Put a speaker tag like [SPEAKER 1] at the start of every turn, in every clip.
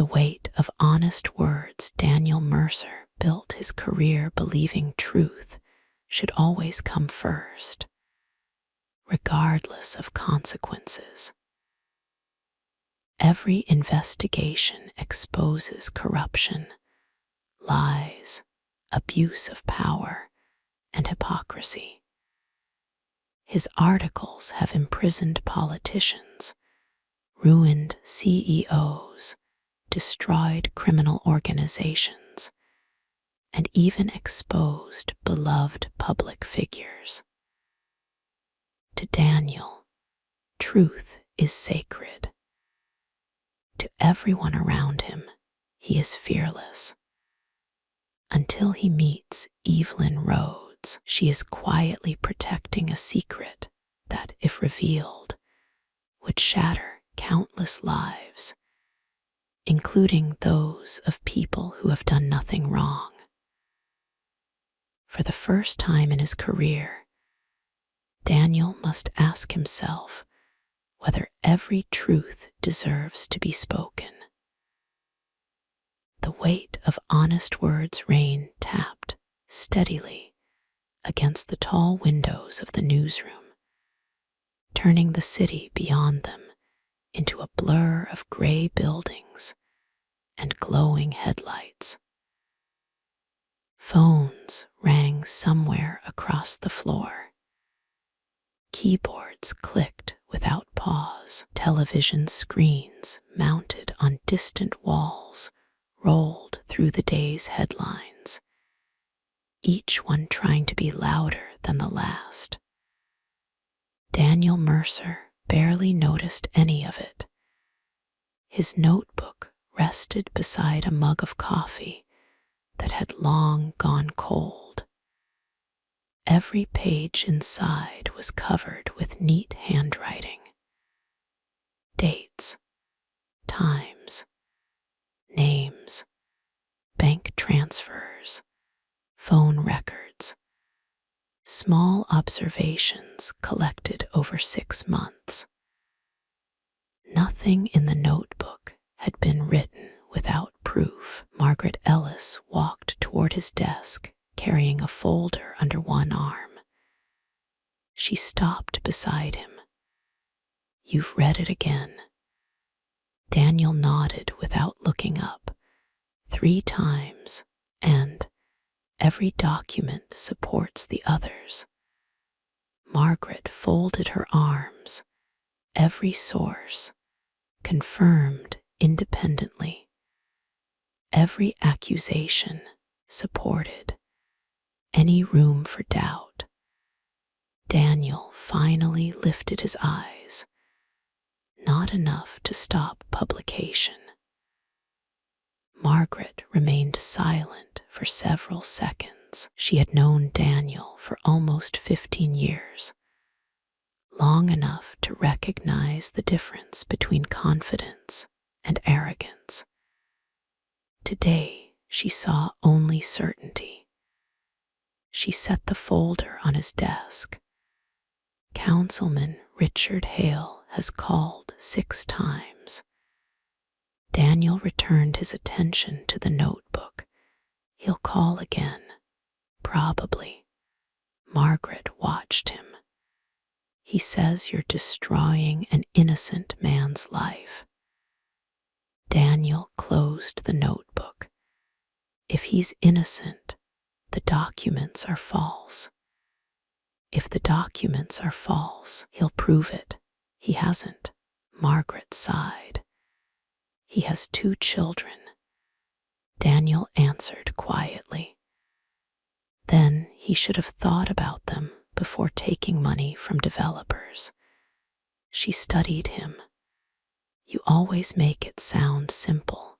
[SPEAKER 1] weight of honest words, Daniel Mercer built his career believing truth should always come first, regardless of consequences. Every investigation exposes corruption, lies, abuse of power, and hypocrisy. His articles have imprisoned politicians, ruined CEOs, destroyed criminal organizations, and even exposed beloved public figures. To Daniel, truth is sacred. To everyone around him, he is fearless. Until he meets Evelyn Rhodes, she is quietly protecting a secret that, if revealed, would shatter countless lives, including those of people who have done nothing wrong. For the first time in his career, Daniel must ask himself whether every truth deserves to be spoken. The weight of honest words' rain tapped steadily against the tall windows of the newsroom, turning the city beyond them into a blur of gray buildings and glowing headlights. Phones rang somewhere across the floor. Keyboards clicked without pause. Television screens mounted on distant walls rolled through the day's headlines, each one trying to be louder than the last. Daniel Mercer barely noticed any of it. His notebook rested beside a mug of coffee that had long gone cold. Every page inside was covered with neat handwriting. Dates, times, names, bank transfers, phone records, small observations collected over 6 months. Nothing in the notebook had been written without proof. Margaret Ellis walked toward his desk, carrying a folder under one arm. She stopped beside him. "You've read it again." Daniel nodded without looking up, 3 times, and every document supports the others. Margaret folded her arms. Every source confirmed independently. Every accusation supported. Any room for doubt. Daniel finally lifted his eyes. Not enough to stop publication. Margaret remained silent for several seconds. She had known Daniel for almost 15 years, long enough to recognize the difference between confidence and arrogance. Today, she saw only certainty. She set the folder on his desk. Councilman Richard Hale has called 6 times. Daniel returned his attention to the notebook. He'll call again, probably. Margaret watched him. He says you're destroying an innocent man's life. Daniel closed the notebook. If he's innocent, the documents are false. If the documents are false, he'll prove it. He hasn't. Margaret sighed. He has 2 children. Daniel answered quietly. Then he should have thought about them before taking money from developers. She studied him. You always make it sound simple.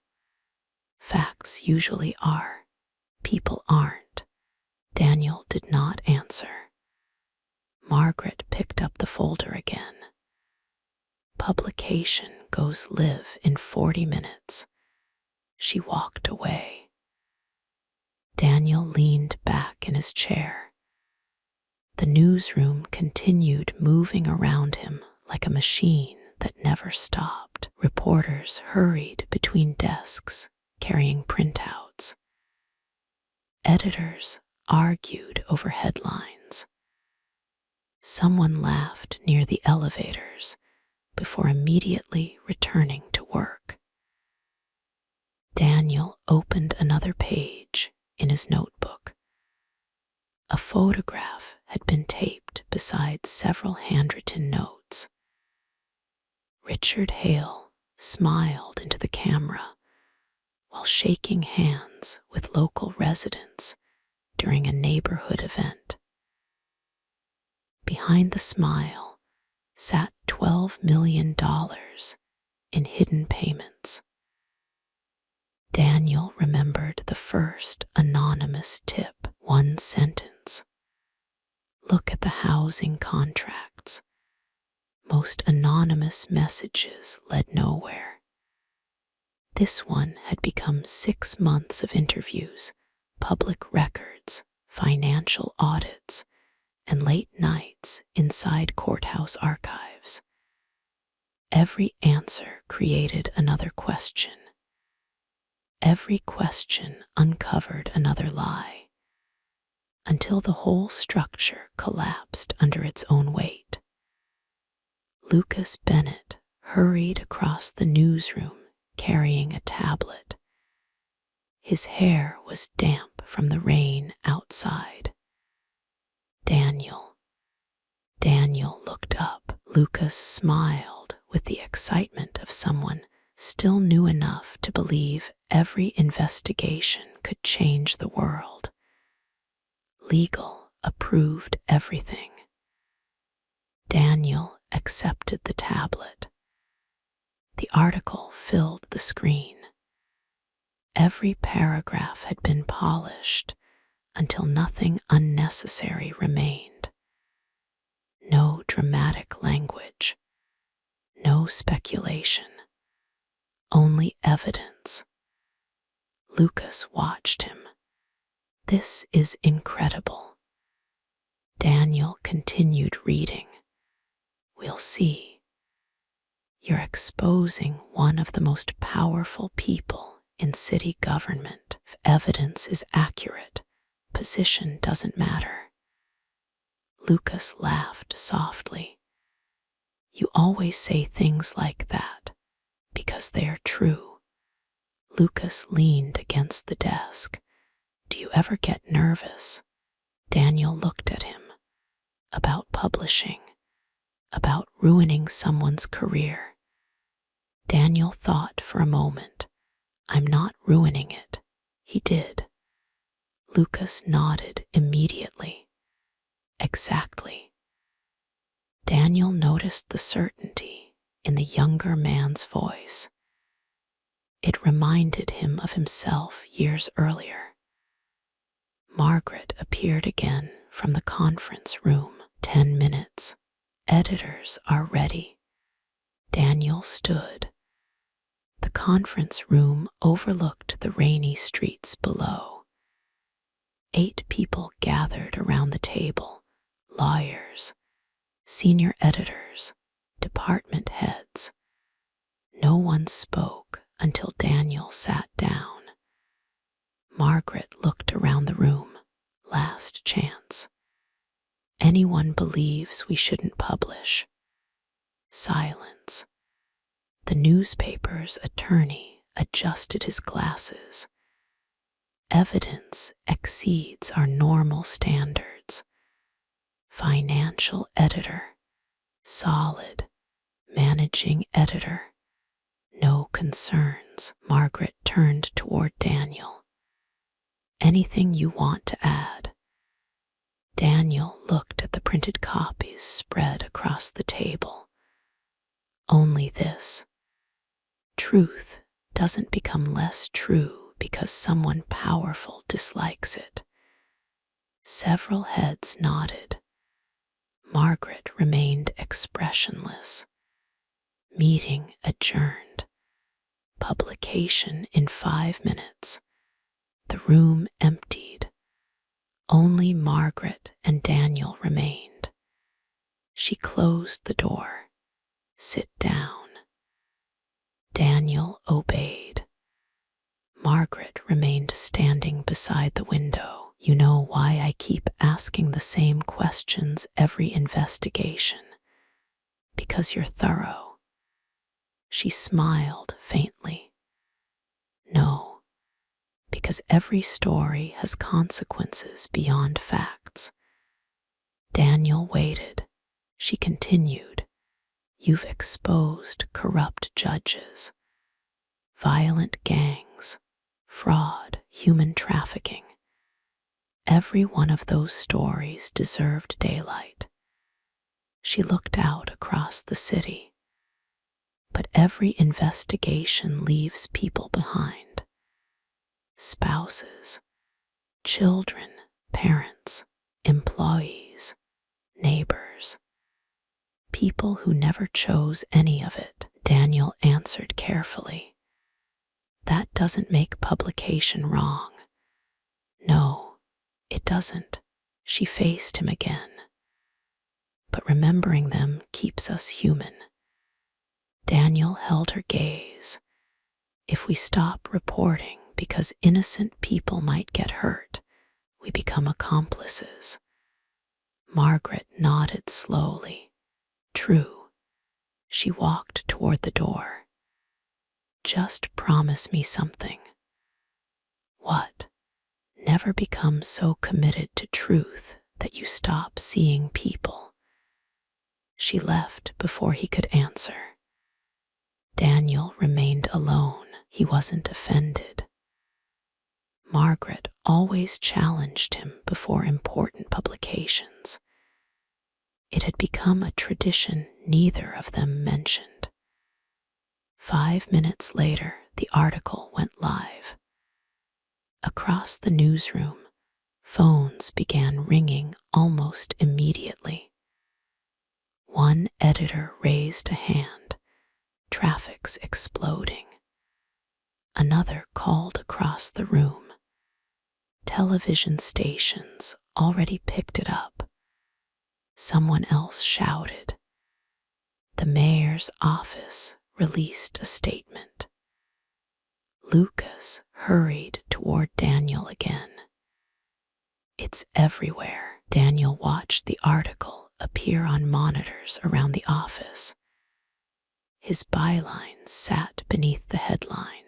[SPEAKER 1] Facts usually are. People aren't. Daniel did not answer. Margaret picked up the folder again. Publication goes live in 40 minutes. She walked away. Daniel leaned back in his chair. The newsroom continued moving around him like a machine that never stopped. Reporters hurried between desks, carrying printouts. Editors argued over headlines. Someone laughed near the elevators before immediately returning to work. Daniel opened another page in his notebook. A photograph had been taped beside several handwritten notes. Richard Hale smiled into the camera while shaking hands with local residents during a neighborhood event. Behind the smile sat $12 million in hidden payments. Daniel remembered the first anonymous tip, one sentence. Look at the housing contracts. Most anonymous messages led nowhere. This one had become 6 months of interviews, public records, financial audits, and late nights inside courthouse archives. Every answer created another question. Every question uncovered another lie, until the whole structure collapsed under its own weight. Lucas Bennett hurried across the newsroom carrying a tablet. His hair was damp from the rain outside. Daniel looked up. Lucas smiled with the excitement of someone still new enough to believe every investigation could change the world. Legal approved everything. Daniel accepted the tablet. The article filled the screen. Every paragraph had been polished until nothing unnecessary remained. No dramatic language, no speculation, only evidence. Lucas watched him. This is incredible. Daniel continued reading. We'll see. You're exposing one of the most powerful people in city government. If evidence is accurate, position doesn't matter. Lucas laughed softly. You always say things like that because they are true. Lucas leaned against the desk. Do you ever get nervous? Daniel looked at him. About publishing, about ruining someone's career. Daniel thought for a moment. I'm not ruining it. He did. Lucas nodded immediately. Exactly. Daniel noticed the certainty in the younger man's voice. It reminded him of himself years earlier. Margaret appeared again from the conference room. 10 minutes. Editors are ready. Daniel stood. The conference room overlooked the rainy streets below. 8 people gathered around the table. Lawyers, senior editors, department heads. No one spoke until Daniel sat down. Margaret looked around the room. Last chance. Anyone believes we shouldn't publish. Silence. The newspaper's attorney adjusted his glasses. Evidence exceeds our normal standards. Financial editor. Solid. Managing editor. No concerns. Margaret turned toward Daniel. Anything you want to add? Daniel looked at the printed copies spread across the table. Only this. Truth doesn't become less true because someone powerful dislikes it. Several heads nodded. Margaret remained expressionless. Meeting adjourned. Publication in 5 minutes. The room emptied. Only Margaret and Daniel remained. She closed the door. Sit down. Daniel obeyed. Margaret remained standing beside the window. You know why I keep asking the same questions every investigation? Because you're thorough. She smiled faintly. No, because every story has consequences beyond facts. Daniel waited. She continued. You've exposed corrupt judges, violent gangs, fraud, human trafficking. Every one of those stories deserved daylight. She looked out across the city. But every investigation leaves people behind. Spouses, children, parents, employees, neighbors. People who never chose any of it. Daniel answered carefully. That doesn't make publication wrong. No, it doesn't. She faced him again. But remembering them keeps us human. Daniel held her gaze. If we stop reporting because innocent people might get hurt, we become accomplices. Margaret nodded slowly. True. She walked toward the door. Just promise me something. What? Never become so committed to truth that you stop seeing people. She left before he could answer. Daniel remained alone. He wasn't offended. Margaret always challenged him before important publications. It had become a tradition neither of them mentioned. 5 minutes later, the article went live. Across the newsroom, phones began ringing almost immediately. One editor raised a hand. Traffic's exploding. Another called across the room. Television stations already picked it up. Someone else shouted. The mayor's office released a statement. Lucas hurried toward Daniel again. It's everywhere. Daniel watched the article appear on monitors around the office. His byline sat beneath the headline.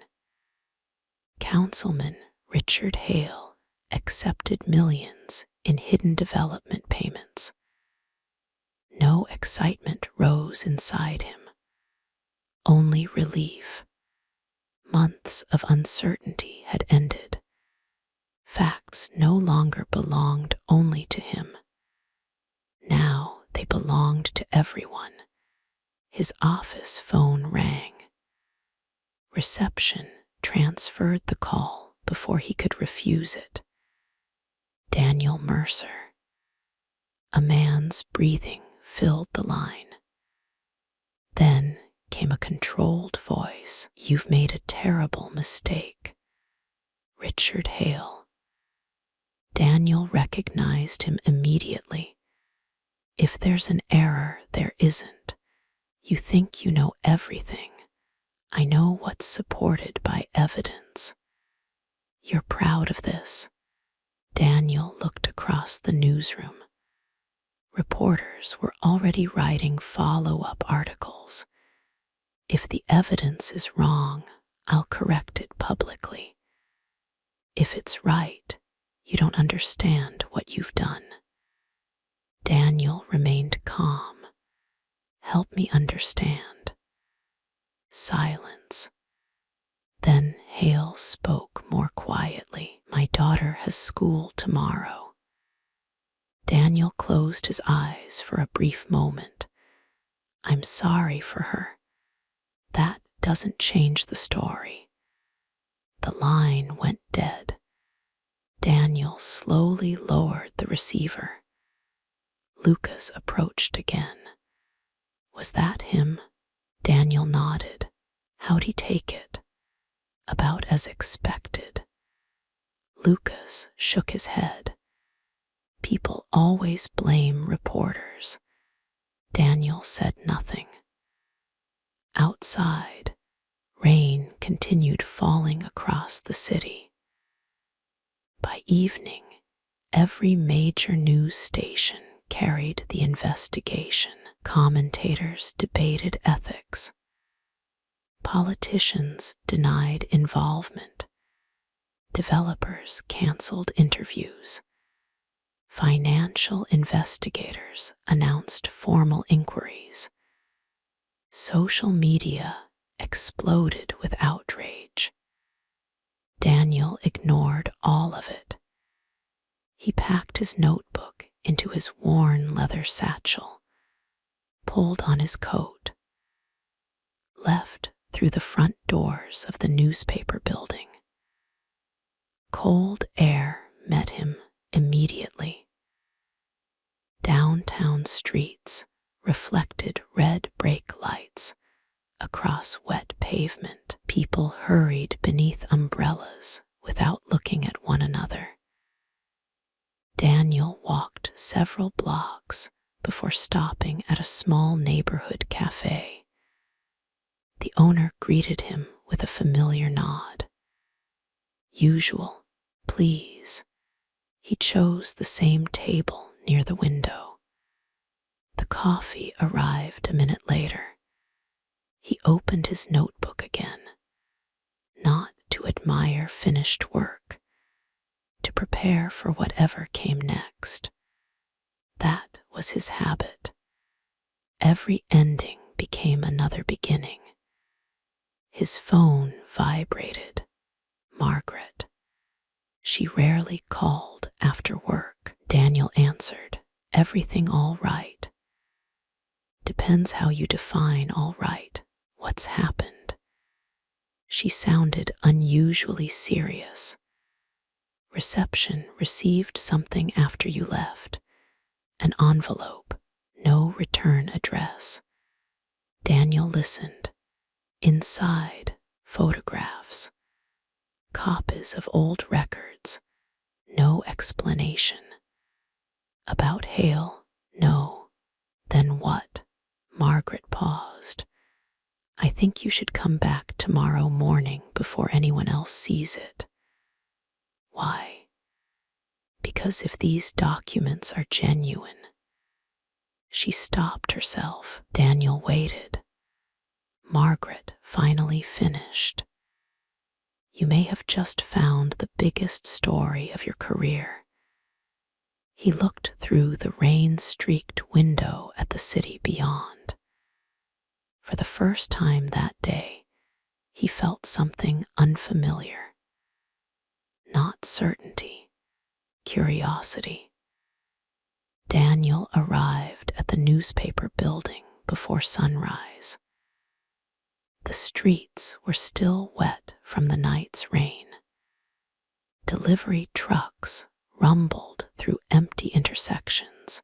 [SPEAKER 1] Councilman Richard Hale accepted millions in hidden development payments. No excitement rose inside him, only relief. Months of uncertainty had ended. Facts no longer belonged only to him. Now they belonged to everyone. His office phone rang. Reception transferred the call before he could refuse it. Daniel Mercer. A man's breathing filled the line. Then came a controlled voice. You've made a terrible mistake. Richard Hale. Daniel recognized him immediately. If there's an error, there isn't. You think you know everything. I know what's supported by evidence. You're proud of this. Daniel looked across the newsroom. Reporters were already writing follow-up articles. If the evidence is wrong, I'll correct it publicly. If it's right, you don't understand what you've done. Daniel remained calm. Help me understand. Silence. Then Hale spoke more quietly. My daughter has school tomorrow. Daniel closed his eyes for a brief moment. I'm sorry for her. That doesn't change the story. The line went dead. Daniel slowly lowered the receiver. Lucas approached again. Was that him? Daniel nodded. How'd he take it? About as expected. Lucas shook his head. People always blame reporters. Daniel said nothing. Outside, rain continued falling across the city. By evening, every major news station carried the investigation. Commentators debated ethics. Politicians denied involvement. Developers canceled interviews. Financial investigators announced formal inquiries. Social media exploded with outrage. Daniel ignored all of it. He packed his notebook into his worn leather satchel, pulled on his coat, left through the front doors of the newspaper building. Cold air met him immediately. Downtown streets reflected red brake lights across wet pavement. People hurried beneath umbrellas without looking at one another. Daniel walked several blocks before stopping at a small neighborhood cafe. The owner greeted him with a familiar nod. Usual, please. He chose the same table near the window. The coffee arrived a minute later. He opened his notebook again, not to admire finished work, to prepare for whatever came next. That was his habit. Every ending became another beginning. His phone vibrated. Margaret. She rarely called after work. Daniel answered, "Everything all right?" "Depends how you define all right. What's happened?" She sounded unusually serious. "Reception received something after you left. An envelope, no return address." Daniel listened. Inside, photographs. Copies of old records. No explanation. About Hale? No. Then what? Margaret paused. "I think you should come back tomorrow morning before anyone else sees it." "Why?" "Because if these documents are genuine." She stopped herself. Daniel waited. Margaret finally finished. "You may have just found the biggest story of your career." He looked through the rain-streaked window at the city beyond. For the first time that day, he felt something unfamiliar. Not certainty, curiosity. Daniel arrived at the newspaper building before sunrise. The streets were still wet from the night's rain. Delivery trucks rumbled through empty intersections,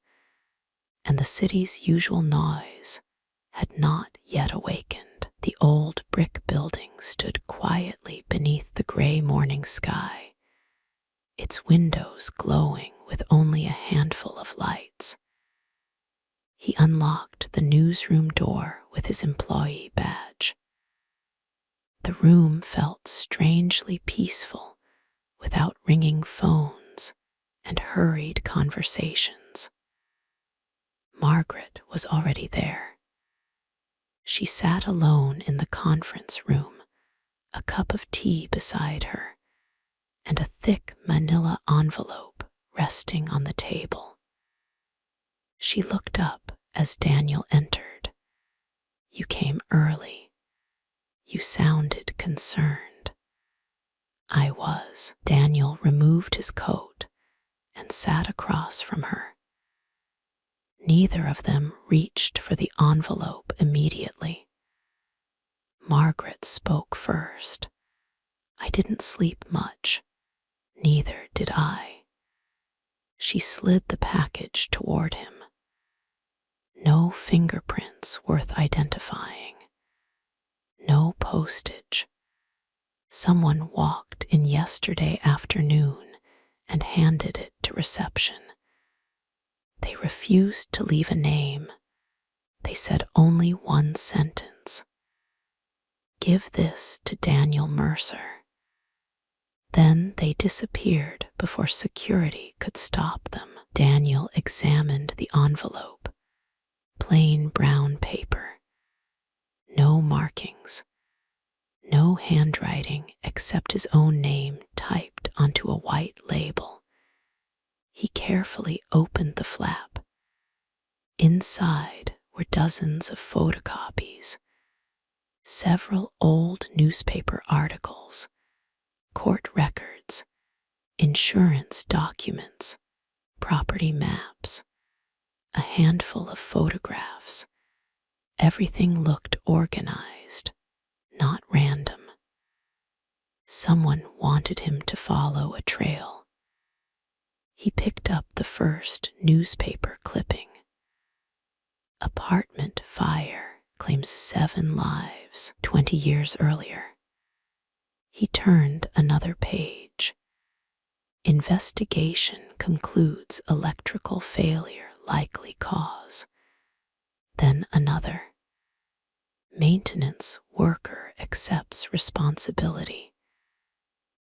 [SPEAKER 1] and the city's usual noise had not yet awakened. The old brick building stood quietly beneath the gray morning sky, its windows glowing with only a handful of lights. He unlocked the newsroom door with his employee badge. The room felt strangely peaceful, without ringing phones and hurried conversations. Margaret was already there. She sat alone in the conference room, a cup of tea beside her, and a thick manila envelope resting on the table. She looked up as Daniel entered. "You came early. You sounded concerned." "I was." Daniel removed his coat and sat across from her. Neither of them reached for the envelope immediately. Margaret spoke first. "I didn't sleep much. Neither did I." She slid the package toward him. No fingerprints worth identifying. No postage. Someone walked in yesterday afternoon and handed it to reception. They refused to leave a name. They said only one sentence. Give this to Daniel Mercer. Then they disappeared before security could stop them. Daniel examined the envelope. Plain brown paper. No markings. No handwriting except his own name typed onto a white label. He carefully opened the flap. Inside were dozens of photocopies, several old newspaper articles, court records, insurance documents, property maps, a handful of photographs. Everything looked organized, not random. Someone wanted him to follow a trail. He picked up the first newspaper clipping. Apartment fire claims 7 lives 20 years earlier. He turned another page. Investigation concludes electrical failure likely cause. Then another. Maintenance worker accepts responsibility.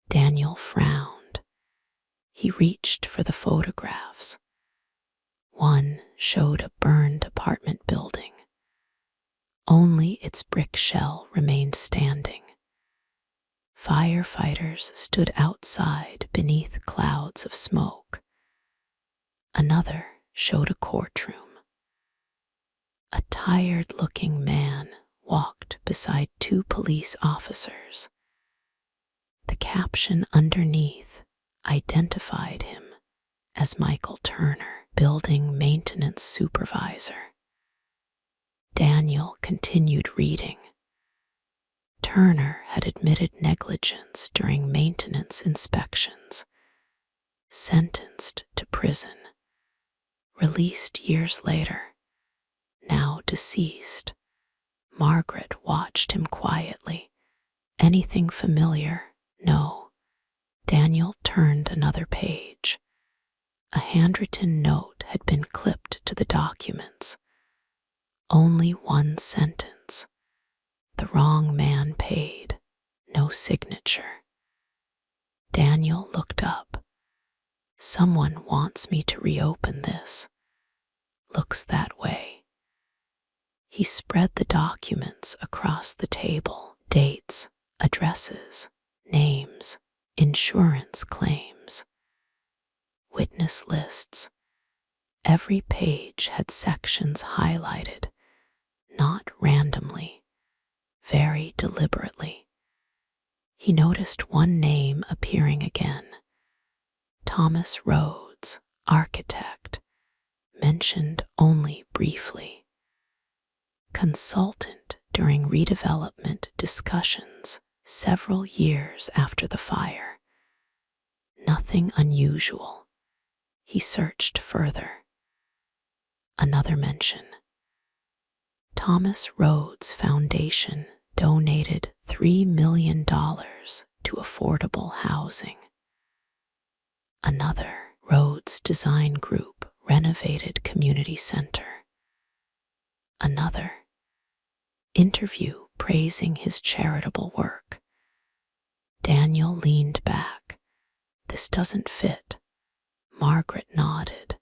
[SPEAKER 1] Daniel frowned. He reached for the photographs. One showed a burned apartment building. Only its brick shell remained standing. Firefighters stood outside beneath clouds of smoke. Another showed a courtroom. A tired-looking man walked beside 2 police officers. The caption underneath identified him as Michael Turner, building maintenance supervisor. Daniel continued reading. Turner had admitted negligence during maintenance inspections, sentenced to prison, released years later, now deceased. Margaret watched him quietly. Anything familiar? No. Daniel turned another page. A handwritten note had been clipped to the documents. Only one sentence. The wrong man paid. No signature. Daniel looked up. Someone wants me to reopen this. Looks that way. He spread the documents across the table. Dates, addresses, names, insurance claims, witness lists. Every page had sections highlighted, not randomly, very deliberately. He noticed one name appearing again. Thomas Rhodes, architect, mentioned only briefly. Consultant during redevelopment discussions several years after the fire. Nothing unusual. He searched further. Another mention. Thomas Rhodes Foundation donated $3 million to affordable housing. Another. Rhodes Design Group renovated community center. Another. Interview praising his charitable work. Daniel leaned back. This doesn't fit. Margaret nodded.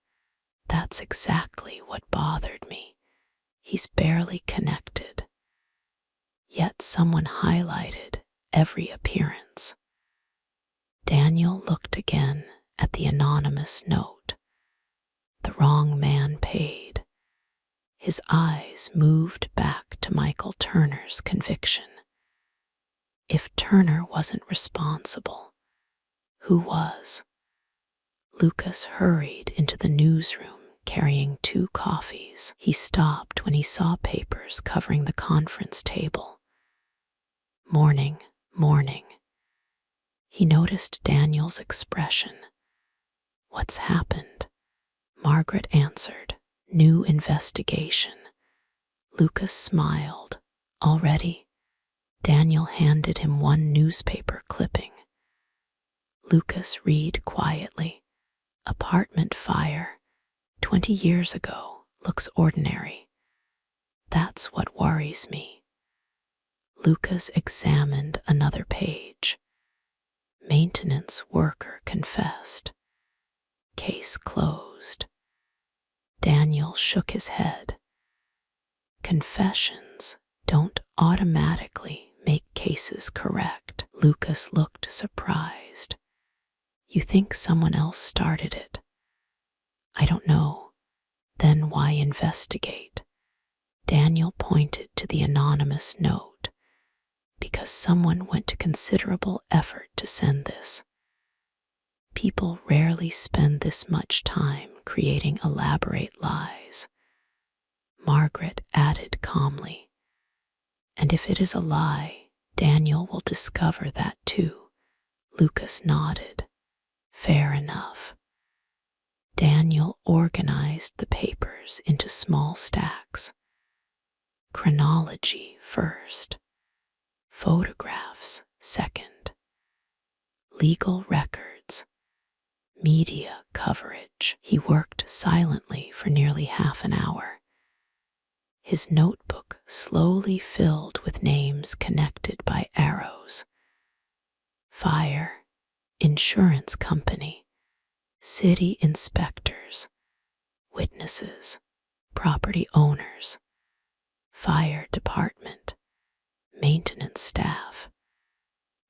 [SPEAKER 1] That's exactly what bothered me. He's barely connected. Yet someone highlighted every appearance. Daniel looked again at the anonymous note. The wrong man paid. His eyes moved back to Michael Turner's conviction. If Turner wasn't responsible, who was? Lucas hurried into the newsroom carrying 2 coffees. He stopped when he saw papers covering the conference table. Morning, morning. He noticed Daniel's expression. What's happened? Margaret answered. New investigation. Lucas smiled. Already? Daniel handed him one newspaper clipping. Lucas read quietly. Apartment fire. 20 years ago. Looks ordinary. That's what worries me. Lucas examined another page. Maintenance worker confessed. Case closed. Daniel shook his head. Confessions don't automatically make cases correct. Lucas looked surprised. You think someone else started it? I don't know. Then why investigate? Daniel pointed to the anonymous note. Because someone went to considerable effort to send this. People rarely spend this much time creating elaborate lies. Margaret added calmly. And if it is a lie, Daniel will discover that too. Lucas nodded. Fair enough. Daniel organized the papers into small stacks. Chronology first. Photographs second. Legal records. Media coverage. He worked silently for nearly half an hour. His notebook slowly filled with names connected by arrows. Fire, insurance company, city inspectors, witnesses, property owners, fire department, maintenance staff.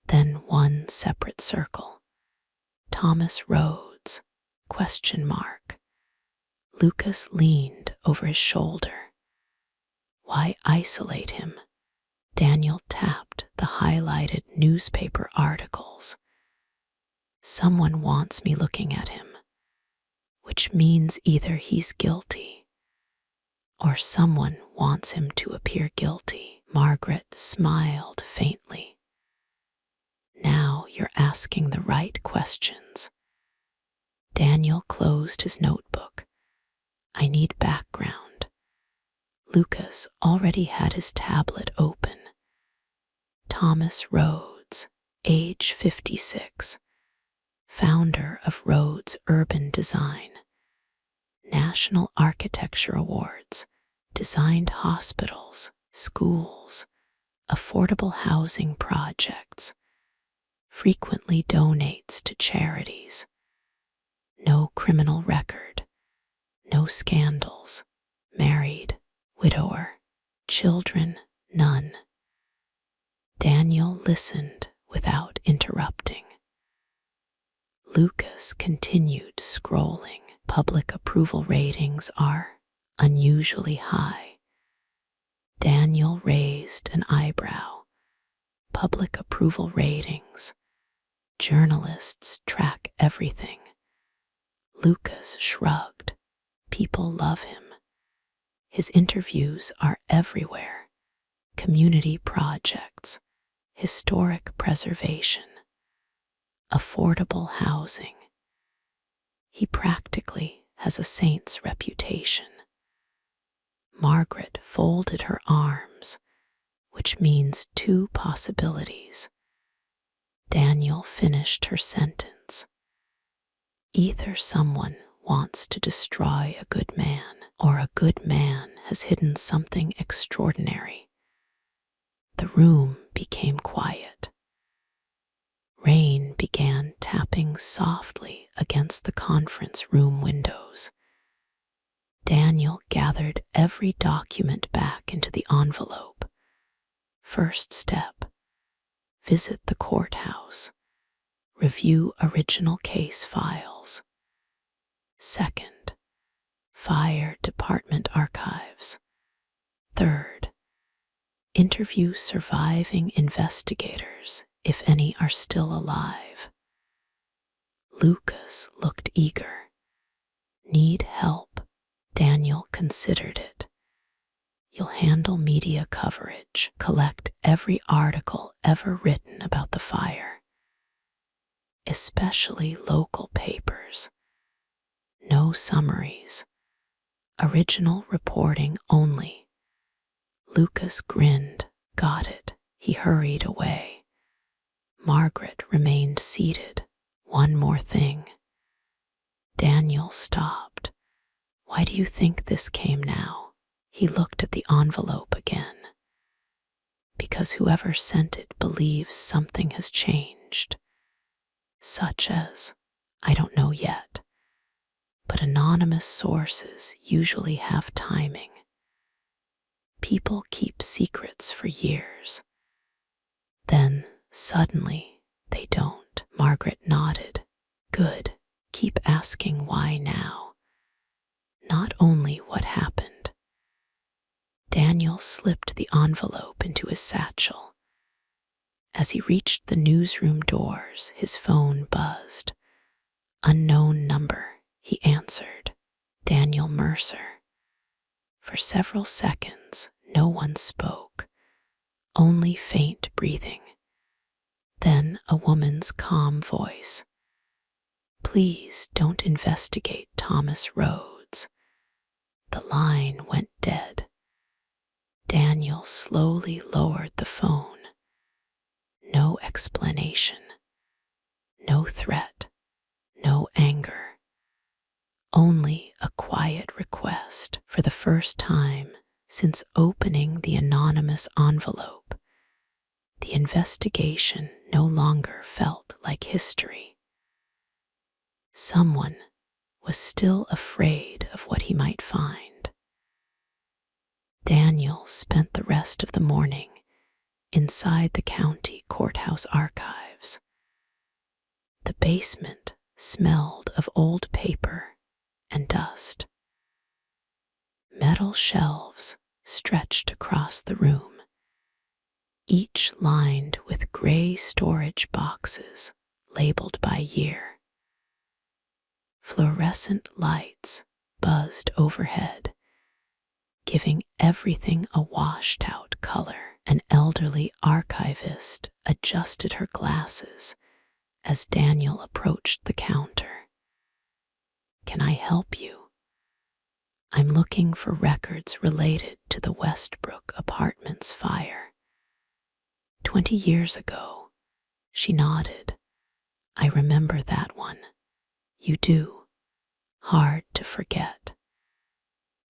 [SPEAKER 1] Then one separate circle. Thomas Rhodes, ? Lucas leaned over his shoulder. Why isolate him? Daniel tapped the highlighted newspaper articles. Someone wants me looking at him, which means either he's guilty or someone wants him to appear guilty. Margaret smiled faintly. Now you're asking the right questions. Daniel closed his notebook. I need background. Lucas already had his tablet open. Thomas Rhodes, age 56, founder of Rhodes Urban Design, National Architecture Awards, designed hospitals, schools, affordable housing projects, frequently donates to charities. No criminal record, no scandals, married, widower, children, none. Daniel listened without interrupting. Lucas continued scrolling. Public approval ratings are unusually high. Daniel raised an eyebrow. Public approval ratings. Journalists track everything. Lucas shrugged. People love him. His interviews are everywhere. Community projects, historic preservation, affordable housing. He practically has a saint's reputation. Margaret folded her arms, which means two possibilities. Daniel finished her sentence. Either someone wants to destroy a good man, or a good man has hidden something extraordinary. The room became quiet. Rain began tapping softly against the conference room windows. Daniel gathered every document back into the envelope. First step, visit the courthouse. Review original case files. Second, fire department archives. Third, interview surviving investigators, if any are still alive. Lucas looked eager. Need help? Daniel considered it. You'll handle media coverage, collect every article ever written about the fire, especially local papers. No summaries. Original reporting only. Lucas grinned. Got it. He hurried away. Margaret remained seated. One more thing. Daniel stopped. Why do you think this came now? He looked at the envelope again. because whoever sent it believes something has changed, such as, I don't know yet, but anonymous sources usually have timing. People keep secrets for years. Then, suddenly, they don't. Margaret nodded. Good. Keep asking why now. Not only what happened. Daniel slipped the envelope into his satchel. As he reached the newsroom doors, his phone buzzed. Unknown number, he answered. Daniel Mercer. For several seconds, no one spoke, only faint breathing. Then a woman's calm voice. Please don't investigate Thomas Rhodes. The line went dead. Daniel slowly lowered the phone. No explanation. No threat. No anger. Only a quiet request. For the first time since opening the anonymous envelope, the investigation no longer felt like history. Someone was still afraid of what he might find. Daniel spent the rest of the morning inside the county courthouse archives. The basement smelled of old paper and dust. Metal shelves stretched across the room, each lined with gray storage boxes labeled by year. Fluorescent lights buzzed overhead, giving everything a washed-out color. An elderly archivist adjusted her glasses as Daniel approached the counter. Can I help you? I'm looking for records related to the Westbrook Apartments fire. 20 years ago, she nodded. I remember that one. You do. Hard to forget.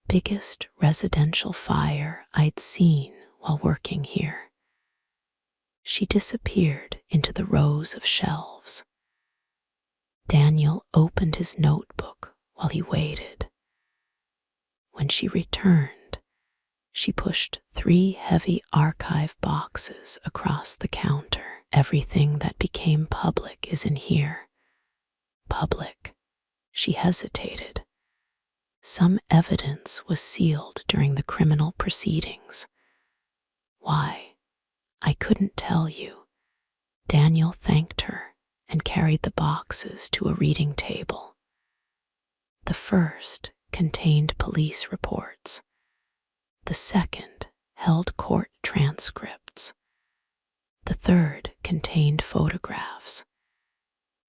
[SPEAKER 1] Biggest residential fire I'd seen while working here. She disappeared into the rows of shelves. Daniel opened his notebook while he waited. When she returned, she pushed 3 heavy archive boxes across the counter. Everything that became public is in here. Public. She hesitated. Some evidence was sealed during the criminal proceedings. Why? I couldn't tell you. Daniel thanked her and carried the boxes to a reading table. The first contained police reports. The second held court transcripts. The third contained photographs.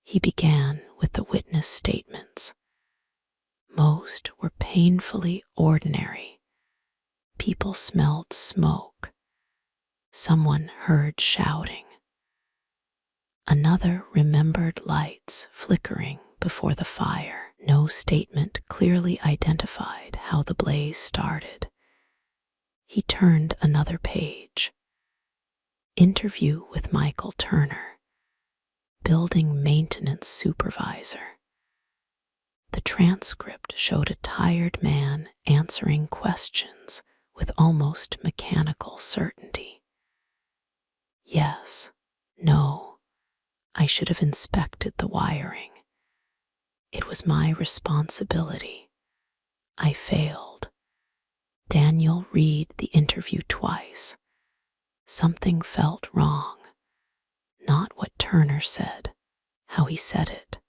[SPEAKER 1] He began with the witness statements. Most were painfully ordinary. People smelled smoke. Someone heard shouting. Another remembered lights flickering before the fire. No statement clearly identified how the blaze started. He turned another page. Interview with Michael Turner, building maintenance supervisor. The transcript showed a tired man answering questions with almost mechanical certainty. Yes, no, I should have inspected the wiring. It was my responsibility. I failed. Daniel read the interview twice. Something felt wrong. Not what Turner said, how he said it.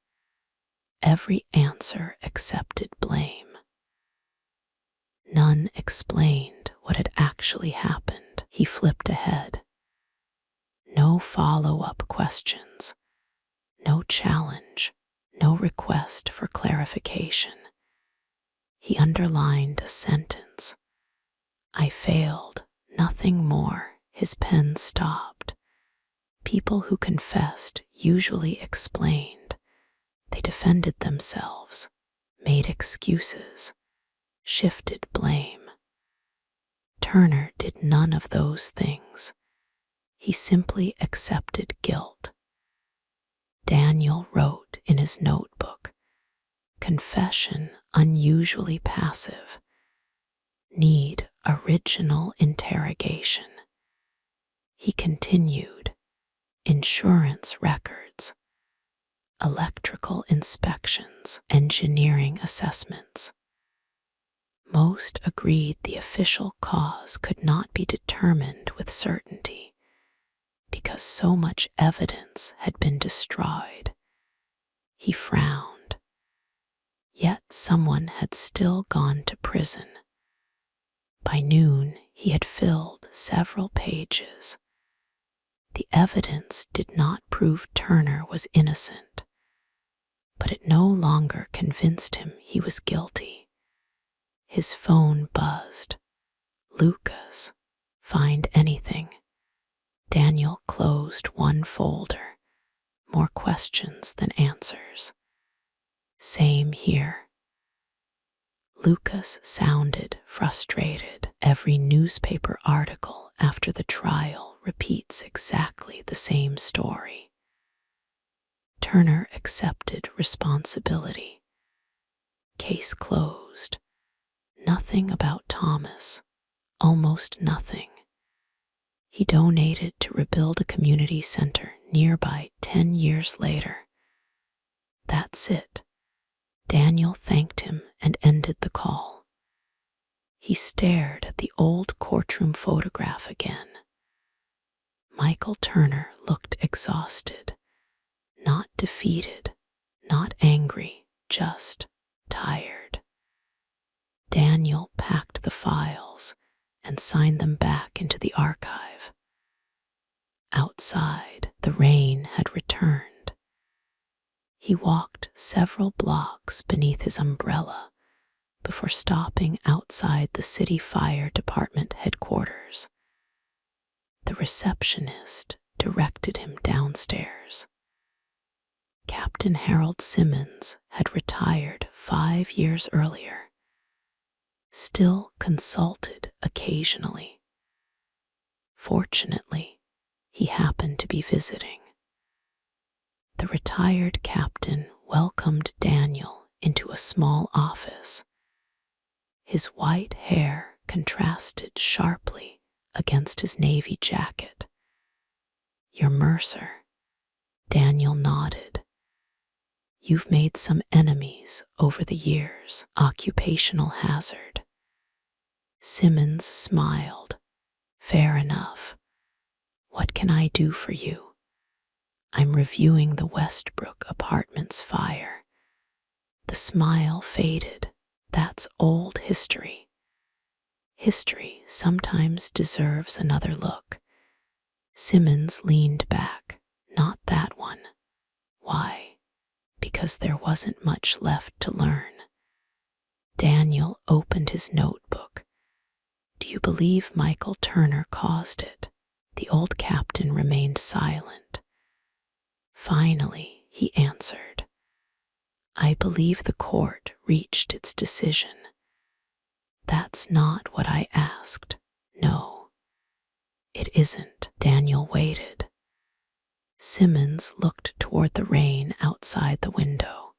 [SPEAKER 1] Every answer accepted blame. None explained what had actually happened. He flipped ahead. No follow-up questions. No challenge. No request for clarification. He underlined a sentence. I failed. Nothing more. His pen stopped. People who confessed usually explained. They defended themselves, made excuses, shifted blame. Turner did none of those things. He simply accepted guilt. Daniel wrote in his notebook, "Confession unusually passive. Need original interrogation." He continued, "Insurance records, electrical inspections, engineering assessments." Most agreed the official cause could not be determined with certainty because so much evidence had been destroyed. He frowned. Yet someone had still gone to prison. By noon, he had filled several pages. The evidence did not prove Turner was innocent, but it no longer convinced him he was guilty. His phone buzzed. "Lucas, find anything?" Daniel closed one folder. More questions than answers. "Same here." Lucas sounded frustrated. Every newspaper article after the trial repeats exactly the same story. Turner accepted responsibility. Case closed. Nothing about Thomas. Almost nothing. He donated to rebuild a community center nearby 10 years later. That's it. Daniel thanked him and ended the call. He stared at the old courtroom photograph again. Michael Turner looked exhausted, not defeated, not angry, just tired. Daniel packed the files and signed them back into the archive. Outside, the rain had returned. He walked several blocks beneath his umbrella before stopping outside the city fire department headquarters. The receptionist directed him downstairs. Captain Harold Simmons had retired 5 years earlier, still consulted occasionally. Fortunately, he happened to be visiting. The retired captain welcomed Daniel into a small office. His white hair contrasted sharply against his navy jacket. "You're Mercer." Daniel nodded. "You've made some enemies over the years. Occupational hazard." Simmons smiled. "Fair enough. What can I do for you?" "I'm reviewing the Westbrook Apartments fire." The smile faded. "That's old history." "History sometimes deserves another look." Simmons leaned back. "Not that one." "Why?" "Because there wasn't much left to learn." Daniel opened his notebook. "Do you believe Michael Turner caused it?" The old captain remained silent. Finally, he answered, "I believe the court reached its decision." "That's not what I asked." "No, it isn't." Daniel waited. Simmons looked toward the rain outside the window.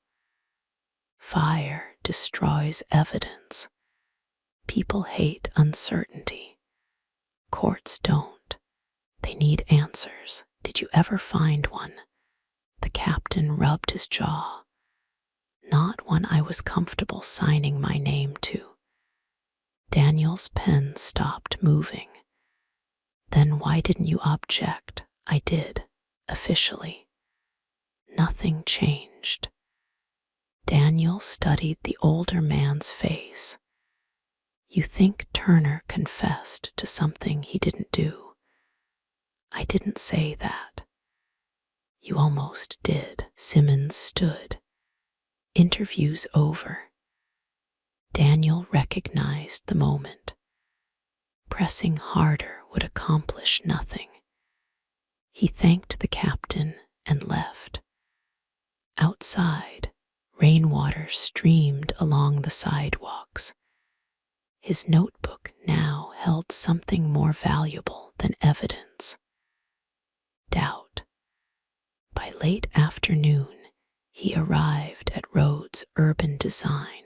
[SPEAKER 1] "Fire destroys evidence. People hate uncertainty. Courts don't. They need answers. Did you ever find one?" The captain rubbed his jaw. "Not one I was comfortable signing my name to." Daniel's pen stopped moving. "Then why didn't you object?" "I did, officially." Nothing changed. Daniel studied the older man's face. "You think Turner confessed to something he didn't do?" "I didn't say that." "You almost did." Simmons stood. "Interview's over." Daniel recognized the moment. Pressing harder would accomplish nothing. He thanked the captain and left. Outside, rainwater streamed along the sidewalks. His notebook now held something more valuable than evidence. doubt. By late afternoon, he arrived at Rhodes Urban Design.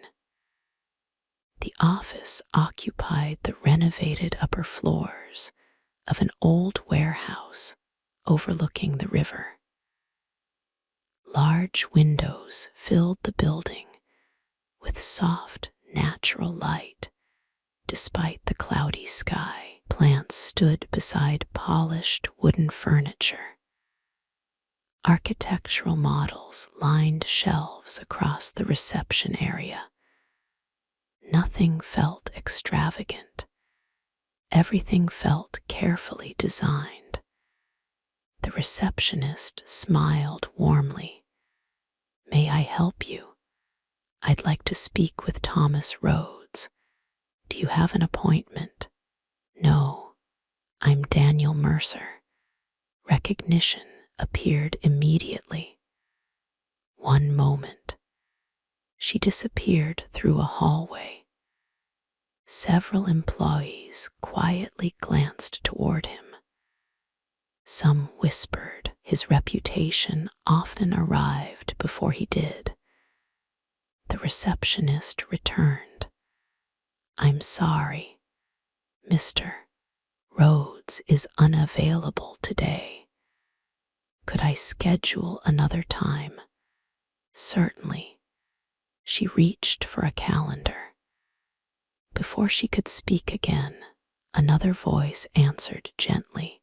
[SPEAKER 1] The office occupied the renovated upper floors of an old warehouse overlooking the river. Large windows filled the building with soft, natural light. Despite the cloudy sky, plants stood beside polished wooden furniture. Architectural models lined shelves across the reception area. Nothing felt extravagant. Everything felt carefully designed. The receptionist smiled warmly. "May I help you? I'd like to speak with Thomas Rhodes. Do you have an appointment?" "No, I'm Daniel Mercer." Recognition appeared immediately. One moment. She disappeared through a hallway. Several employees quietly glanced toward him. Some whispered his reputation often arrived before he did. The receptionist returned. "I'm sorry, Mr. Rhodes is unavailable today. Could I schedule another time?" "Certainly." She reached for a calendar. Before she could speak again, another voice answered gently.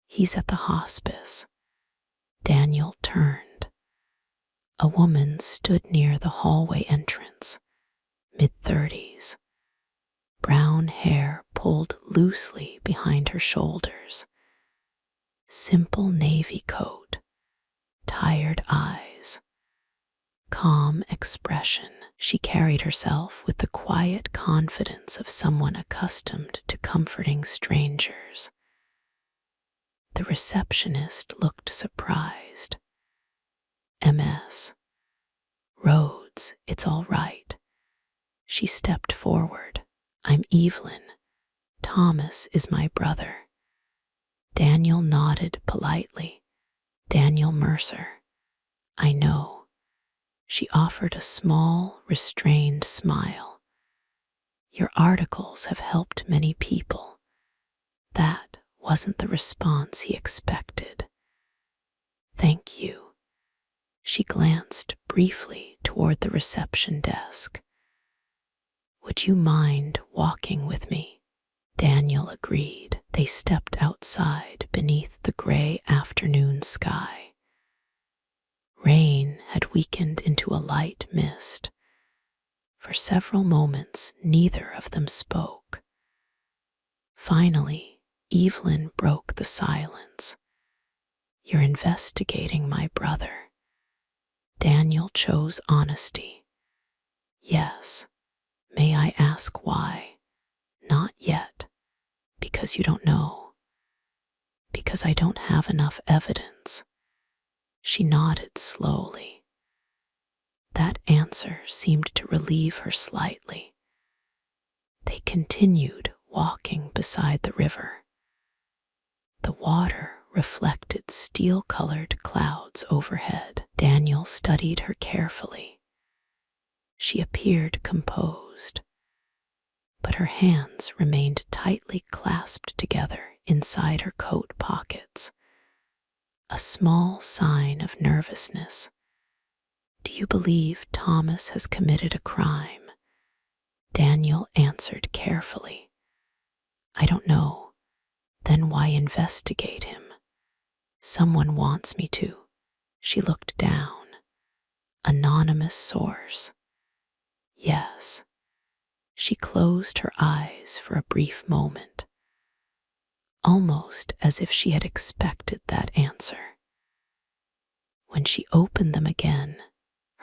[SPEAKER 1] "He's at the hospice." Daniel turned. A woman stood near the hallway entrance, mid-30s. Brown hair pulled loosely behind her shoulders. Simple navy coat, tired eyes, calm expression. She carried herself with the quiet confidence of someone accustomed to comforting strangers. The receptionist looked surprised. "MS. Rhodes, it's all right." She stepped forward. "I'm Evelyn. Thomas is my brother." Daniel nodded politely. "Daniel Mercer." "I know." She offered a small, restrained smile. "Your articles have helped many people." That wasn't the response he expected. "Thank you." She glanced briefly toward the reception desk. "Would you mind walking with me?" Daniel agreed. They stepped outside beneath the gray afternoon sky. Rain had weakened into a light mist. For several moments, neither of them spoke. Finally, Evelyn broke the silence. "You're investigating my brother." Daniel chose honesty. "Yes. May I ask why?" "Not yet." "Because you don't know." "Because I don't have enough evidence." She nodded slowly. That answer seemed to relieve her slightly. They continued walking beside the river. The water reflected steel-colored clouds overhead. Daniel studied her carefully. She appeared composed, but her hands remained tightly clasped together inside her coat pockets, a small sign of nervousness. "Do you believe Thomas has committed a crime?" Daniel answered carefully. "I don't know." "Then why investigate him?" "Someone wants me to." She looked down. "Anonymous source." "Yes." She closed her eyes for a brief moment, almost as if she had expected that answer. When she opened them again,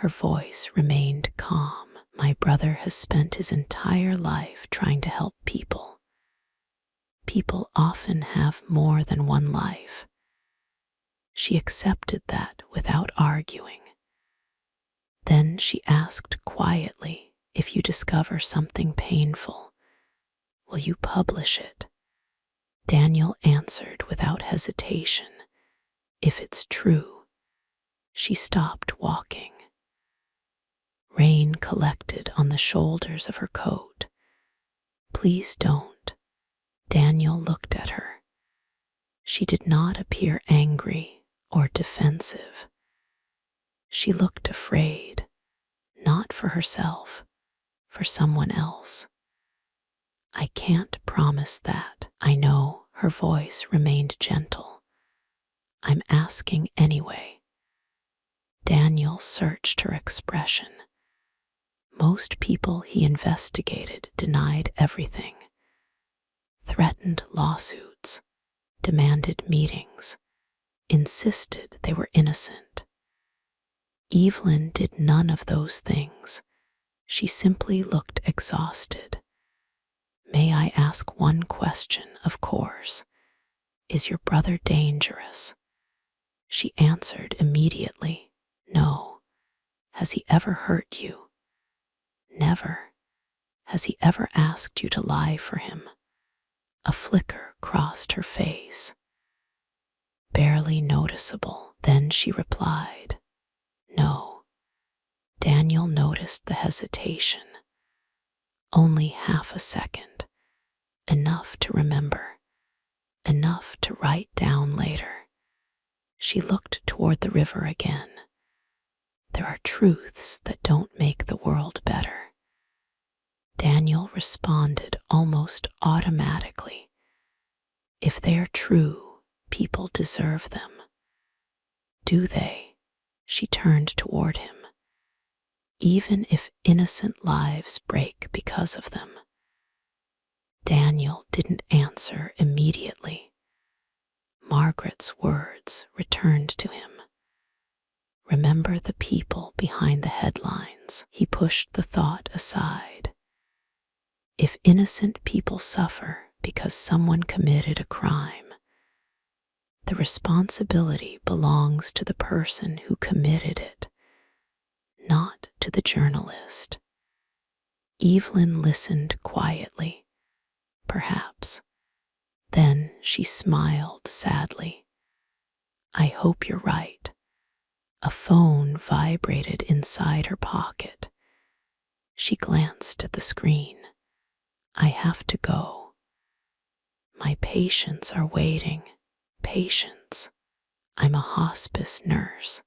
[SPEAKER 1] her voice remained calm. "My brother has spent his entire life trying to help people. People often have more than one life." She accepted that without arguing. Then she asked quietly, "If you discover something painful, will you publish it?" Daniel answered without hesitation, If it's true, she stopped walking. Rain collected on the shoulders of her coat. Please don't. Daniel looked at her. She did not appear angry or defensive. She looked afraid, not for herself, for someone else. I can't promise that. I know. Her voice remained gentle. I'm asking anyway. Daniel searched her expression. Most people he investigated denied everything. Threatened lawsuits, demanded meetings, insisted they were innocent. Evelyn did none of those things. She simply looked exhausted. May I ask one question, of course? Is your brother dangerous? She answered immediately, no. Has he ever hurt you? Never. Has he ever asked you to lie for him? A flicker crossed her face. Barely noticeable. Then she replied, no. Daniel noticed the hesitation. Only half a second. Enough to remember. Enough to write down later. She looked toward the river again. There are truths that don't make the world better. Daniel responded almost automatically. If they are true, people deserve them. Do they? She turned toward him. Even if innocent lives break because of them. Daniel didn't answer immediately. Margaret's words returned to him. Remember the people behind the headlines. He pushed the thought aside. If innocent people suffer because someone committed a crime, the responsibility belongs to the person who committed it, not to the journalist. Evelyn listened quietly, perhaps. Then she smiled sadly. I hope you're right. A phone vibrated inside her pocket. She glanced at the screen. I have to go. My patients are waiting. Patients. I'm a hospice nurse.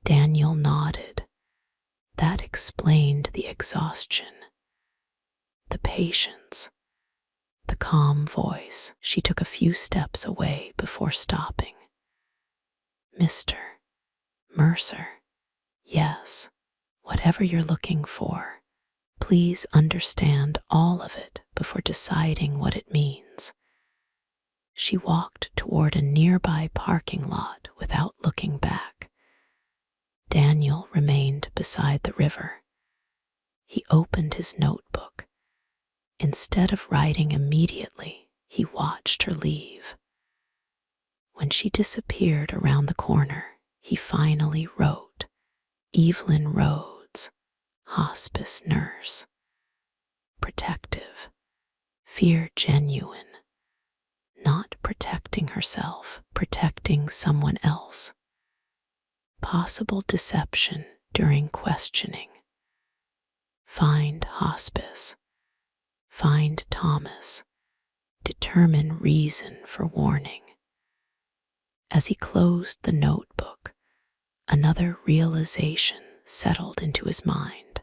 [SPEAKER 1] Daniel nodded. That explained the exhaustion. The patience. The calm voice. She took a few steps away before stopping. Mr. Mercer. Yes, whatever you're looking for, please understand all of it before deciding what it means. She walked toward a nearby parking lot without looking back. Daniel remained beside the river. He opened his notebook. Instead of writing immediately, he watched her leave. When she disappeared around the corner, he finally wrote, Evelyn Rhodes, hospice nurse. Protective. Fear genuine. Not protecting herself, protecting someone else. Possible deception during questioning. Find hospice. Find Thomas. Determine reason for warning. As he closed the notebook, another realization settled into his mind.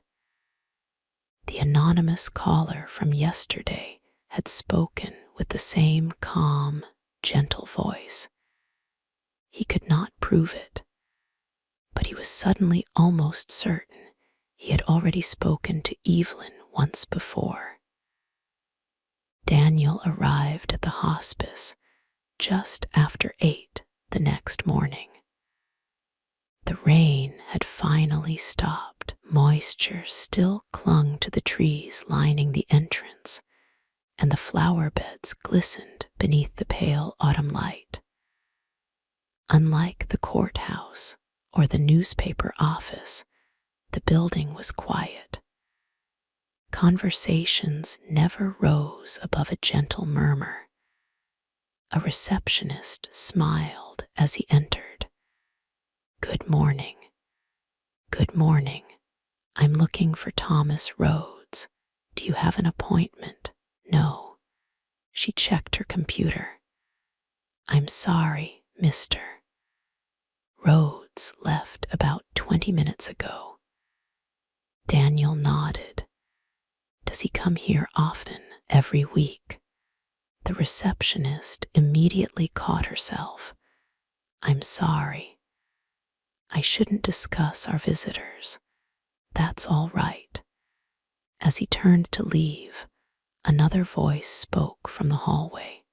[SPEAKER 1] The anonymous caller from yesterday had spoken with the same calm, gentle voice. He could not prove it, but he was suddenly almost certain he had already spoken to Evelyn once before. Daniel arrived at the hospice just after 8 the next morning. The rain had finally stopped. Moisture still clung to the trees lining the entrance, and the flower beds glistened beneath the pale autumn light. Unlike the courthouse or the newspaper office, the building was quiet. Conversations never rose above a gentle murmur. A receptionist smiled as he entered. "Good morning. Good morning. I'm looking for Thomas Rhodes. Do you have an appointment?" "No." She checked her computer. "I'm sorry, Mr. Rhodes left about 20 minutes ago." Daniel nodded. "Does he come here often?" "Every week." The receptionist immediately caught herself. "I'm sorry. I shouldn't discuss our visitors." "That's all right." As he turned to leave, another voice spoke from the hallway.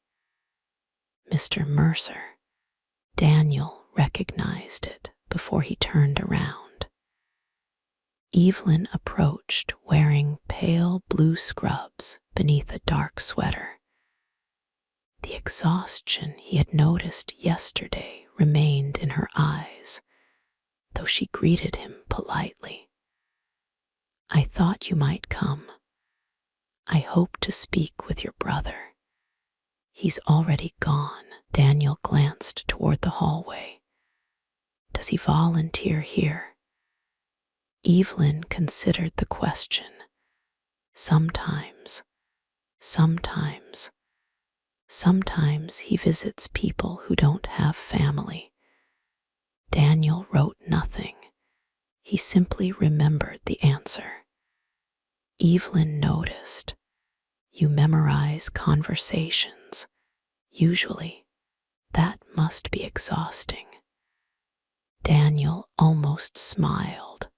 [SPEAKER 1] "Mr. Mercer." Daniel recognized it before he turned around. Evelyn approached wearing pale blue scrubs beneath a dark sweater. The exhaustion he had noticed yesterday remained in her eyes, though she greeted him politely. "I thought you might come. I hope to speak with your brother." "He's already gone." Daniel glanced toward the hallway. "Does he volunteer here?" Evelyn considered the question. Sometimes he visits people who don't have family." Daniel wrote nothing. He simply remembered the answer. Evelyn noticed. "You memorize conversations. Usually, that must be exhausting." Daniel almost smiled.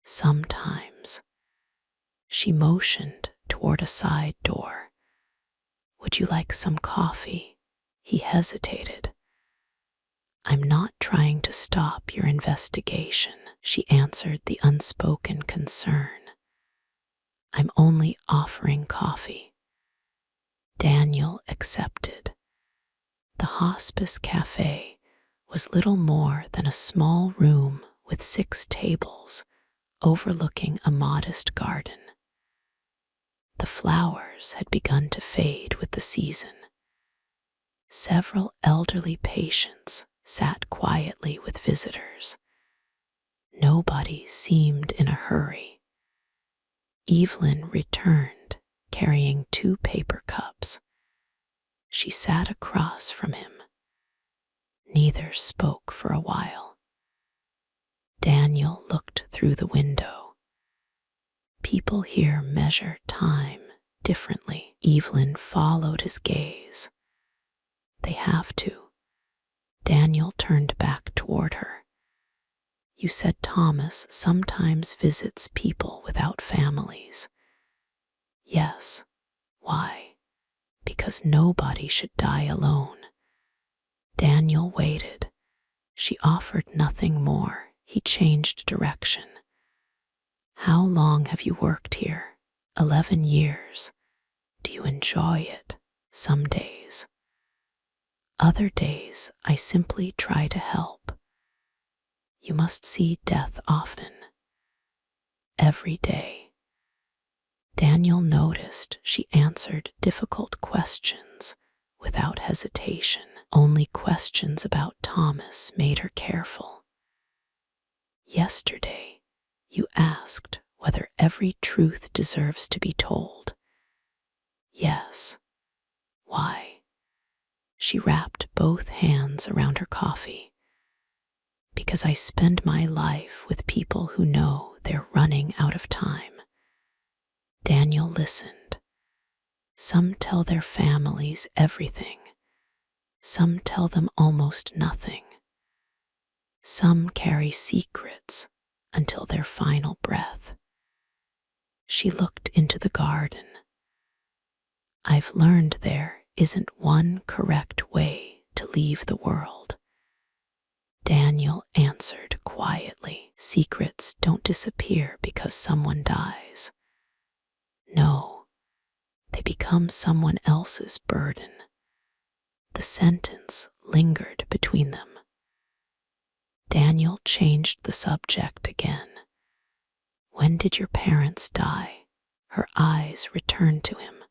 [SPEAKER 1] "Sometimes." She motioned toward a side door. "Would you like some coffee?" He hesitated. "I'm not trying to stop your investigation," she answered the unspoken concern. "I'm only offering coffee." Daniel accepted. The hospice cafe was little more than a small room with 6 tables overlooking a modest garden. The flowers had begun to fade with the season. Several elderly patients sat quietly with visitors. Nobody seemed in a hurry. Evelyn returned, carrying 2 paper cups. She sat across from him. Neither spoke for a while. Daniel looked through the window. People here measure time differently. Evelyn followed his gaze. "They have to." Daniel turned back toward her. "You said Thomas sometimes visits people without families." "Yes." "Why?" "Because nobody should die alone." Daniel waited. She offered nothing more. He changed direction. "How long have you worked here?" 11 years. "Do you enjoy it?" "Some days. Other days I simply try to help." "You must see death often." "Every day." Daniel noticed she answered difficult questions without hesitation. Only questions about Thomas made her careful. "Yesterday, you asked whether every truth deserves to be told." "Yes." "Why?" She wrapped both hands around her coffee. "Because I spend my life with people who know they're running out of time." Daniel listened. Some tell their families everything. Some tell them almost nothing. Some carry secrets until their final breath. She looked into the garden. "I've learned there isn't one correct way to leave the world." Daniel answered quietly. "Secrets don't disappear because someone dies. No, they become someone else's burden." The sentence lingered between them. Daniel changed the subject again. "When did your parents die?" Her eyes returned to him.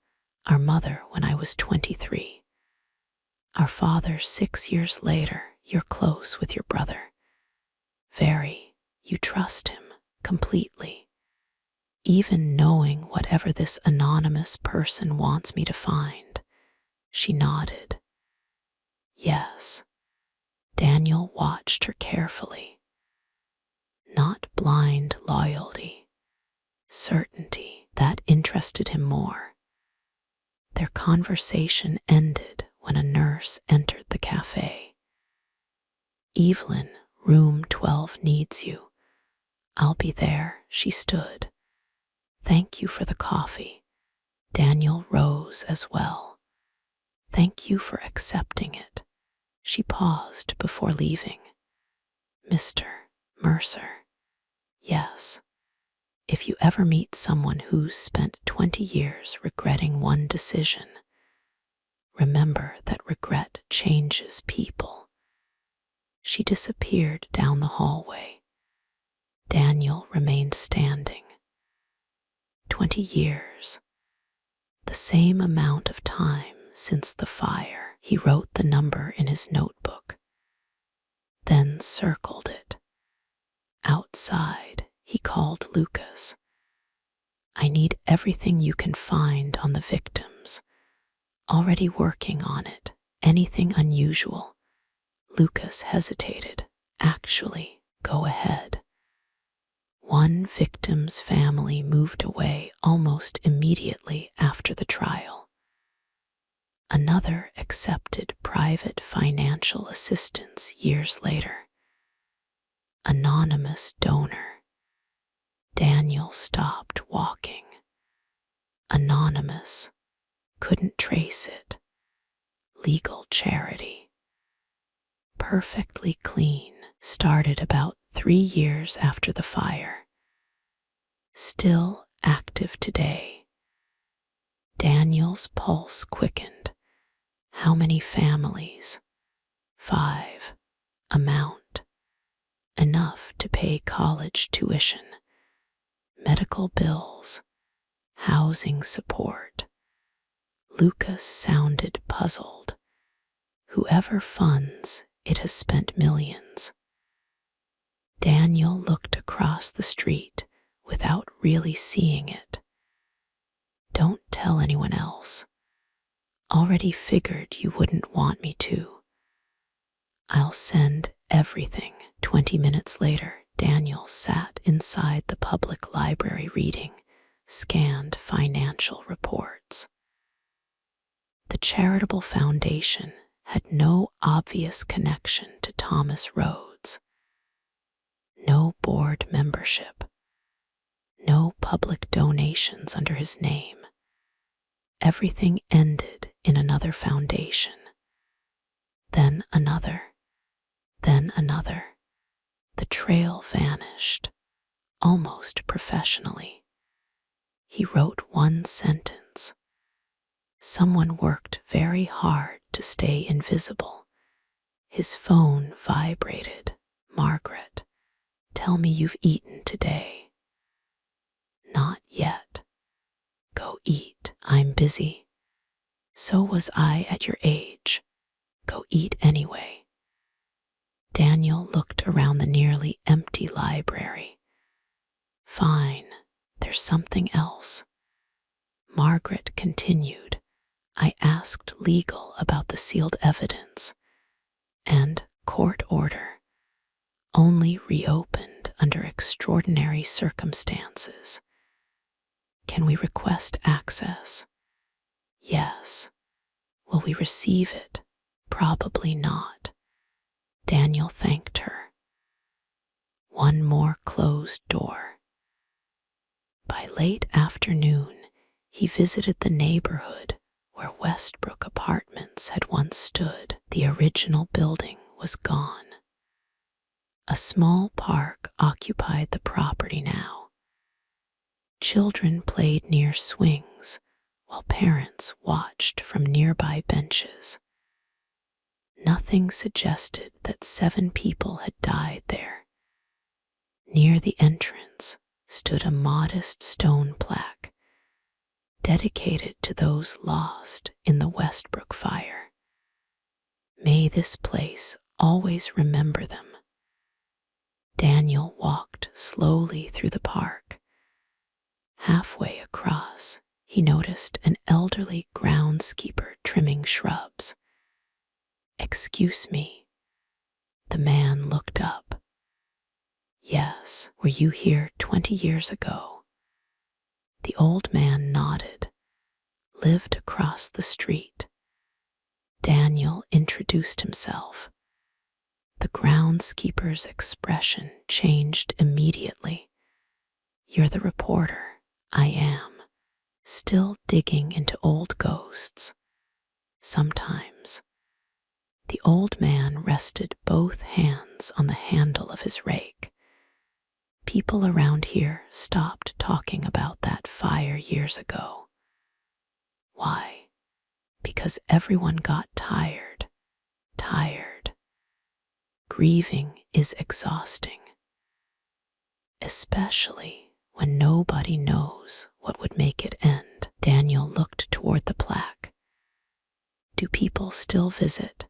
[SPEAKER 1] "Our mother when I was 23. Our father 6 years later, you're close with your brother. Very, you trust him completely. Even knowing whatever this anonymous person wants me to find. She nodded. Yes. Daniel watched her carefully. Not blind loyalty, certainty that interested him more. Their conversation ended when a nurse entered the cafe. Evelyn, room 12 needs you. I'll be there, she stood. Thank you for the coffee. Daniel rose as well. Thank you for accepting it. She paused before leaving. Mr. Mercer. Yes. If you ever meet someone who's spent 20 years regretting one decision, remember that regret changes people. She disappeared down the hallway. Daniel remained standing. 20 years. The same amount of time since the fire. He wrote the number in his notebook, then circled it. Outside, he called Lucas. I need everything you can find on the victims. Already working on it. Anything unusual? Lucas hesitated. Actually, go ahead. One victim's family moved away almost immediately after the trial. Another accepted private financial assistance years later. Anonymous donor. Daniel stopped walking. Anonymous. Couldn't trace it. Legal charity. Perfectly clean. Started about 3 years after the fire. Still active today. Daniel's pulse quickened. How many families? 5. Amount. Enough to pay college tuition, medical bills, housing support. Lucas sounded puzzled. Whoever funds it has spent millions. Daniel looked across the street without really seeing it. Don't tell anyone else. Already figured you wouldn't want me to. I'll send everything. 20 minutes later, Daniel sat inside the public library reading, scanned financial reports. The charitable foundation had no obvious connection to Thomas Rhodes. No board membership. No public donations under his name. Everything ended in another foundation. Then another. Then another. The trail vanished, almost professionally. He wrote one sentence. Someone worked very hard to stay invisible. His phone vibrated. Margaret, tell me you've eaten today. Not yet. Go eat. I'm busy. So was I at your age. Go eat anyway. Daniel looked around the nearly empty library. Fine, there's something else. Margaret continued. I asked legal about the sealed evidence, and court order. Only reopened under extraordinary circumstances. Can we request access? Yes. Will we receive it? Probably not. Daniel thanked her. One more closed door. By late afternoon, he visited the neighborhood where Westbrook Apartments had once stood. The original building was gone. A small park occupied the property now. Children played near swings, while parents watched from nearby benches. Nothing suggested that 7 people had died there. Near the entrance stood a modest stone plaque, dedicated to those lost in the Westbrook fire. May this place always remember them. Daniel walked slowly through the park. Halfway across, he noticed an elderly groundskeeper trimming shrubs. "Excuse me." The man looked up. "Yes, were you here 20 years ago?" The old man nodded. "Lived across the street." Daniel introduced himself. The groundskeeper's expression changed immediately. "You're the reporter." "I am. Still digging into old ghosts." "Sometimes." The old man rested both hands on the handle of his rake. "People around here stopped talking about that fire years ago." "Why?" "Because everyone got tired. Tired. Grieving is exhausting. Especially when nobody knows what would make it end." Daniel looked toward the plaque. "Do people still visit?"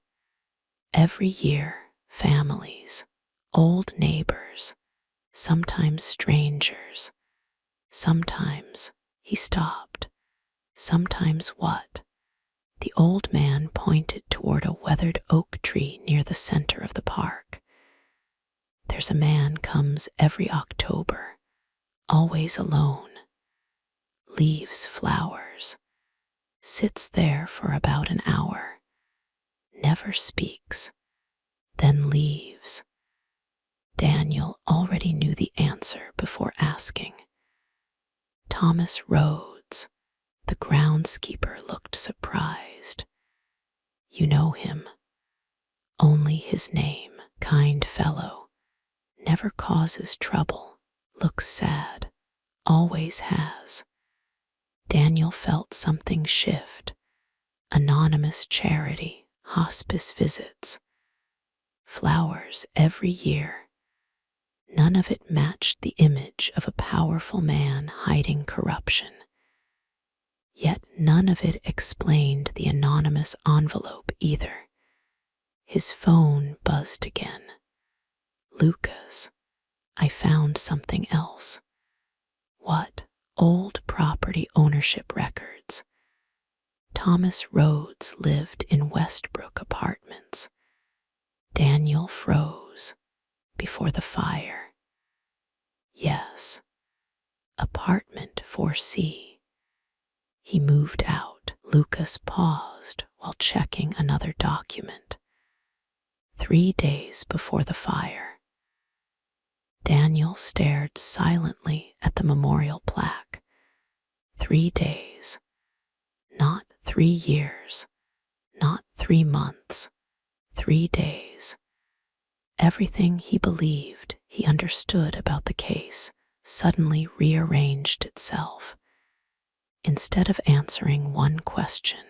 [SPEAKER 1] "Every year, families, old neighbors, sometimes strangers, sometimes," he stopped. "Sometimes what?" The old man pointed toward a weathered oak tree near the center of the park. "There's a man comes every October, always alone. Leaves flowers. Sits there for about an hour. Never speaks. Then leaves." Daniel already knew the answer before asking. "Thomas Rhodes." The groundskeeper looked surprised. "You know him?" "Only his name." "Kind fellow. Never causes trouble. Looks sad. Always has." Daniel felt something shift. Anonymous charity, hospice visits. Flowers every year. None of it matched the image of a powerful man hiding corruption. Yet none of it explained the anonymous envelope either. His phone buzzed again. "Lucas, I found something else." "What?" "Old property ownership records. Thomas Rhodes lived in Westbrook Apartments." Daniel froze. "Before the fire?" "Yes." "Apartment 4C. He moved out." Lucas paused while checking another document. 3 days before the fire." Daniel stared silently at the memorial plaque. 3 days. Not 3 years. Not 3 months. 3 days. Everything he believed he understood about the case suddenly rearranged itself. Instead of answering one question,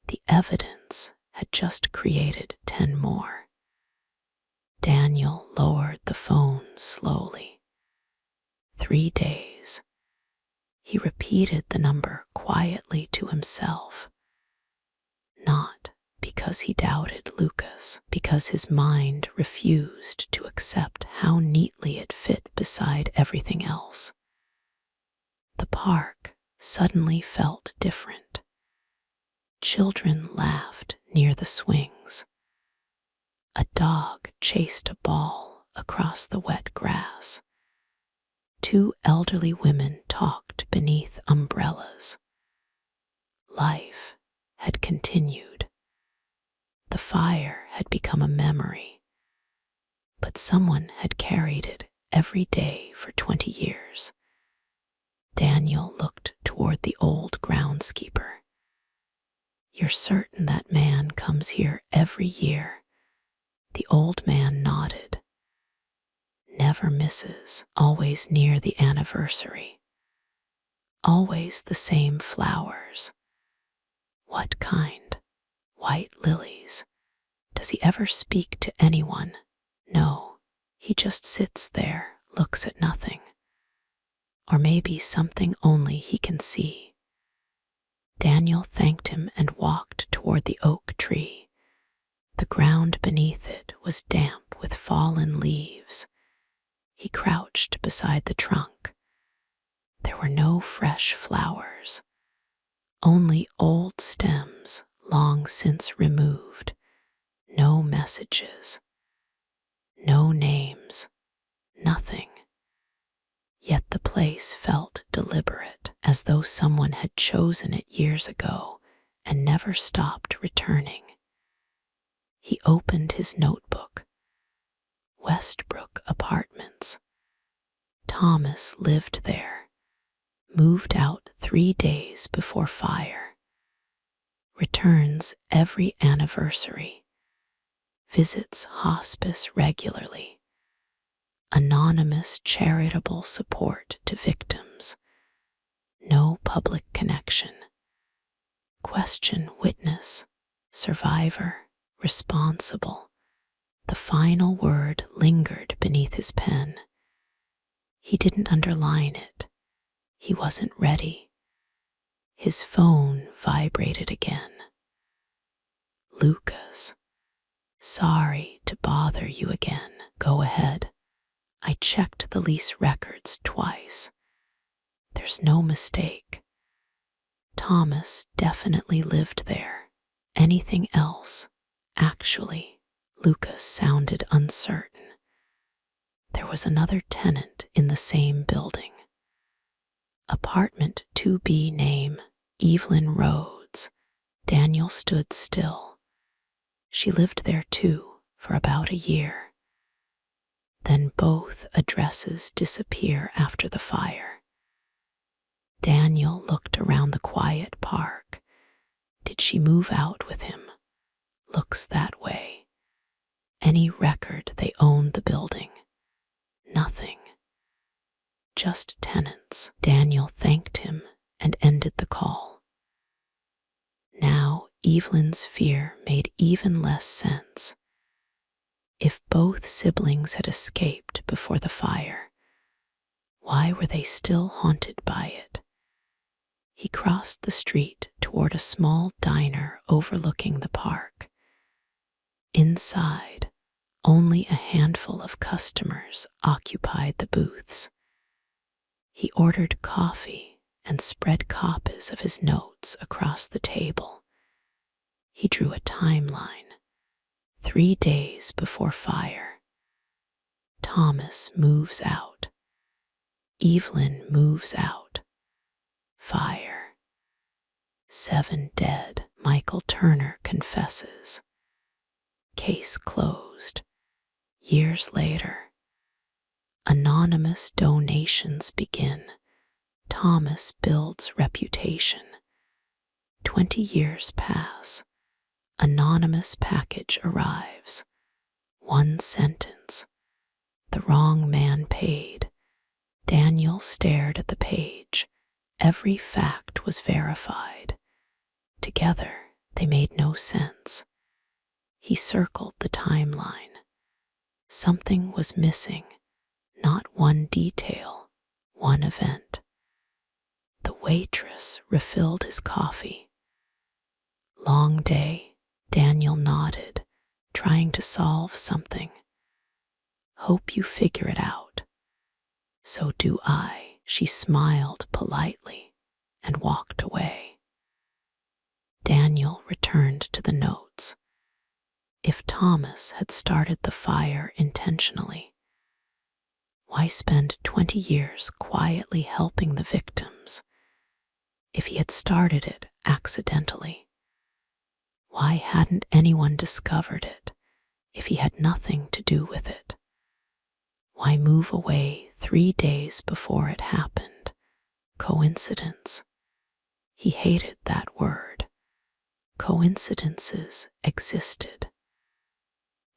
[SPEAKER 1] the evidence had just created 10 more. Daniel lowered the phone slowly. 3 days. He repeated the number quietly to himself. Not because he doubted Lucas, because his mind refused to accept how neatly it fit beside everything else. The park suddenly felt different. Children laughed near the swings. A dog chased a ball across the wet grass. 2 elderly women talked beneath umbrellas. Life had continued. The fire had become a memory, but someone had carried it every day for 20 years. Daniel looked toward the old groundskeeper. "You're certain that man comes here every year?" The old man nodded. "Never misses. Always near the anniversary. Always the same flowers." "What kind?" "White lilies." "Does he ever speak to anyone?" "No. He just sits there, looks at nothing. Or maybe something only he can see." Daniel thanked him and walked toward the oak tree. The ground beneath it was damp with fallen leaves. He crouched beside the trunk. There were no fresh flowers, only old stems long since removed. No messages, no names, nothing. Yet the place felt deliberate, as though someone had chosen it years ago and never stopped returning. He opened his notebook. Westbrook Apartments. Thomas lived there, moved out 3 days before fire. Returns every anniversary. Visits hospice regularly. Anonymous charitable support to victims. No public connection. Question witness, survivor, responsible. The final word lingered beneath his pen. He didn't underline it. He wasn't ready. His phone vibrated again. Lucas. Sorry to bother you again. Go ahead. I checked the lease records twice. There's no mistake. Thomas definitely lived there. Anything else? Actually, Lucas sounded uncertain. There was another tenant in the same building. Apartment 2B name, Evelyn Rhodes. Daniel stood still. She lived there too, for about a year. Then both addresses disappear after the fire. Daniel looked around the quiet park. Did she move out with him? Looks that way. Any record they owned the building? Nothing. Just tenants. Daniel thanked him and ended the call. Now Evelyn's fear made even less sense. If both siblings had escaped before the fire, why were they still haunted by it? He crossed the street toward a small diner overlooking the park. Inside, only a handful of customers occupied the booths. He ordered coffee and spread copies of his notes across the table. He drew a timeline. 3 days before fire. Thomas moves out. Evelyn moves out. Fire. 7 dead. Michael Turner confesses. Case closed. Years later. Anonymous donations begin. Thomas builds reputation. 20 years pass. Anonymous package arrives. 1 sentence. The wrong man paid. Daniel stared at the page. Every fact was verified. Together, they made no sense. He circled the timeline. Something was missing. Not one detail, one event. The waitress refilled his coffee. Long day, Daniel nodded, trying to solve something. Hope you figure it out. So do I. She smiled politely and walked away. Daniel returned to the notes. If Thomas had started the fire intentionally, why spend 20 years quietly helping the victims? If he had started it accidentally, why hadn't anyone discovered it if he had nothing to do with it? Why move away 3 days before it happened? Coincidence. He hated that word. Coincidences existed,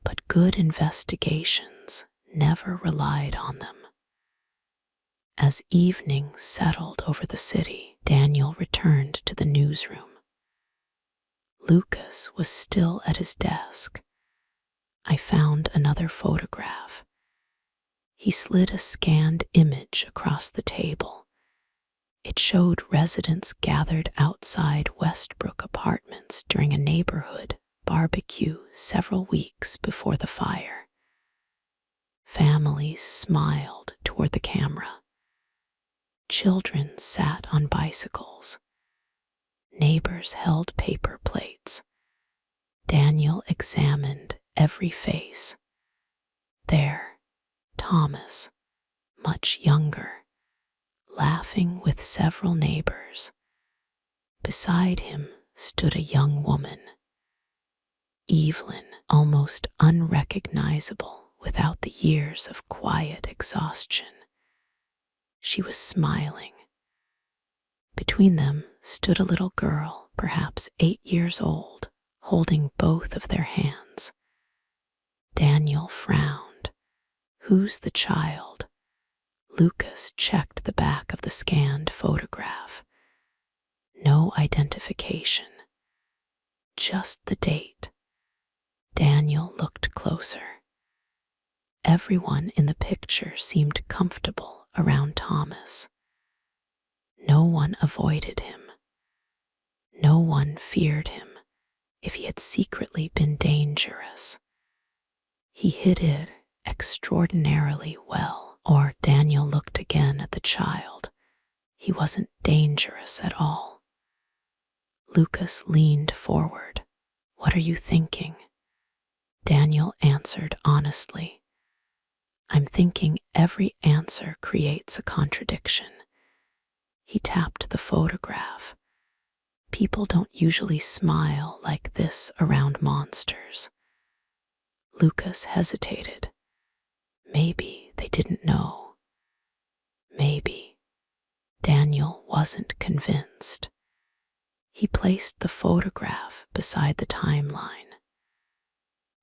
[SPEAKER 1] but good investigations never relied on them. As evening settled over the city, Daniel returned to the newsroom. Lucas was still at his desk. I found another photograph. He slid a scanned image across the table. It showed residents gathered outside Westbrook Apartments during a neighborhood barbecue several weeks before the fire. Families smiled toward the camera. Children sat on bicycles. Neighbors held paper plates. Daniel examined every face. There, Thomas, much younger, laughing with several neighbors. Beside him stood a young woman, Evelyn, almost unrecognizable without the years of quiet exhaustion. She was smiling. Between them stood a little girl, perhaps 8 years old, holding both of their hands. Daniel frowned. Who's the child? Lucas checked the back of the scanned photograph. No identification. Just the date. Daniel looked closer. Everyone in the picture seemed comfortable around Thomas. No one avoided him. No one feared him if he had secretly been dangerous. He hid it extraordinarily well. Or Daniel looked again at the child. He wasn't dangerous at all. Lucas leaned forward. What are you thinking? Daniel answered honestly. I'm thinking every answer creates a contradiction. He tapped the photograph. People don't usually smile like this around monsters. Lucas hesitated. Maybe they didn't know. Maybe. Daniel wasn't convinced. He placed the photograph beside the timeline.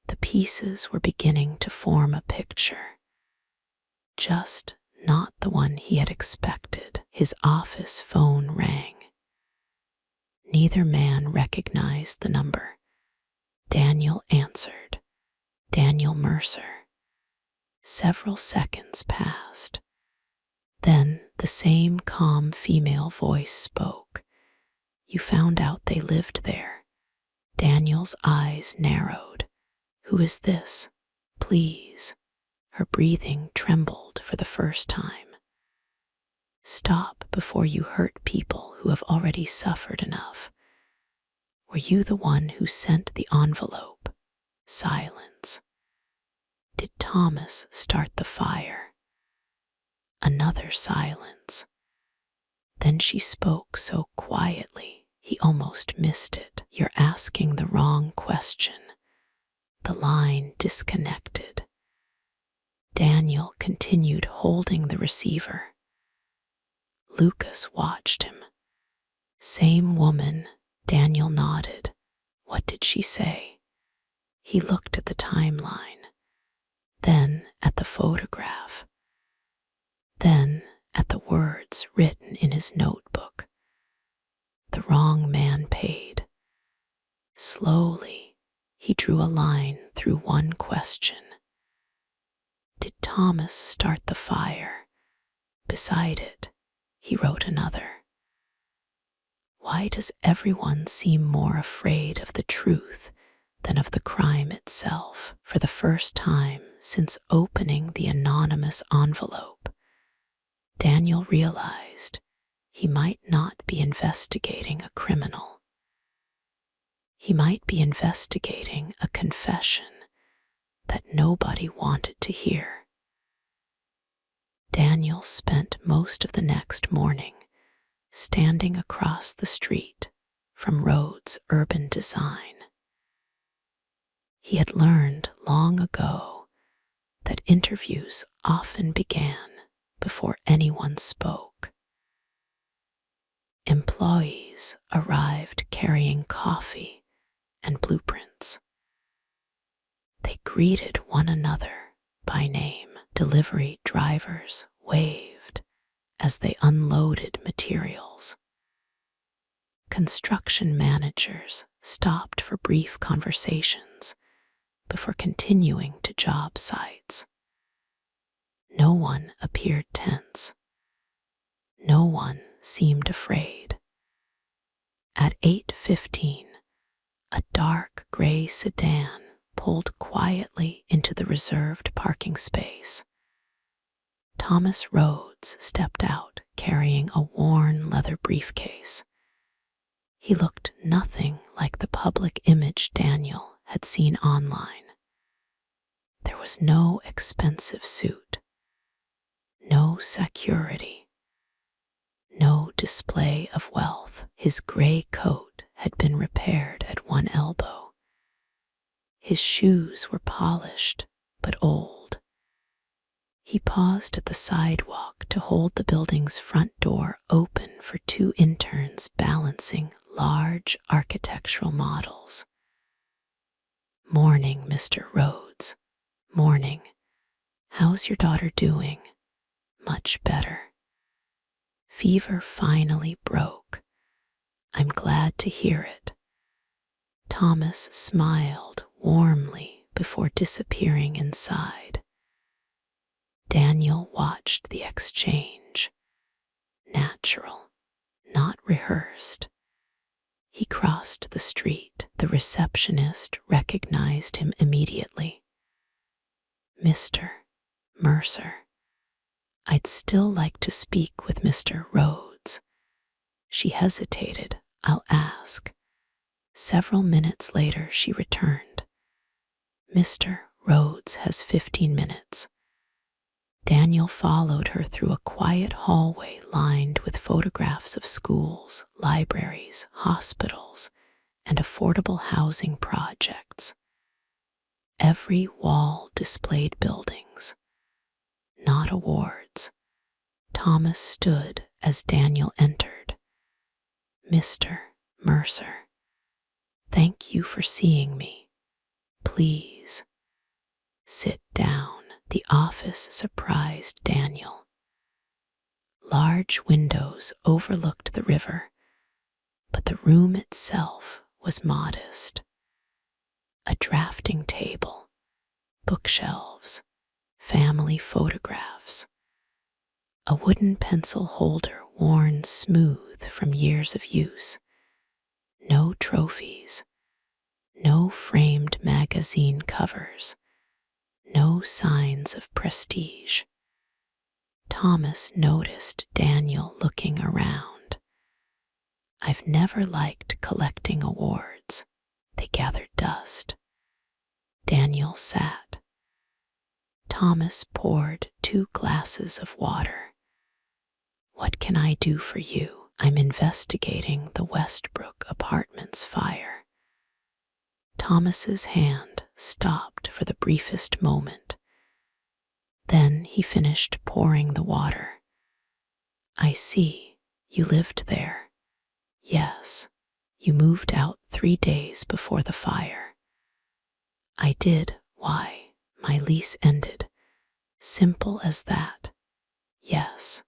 [SPEAKER 1] The pieces were beginning to form a picture. Just not the one he had expected. His office phone rang. Neither man recognized the number. Daniel answered. Daniel Mercer. Several seconds passed. Then the same calm female voice spoke. You found out they lived there. Daniel's eyes narrowed. Who is this? Please. Her breathing trembled for the first time. Stop before you hurt people who have already suffered enough. Were you the one who sent the envelope? Silence. Did Thomas start the fire? Another silence. Then she spoke so quietly, he almost missed it. You're asking the wrong question. The line disconnected. Daniel continued holding the receiver. Lucas watched him. Same woman. Daniel nodded. What did she say? He looked at the timeline, then at the photograph, then at the words written in his notebook. The wrong man paid. Slowly, he drew a line through one question. Did Thomas start the fire? Beside it, he wrote another. Why does everyone seem more afraid of the truth than of the crime itself? For the first time since opening the anonymous envelope, Daniel realized he might not be investigating a criminal. He might be investigating a confession that nobody wanted to hear. Daniel spent most of the next morning standing across the street from Rhodes Urban Design. He had learned long ago that interviews often began before anyone spoke. Employees arrived carrying coffee and blueprints. They greeted one another by name. Delivery drivers waved as they unloaded materials. Construction managers stopped for brief conversations before continuing to job sites. No one appeared tense. No one seemed afraid. At 8:15, A dark gray sedan pulled quietly into the reserved parking space. Thomas Rhodes stepped out carrying a worn leather briefcase. He looked nothing like the public image Daniel had seen online. There was no expensive suit, no security, no display of wealth. His gray coat had been repaired at one elbow. His shoes were polished but old. He paused at the sidewalk to hold the building's front door open for two interns balancing large architectural models. "Morning, Mr. Rhodes. Morning. How's your daughter doing?" "Much better. Fever finally broke. I'm glad to hear it." Thomas smiled warmly before disappearing inside. Daniel watched the exchange. Natural, not rehearsed. He crossed the street. The receptionist recognized him immediately. "Mr. Mercer, I'd still like to speak with Mr. Rhodes." She hesitated. "I'll ask." Several minutes later, she returned. "Mr. Rhodes has 15 minutes. Daniel followed her through a quiet hallway lined with photographs of schools, libraries, hospitals, and affordable housing projects. Every wall displayed buildings, not awards. Thomas stood as Daniel entered. "Mr. Mercer, thank you for seeing me. Please sit down." The office surprised Daniel. Large windows overlooked the river, but the room itself was modest. A drafting table, bookshelves, family photographs, a wooden pencil holder worn smooth from years of use. No trophies, no framed magazine covers, no signs of prestige. Thomas noticed Daniel looking around. "I've never liked collecting awards. They gather dust." Daniel sat. Thomas poured 2 glasses of water. "What can I do for you?" "I'm investigating the Westbrook Apartments fire." Thomas's hand stopped for the briefest moment. Then he finished pouring the water. "I see. You lived there." "Yes. You moved out 3 days before the fire." "I did. Why?" "My lease ended." "Simple as that." "Yes."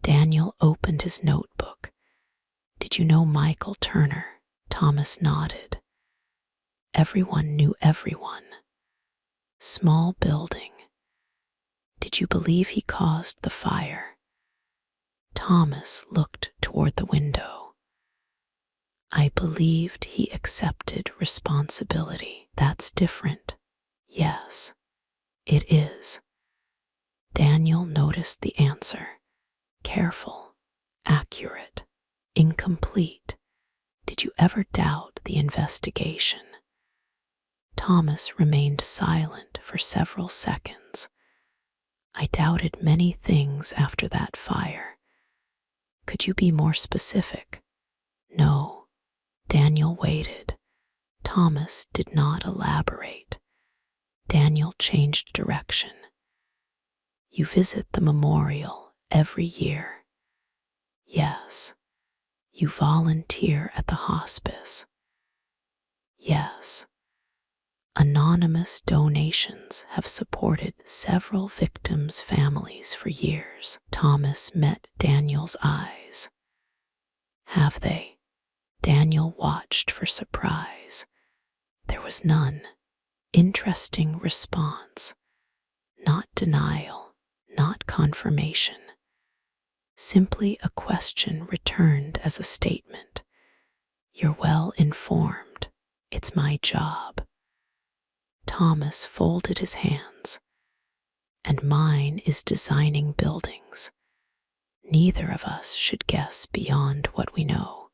[SPEAKER 1] Daniel opened his notebook. "Did you know Michael Turner?" Thomas nodded. Everyone knew everyone. Small building. "Did you believe he caused the fire?" Thomas looked toward the window. "I believed he accepted responsibility." "That's different." "Yes, it is." Daniel noticed the answer. Careful, accurate, incomplete. "Did you ever doubt the investigation?" Thomas remained silent for several seconds. "I doubted many things after that fire." "Could you be more specific?" "No." Daniel waited. Thomas did not elaborate. Daniel changed direction. "You visit the memorial every year?" "Yes." "You volunteer at the hospice?" "Yes." Anonymous donations have supported several victims' families for years. Thomas met Daniel's eyes. "Have they?" Daniel watched for surprise. There was none. Interesting response. Not denial, not confirmation. Simply a question returned as a statement. "You're well informed." It's my job. Thomas folded his hands. And mine is designing buildings. Neither of us should guess beyond what we know.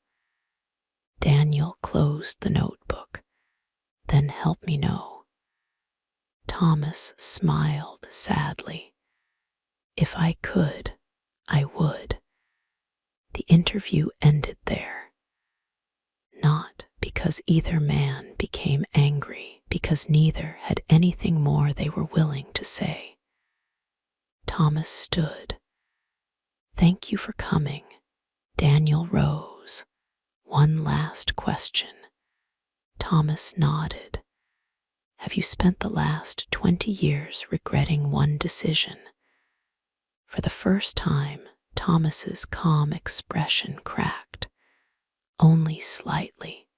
[SPEAKER 1] Daniel closed the notebook. Then help me know. Thomas smiled sadly. If I could, I would. The interview ended there. Not because either man became angry, because neither had anything more they were willing to say. Thomas stood. Thank you for coming. Daniel rose. One last question. Thomas nodded. Have you spent the last 20 years regretting one decision? For the first time, Thomas's calm expression cracked. Only slightly,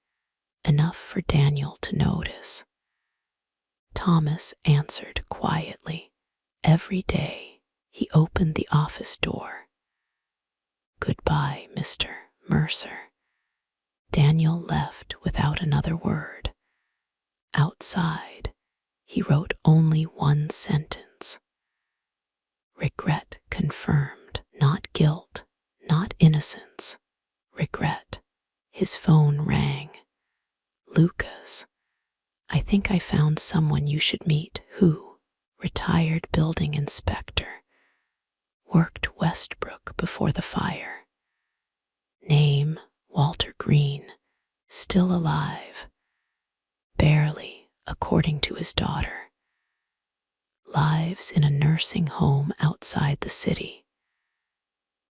[SPEAKER 1] enough for Daniel to notice. Thomas answered quietly. Every day, he opened the office door. Goodbye, Mr. Mercer. Daniel left without another word. Outside, he wrote only one sentence. Regret confirmed, not guilt, not innocence. Regret. His phone rang. Lucas, I think I found someone you should meet who, retired building inspector, worked Westbrook before the fire. Name, Walter Green, still alive. Barely, according to his daughter. Lives in a nursing home outside the city.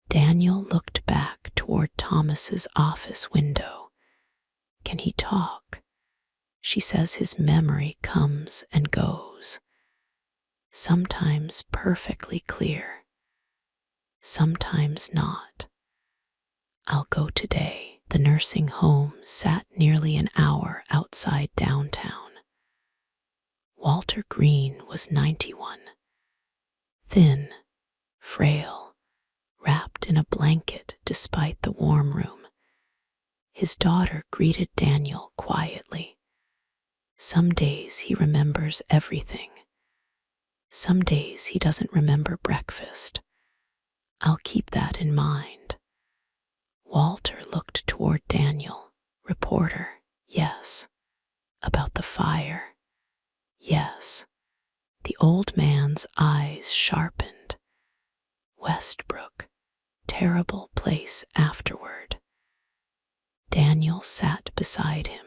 [SPEAKER 1] Daniel looked back toward Thomas's office window. Can he talk? She says his memory comes and goes. Sometimes perfectly clear. Sometimes not. I'll go today. The nursing home sat nearly an hour outside downtown. Walter Green was 91. Thin, frail, wrapped in a blanket despite the warm room. His daughter greeted Daniel quietly. Some days he remembers everything. Some days he doesn't remember breakfast. I'll keep that in mind. Walter looked toward Daniel. Reporter, yes. About the fire, yes. The old man's eyes sharpened. Westbrook, terrible place afterward. Daniel sat beside him.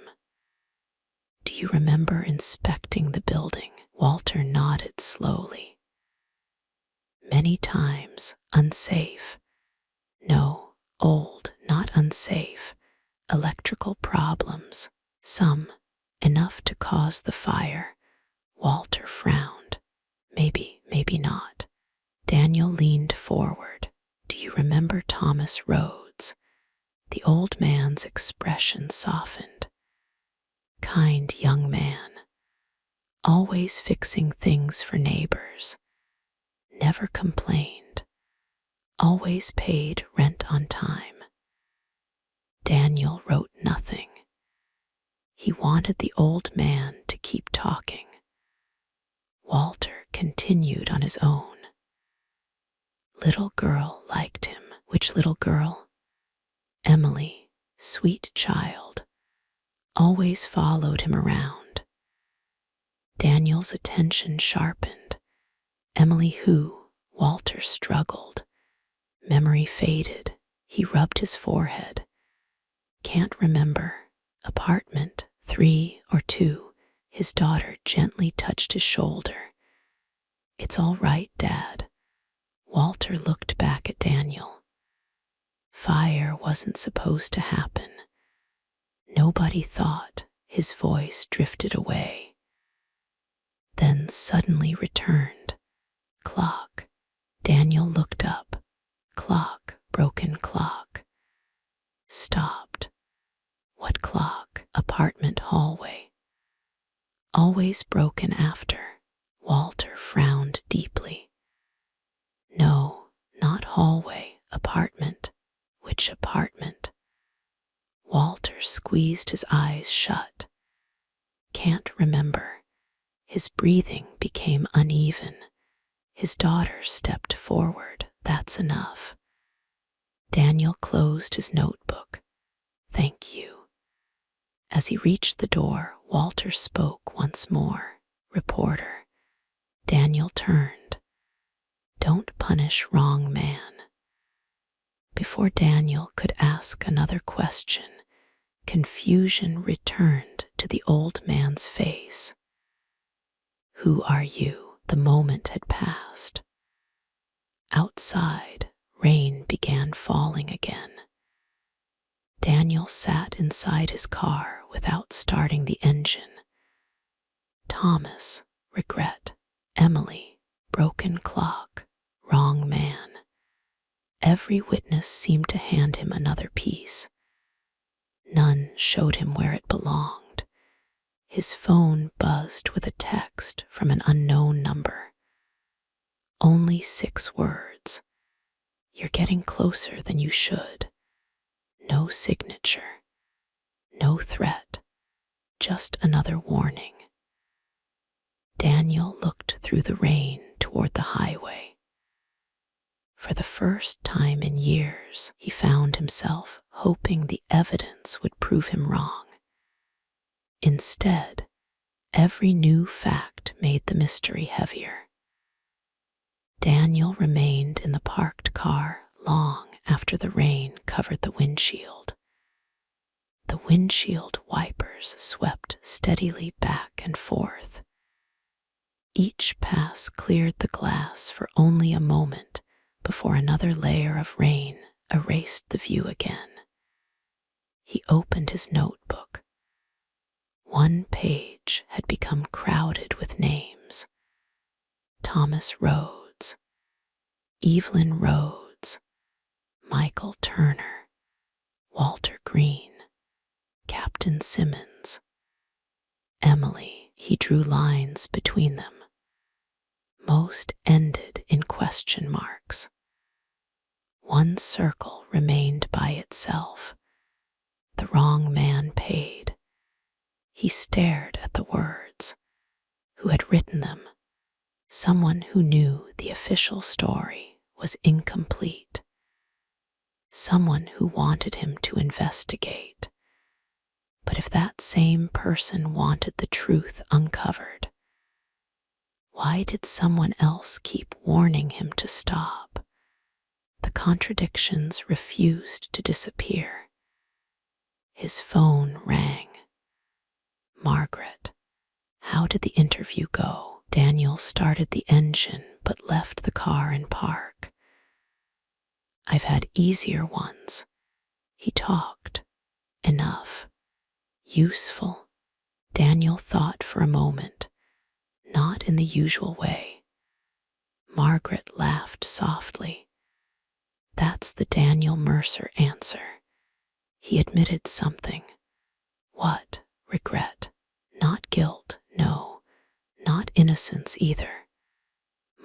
[SPEAKER 1] Do you remember inspecting the building? Walter nodded slowly. Many times, unsafe. No, old, not unsafe. Electrical problems, some enough to cause the fire. Walter frowned. Maybe not. Daniel leaned forward. Do you remember Thomas Rhodes? The old man's expression softened. Kind young man. Always fixing things for neighbors. Never complained. Always paid rent on time. Daniel wrote nothing. He wanted the old man to keep talking. Walter continued on his own. Little girl liked him. Which little girl? Emily, sweet child, always followed him around. Daniel's attention sharpened. Emily who? Walter struggled. Memory faded. He rubbed his forehead. Can't remember. Apartment 3 or 2. His daughter gently touched his shoulder. It's all right, Dad. Walter looked back at Daniel. Fire wasn't supposed to happen. Nobody thought. His voice drifted away. Then suddenly returned. Clock. Daniel looked up. Clock, broken clock. Stopped. What clock? Apartment hallway. Always broken after. Walter frowned deeply. No, not hallway, apartment. Which apartment? Walter squeezed his eyes shut. can't remember. His breathing became uneven. His daughter stepped forward. That's enough. Daniel closed his notebook. Thank you. As he reached the door, Walter spoke once more. Reporter. Daniel turned. Don't punish wrong man. Before Daniel could ask another question, confusion returned to the old man's face. Who are you? The moment had passed. Outside, rain began falling again. Daniel sat inside his car without starting the engine. Thomas, regret. Emily, broken clock. Wrong man. Every witness seemed to hand him another piece. None showed him where it belonged. His phone buzzed with a text from an unknown number. Only 6 words. You're getting closer than you should. No signature. No threat. Just another warning. Daniel looked through the rain toward the highway. For the first time in years, he found himself hoping the evidence would prove him wrong. Instead, every new fact made the mystery heavier. Daniel remained in the parked car long after the rain covered the windshield. The windshield wipers swept steadily back and forth. Each pass cleared the glass for only a moment before another layer of rain erased the view again. He opened his notebook. One page had become crowded with names. Thomas Rhodes, Evelyn Rhodes, Michael Turner, Walter Green, Captain Simmons, Emily. He drew lines between them. Most ended in question marks. One circle remained by itself. The wrong man paid. He stared at the words. Who had written them? Someone who knew the official story was incomplete. Someone who wanted him to investigate. But if that same person wanted the truth uncovered, why did someone else keep warning him to stop? The contradictions refused to disappear. His phone rang. Margaret. How did the interview go? Daniel started the engine but left the car in park. I've had easier ones. He talked. Enough. Useful. Daniel thought for a moment. Not in the usual way. Margaret laughed softly. That's the Daniel Mercer answer. He admitted something. What? Regret. Not guilt, no. Not innocence either.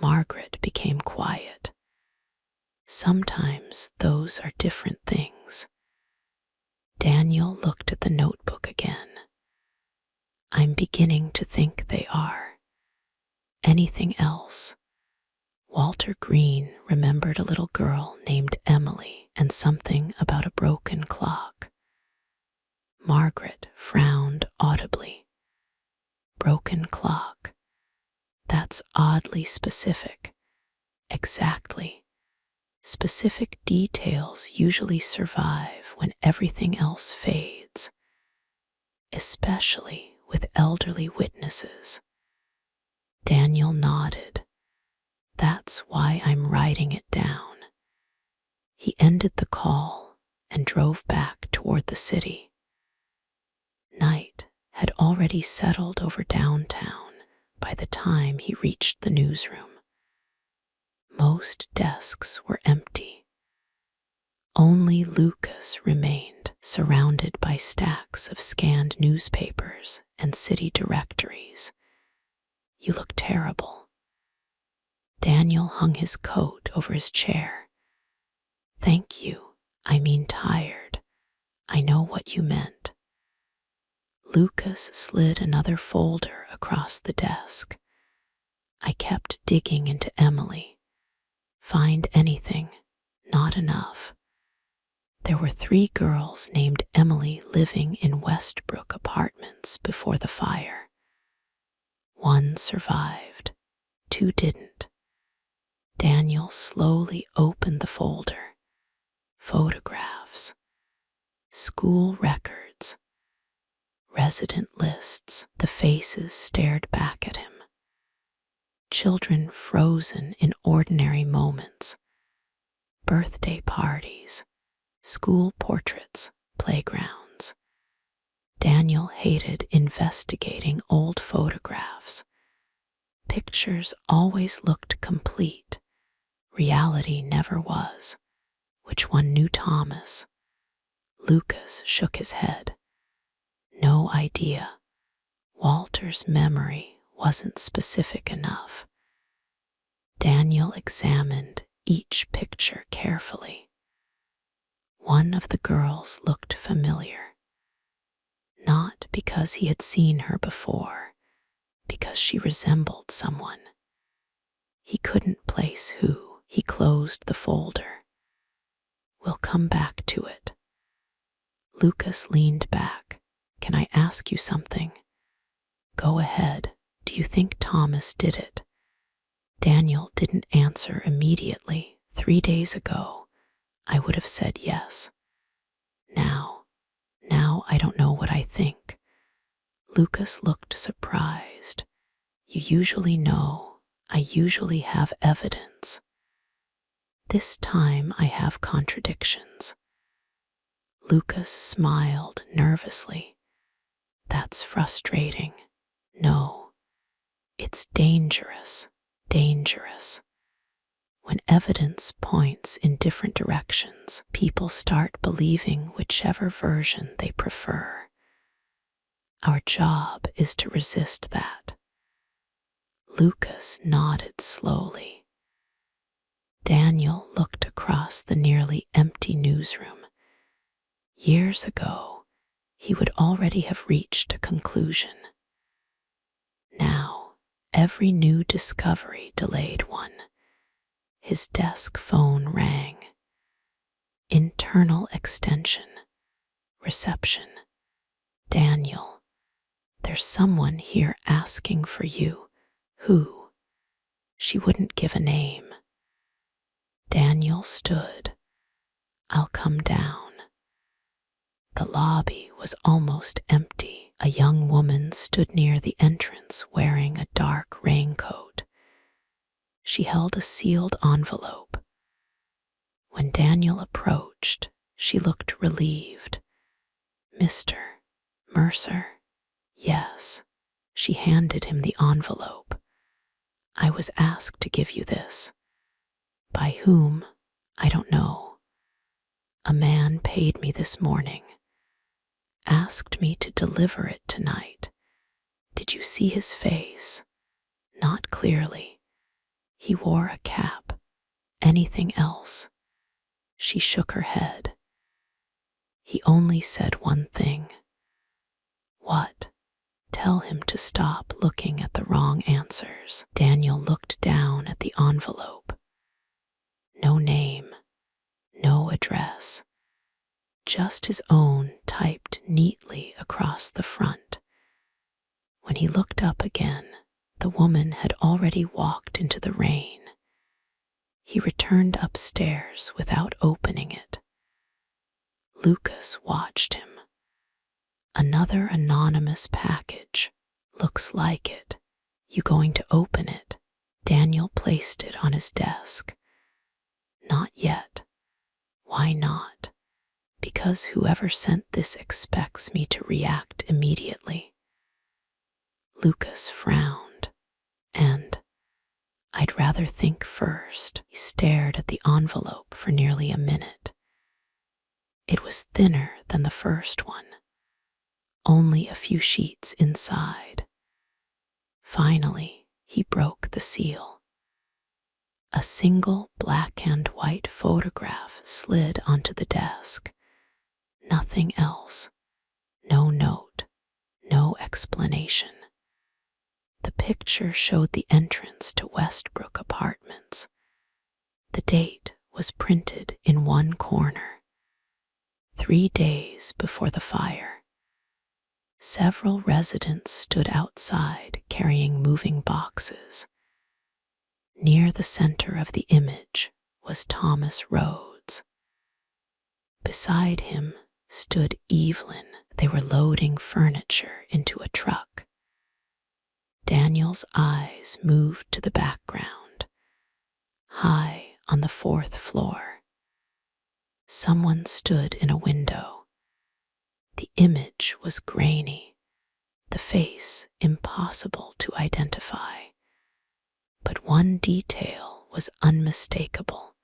[SPEAKER 1] Margaret became quiet. Sometimes those are different things. Daniel looked at the notebook again. I'm beginning to think they are. Anything else? Walter Green remembered a little girl named Emily and something about a broken clock. Margaret frowned audibly. Broken clock. That's oddly specific. Exactly. Specific details usually survive when everything else fades, especially with elderly witnesses. Daniel nodded. That's why I'm writing it down. He ended the call and drove back toward the city. Night had already settled over downtown by the time he reached the newsroom. Most desks were empty. Only Lucas remained, surrounded by stacks of scanned newspapers and city directories. You look terrible. Daniel hung his coat over his chair. Thank you. I mean tired. I know what you meant. Lucas slid another folder across the desk. I kept digging into Emily. Find anything, not enough. There were 3 girls named Emily living in Westbrook Apartments before the fire. 1 survived, 2 didn't. Daniel slowly opened the folder. Photographs, school records, resident lists. The faces stared back at him. Children frozen in ordinary moments. Birthday parties, school portraits, playgrounds. Daniel hated investigating old photographs. Pictures always looked complete. Reality never was. Which one knew Thomas? Lucas shook his head. No idea. Walter's memory wasn't specific enough. Daniel examined each picture carefully. One of the girls looked familiar. Not because he had seen her before, because she resembled someone. He couldn't place who. He closed the folder. We'll come back to it. Lucas leaned back. Can I ask you something? Go ahead. Do you think Thomas did it? Daniel didn't answer immediately. 3 days ago, I would have said yes. Now I don't know what I think. Lucas looked surprised. You usually know. I usually have evidence. This time I have contradictions. Lucas smiled nervously. That's frustrating. No, it's dangerous. When evidence points in different directions, people start believing whichever version they prefer. Our job is to resist that. Lucas nodded slowly. Daniel looked across the nearly empty newsroom. Years ago, he would already have reached a conclusion. Now, every new discovery delayed one. His desk phone rang. Internal extension. Reception. Daniel, there's someone here asking for you. Who? She wouldn't give a name. Daniel stood. I'll come down. The lobby was almost empty. A young woman stood near the entrance wearing a dark raincoat. She held a sealed envelope. When Daniel approached, she looked relieved. Mr. Mercer? Yes. She handed him the envelope. I was asked to give you this. By whom? I don't know. A man paid me this morning. Asked me to deliver it tonight. Did you see his face? Not clearly. He wore a cap. Anything else? She shook her head. He only said one thing. What? Tell him to stop looking at the wrong answers. Daniel looked down at the envelope. No name, no address, just his own typed neatly across the front. When he looked up again, the woman had already walked into the rain. He returned upstairs without opening it. Lucas watched him. Another anonymous package. Looks like it. You going to open it? Daniel placed it on his desk. Not yet. Why not? Because whoever sent this expects me to react immediately. Lucas frowned, and I'd rather think first. He stared at the envelope for nearly a minute. It was thinner than the first one, only a few sheets inside. Finally, he broke the seal. A single black and white photograph slid onto the desk. Nothing else. No note, no explanation. The picture showed the entrance to Westbrook Apartments. The date was printed in one corner. 3 days before the fire. Several residents stood outside carrying moving boxes. Near the center of the image was Thomas Rhodes. Beside him stood Evelyn. They were loading furniture into a truck. Daniel's eyes moved to the background, high on the 4th floor. Someone stood in a window. The image was grainy, the face impossible to identify. But one detail was unmistakable: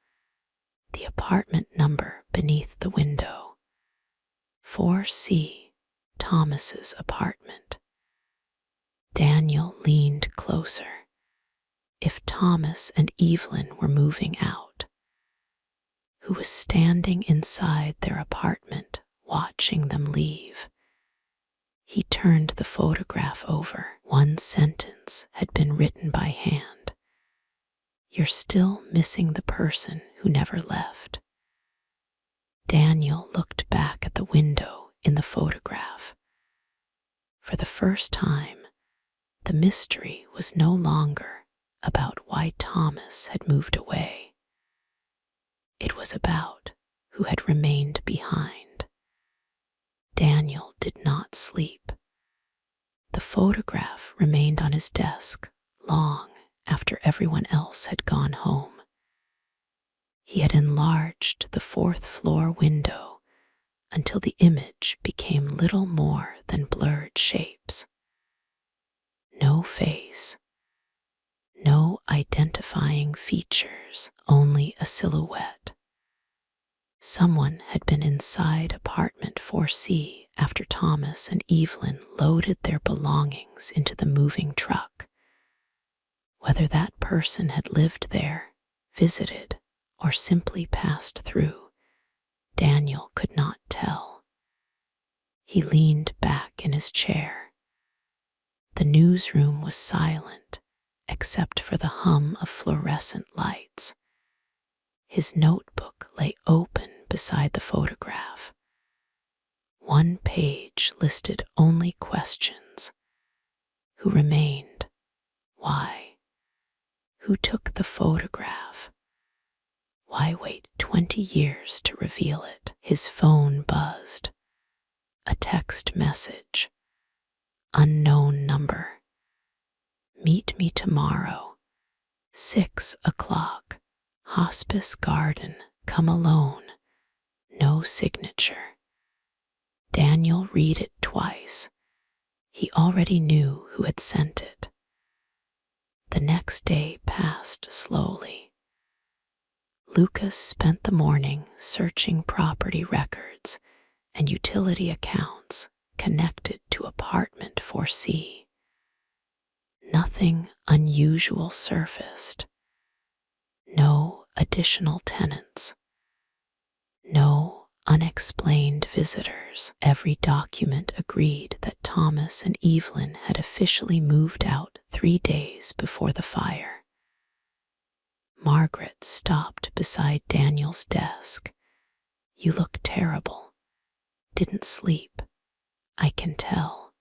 [SPEAKER 1] the apartment number beneath the window. 4C, Thomas's apartment. Daniel leaned closer. If Thomas and Evelyn were moving out, who was standing inside their apartment watching them leave? He turned the photograph over. One sentence had been written by hand. "You're still missing the person who never left." Daniel looked back at the window in the photograph. For the first time, the mystery was no longer about why Thomas had moved away. It was about who had remained behind. Daniel did not sleep. The photograph remained on his desk long after everyone else had gone home. He had enlarged the 4th floor window until the image became little more than blurred shapes. No face, no identifying features, only a silhouette. Someone had been inside apartment 4C after Thomas and Evelyn loaded their belongings into the moving truck. Whether that person had lived there, visited, or simply passed through, Daniel could not tell. He leaned back in his chair. The newsroom was silent, except for the hum of fluorescent lights. His notebook lay open beside the photograph. One page listed only questions. Who remained? Why? Who took the photograph? Why wait 20 years to reveal it? His phone buzzed. A text message. Unknown number. Meet me tomorrow, 6 o'clock, Hospice Garden, come alone. No signature. Daniel read it twice. He already knew who had sent it. The next day passed slowly. Lucas spent the morning searching property records and utility accounts connected to apartment 4C. Nothing unusual surfaced. No additional tenants. No unexplained visitors. Every document agreed that Thomas and Evelyn had officially moved out 3 days before the fire. Margaret stopped beside Daniel's desk. "You look terrible. Didn't sleep. I can tell."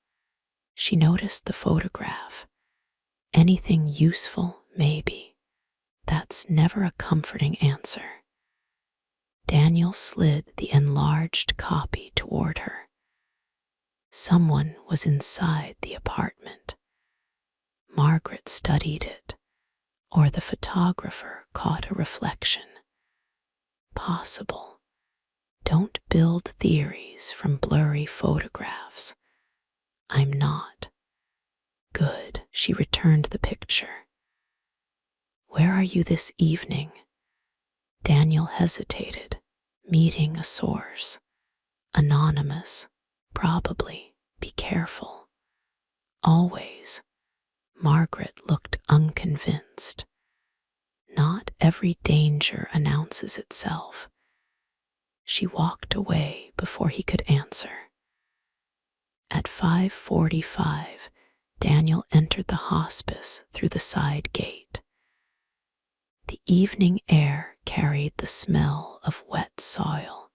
[SPEAKER 1] She noticed the photograph. "Anything useful, maybe." That's never a comforting answer. Daniel slid the enlarged copy toward her. Someone was inside the apartment. Margaret studied it, or the photographer caught a reflection. Possible. Don't build theories from blurry photographs. I'm not. Good. She returned the picture. "Where are you this evening?" Daniel hesitated, meeting a source. Anonymous, probably. Be careful. Always. Margaret looked unconvinced. Not every danger announces itself. She walked away before he could answer. At 5:45, Daniel entered the hospice through the side gate. The evening air carried the smell of wet soil.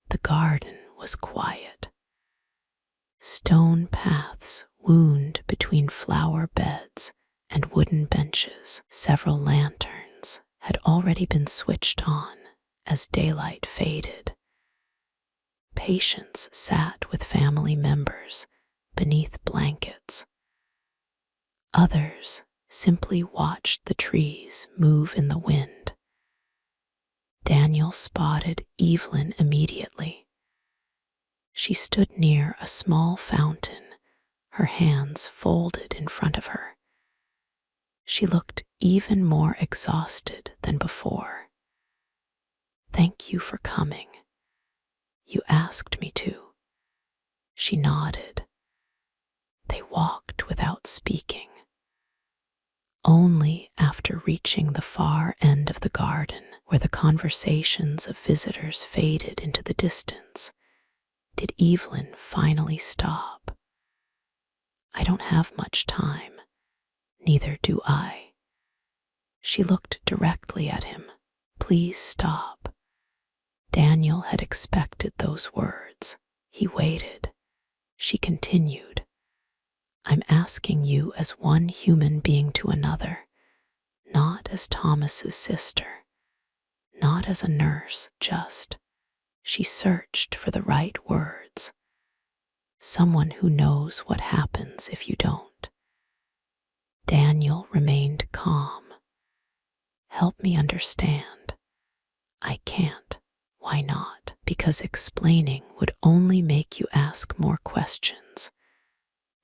[SPEAKER 1] The garden was quiet. Stone paths wound between flower beds and wooden benches. Several lanterns had already been switched on as daylight faded. Patients sat with family members beneath blankets. Others simply watched the trees move in the wind. Daniel spotted Evelyn immediately. She stood near a small fountain, her hands folded in front of her. She looked even more exhausted than before. "Thank you for coming. You asked me to." She nodded. They walked without speaking. Only after reaching the far end of the garden, where the conversations of visitors faded into the distance, did Evelyn finally stop. "I don't have much time. Neither do I." She looked directly at him. "Please stop." Daniel had expected those words. He waited. She continued, "I'm asking you as one human being to another, not as Thomas's sister, not as a nurse, just." She searched for the right words. "Someone who knows what happens if you don't." Daniel remained calm. "Help me understand." "I can't." "Why not?" "Because explaining would only make you ask more questions.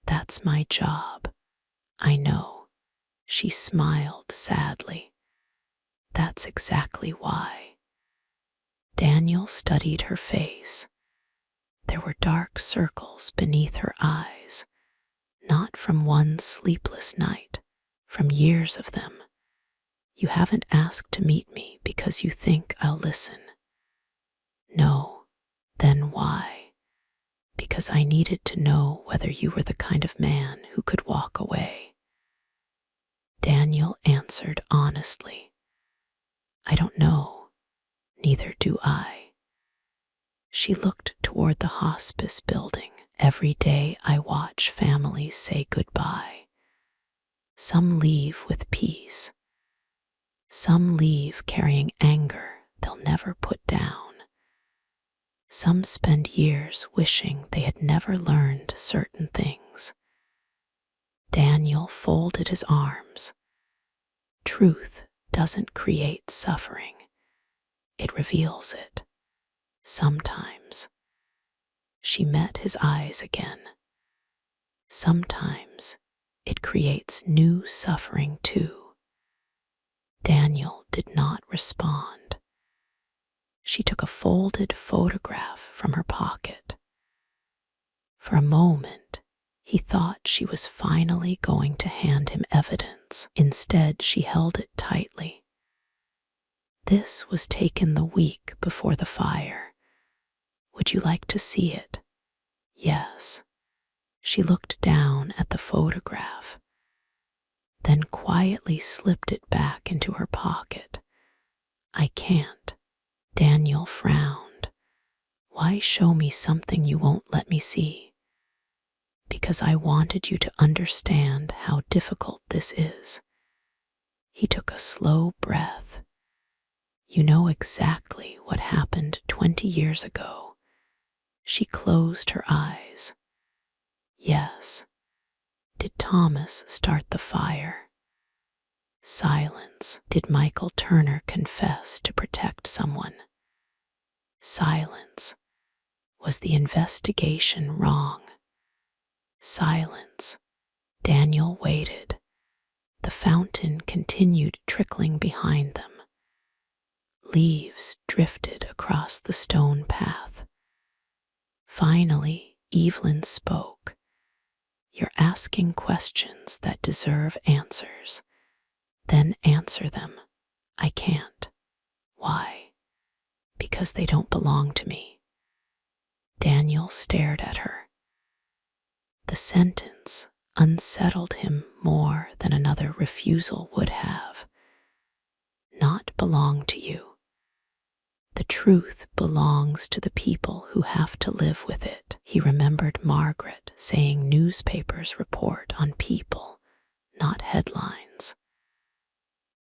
[SPEAKER 1] That's my job." "I know." She smiled sadly. "That's exactly why." Daniel studied her face. There were dark circles beneath her eyes, not from one sleepless night, from years of them. "You haven't asked to meet me because you think I'll listen." "No." "Then why?" "Because I needed to know whether you were the kind of man who could walk away." Daniel answered honestly, "I don't know. Neither do I." She looked toward the hospice building. "Every day I watch families say goodbye. Some leave with peace. Some leave carrying anger they'll never put down. Some spend years wishing they had never learned certain things." Daniel folded his arms. "Truth doesn't create suffering. It reveals it. Sometimes." She met his eyes again. "Sometimes it creates new suffering too." Daniel did not respond. She took a folded photograph from her pocket. For a moment, he thought she was finally going to hand him evidence. Instead, she held it tightly. "This was taken the week before the fire. Would you like to see it?" "Yes." She looked down at the photograph, then quietly slipped it back into her pocket. "I can't." Daniel frowned. "Why show me something you won't let me see?" "Because I wanted you to understand how difficult this is." He took a slow breath. "You know exactly what happened 20 years ago." She closed her eyes. "Yes." "Did Thomas start the fire?" Silence. "Did Michael Turner confess to protect someone?" Silence. "Was the investigation wrong?" Silence. Daniel waited. The fountain continued trickling behind them. Leaves drifted across the stone path. Finally, Evelyn spoke. "You're asking questions that deserve answers. Then answer them." "I can't." "Why?" "Because they don't belong to me." Daniel stared at her. sentence unsettled him more than another refusal would have. Not belong to you. The truth belongs to the people who have to live with it. He remembered Margaret saying newspapers report on people, not headlines.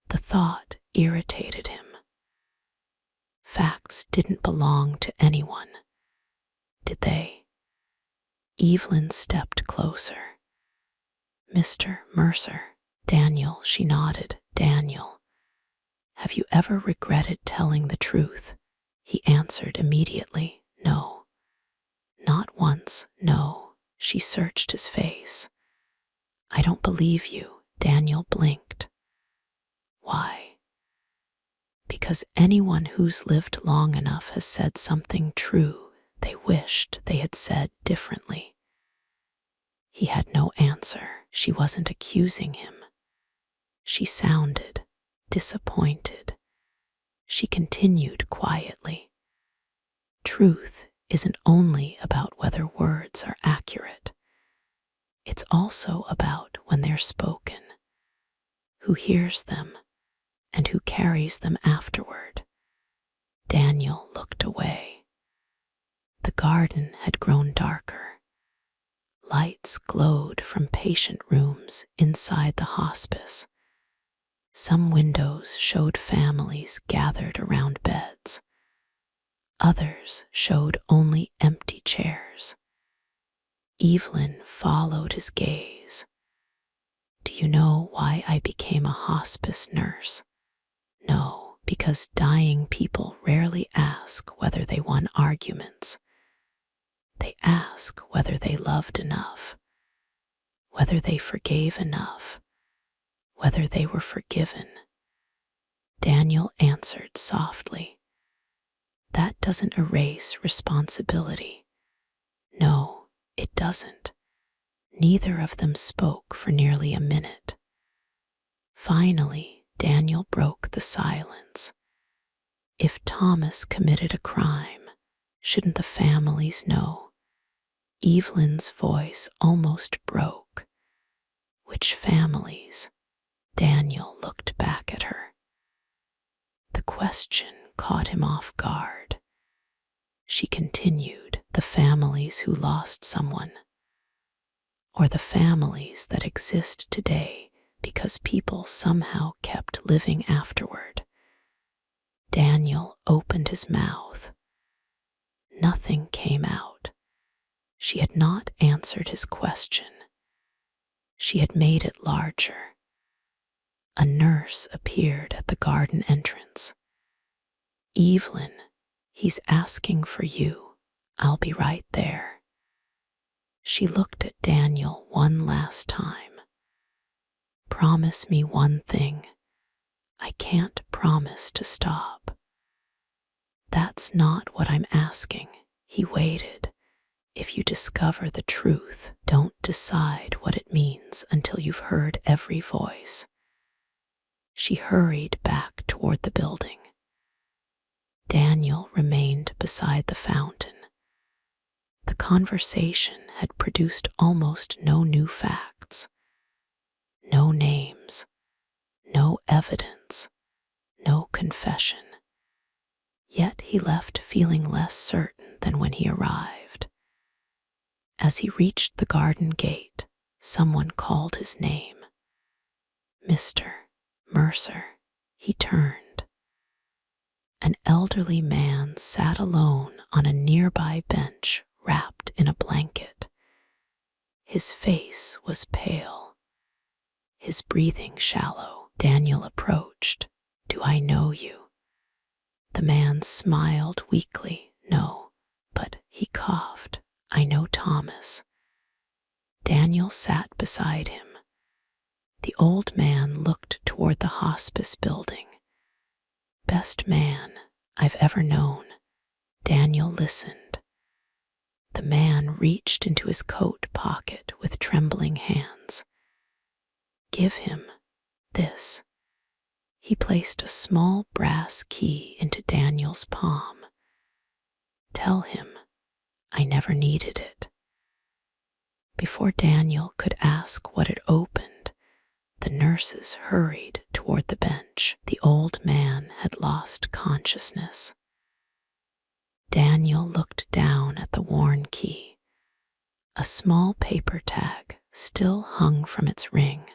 [SPEAKER 1] The thought irritated him. Facts didn't belong to anyone, did they? Evelyn stepped closer. Mr. Mercer. Daniel, she nodded. Daniel, have you ever regretted telling the truth? He answered immediately, no. Not once, no. She searched his face. I don't believe you. Daniel blinked. Why? Because anyone who's lived long enough has said something true they wished they had said differently. He had no answer. She wasn't accusing him. She sounded disappointed. She continued quietly. Truth isn't only about whether words are accurate. It's also about when they're spoken, who hears them, and who carries them afterward. Daniel looked away. The garden had grown darker. Lights glowed from patient rooms inside the hospice. Some windows showed families gathered around beds. Others showed only empty chairs. Evelyn followed his gaze. Do you know why I became a hospice nurse? No, because dying people rarely ask whether they won arguments. They ask whether they loved enough, whether they forgave enough, whether they were forgiven. Daniel answered softly. That doesn't erase responsibility. No, it doesn't. Neither of them spoke for nearly a minute. Finally, Daniel broke the silence. If Thomas committed a crime, shouldn't the families know? Evelyn's voice almost broke. Which families? Daniel looked back at her. The question caught him off guard. She continued, the families who lost someone, or the families that exist today because people somehow kept living afterward. Daniel opened his mouth. Nothing came out. She had not answered his question. She had made it larger. A nurse appeared at the garden entrance. Evelyn, he's asking for you. I'll be right there. She looked at Daniel one last time. Promise me one thing. I can't promise to stop. That's not what I'm asking. He waited. If you discover the truth, don't decide what it means until you've heard every voice. She hurried back toward the building. Daniel remained beside the fountain. The conversation had produced almost no new facts. No names, no evidence, no confession. Yet he left feeling less certain than when he arrived. As he reached the garden gate, someone called his name. Mr. Mercer. He turned. An elderly man sat alone on a nearby bench, wrapped in a blanket. His face was pale, his breathing shallow. Daniel approached. Do I know you? The man smiled weakly. No, but he coughed. I know Thomas. Daniel sat beside him. The old man looked toward the hospice building. Best man I've ever known. Daniel listened. The man reached into his coat pocket with trembling hands. Give him this. He placed a small brass key into Daniel's palm. Tell him I never needed it. Before Daniel could ask what had opened, the nurses hurried toward the bench. The old man had lost consciousness. Daniel looked down at the worn key. A small paper tag still hung from its ring.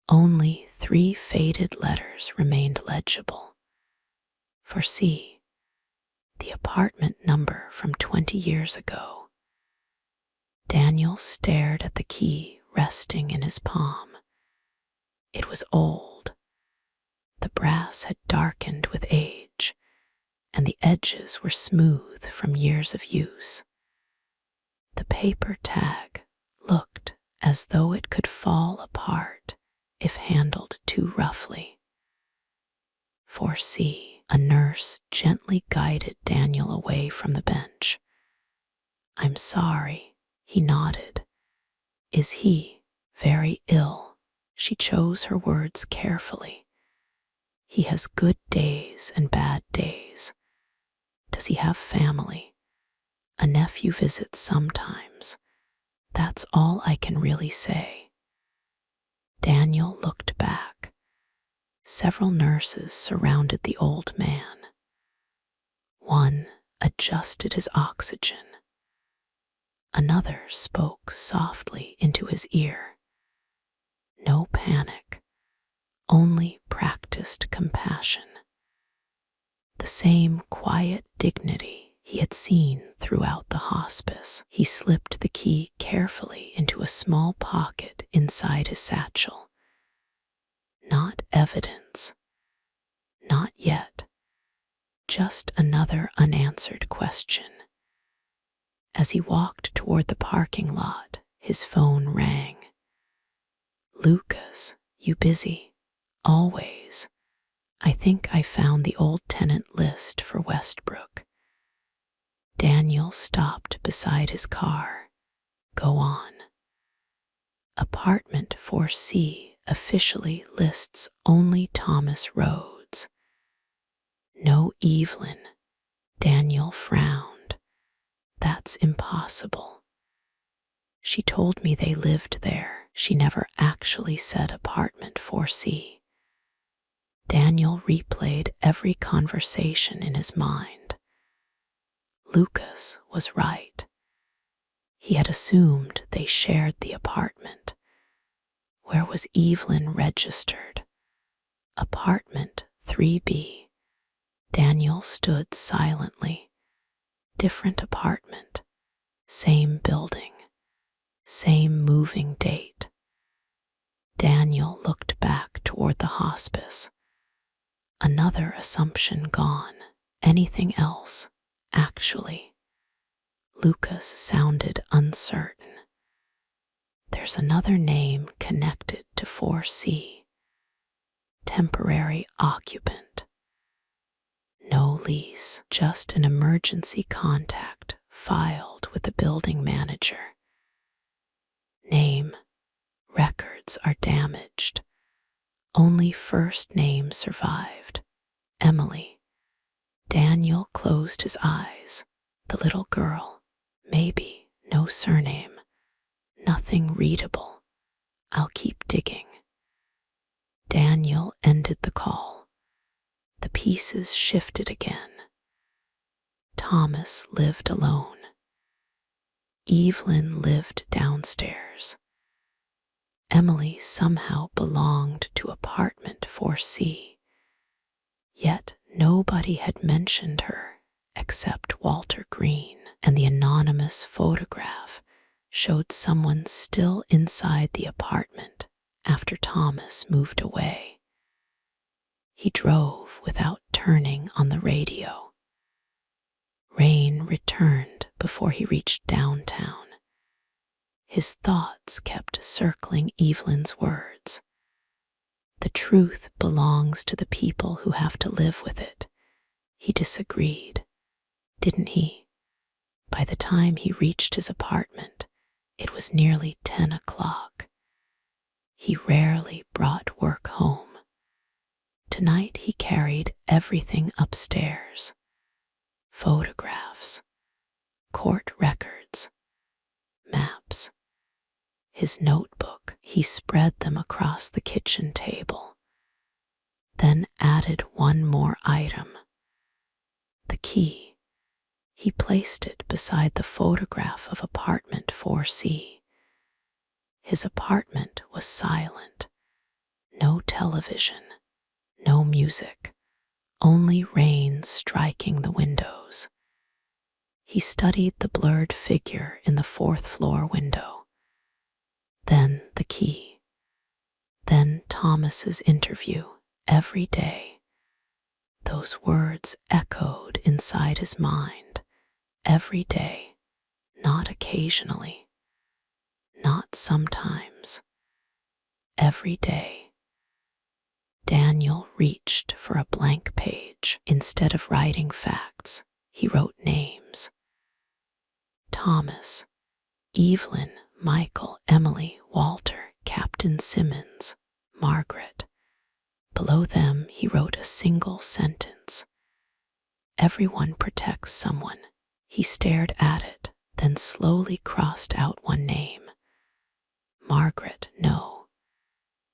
[SPEAKER 1] Only 3 faded letters remained legible. For C, the apartment number from 20 years ago. Daniel stared at the key resting in his palm. It was old. The brass had darkened with age, and the edges were smooth from years of use. The paper tag looked as though it could fall apart if handled too roughly. For C, a nurse gently guided Daniel away from the bench. "I'm sorry," he nodded. "Is he very ill?" She chose her words carefully. "He has good days and bad days. Does he have family? A nephew visits sometimes. That's all I can really say." Daniel looked back. Several nurses surrounded the old man. One adjusted his oxygen. Another spoke softly into his ear. No panic, only practiced compassion. The same quiet dignity he had seen throughout the hospice. He slipped the key carefully into a small pocket inside his satchel. Not evidence. Not yet. Just another unanswered question. As he walked toward the parking lot, his phone rang. "Lucas, you busy?" "Always. I think I found the old tenant list for Westbrook." Daniel stopped beside his car. "Go on." Apartment 4C officially lists only Thomas Rhodes. No Evelyn. Daniel frowned. "That's impossible." "She told me they lived there. She never actually said apartment 4C. Daniel replayed every conversation in his mind. Lucas was right. He had assumed they shared the apartment. Where was Evelyn registered? Apartment 3B. Daniel stood silently. Different apartment, same building, same moving date. Daniel looked back toward the hospice. Another assumption gone. Anything else, actually? Lucas sounded uncertain. "There's another name connected to 4C. Temporary occupant. No lease, just an emergency contact filed with the building manager. Name, records are damaged. Only first name survived, Emily." Daniel closed his eyes. The little girl, maybe no surname, nothing readable. "I'll keep digging." Daniel ended the call. The pieces shifted again. Thomas lived alone. Evelyn lived downstairs. Emily somehow belonged to apartment 4C. Yet nobody had mentioned her except Walter Green, and the anonymous photograph showed someone still inside the apartment after Thomas moved away. He drove without turning on the radio. Rain returned before he reached downtown. His thoughts kept circling Evelyn's words. The truth belongs to the people who have to live with it. He disagreed, didn't he? By the time he reached his apartment, it was nearly 10 o'clock. He rarely brought work home. Tonight he carried everything upstairs. Photographs, court records, maps. His notebook, he spread them across the kitchen table, then added one more item. The key. He placed it beside the photograph of apartment 4C. His apartment was silent. No television, no music, only rain striking the windows. He studied the blurred figure in the fourth floor window. Then the key. Then Thomas's interview every day. Those words echoed inside his mind every day, not occasionally, not sometimes, every day. Daniel reached for a blank page. Instead of writing facts, he wrote names. Thomas, Evelyn, Michael, Emily, Walter, Captain Simmons, Margaret. Below them he wrote a single sentence. Everyone protects someone. He stared at it, then slowly crossed out one name. Margaret, no.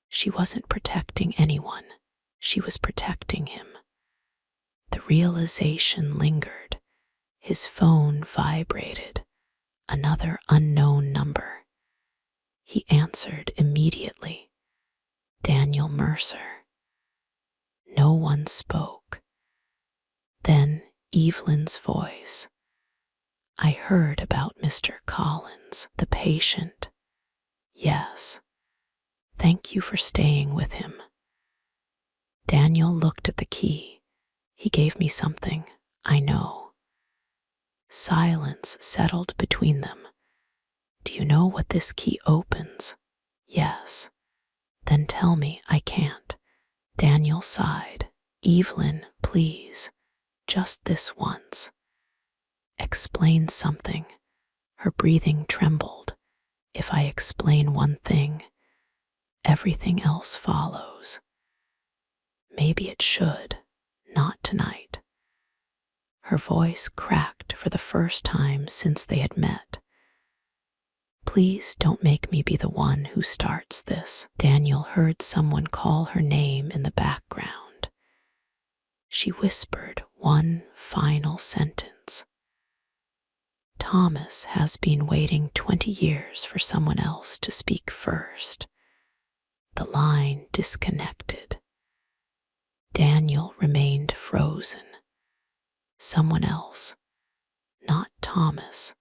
[SPEAKER 1] She wasn't protecting anyone. She was protecting him. The realization lingered. His phone vibrated. Another unknown number. He answered immediately. Daniel Mercer. No one spoke. Then Evelyn's voice. I heard about Mr. Collins, the patient. Yes. Thank you for staying with him. Daniel looked at the key. He gave me something, I know. Silence settled between them. Do you know what this key opens? Yes. Then tell me I can't. Daniel sighed. Evelyn, please. Just this once. Explain something. Her breathing trembled. If I explain one thing, everything else follows. Maybe it should, not tonight. Her voice cracked for the first time since they had met. Please don't make me be the one who starts this. Daniel heard someone call her name in the background. She whispered one final sentence. Thomas has been waiting 20 years for someone else to speak first. The line disconnected. Daniel remained frozen. Someone else. Not Thomas.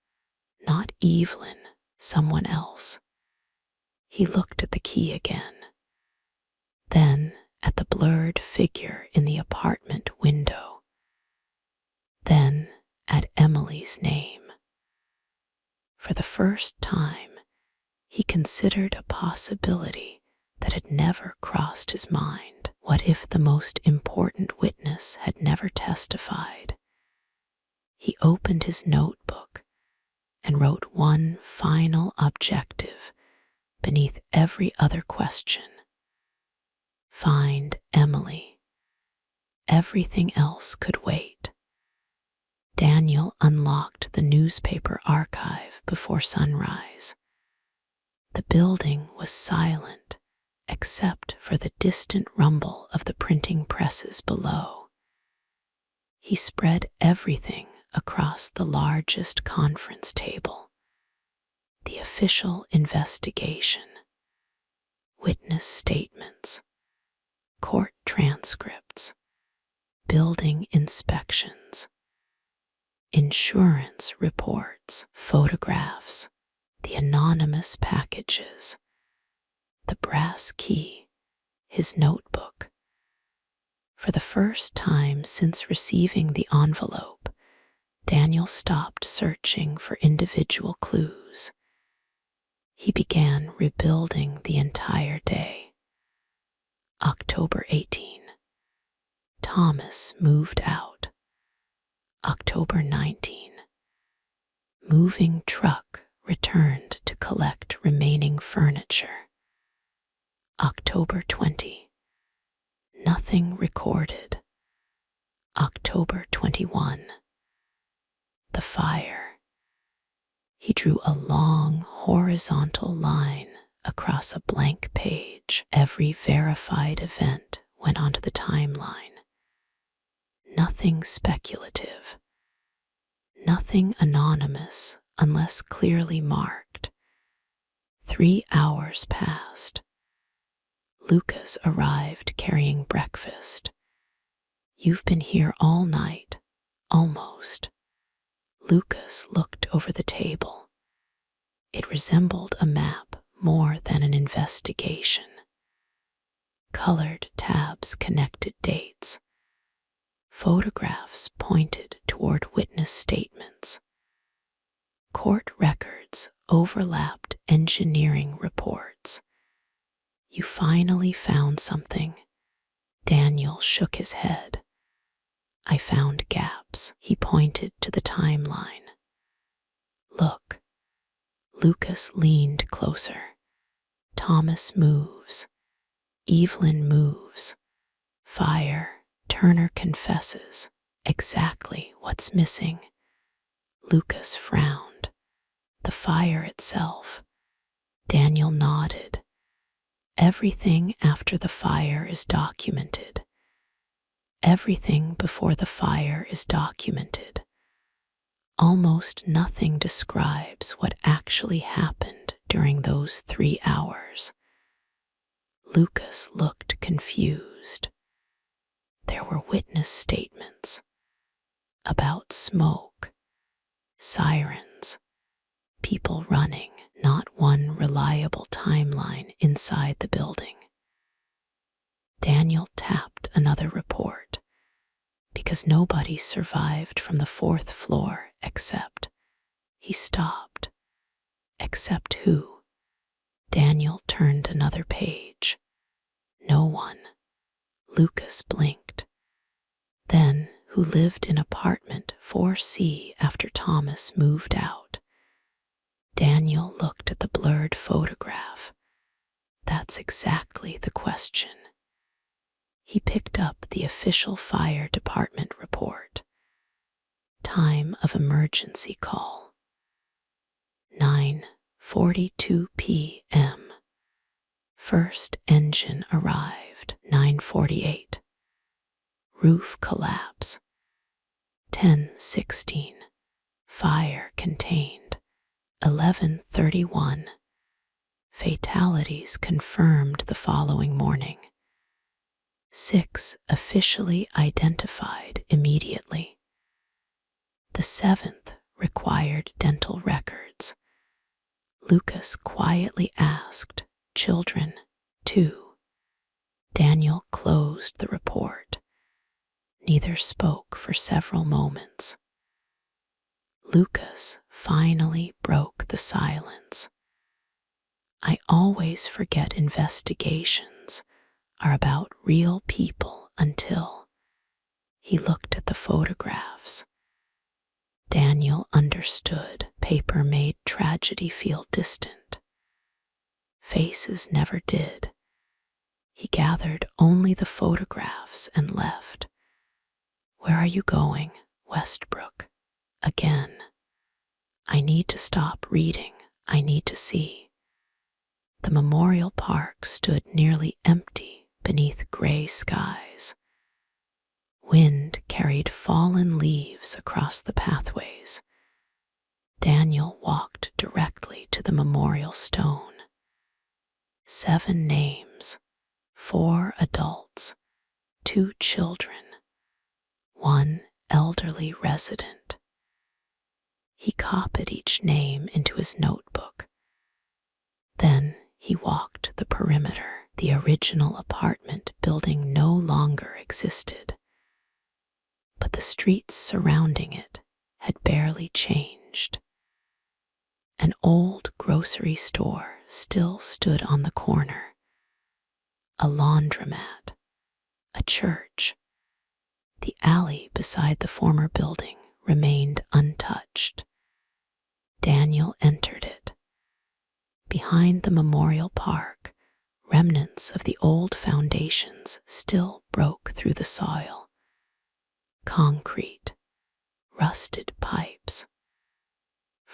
[SPEAKER 1] Not Evelyn. Someone else. He looked at the key again. Then at the blurred figure in the apartment window. Then at Emily's name. For the first time, he considered a possibility that had never crossed his mind. What if the most important witness had never testified? He opened his notebook and wrote one final objective beneath every other question. Find Emily. Everything else could wait. Daniel unlocked the newspaper archive before sunrise. The building was silent except for the distant rumble of the printing presses below. He spread everything across the largest conference table. The official investigation, witness statements, court transcripts, building inspections, insurance reports, photographs, the anonymous packages, the brass key, his notebook. For the first time since receiving the envelope, Daniel stopped searching for individual clues. He began rebuilding the entire day. October 18. Thomas moved out. October 19. Moving truck returned to collect remaining furniture. October 20. Nothing recorded. October 21. The fire. He drew a long horizontal line across a blank page. Every verified event went onto the timeline. Nothing speculative, nothing anonymous unless clearly marked. 3 hours passed. Lucas arrived carrying breakfast. "You've been here all night, almost." Lucas looked over the table. It resembled a map more than an investigation. Colored tabs connected dates. Photographs pointed toward witness statements. Court records overlapped engineering reports. "You finally found something." Daniel shook his head. "I found gaps." He pointed to the timeline. "Look." Lucas leaned closer. "Thomas moves. Evelyn moves. Fire. Turner confesses. Exactly what's missing." Lucas frowned. "The fire itself." Daniel nodded. "Everything after the fire is documented. Everything before the fire is documented. Almost nothing describes what actually happened during those 3 hours." Lucas looked confused. There were witness statements about smoke, sirens, people running, not one reliable timeline inside the building. Daniel tapped another report. "Because nobody survived from the 4th floor except..." He stopped. "Except who?" Daniel turned another page. "No one." Lucas blinked. "Then who lived in apartment 4C after Thomas moved out?" Daniel looked at the blurred photograph. "That's exactly the question." He picked up the official fire department report. Time of emergency call: 9:42 p.m. First engine arrived, 9:48. Roof collapse, 10:16. Fire contained, 11:31. Fatalities confirmed the following morning. 6 officially identified immediately. The 7th required dental records. Lucas quietly asked, "Children, too?" Daniel closed the report. Neither spoke for several moments. Lucas finally broke the silence. "I always forget investigations are about real people until..." He looked at the photographs. Daniel understood. Paper made tragedy feel distant. Faces never did. He gathered only the photographs and left. "Where are you going?" "Westbrook." "Again." "I need to stop reading. I need to see." The memorial park stood nearly empty beneath gray skies. Wind carried fallen leaves across the pathways. Daniel walked directly to the memorial stone. 7 names, 4 adults, 2 children, 1 elderly resident. He copied each name into his notebook. Then he walked the perimeter. The original apartment building no longer existed, but the streets surrounding it had barely changed. An old grocery store still stood on the corner. A laundromat, a church. The alley beside the former building remained untouched. Daniel entered it. Behind the memorial park, remnants of the old foundations still broke through the soil. Concrete, rusted pipes.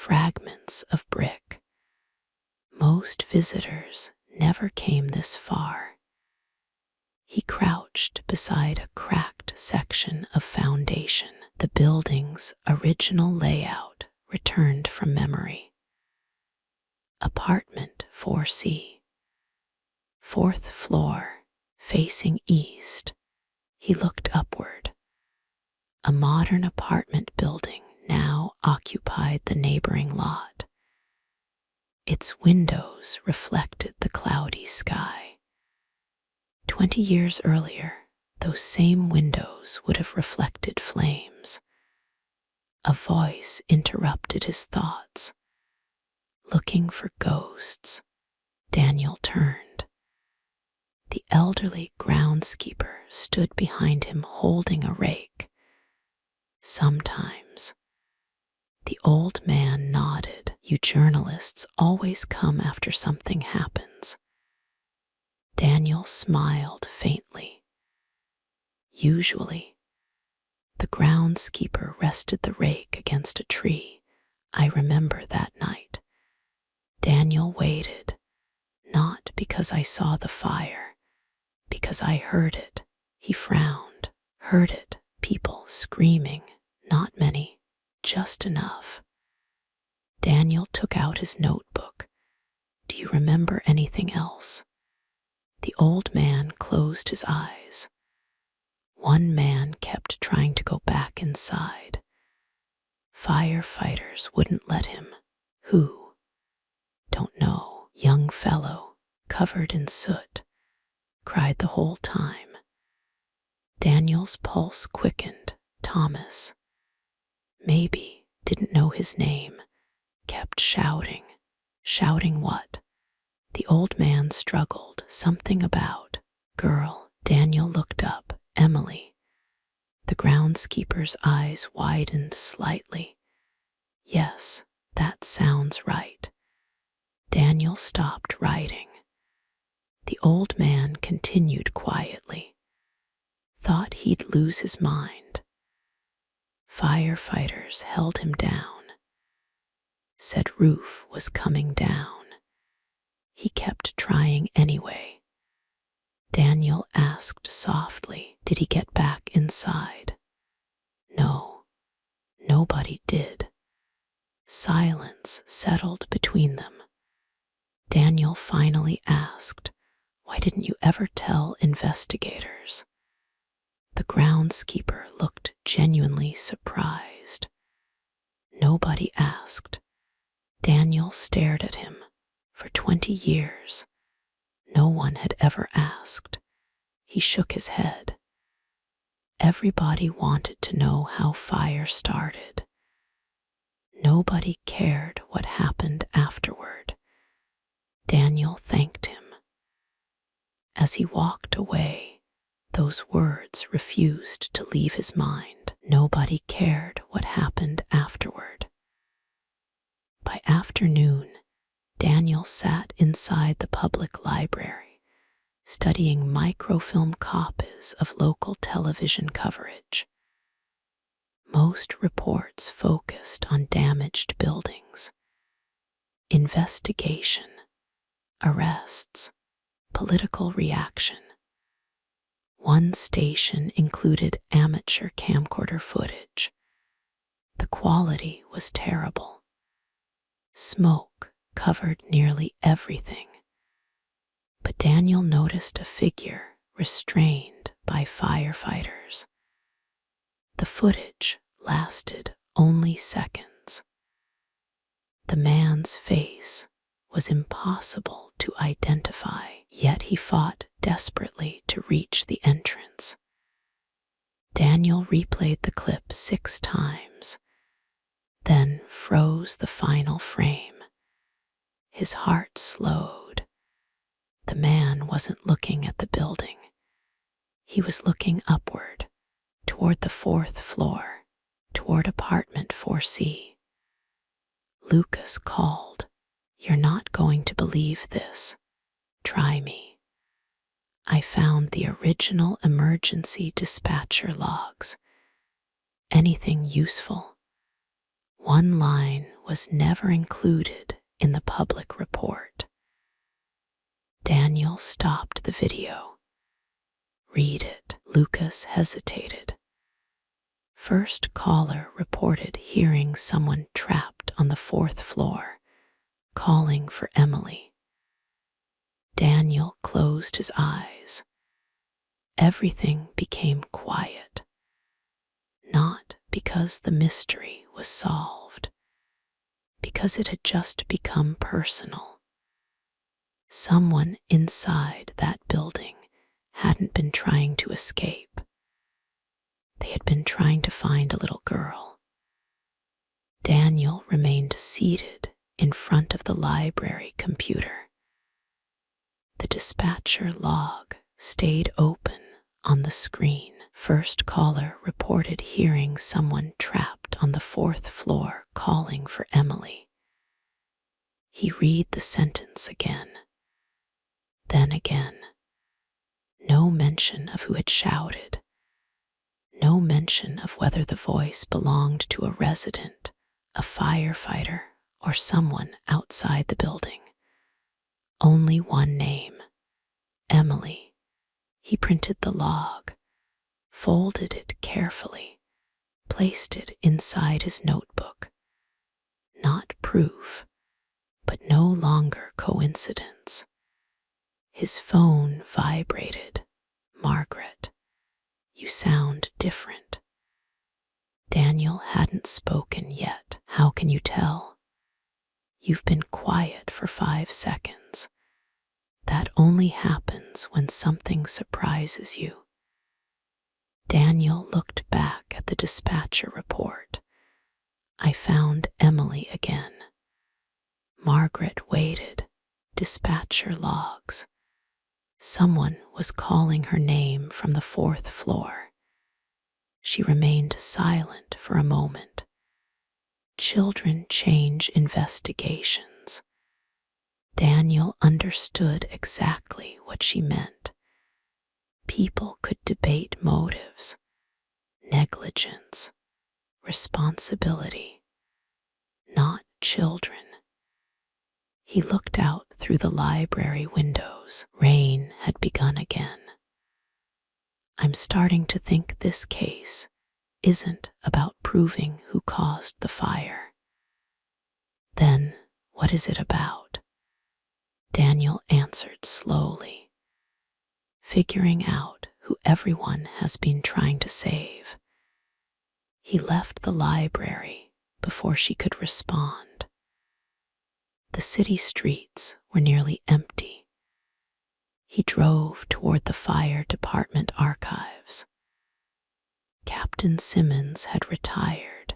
[SPEAKER 1] fragments of brick. Most visitors never came this far. He crouched beside a cracked section of foundation, the building's original layout returned from memory. Apartment 4C, 4th floor, facing east. He looked upward. A modern apartment building now occupied the neighboring lot. Its windows reflected the cloudy sky. 20 years earlier, those same windows would have reflected flames. A voice interrupted his thoughts. Looking for ghosts, Daniel turned. The elderly groundskeeper stood behind him holding a rake. Sometimes. The old man nodded. You journalists always come after something happens. Daniel smiled faintly. Usually. The groundskeeper rested the rake against a tree. I remember that night. Daniel waited, not because I saw the fire, because I heard it. He frowned. Heard it. People screaming. Not many. Just enough. Daniel took out his notebook. Do you remember anything else? The old man closed his eyes. One man kept trying to go back inside. Firefighters wouldn't let him. Who? Don't know. Young fellow, covered in soot, cried the whole time. Daniel's pulse quickened. Thomas. Maybe, didn't know his name. Kept shouting. Shouting what? The old man struggled. Something about girl. Daniel looked up. Emily. The groundskeeper's eyes widened slightly. Yes, that sounds right. Daniel stopped writing. The old man continued quietly. Thought he'd lose his mind. Firefighters held him down. Said roof was coming down. He kept trying anyway. Daniel asked softly, did he get back inside? No, nobody did. Silence settled between them. Daniel finally asked, why didn't you ever tell investigators? The groundskeeper looked genuinely surprised. Nobody asked. Daniel stared at him. For 20 years, no one had ever asked. He shook his head. Everybody wanted to know how fire started. Nobody cared what happened afterward. Daniel thanked him. As he walked away, those words refused to leave his mind. Nobody cared what happened afterward. By afternoon, Daniel sat inside the public library, studying microfilm copies of local television coverage. Most reports focused on damaged buildings, investigation, arrests, political reaction. One station included amateur camcorder footage. The quality was terrible. Smoke covered nearly everything. But Daniel noticed a figure restrained by firefighters. The footage lasted only seconds. The man's face was impossible to identify, yet he fought desperately to reach the entrance. Daniel replayed the clip 6 times, then froze the final frame. His heart slowed. The man wasn't looking at the building. He was looking upward, toward the 4th floor, toward apartment 4C. Lucas called, "You're not going to believe this. Try me." I found the original emergency dispatcher logs. Anything useful? One line was never included in the public report. Daniel stopped the video. Read it. Lucas hesitated. First caller reported hearing someone trapped on the 4th floor, calling for Emily. Daniel closed his eyes. Everything became quiet. Not because the mystery was solved, because it had just become personal. Someone inside that building hadn't been trying to escape. They had been trying to find a little girl. Daniel remained seated in front of the library computer. The dispatcher log stayed open on the screen. First caller reported hearing someone trapped on the 4th floor calling for Emily. He read the sentence again, then again. No mention of who had shouted. No mention of whether the voice belonged to a resident, a firefighter, or someone outside the building. Only one name, Emily. He printed the log, folded it carefully, placed it inside his notebook. Not proof, but no longer coincidence. His phone vibrated. Margaret, you sound different. Daniel hadn't spoken yet. How can you tell? You've been quiet for 5 seconds. That only happens when something surprises you. Daniel looked back at the dispatcher report. I found Emily again. Margaret waited. Dispatcher logs. Someone was calling her name from the 4th floor. She remained silent for a moment. Children change investigations. Daniel understood exactly what she meant. People could debate motives, negligence, responsibility, not children. He looked out through the library windows. Rain had begun again. I'm starting to think this case isn't about proving who caused the fire. Then, what is it about? Daniel answered slowly. Figuring out who everyone has been trying to save. He left the library before she could respond. The city streets were nearly empty. He drove toward the fire department archives. Captain Simmons had retired,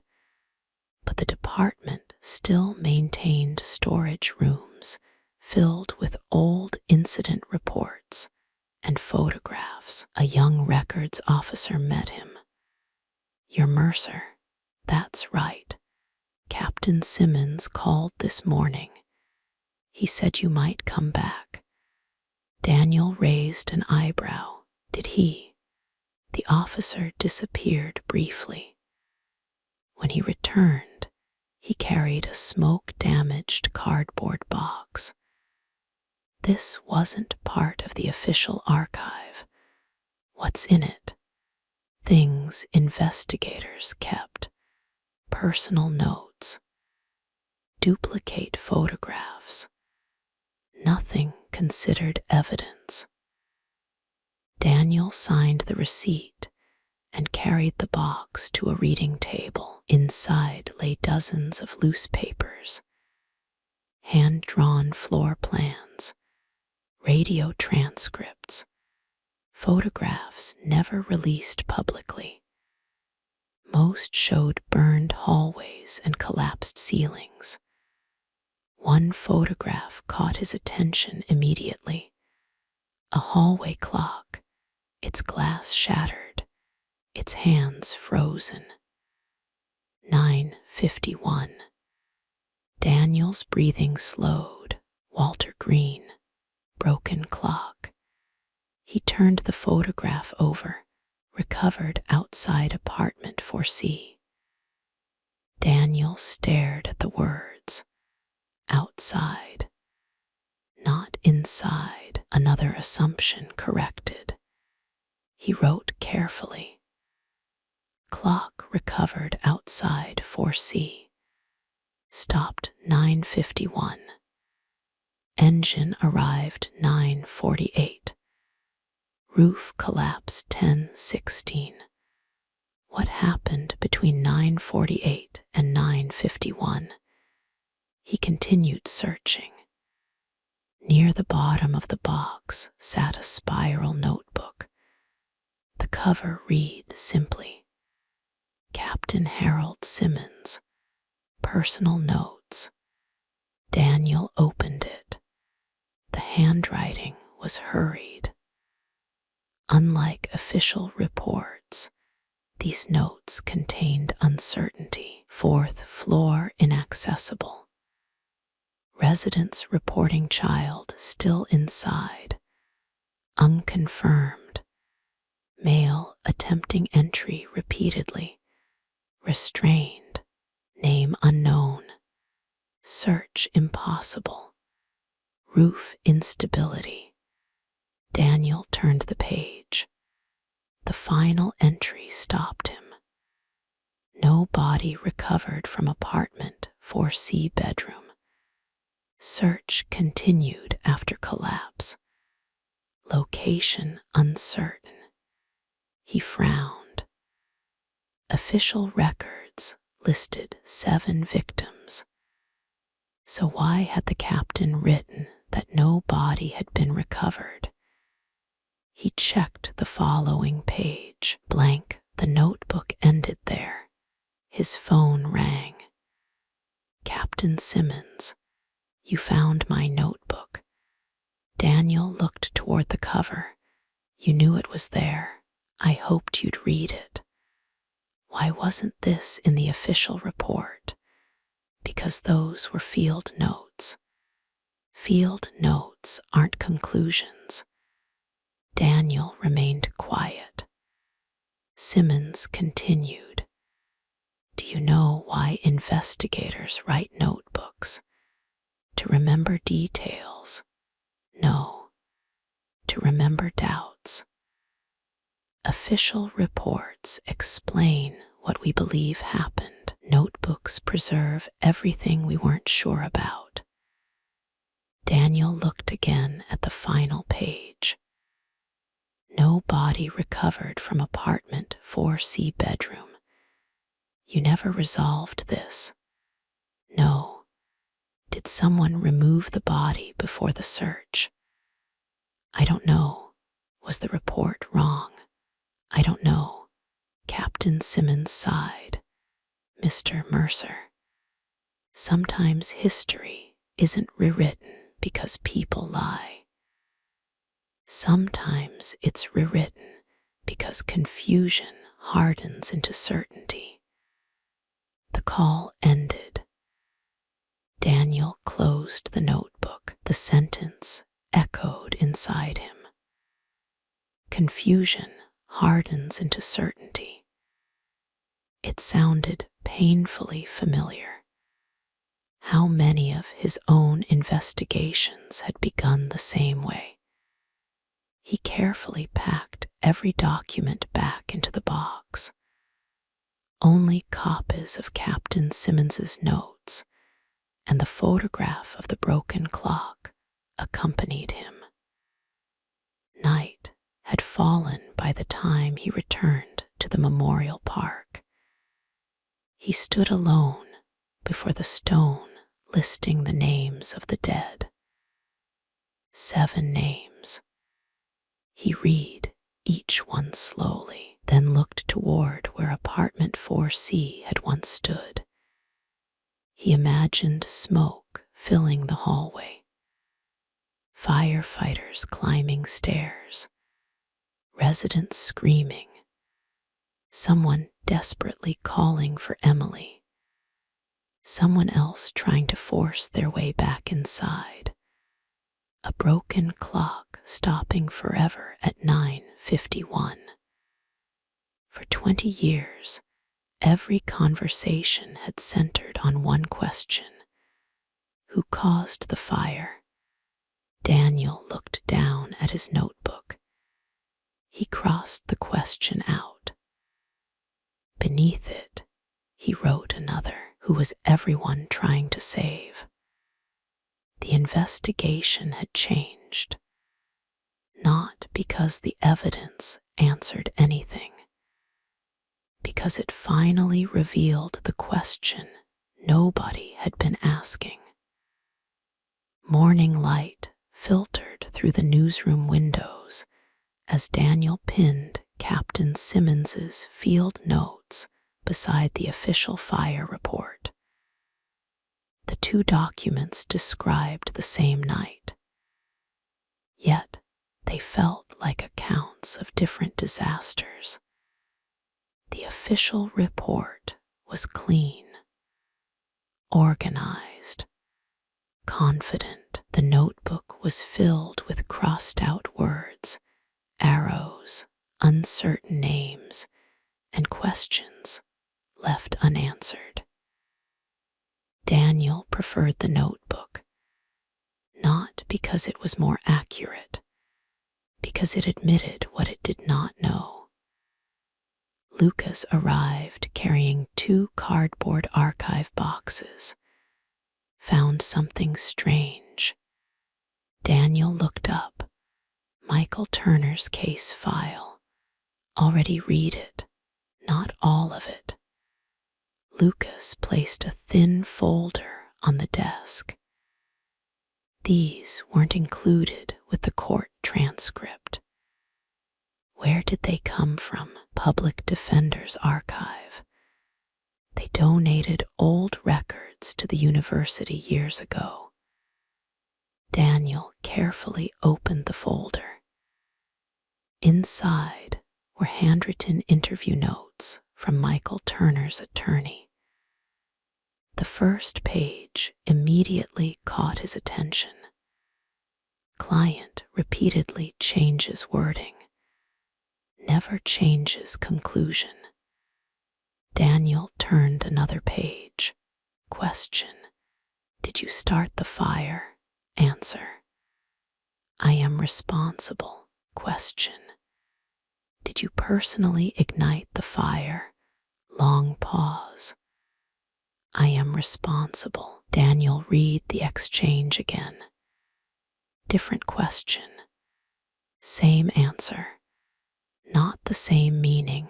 [SPEAKER 1] but the department still maintained storage rooms filled with old incident reports and photographs. A young records officer met him. You're Mercer. That's right. Captain Simmons called this morning. He said you might come back. Daniel raised an eyebrow. Did he? The officer disappeared briefly. When he returned, he carried a smoke-damaged cardboard box. This wasn't part of the official archive. What's in it? Things investigators kept. Personal notes. Duplicate photographs. Nothing considered evidence. Daniel signed the receipt and carried the box to a reading table. Inside lay dozens of loose papers, hand-drawn floor plans, radio transcripts, photographs never released publicly. Most showed burned hallways and collapsed ceilings. One photograph caught his attention immediately. A hallway clock, its glass shattered, its hands frozen. 9:51. Daniel's breathing slowed. Walter Green. Broken clock. He turned the photograph over, recovered outside apartment 4C. Daniel stared at the words. Outside, not inside, another assumption corrected. He wrote carefully. Clock recovered outside 4C. Stopped 9:51. Engine arrived 9:48. Roof collapsed 10:16. What happened between 9:48 and 9:51? He continued searching. Near the bottom of the box sat a spiral notebook. The cover read simply, Captain Harold Simmons, Personal Notes. Daniel opened it. The handwriting was hurried. Unlike official reports, these notes contained uncertainty. 4th floor inaccessible. Residents reporting child still inside. Unconfirmed. Male attempting entry repeatedly. Restrained. Name unknown. Search impossible. Roof instability. Daniel turned the page. The final entry stopped him. No body recovered from apartment 4C bedroom. Search continued after collapse. Location uncertain. He frowned. Official records listed 7 victims. So why had the captain written that no body had been recovered? He checked the following page. Blank. The notebook ended there. His phone rang. Captain Simmons, you found my notebook. Daniel looked toward the cover. You knew it was there. I hoped you'd read it. Why wasn't this in the official report? Because those were field notes. Field notes aren't conclusions. Daniel remained quiet. Simmons continued. Do you know why investigators write notebooks? To remember details? No. To remember doubts. Official reports explain what we believe happened. Notebooks preserve everything we weren't sure about. Daniel looked again at the final page. No body recovered from apartment 4C bedroom. You never resolved this. No. Did someone remove the body before the search? I don't know. Was the report wrong? I don't know. Captain Simmons sighed. Mr. Mercer. Sometimes history isn't rewritten because people lie. Sometimes it's rewritten because confusion hardens into certainty. The call ended. Daniel closed the notebook. The sentence echoed inside him. Confusion hardens into certainty. It sounded painfully familiar. How many of his own investigations had begun the same way? He carefully packed every document back into the box. Only copies of Captain Simmons's notes and the photograph of the broken clock accompanied him. Night had fallen by the time he returned to the memorial park. He stood alone before the stone listing the names of the dead. 7 names. He read each one slowly, then looked toward where apartment 4C had once stood. He imagined smoke filling the hallway. Firefighters climbing stairs. Residents screaming. Someone desperately calling for Emily. Someone else trying to force their way back inside. A broken clock stopping forever at 9:51. For 20 years, Every conversation had centered on one question: who caused the fire? Daniel looked down at his notebook. He crossed the question out. Beneath it, he wrote another: who was everyone trying to save? The investigation had changed, not because the evidence answered anything, because it finally revealed the question nobody had been asking. Morning light filtered through the newsroom windows as Daniel pinned Captain Simmons's field notes beside the official fire report. The two documents described the same night, yet they felt like accounts of different disasters. The official report was clean, organized, confident. The notebook was filled with crossed-out words, arrows, uncertain names, and questions left unanswered. Daniel preferred the notebook, not because it was more accurate, because it admitted what it did not know. Lucas arrived carrying 2 cardboard archive boxes, found something strange. Daniel looked up. Michael Turner's case file. Already read it, not all of it. Lucas placed a thin folder on the desk. These weren't included with the court transcript. Where did they come from? Public Defender's Archive. They donated old records to the university years ago. Daniel carefully opened the folder. Inside were handwritten interview notes from Michael Turner's attorney. The first page immediately caught his attention. Client repeatedly changes wording, never changes conclusion. Daniel turned another page. Question: did you start the fire? Answer: I am responsible. Question: did you personally ignite the fire? Long pause. I am responsible. Daniel read the exchange again. Different question. Same answer. Not the same meaning.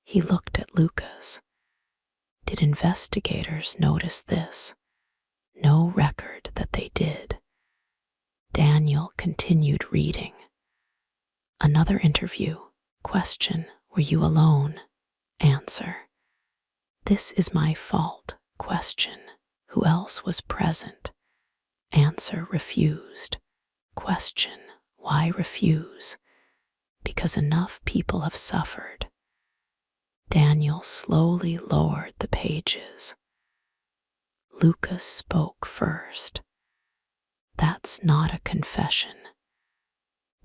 [SPEAKER 1] He looked at Lucas. Did investigators notice this? No record that they did. Daniel continued reading. Another interview. Question: were you alone? Answer: this is my fault. Question: who else was present? Answer: refused. Question: why refuse? Because enough people have suffered. Daniel slowly lowered the pages. Lucas spoke first. That's not a confession.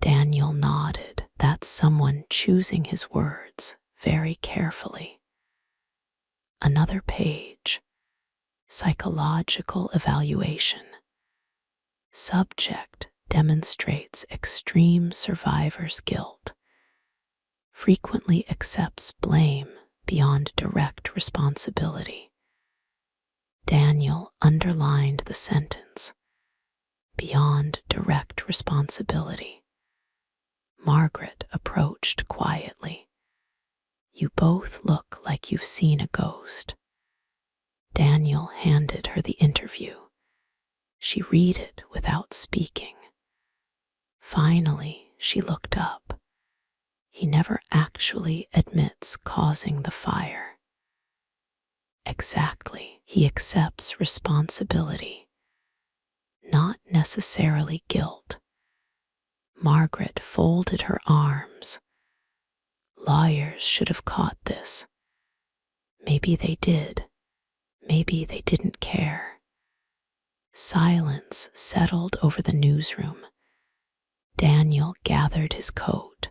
[SPEAKER 1] Daniel nodded. That's someone choosing his words very carefully. Another page. Psychological evaluation. Subject demonstrates extreme survivor's guilt. Frequently accepts blame beyond direct responsibility. Daniel underlined the sentence, beyond direct responsibility. Margaret approached quietly. You both look like you've seen a ghost. Daniel handed her the interview. She read it without speaking. Finally, she looked up. He never actually admits causing the fire. Exactly, he accepts responsibility, not necessarily guilt. Margaret folded her arms. Lawyers should have caught this. Maybe they did. Maybe they didn't care. Silence settled over the newsroom. Daniel gathered his coat.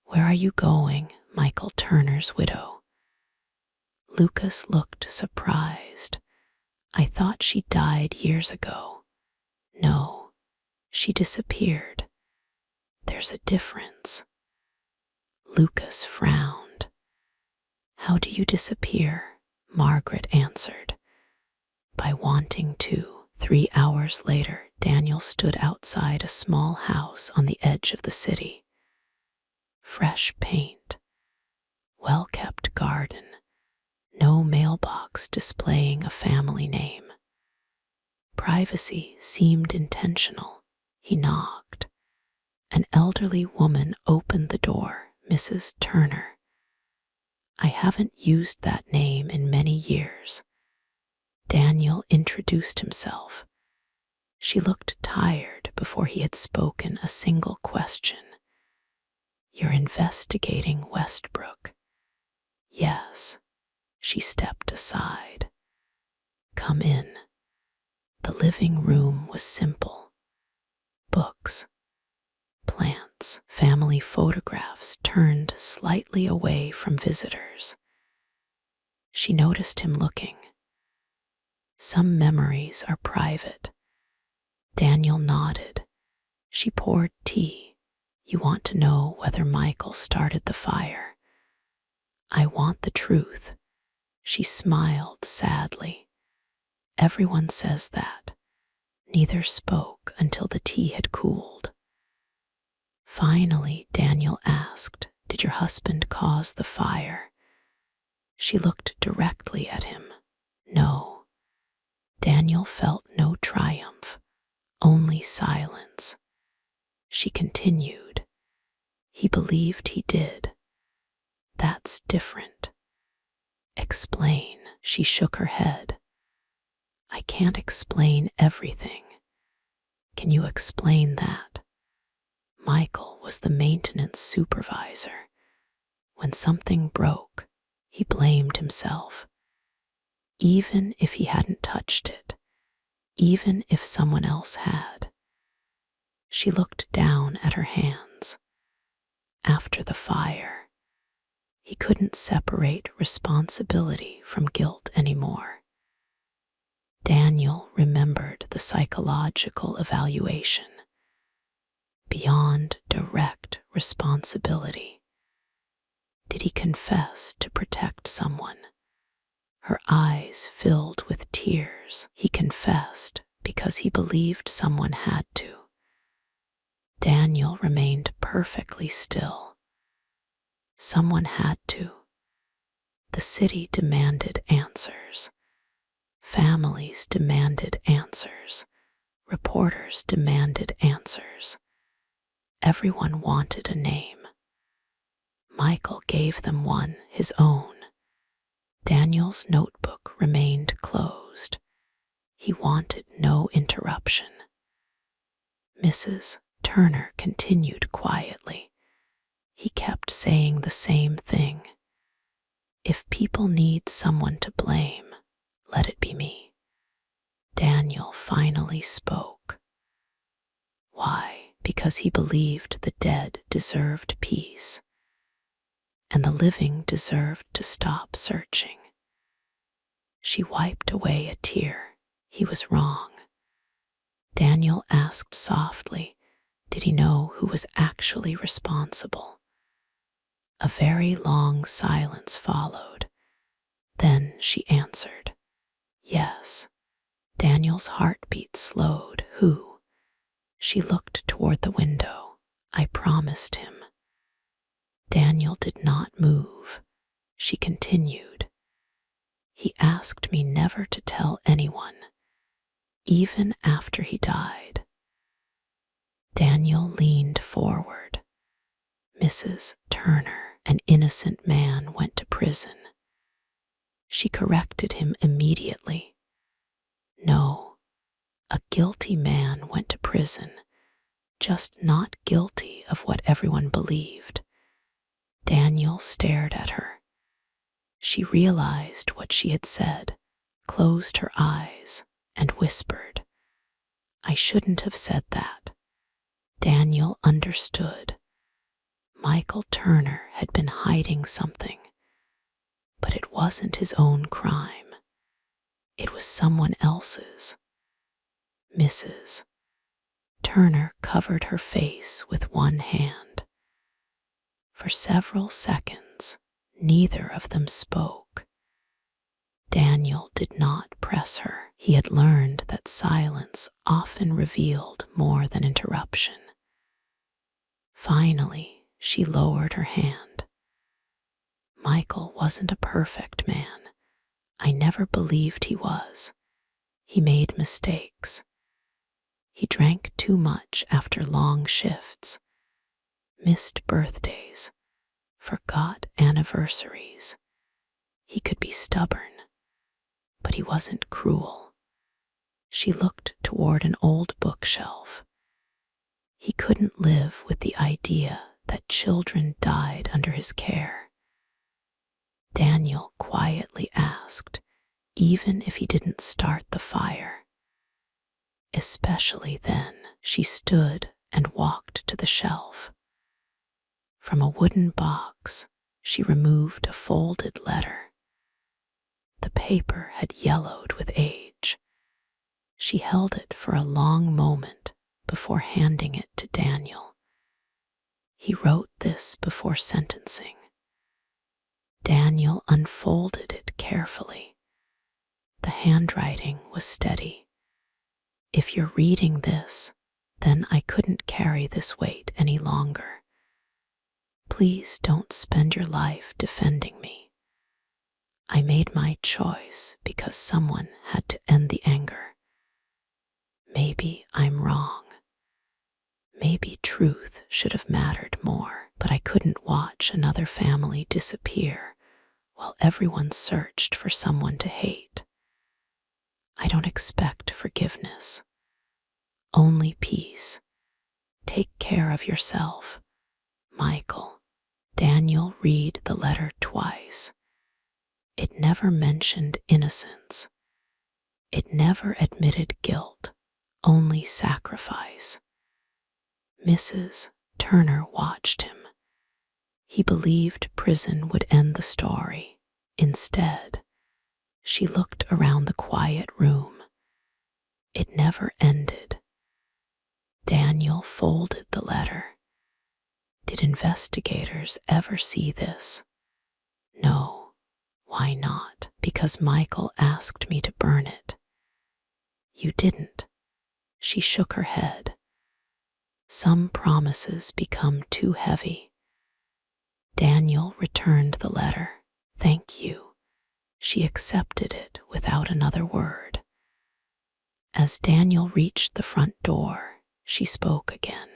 [SPEAKER 1] Where are you going, Michael Turner's widow? Lucas looked surprised. I thought she died years ago. No, she disappeared. There's a difference. Lucas frowned. How do you disappear? Margaret answered. By wanting to. 3 hours later, Daniel stood outside a small house on the edge of the city. Fresh paint, well-kept garden, no mailbox displaying a family name. Privacy seemed intentional. He knocked. An elderly woman opened the door, Mrs. Turner. I haven't used that name in many years. Daniel introduced himself. She looked tired before he had spoken a single question. You're investigating Westbrook. Yes. She stepped aside. Come in. The living room was simple. Books, plants, family photographs turned slightly away from visitors. She noticed him looking. Some memories are private. Daniel nodded. She poured tea. You want to know whether Michael started the fire. I want the truth. She smiled sadly. Everyone says that. Neither spoke until the tea had cooled. Finally, Daniel asked, Did your husband cause the fire? She looked directly at him. No. Daniel felt no triumph, only silence. She continued. He believed he did. That's different. Explain. She shook her head. I can't explain everything. Can you explain that? Michael was the maintenance supervisor. When something broke, he blamed himself. Even if he hadn't touched it, even if someone else had. She looked down at her hands. After the fire, he couldn't separate responsibility from guilt anymore. Daniel remembered the psychological evaluation. Beyond direct responsibility. Did he confess to protect someone? Her eyes filled with tears. He confessed because he believed someone had to. Daniel remained perfectly still. Someone had to. The city demanded answers. Families demanded answers. Reporters demanded answers. Everyone wanted a name. Michael gave them one, his own. Daniel's notebook remained closed. He wanted no interruption. Mrs. Turner continued quietly. He kept saying the same thing. If people need someone to blame, let it be me. Daniel finally spoke. Why? Because he believed the dead deserved peace, and the living deserved to stop searching. She wiped away a tear. He was wrong. Daniel asked softly, did he know who was actually responsible? A very long silence followed. Then she answered, yes. Daniel's heartbeat slowed. Who? She looked toward the window. I promised him. Daniel did not move. She continued. He asked me never to tell anyone, even after he died. Daniel leaned forward. Mrs. Turner, an innocent man, went to prison. She corrected him immediately. No, a guilty man went to prison, just not guilty of what everyone believed. Daniel stared at her. She realized what she had said, closed her eyes, and whispered, I shouldn't have said that. Daniel understood. Michael Turner had been hiding something. But it wasn't his own crime. It was someone else's. Mrs. Turner covered her face with one hand. For several seconds, neither of them spoke. Daniel did not press her. He had learned that silence often revealed more than interruption. Finally, she lowered her hand. Michael wasn't a perfect man. I never believed he was. He made mistakes. He drank too much after long shifts, missed birthdays, forgot anniversaries. He could be stubborn, but he wasn't cruel. She looked toward an old bookshelf. He couldn't live with the idea that children died under his care. Daniel quietly asked, even if he didn't start the fire. Especially then, she stood and walked to the shelf. From a wooden box, she removed a folded letter. The paper had yellowed with age. She held it for a long moment before handing it to Daniel. He wrote this before sentencing. Daniel unfolded it carefully. The handwriting was steady. If you're reading this, then I couldn't carry this weight any longer. Please don't spend your life defending me. I made my choice because someone had to end the anger. Maybe I'm wrong. Maybe truth should have mattered more, but I couldn't watch another family disappear while everyone searched for someone to hate. I don't expect forgiveness, only peace. Take care of yourself, Michael. Daniel read the letter twice. It never mentioned innocence. It never admitted guilt, only sacrifice. Mrs. Turner watched him. He believed prison would end the story. Instead, she looked around the quiet room. It never ended. Daniel folded the letter. Did investigators ever see this? No. Why not? Because Michael asked me to burn it. You didn't. She shook her head. Some promises become too heavy. Daniel returned the letter. Thank you. She accepted it without another word. As Daniel reached the front door, she spoke again.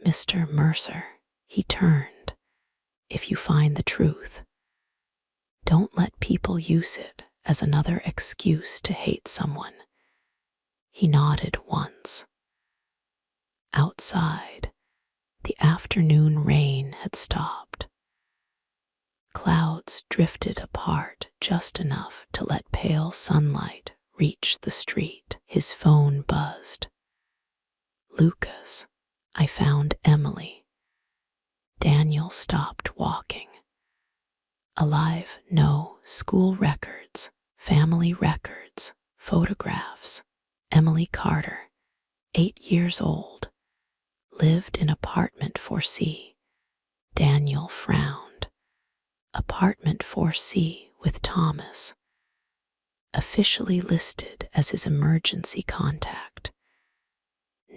[SPEAKER 1] Mr. Mercer, he turned. If you find the truth, don't let people use it as another excuse to hate someone. He nodded once. Outside, the afternoon rain had stopped. Clouds drifted apart just enough to let pale sunlight reach the street. His phone buzzed. Lucas, I found Emily. Daniel stopped walking. Alive, no, school records, family records, photographs. Emily Carter, 8 years old, lived in apartment 4C. Daniel frowned. Apartment 4C with Thomas. Officially listed as his emergency contact.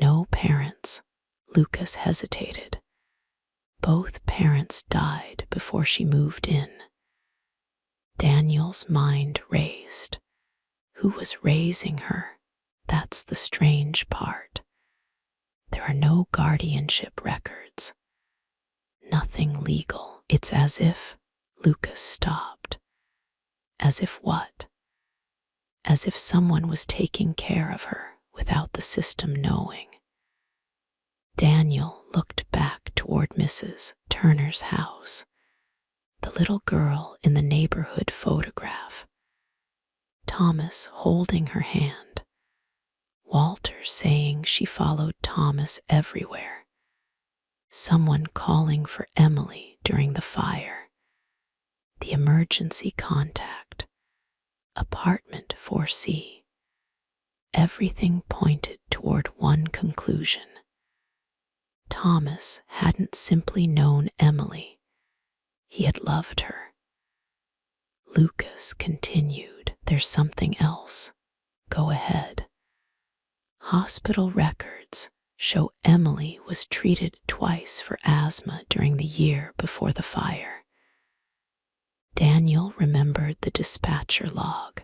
[SPEAKER 1] No parents. Lucas hesitated. Both parents died before she moved in. Daniel's mind raced. Who was raising her? That's the strange part. There are no guardianship records. Nothing legal. It's as if Lucas stopped. As if what? As if someone was taking care of her without the system knowing. Daniel looked back toward Mrs. Turner's house. The little girl in the neighborhood photograph. Thomas holding her hand. Walter saying she followed Thomas everywhere. Someone calling for Emily during the fire. the emergency contact, apartment 4C. Everything pointed toward one conclusion. Thomas hadn't simply known Emily, he had loved her. Lucas continued, "There's something else. Go ahead." Hospital records show Emily was treated twice for asthma during the year before the fire. Daniel remembered the dispatcher log.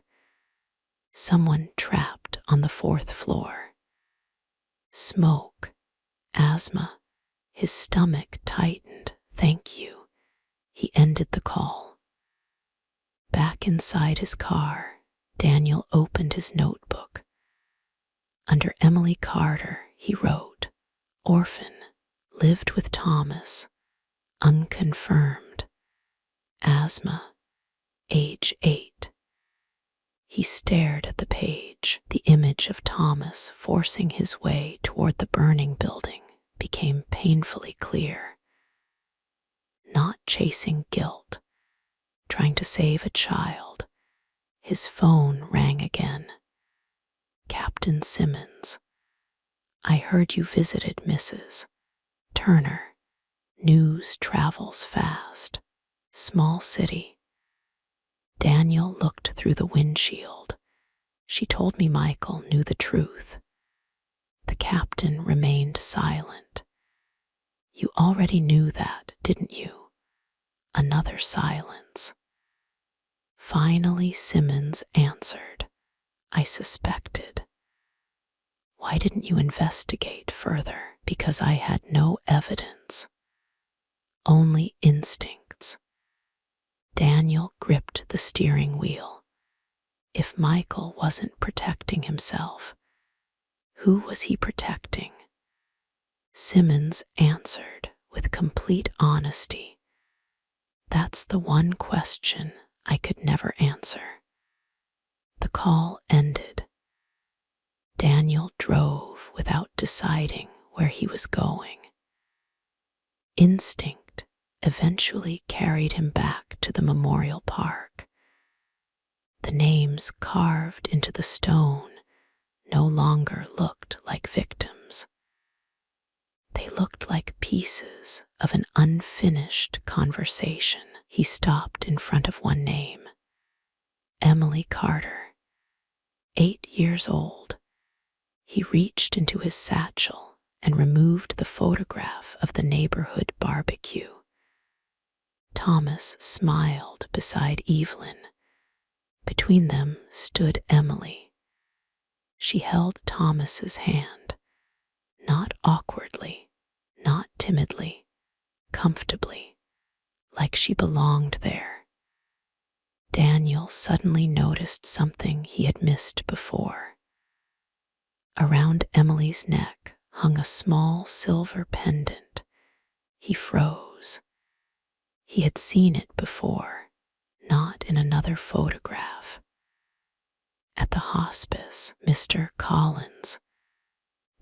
[SPEAKER 1] Someone trapped on the 4th floor. Smoke, asthma. His stomach tightened. "Thank you." He ended the call. Back inside his car, Daniel opened his notebook. Under Emily Carter, he wrote, "Orphan, lived with Thomas, unconfirmed, asthma, age 8. He stared at the page. The image of Thomas forcing his way toward the burning building became painfully clear. Not chasing guilt, trying to save a child. His phone rang again. "Captain Simmons, I heard you visited Mrs. Turner. News travels fast. Small city." Daniel looked through the windshield. "She told me Michael knew the truth." The captain remained silent. "You already knew that, didn't you?" Another silence. Finally, Simmons answered, "I suspected." "Why didn't you investigate further?" "Because I had no evidence. Only instincts." Daniel gripped the steering wheel. If Michael wasn't protecting himself, who was he protecting? Simmons answered with complete honesty, "That's the one question I could never answer." The call ended. Daniel drove without deciding where he was going. Instinct eventually carried him back to the memorial park. The names carved into the stone no longer looked like victims. They looked like pieces of an unfinished conversation. He stopped in front of one name. Emily Carter, 8 years old. He reached into his satchel and removed the photograph of the neighborhood barbecue. Thomas smiled beside Evelyn. Between them stood Emily. She held Thomas's hand, not awkwardly, not timidly, comfortably, like she belonged there. Daniel suddenly noticed something he had missed before. Around Emily's neck hung a small silver pendant. He froze. He had seen it before, not in another photograph. At the hospice, Mr. Collins,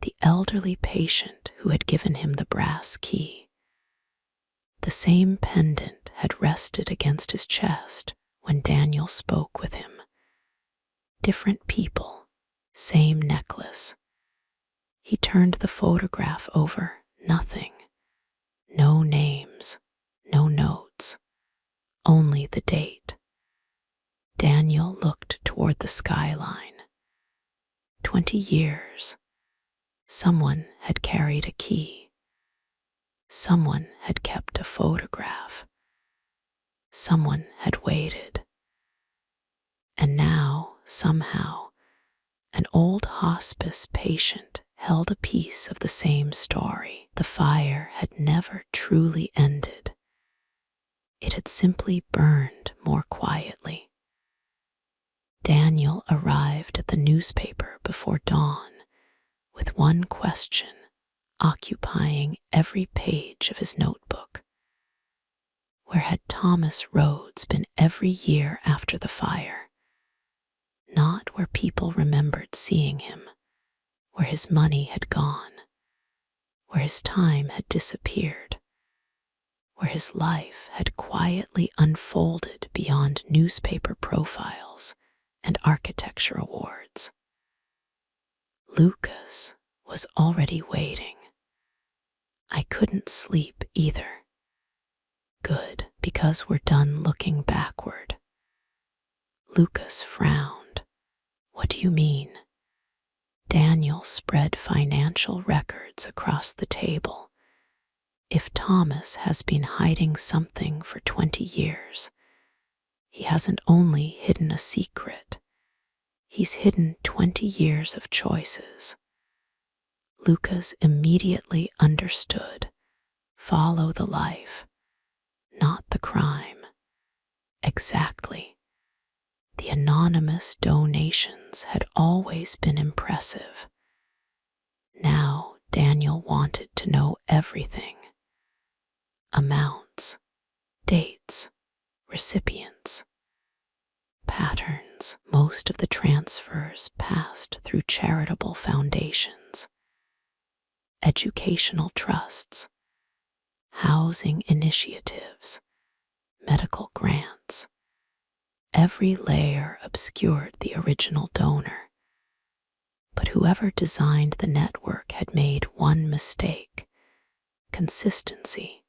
[SPEAKER 1] the elderly patient who had given him the brass key. The same pendant had rested against his chest when Daniel spoke with him. Different people, same necklace. He turned the photograph over. Nothing. No names, no notes, only the date. Daniel looked toward the skyline. 20 years. Someone had carried a key. Someone had kept a photograph. Someone had waited. And now, somehow, an old hospice patient held a piece of the same story. The fire had never truly ended. It had simply burned more quietly. Daniel arrived at the newspaper before dawn with one question occupying every page of his notebook. Where had Thomas Rhodes been every year after the fire? Not where people remembered seeing him, where his money had gone, where his time had disappeared, where his life had quietly unfolded beyond newspaper profiles and architecture awards. Lucas was already waiting. I couldn't sleep either. Good, because we're done looking backward. Lucas frowned. What do you mean? Daniel spread financial records across the table. If Thomas has been hiding something for 20 years, he hasn't only hidden a secret, he's hidden 20 years of choices. Lucas immediately understood. Follow the life, not the crime. Exactly. The anonymous donations had always been impressive. Now Daniel wanted to know everything. Amounts, dates, recipients, patterns. Most of the transfers passed through charitable foundations, educational trusts, housing initiatives, medical grants. Every layer obscured the original donor. But whoever designed the network had made one mistake: consistency.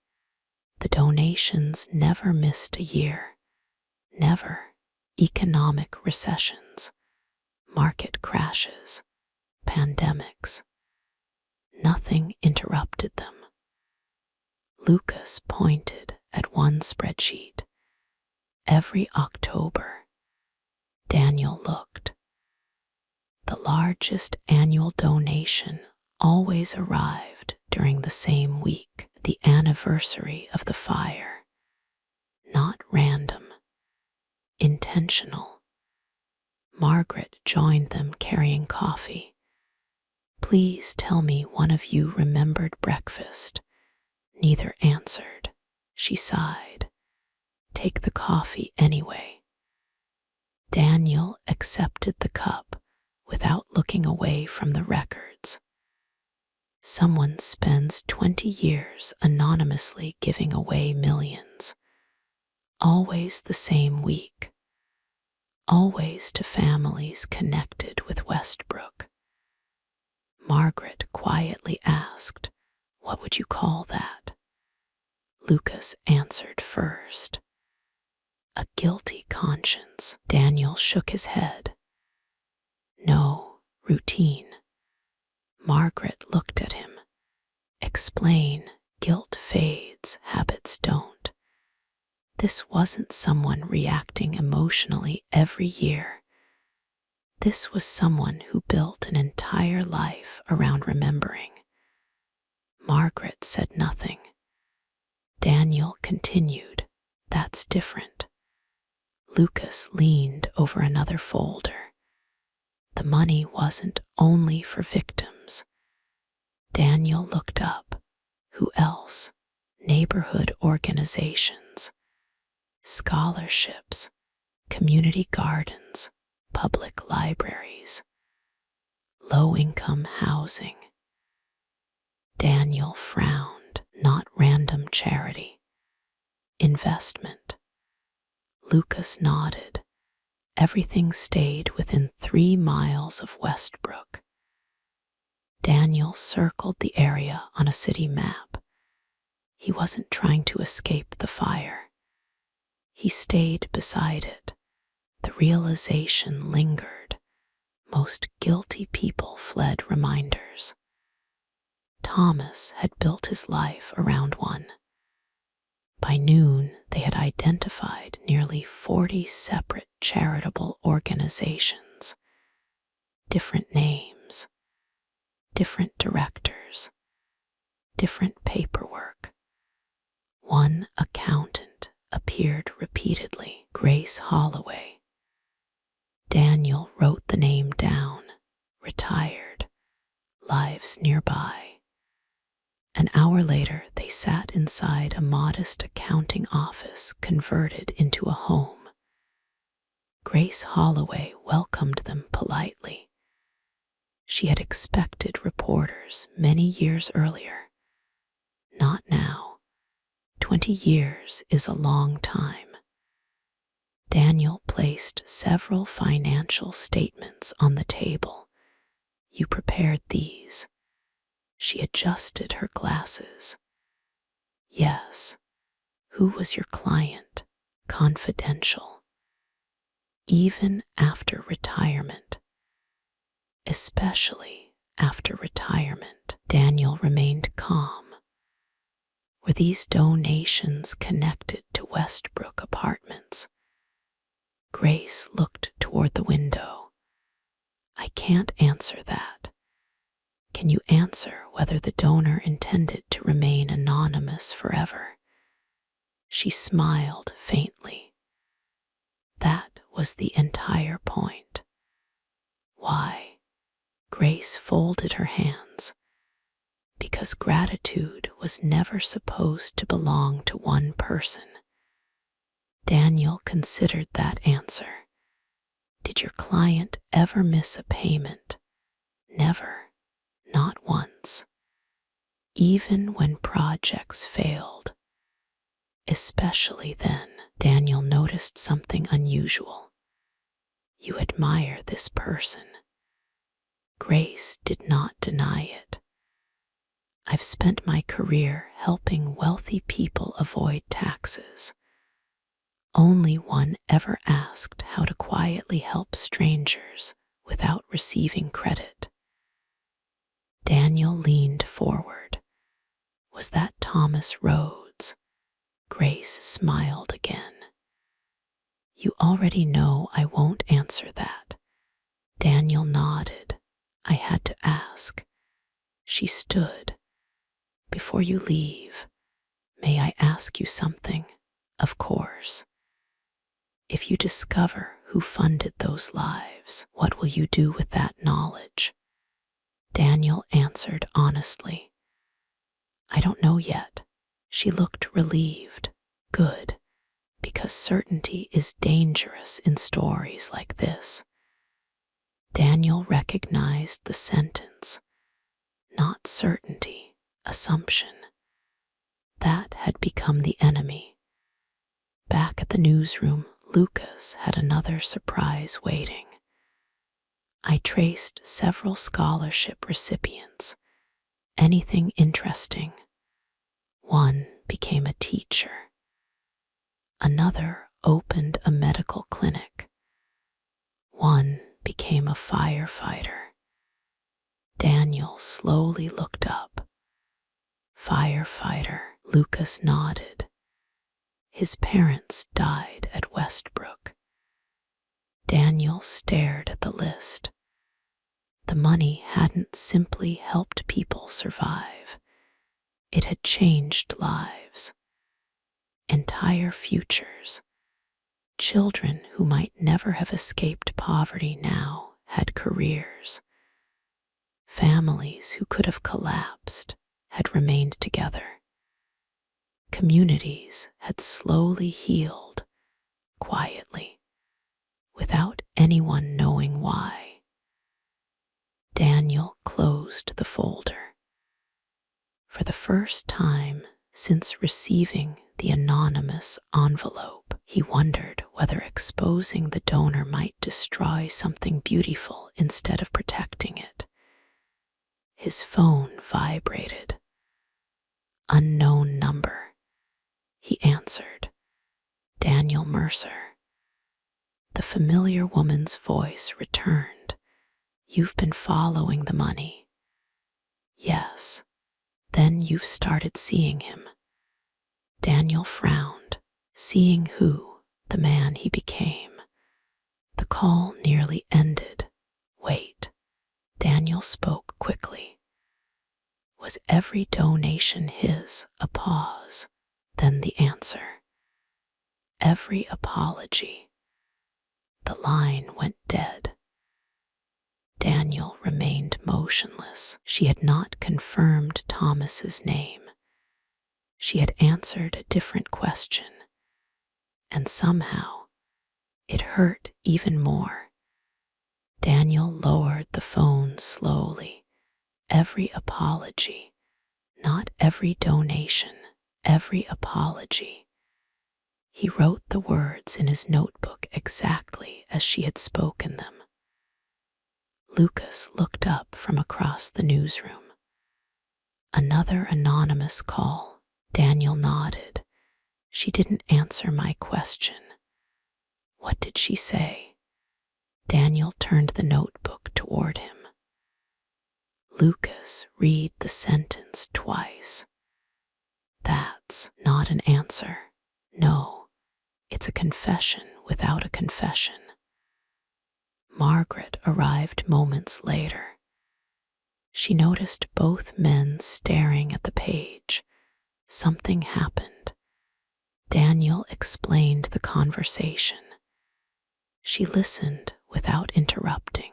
[SPEAKER 1] The donations never missed a year. Never. Economic recessions, market crashes, pandemics. Nothing interrupted them. Lucas pointed at one spreadsheet. Every October, Daniel looked. The largest annual donation always arrived during the same week, the anniversary of the fire. Not random, intentional. Margaret joined them carrying coffee. Please tell me one of you remembered breakfast. Neither answered. She sighed. Take the coffee anyway. Daniel accepted the cup without looking away from the records. Someone spends 20 years anonymously giving away millions. Always the same week. Always to families connected with Westbrook. Margaret quietly asked, "What would you call that?" Lucas answered first. A guilty conscience. Daniel shook his head. No, routine. Margaret looked at him. Explain. Guilt fades, habits don't. This wasn't someone reacting emotionally every year. This was someone who built an entire life around remembering. Margaret said nothing. Daniel continued, "That's different." Lucas leaned over another folder. The money wasn't only for victims. Daniel looked up. Who else? Neighborhood organizations, scholarships, community gardens, public libraries, low-income housing. Daniel frowned. Not random charity. Investment. Lucas nodded. Everything stayed within 3 miles of Westbrook. Daniel circled the area on a city map. He wasn't trying to escape the fire. He stayed beside it. The realization lingered. Most guilty people fled reminders. Thomas had built his life around one. By noon, they had identified nearly 40 separate charitable organizations. Different names, different directors, different paperwork. One accountant appeared repeatedly, Grace Holloway. Daniel wrote the name down, retired, lives nearby. An hour later, they sat inside a modest accounting office converted into a home. Grace Holloway welcomed them politely. She had expected reporters many years earlier. Not now. 20 years is a long time. Daniel placed several financial statements on the table. You prepared these. She adjusted her glasses. Yes. Who was your client? Confidential. Even after retirement. Especially after retirement. Daniel remained calm. Were these donations connected to Westbrook Apartments? Grace looked toward the window. I can't answer that. Can you answer whether the donor intended to remain anonymous forever? She smiled faintly. That was the entire point. Why? Grace folded her hands. Because gratitude was never supposed to belong to one person. Daniel considered that answer. Did your client ever miss a payment? Never. Not once. Even when projects failed. Especially then, Daniel noticed something unusual. You admire this person. Grace did not deny it. I've spent my career helping wealthy people avoid taxes. Only one ever asked how to quietly help strangers without receiving credit. Daniel leaned forward. Was that Thomas Rhodes? Grace smiled again. You already know I won't answer that. Daniel nodded. I had to ask. She stood. Before you leave, may I ask you something? Of course. If you discover who funded those lives, what will you do with that knowledge? Daniel answered honestly. I don't know yet. She looked relieved. Good, because certainty is dangerous in stories like this. Daniel recognized the sentence. Not certainty, assumption. That had become the enemy. Back at the newsroom, Lucas had another surprise waiting. I traced several scholarship recipients. Anything interesting? One became a teacher. Another opened a medical clinic. One became a firefighter. Daniel slowly looked up. Firefighter, Lucas nodded. His parents died at Westbrook. Daniel stared at the list. The money hadn't simply helped people survive. It had changed lives. Entire futures. Children who might never have escaped poverty now had careers. Families who could have collapsed had remained together. Communities had slowly healed, quietly, without anyone knowing why. Daniel closed the folder. For the first time since receiving the anonymous envelope, he wondered whether exposing the donor might destroy something beautiful instead of protecting it. His phone vibrated. Unknown number. He answered. Daniel Mercer. The familiar woman's voice returned. You've been following the money. Yes. Then you've started seeing him. Daniel frowned. Seeing who? The man he became. The call nearly ended. Wait. Daniel spoke quickly. Was every donation his? A pause. Then the answer. Every apology. The line went dead. Daniel remained motionless. She had not confirmed Thomas's name. She had answered a different question. And somehow, it hurt even more. Daniel lowered the phone slowly. Every apology, not every donation, every apology. He wrote the words in his notebook exactly as she had spoken them. Lucas looked up from across the newsroom. Another anonymous call. Daniel nodded. She didn't answer my question. What did she say? Daniel turned the notebook toward him. Lucas, read the sentence twice. That's not an answer. No, it's a confession without a confession. Margaret arrived moments later. She noticed both men staring at the page. Something happened. Daniel explained the conversation. She listened without interrupting.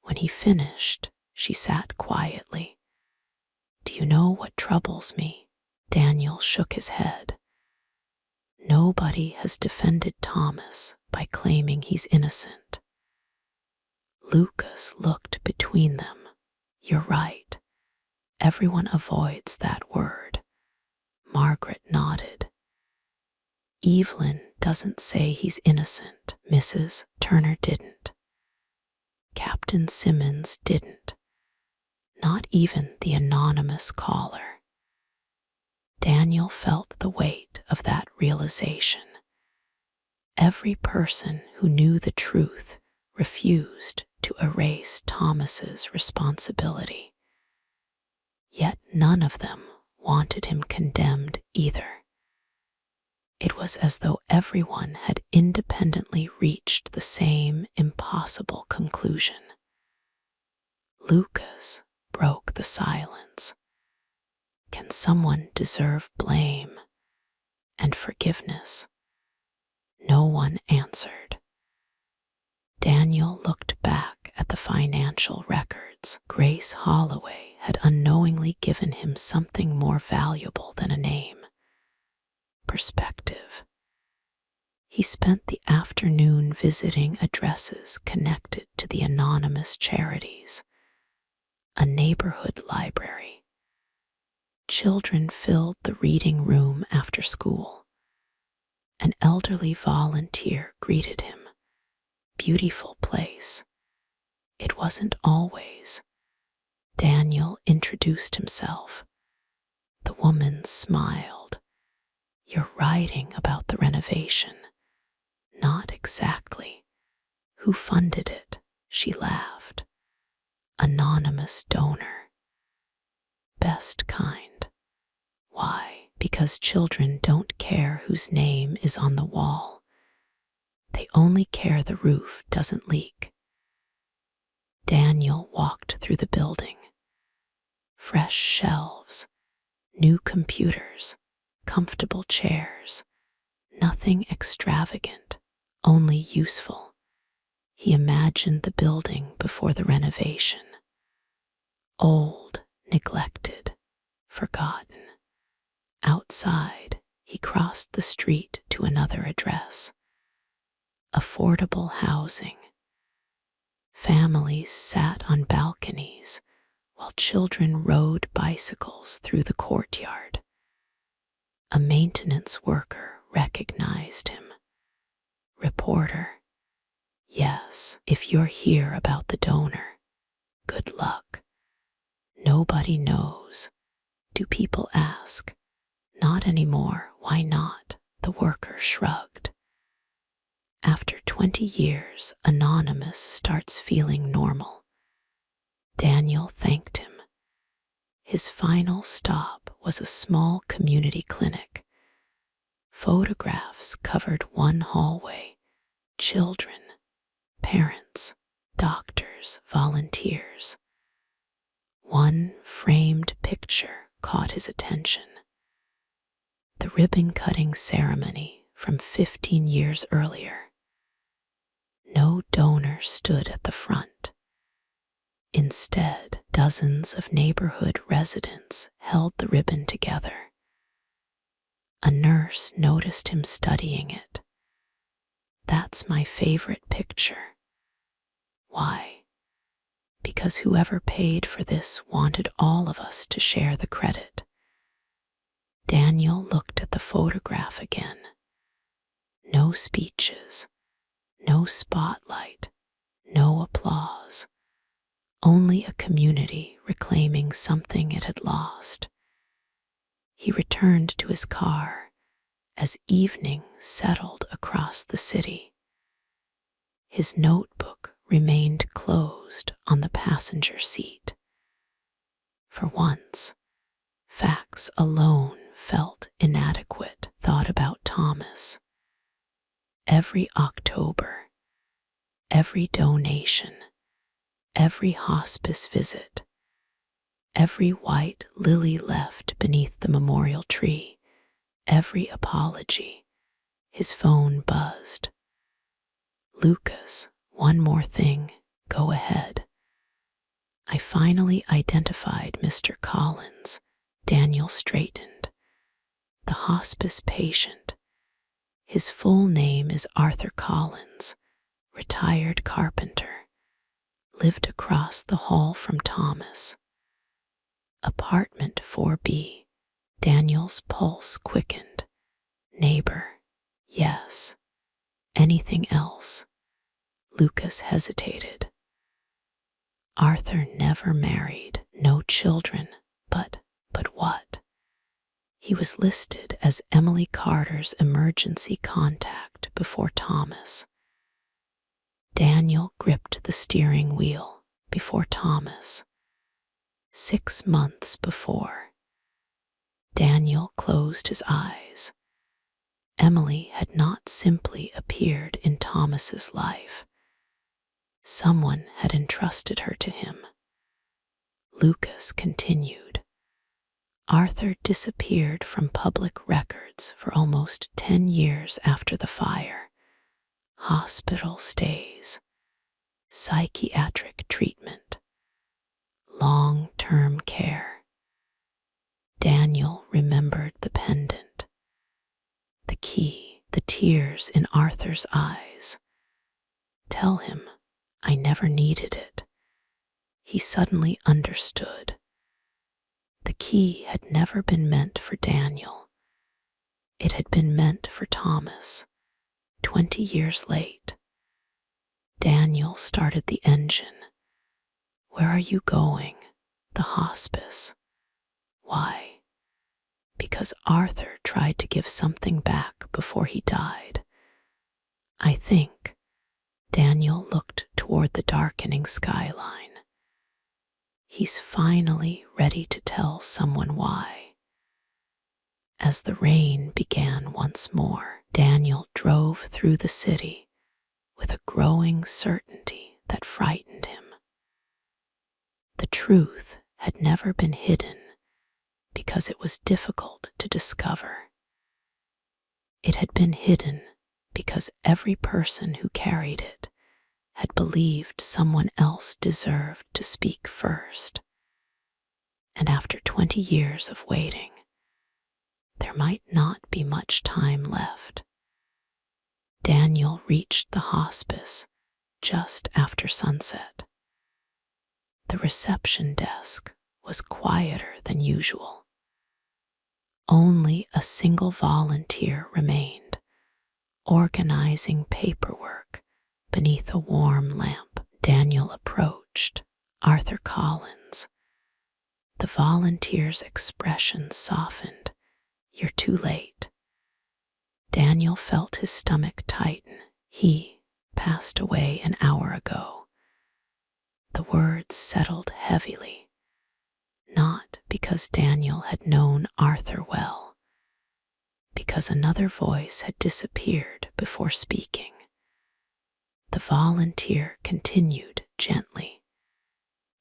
[SPEAKER 1] When he finished, she sat quietly. Do you know what troubles me? Daniel shook his head. Nobody has defended Thomas by claiming he's innocent. Lucas looked between them. You're right. Everyone avoids that word. Margaret nodded. Evelyn doesn't say he's innocent. Mrs. Turner didn't. Captain Simmons didn't. Not even the anonymous caller. Daniel felt the weight of that realization. Every person who knew the truth refused to erase Thomas's responsibility. Yet none of them wanted him condemned either. It was as though everyone had independently reached the same impossible conclusion. Lucas broke the silence. Can someone deserve blame and forgiveness? No one answered. Daniel looked back at the financial records. Grace Holloway had unknowingly given him something more valuable than a name. Perspective. He spent the afternoon visiting addresses connected to the anonymous charities. A neighborhood library. Children filled the reading room after school. An elderly volunteer greeted him. Beautiful place. It wasn't always. Daniel introduced himself. The woman smiled. You're writing about the renovation. Not exactly. Who funded it? She laughed. Anonymous donor. Best kind. Why? Because children don't care whose name is on the wall. They only care the roof doesn't leak. Daniel walked through the building. Fresh shelves, new computers, comfortable chairs, nothing extravagant, only useful. He imagined the building before the renovation. Old, neglected, forgotten. Outside, he crossed the street to another address. Affordable housing. Families sat on balconies while children rode bicycles through the courtyard. A maintenance worker recognized him. Reporter. Yes, if you're here about the donor, good luck. Nobody knows. Do people ask? Not anymore. Why not? The worker shrugged. After 20 years, Anonymous starts feeling normal. Daniel thanked him. His final stop was a small community clinic. Photographs covered one hallway. Children, parents, doctors, volunteers. One framed picture caught his attention. The ribbon-cutting ceremony from 15 years earlier. No donor stood at the front. Instead, dozens of neighborhood residents held the ribbon together. A nurse noticed him studying it. That's my favorite picture. Why? Because whoever paid for this wanted all of us to share the credit. Daniel looked at the photograph again. No speeches, no spotlight, no applause. Only a community reclaiming something it had lost. He returned to his car as evening settled across the city. His notebook remained closed on the passenger seat. For once, facts alone felt inadequate. Thought about Thomas. Every October, every donation, every hospice visit, every white lily left beneath the memorial tree, every apology. His phone buzzed. Lucas, one more thing, go ahead. I finally identified Mr. Collins. Daniel straightened. The hospice patient. His full name is Arthur Collins, retired carpenter. Lived across the hall from Thomas. Apartment 4B. Daniel's pulse quickened. Neighbor, yes. Anything else? Lucas hesitated. Arthur never married, no children, but what? He was listed as Emily Carter's emergency contact before Thomas. Daniel gripped the steering wheel before Thomas. 6 months before. Daniel closed his eyes. Emily had not simply appeared in Thomas's life. Someone had entrusted her to him. Lucas continued. Arthur disappeared from public records for almost 10 years after the fire. Hospital stays, psychiatric treatment, long-term care. Daniel remembered the pendant, the key, the tears in Arthur's eyes. Tell him I never needed it. He suddenly understood. The key had never been meant for Daniel. It had been meant for Thomas, 20 years late. Daniel started the engine. Where are you going? The hospice. Why? Because Arthur tried to give something back before he died. I think. Daniel looked toward the darkening skyline. He's finally ready to tell someone why. As the rain began once more, Daniel drove through the city with a growing certainty that frightened him. The truth had never been hidden because it was difficult to discover. It had been hidden because every person who carried it had believed someone else deserved to speak first. And after 20 years of waiting, there might not be much time left. Daniel reached the hospice just after sunset. The reception desk was quieter than usual. Only a single volunteer remained, organizing paperwork beneath a warm lamp. Daniel approached Arthur Collins. The volunteer's expression softened. You're too late. Daniel felt his stomach tighten. He passed away an hour ago. The words settled heavily, not because Daniel had known Arthur well, because another voice had disappeared before speaking. The volunteer continued gently.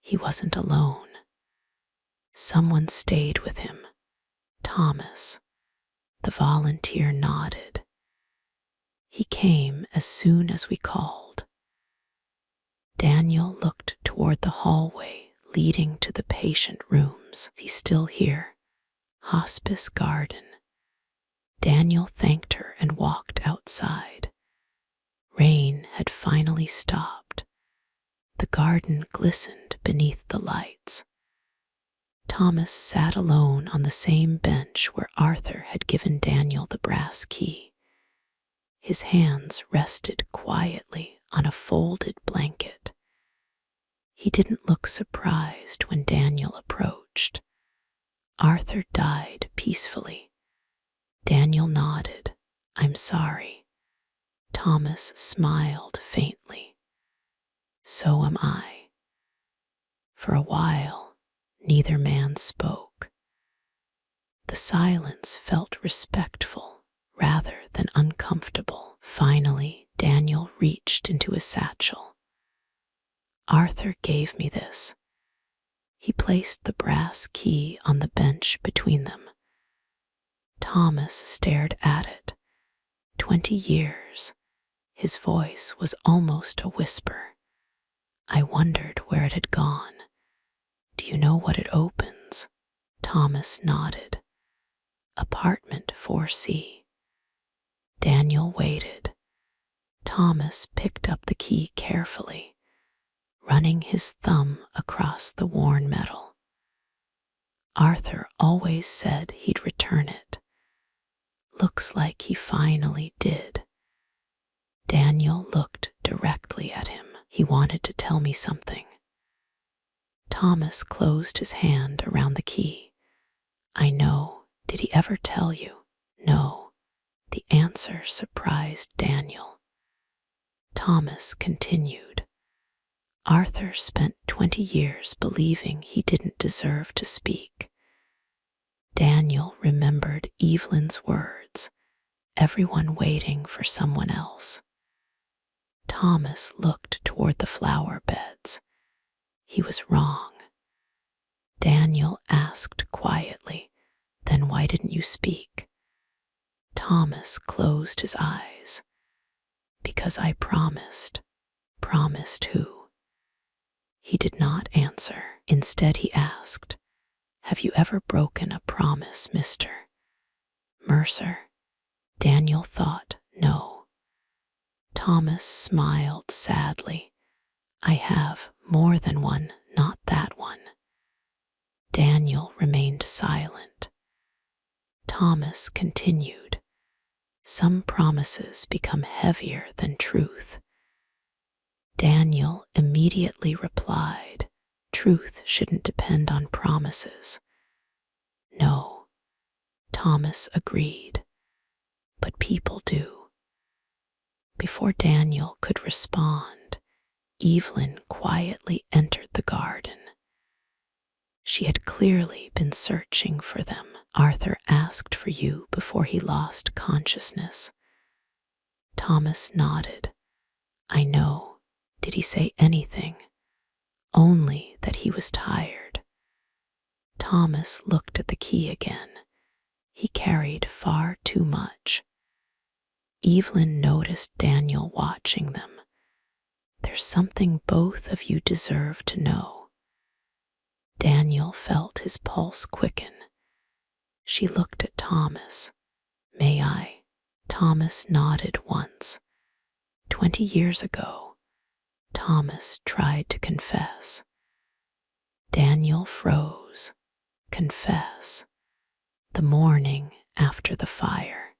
[SPEAKER 1] He wasn't alone. Someone stayed with him. Thomas. The volunteer nodded. He came as soon as we called. Daniel looked toward the hallway leading to the patient rooms. He's still here. Hospice garden. Daniel thanked her and walked outside. Rain had finally stopped. The garden glistened beneath the lights. Thomas sat alone on the same bench where Arthur had given Daniel the brass key. His hands rested quietly on a folded blanket. He didn't look surprised when Daniel approached. Arthur died peacefully. Daniel nodded. "I'm sorry." Thomas smiled faintly. "So am I." For a while, neither man spoke. The silence felt respectful rather than uncomfortable. Finally, Daniel reached into his satchel. "Arthur gave me this." He placed the brass key on the bench between them. Thomas stared at it. 20 years. His voice was almost a whisper. I wondered where it had gone. "Do you know what it opens?" Thomas nodded. "Apartment 4C." Daniel waited. Thomas picked up the key carefully, running his thumb across the worn metal. "Arthur always said he'd return it. Looks like he finally did." Daniel looked directly at him. "He wanted to tell me something." Thomas closed his hand around the key. "I know. Did he ever tell you?" "No." The answer surprised Daniel. Thomas continued. "Arthur spent 20 years believing he didn't deserve to speak." Daniel remembered Evelyn's words, everyone waiting for someone else. Thomas looked toward the flower beds. He was wrong. Daniel asked quietly, "Then why didn't you speak?" Thomas closed his eyes. "Because I promised." "Promised who?" He did not answer. Instead he asked, "Have you ever broken a promise, Mr. Mercer?" Daniel thought, no. Thomas smiled sadly. "I have more than one, not that one." Daniel remained silent. Thomas continued. "Some promises become heavier than truth." Daniel immediately replied, "Truth shouldn't depend on promises." "No," Thomas agreed, "but people do." Before Daniel could respond, Evelyn quietly entered the garden. She had clearly been searching for them. "Arthur asked for you before he lost consciousness." Thomas nodded. "I know. Did he say anything?" "Only that he was tired." Thomas looked at the key again. He carried far too much. Evelyn noticed Daniel watching them. "There's something both of you deserve to know." Daniel felt his pulse quicken. She looked at Thomas. "May I?" Thomas nodded once. 20 years ago, Thomas tried to confess. Daniel froze. Confess. The morning after the fire.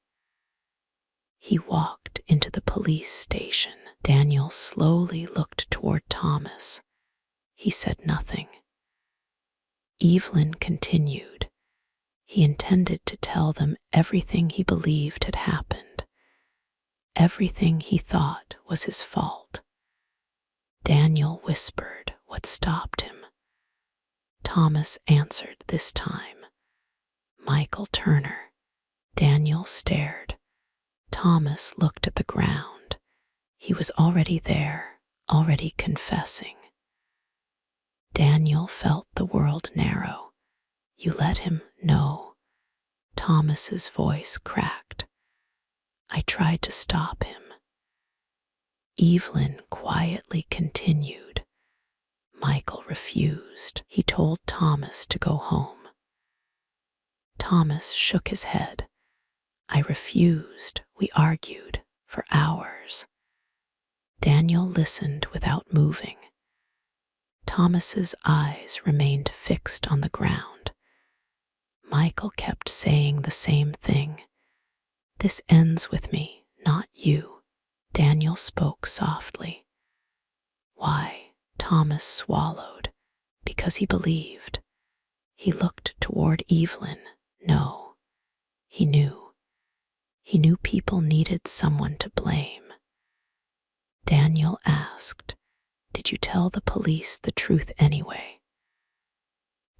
[SPEAKER 1] He walked into the police station. Daniel slowly looked toward Thomas. He said nothing. Evelyn continued. He intended to tell them everything he believed had happened, everything he thought was his fault. Daniel whispered what stopped him. Thomas answered this time. "Michael Turner." Daniel stared. Thomas looked at the ground. He was already there, already confessing. Daniel felt the world narrow. "You let him know." Thomas's voice cracked. "I tried to stop him." Evelyn quietly continued. "Michael refused. He told Thomas to go home." Thomas shook his head. "I refused. We argued for hours." Daniel listened without moving. Thomas's eyes remained fixed on the ground. Michael kept saying the same thing. This ends with me, not you. Daniel spoke softly. Why? Thomas swallowed. Because he believed. He looked toward Evelyn. No, he knew. He knew people needed someone to blame. Daniel asked, "Did you tell the police the truth anyway?"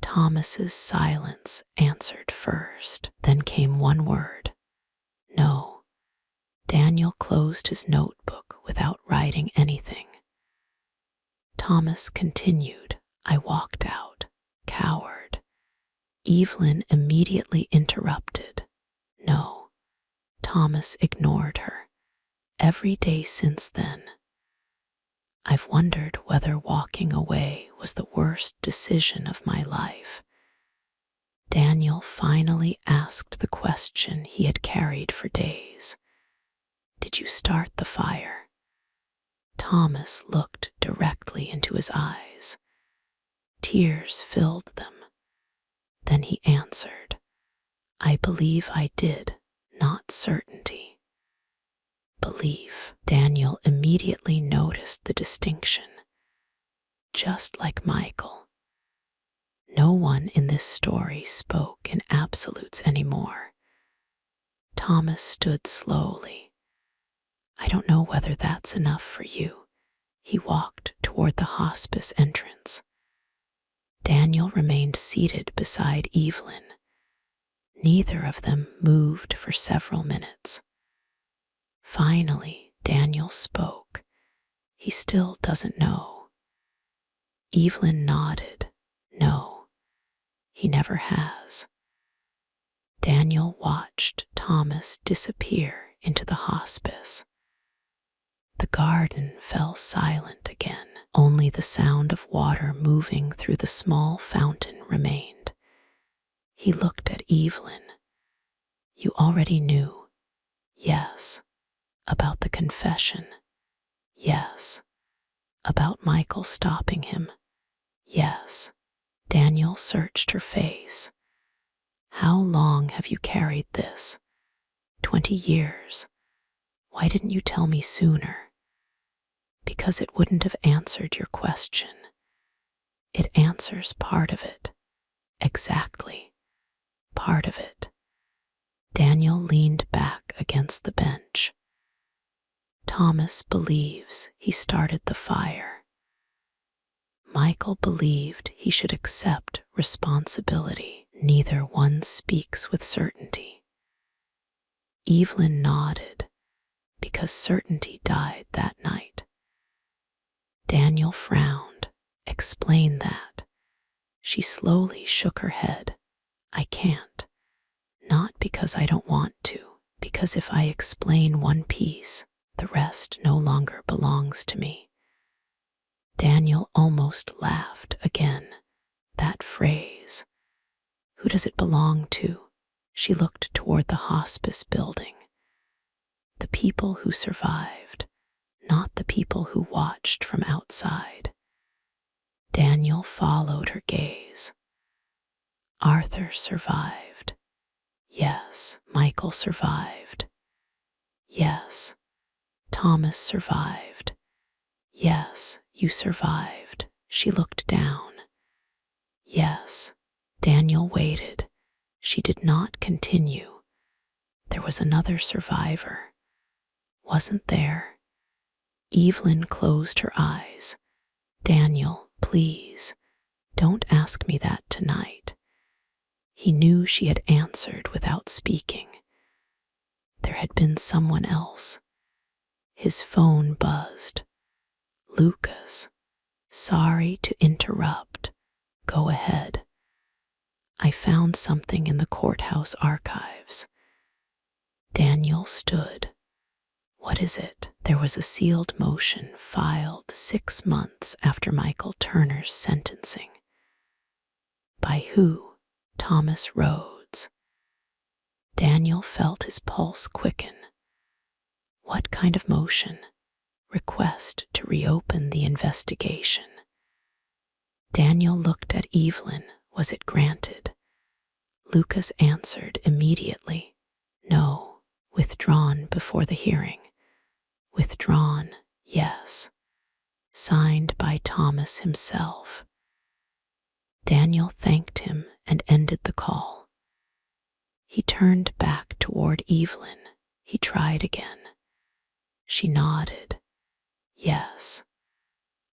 [SPEAKER 1] Thomas's silence answered first. Then came one word. No. Daniel closed his notebook without writing anything. Thomas continued. I walked out, coward. Evelyn immediately interrupted. No. Thomas ignored her. Every day since then, I've wondered whether walking away was the worst decision of my life. Daniel finally asked the question he had carried for days. Did you start the fire? Thomas looked directly into his eyes. Tears filled them. Then he answered, I believe I did, not certainty. Belief. Daniel immediately noticed the distinction. Just like Michael, no one in this story spoke in absolutes anymore. Thomas stood slowly. I don't know whether that's enough for you. He walked toward the hospice entrance. Daniel remained seated beside Evelyn. Neither of them moved for several minutes. Finally, Daniel spoke. He still doesn't know. Evelyn nodded. No, he never has. Daniel watched Thomas disappear into the hospice. The garden fell silent again. Only the sound of water moving through the small fountain remained. He looked at Evelyn. You already knew. Yes. About the confession. Yes. About Michael stopping him. Yes. Daniel searched her face. How long have you carried this? 20 years. Why didn't you tell me sooner? Because it wouldn't have answered your question. It answers part of it. Exactly. Part of it. Daniel leaned back against the bench. Thomas believes he started the fire. Michael believed he should accept responsibility. Neither one speaks with certainty. Evelyn nodded because certainty died that night. Daniel frowned. Explain that. She slowly shook her head. I can't. Not because I don't want to, because if I explain one piece, the rest no longer belongs to me. Daniel almost laughed again. That phrase. Who does it belong to? She looked toward the hospice building. The people who survived, not the people who watched from outside. Daniel followed her gaze. Arthur survived. Yes. Michael survived. Yes. Thomas survived. Yes, you survived. She looked down. Yes. Daniel waited. She did not continue. There was another survivor. Wasn't there? Evelyn closed her eyes. Daniel, please, don't ask me that tonight. He knew she had answered without speaking. There had been someone else. His phone buzzed. Lucas, sorry to interrupt. Go ahead. I found something in the courthouse archives. Daniel stood. What is it? There was a sealed motion filed 6 months after Michael Turner's sentencing. By who? Thomas Rhodes. Daniel felt his pulse quicken. What kind of motion? Request to reopen the investigation. Daniel looked at Evelyn. Was it granted? Lucas answered immediately, "No, withdrawn before the hearing. Withdrawn, yes. Signed by Thomas himself." Daniel thanked him and ended the call. He turned back toward Evelyn. He tried again. She nodded. "Yes."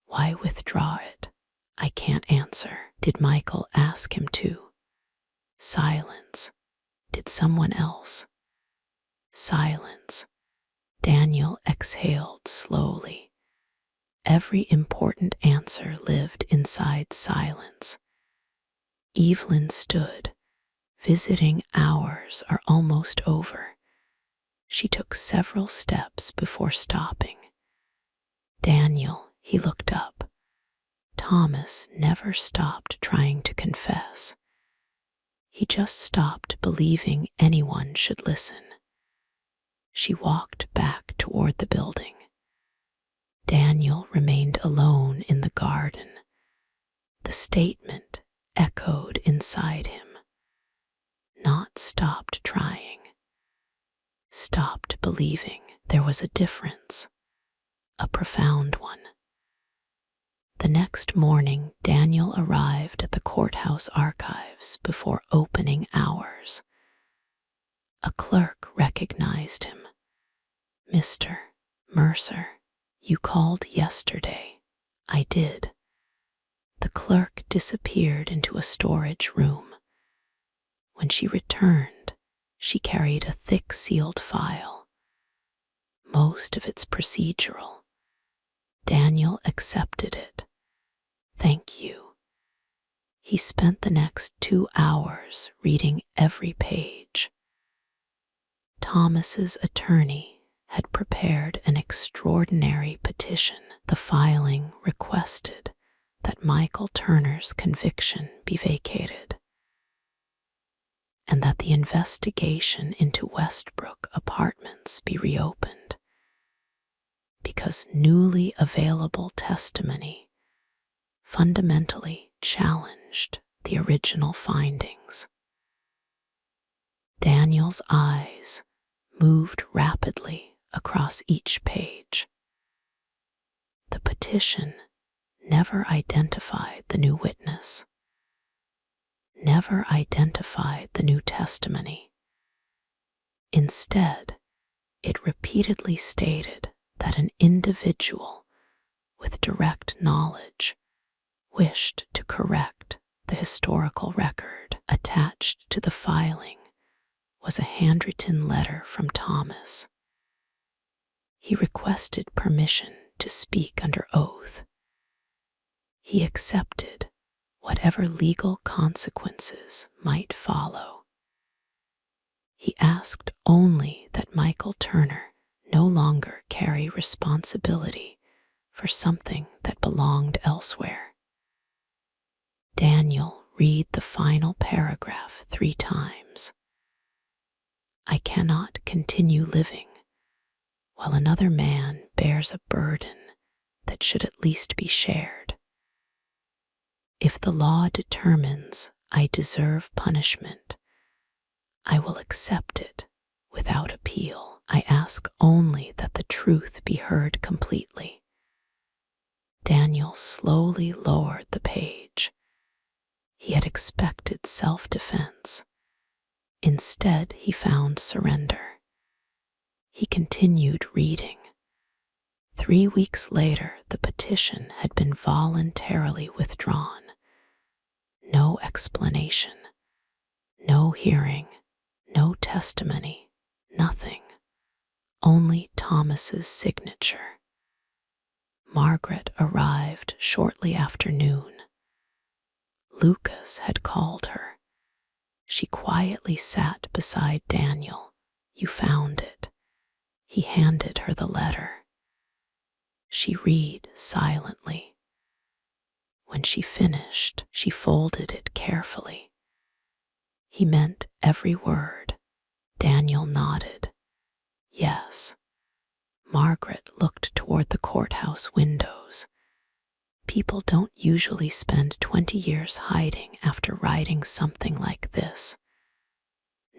[SPEAKER 1] "Why withdraw it?" "I can't answer." "Did Michael ask him to?" Silence. "Did someone else?" Silence. Daniel exhaled slowly. Every important answer lived inside silence. Evelyn stood. Visiting hours are almost over. She took several steps before stopping. "Daniel," he looked up. "Thomas never stopped trying to confess. He just stopped believing anyone should listen." She walked back toward the building. Daniel remained alone in the garden. The statement echoed inside him. Not stopped trying. Stopped believing. There was a difference. A profound one. The next morning, Daniel arrived at the courthouse archives before opening hours. A clerk recognized him. "Mr. Mercer, you called yesterday." "I did." The clerk disappeared into a storage room. When she returned, she carried a thick sealed file. Most of it's procedural. Daniel accepted it. "Thank you." He spent the next 2 hours reading every page. Thomas's attorney had prepared an extraordinary petition. The filing requested that Michael Turner's conviction be vacated, and that the investigation into Westbrook Apartments be reopened, because newly available testimony fundamentally challenged the original findings. Daniel's eyes moved rapidly across each page. The petition never identified the new witness, never identified the new testimony. Instead, it repeatedly stated that an individual with direct knowledge wished to correct the historical record. Attached to the filing was a handwritten letter from Thomas. He requested permission to speak under oath. He accepted whatever legal consequences might follow. He asked only that Michael Turner no longer carry responsibility for something that belonged elsewhere. Daniel read the final paragraph 3 times. "I cannot continue living while another man bears a burden that should at least be shared. If the law determines I deserve punishment, I will accept it without appeal. I ask only that the truth be heard completely." Daniel slowly lowered the page. He had expected self-defense. Instead, he found surrender. He continued reading. 3 weeks later, the petition had been voluntarily withdrawn. No explanation, no hearing, no testimony, nothing. Only Thomas's signature. Margaret arrived shortly after noon. Lucas had called her. She quietly sat beside Daniel. "You found it." He handed her the letter. She read silently. When she finished, she folded it carefully. He meant every word. Daniel nodded. "Yes." Margaret looked toward the courthouse windows. People don't usually spend 20 years hiding after writing something like this.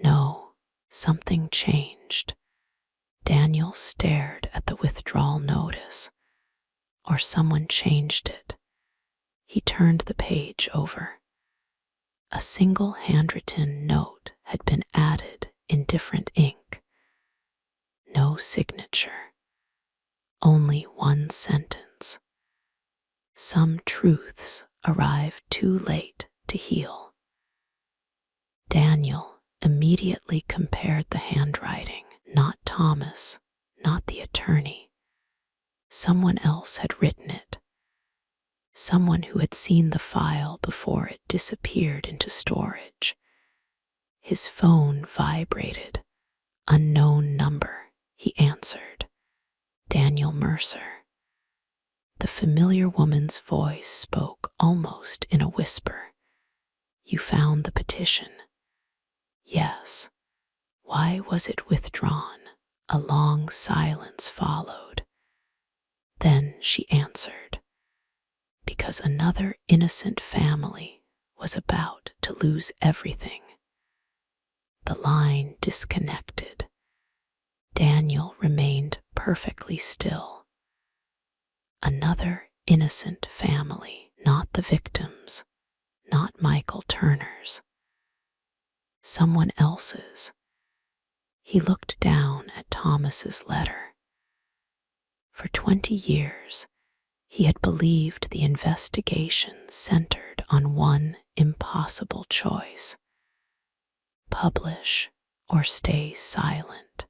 [SPEAKER 1] No, something changed. Daniel stared at the withdrawal notice, or someone changed it. He turned the page over. A single handwritten note had been added in different ink. No signature, only one sentence. Some truths arrive too late to heal. Daniel immediately compared the handwriting. Not Thomas, not the attorney. Someone else had written it. Someone who had seen the file before it disappeared into storage. His phone vibrated. Unknown number, he answered. Daniel Mercer. The familiar woman's voice spoke almost in a whisper. You found the petition? Yes. Why was it withdrawn? A long silence followed. Then she answered, because another innocent family was about to lose everything. The line disconnected. Daniel remained perfectly still. Another innocent family, not the victims, not Michael Turner's. Someone else's. He looked down at Thomas's letter. For 20 years, he had believed the investigation centered on one impossible choice: publish or stay silent.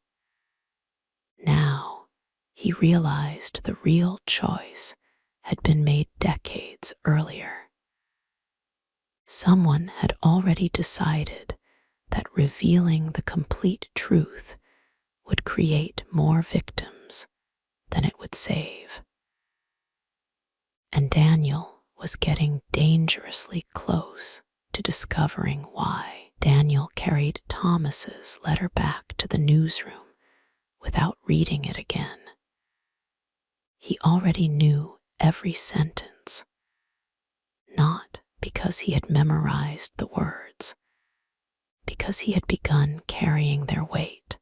[SPEAKER 1] Now, he realized the real choice had been made decades earlier. Someone had already decided that revealing the complete truth would create more victims than it would save. And Daniel was getting dangerously close to discovering why. Daniel carried Thomas's letter back to the newsroom without reading it again. He already knew every sentence, not because he had memorized the words, because he had begun carrying their weight.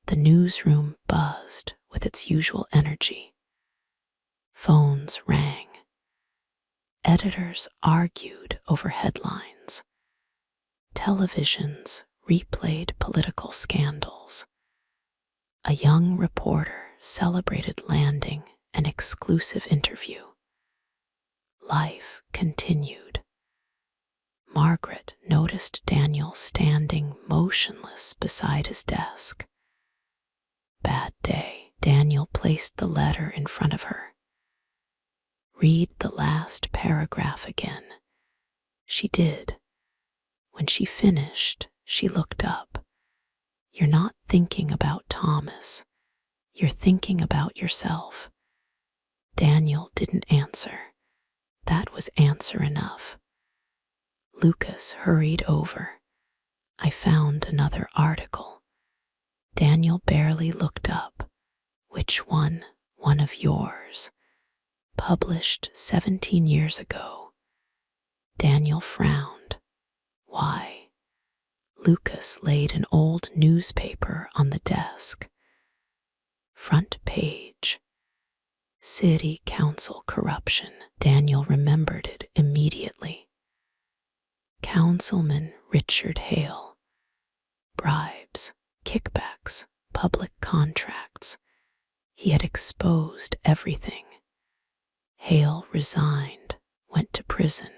[SPEAKER 1] The newsroom buzzed with its usual energy. Phones rang. Editors argued over headlines. Televisions replayed political scandals. A young reporter celebrated landing an exclusive interview. Life continued. Margaret noticed Daniel standing motionless beside his desk. Bad day. Daniel placed the letter in front of her. Read the last paragraph again. She did. When she finished, she looked up. You're not thinking about Thomas. You're thinking about yourself. Daniel didn't answer. That was answer enough. Lucas hurried over. I found another article. Daniel barely looked up. Which one? One of yours. Published 17 years ago. Daniel frowned. Why? Lucas laid an old newspaper on the desk. Front page. City Council corruption. Daniel remembered it immediately. Councilman Richard Hale. Bribes, kickbacks, public contracts. He had exposed everything. Hale resigned, went to prison.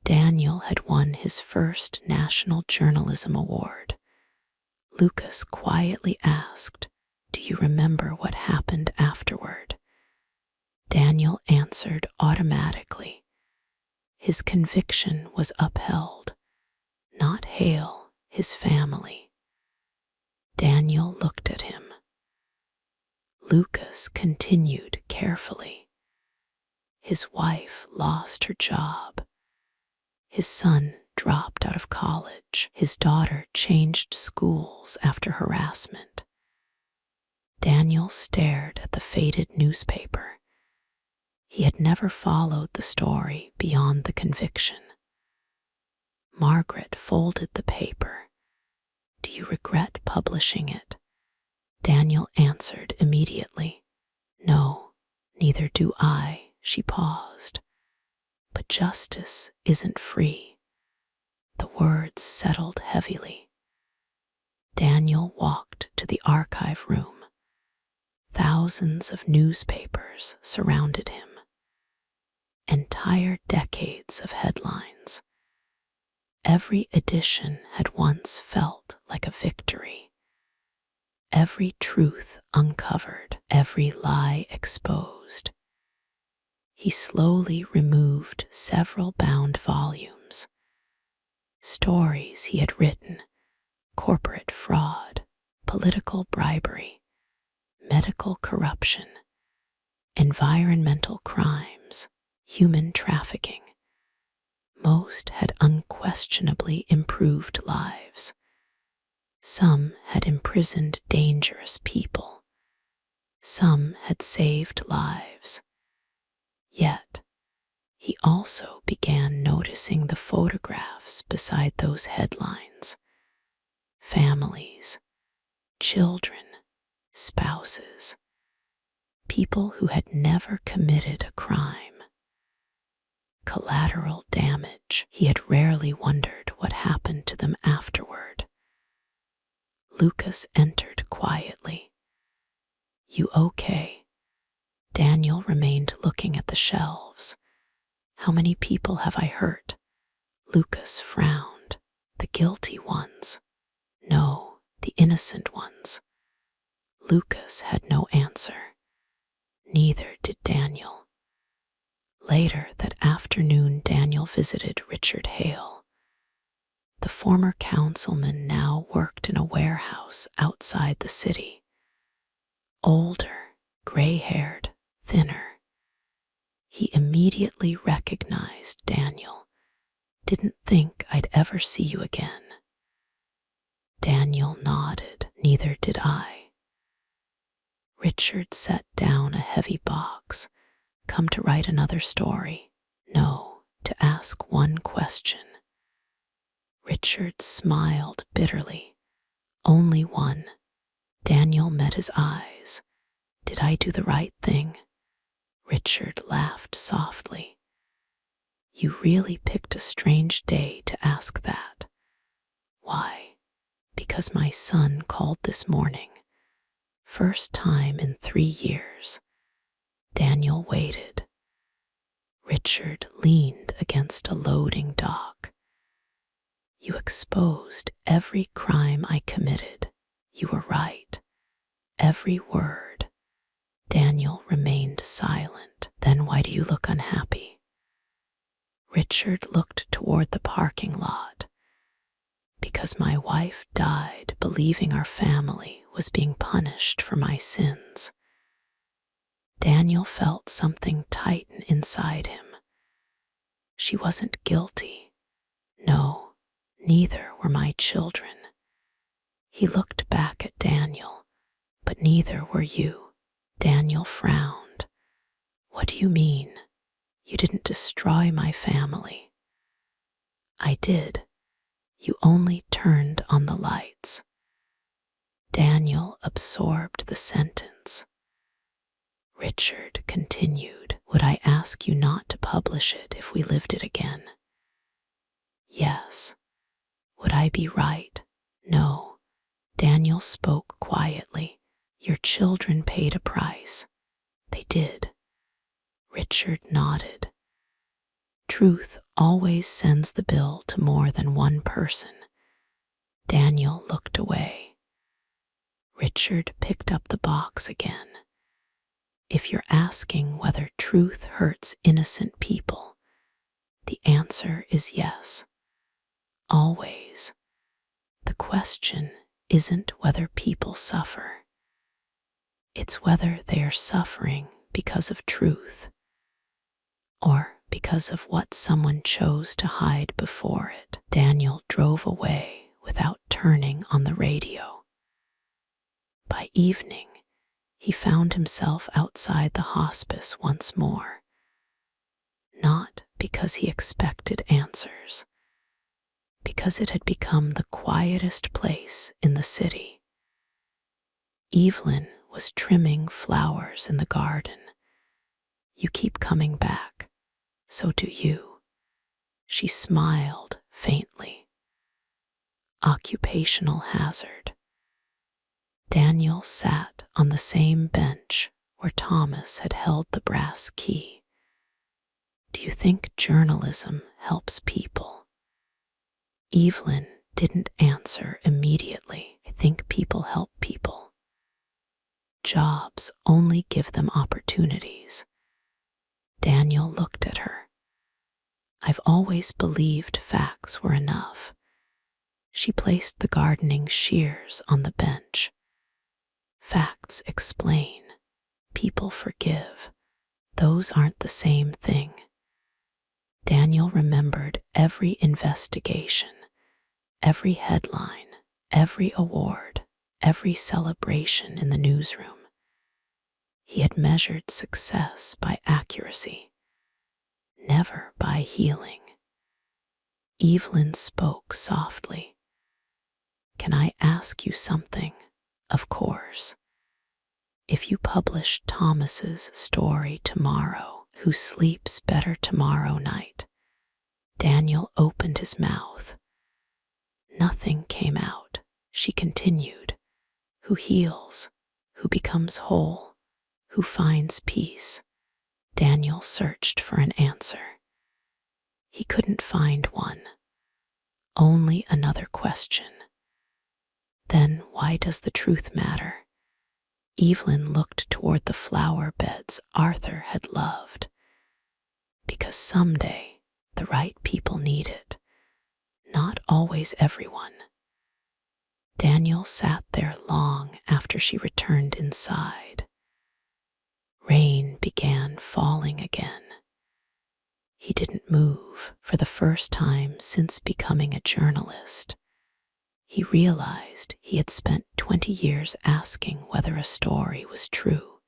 [SPEAKER 1] Daniel had won his first National Journalism Award. Lucas quietly asked, Do you remember what happened afterward? Daniel answered automatically. His conviction was upheld, not Hale, his family. Daniel looked at him. Lucas continued carefully. His wife lost her job. His son dropped out of college. His daughter changed schools after harassment. Daniel stared at the faded newspaper. He had never followed the story beyond the conviction. Margaret folded the paper. Do you regret publishing it? Daniel answered immediately. No, neither do I, she paused. But justice isn't free. The words settled heavily. Daniel walked to the archive room. Thousands of newspapers surrounded him. Entire decades of headlines. Every edition had once felt like a victory. Every truth uncovered, every lie exposed. He slowly removed several bound volumes. Stories he had written, corporate fraud, political bribery, medical corruption, environmental crimes, human trafficking. Most had unquestionably improved lives. Some had imprisoned dangerous people. Some had saved lives. Yet, he also began noticing the photographs beside those headlines. Families, children, spouses, people who had never committed a crime. Collateral damage. He had rarely wondered what happened to them afterward. Lucas entered quietly. You okay? Daniel remained looking at the shelves. How many people have I hurt? Lucas frowned. The guilty ones. No, the innocent ones. Lucas had no answer. Neither did Daniel. Later that afternoon, Daniel visited Richard Hale. The former councilman now worked in a warehouse outside the city. Older, gray-haired, thinner. He immediately recognized Daniel. Didn't think I'd ever see you again. Daniel nodded. Neither did I. Richard set down a heavy box. Come to write another story? No, to ask one question. Richard smiled bitterly. Only one. Daniel met his eyes. Did I do the right thing? Richard laughed softly. You really picked a strange day to ask that. Why? Because my son called this morning. First time in 3 years. Daniel waited. Richard leaned against a loading dock. You exposed every crime I committed. You were right. Every word. Daniel remained silent. Then why do you look unhappy? Richard looked toward the parking lot. Because my wife died believing our family was being punished for my sins. Daniel felt something tighten inside him. She wasn't guilty. No, neither were my children. He looked back at Daniel, but neither were you. Daniel frowned. What do you mean? You didn't destroy my family. I did. You only turned on the lights. Daniel absorbed the sentence. Richard continued, would I ask you not to publish it if we lived it again? Yes. Would I be right? No. Daniel spoke quietly. Your children paid a price. They did. Richard nodded. Truth always sends the bill to more than one person. Daniel looked away. Richard picked up the box again. If you're asking whether truth hurts innocent people, the answer is yes. Always. The question isn't whether people suffer. It's whether they are suffering because of truth or because of what someone chose to hide before it. Daniel drove away without turning on the radio. By evening, he found himself outside the hospice once more. Not because he expected answers, because it had become the quietest place in the city. Evelyn was trimming flowers in the garden. You keep coming back, so do you. She smiled faintly. Occupational hazard. Daniel sat on the same bench where Thomas had held the brass key. Do you think journalism helps people? Evelyn didn't answer immediately. I think people help people. Jobs only give them opportunities. Daniel looked at her. I've always believed facts were enough. She placed the gardening shears on the bench. Facts explain. People forgive. Those aren't the same thing. Daniel remembered every investigation, every headline, every award, every celebration in the newsroom. He had measured success by accuracy, never by healing. Evelyn spoke softly. Can I ask you something? Of course. If you publish Thomas's story tomorrow, who sleeps better tomorrow night? Daniel opened his mouth. Nothing came out. She continued. Who heals? Who becomes whole? Who finds peace? Daniel searched for an answer. He couldn't find one. Only another question. Then why does the truth matter? Evelyn looked toward the flower beds Arthur had loved. Because someday the right people need it. Not always everyone. Daniel sat there long after she returned inside. Rain began falling again. He didn't move for the first time since becoming a journalist. He realized he had spent 20 years asking whether a story was true.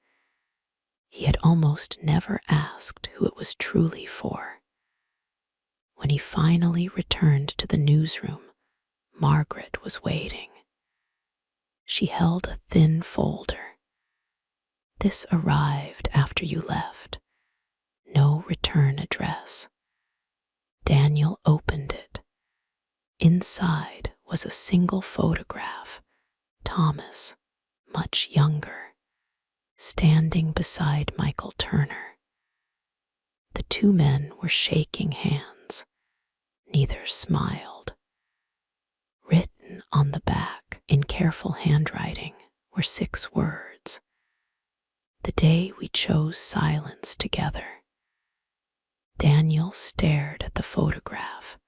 [SPEAKER 1] He had almost never asked who it was truly for. When he finally returned to the newsroom, Margaret was waiting. She held a thin folder. This arrived after you left. No return address. Daniel opened it. Inside was a single photograph. Thomas, much younger, standing beside Michael Turner. The two men were shaking hands. Neither smiled. Written on the back in careful handwriting were 6 words. The day we chose silence together. Daniel stared at the photograph.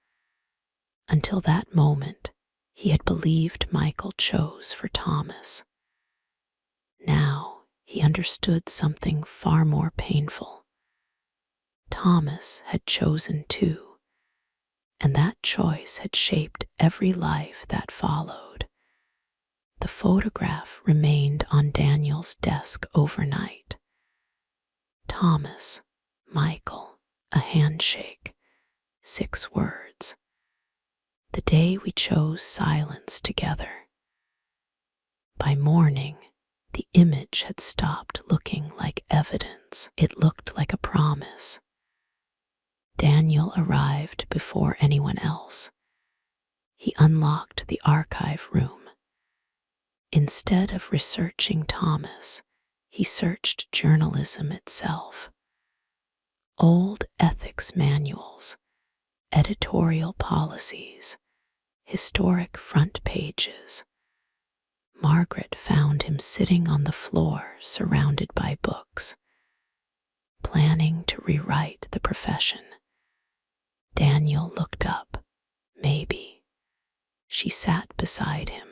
[SPEAKER 1] Until that moment, he had believed Michael chose for Thomas. Now he understood something far more painful. Thomas had chosen too, and that choice had shaped every life that followed. The photograph remained on Daniel's desk overnight. Thomas, Michael, a handshake, 6 words. The day we chose silence together. By morning, the image had stopped looking like evidence. It looked like a promise. Daniel arrived before anyone else. He unlocked the archive room. Instead of researching Thomas, he searched journalism itself. Old ethics manuals, editorial policies, historic front pages. Margaret found him sitting on the floor surrounded by books, planning to rewrite the profession. Daniel looked up. Maybe. She sat beside him.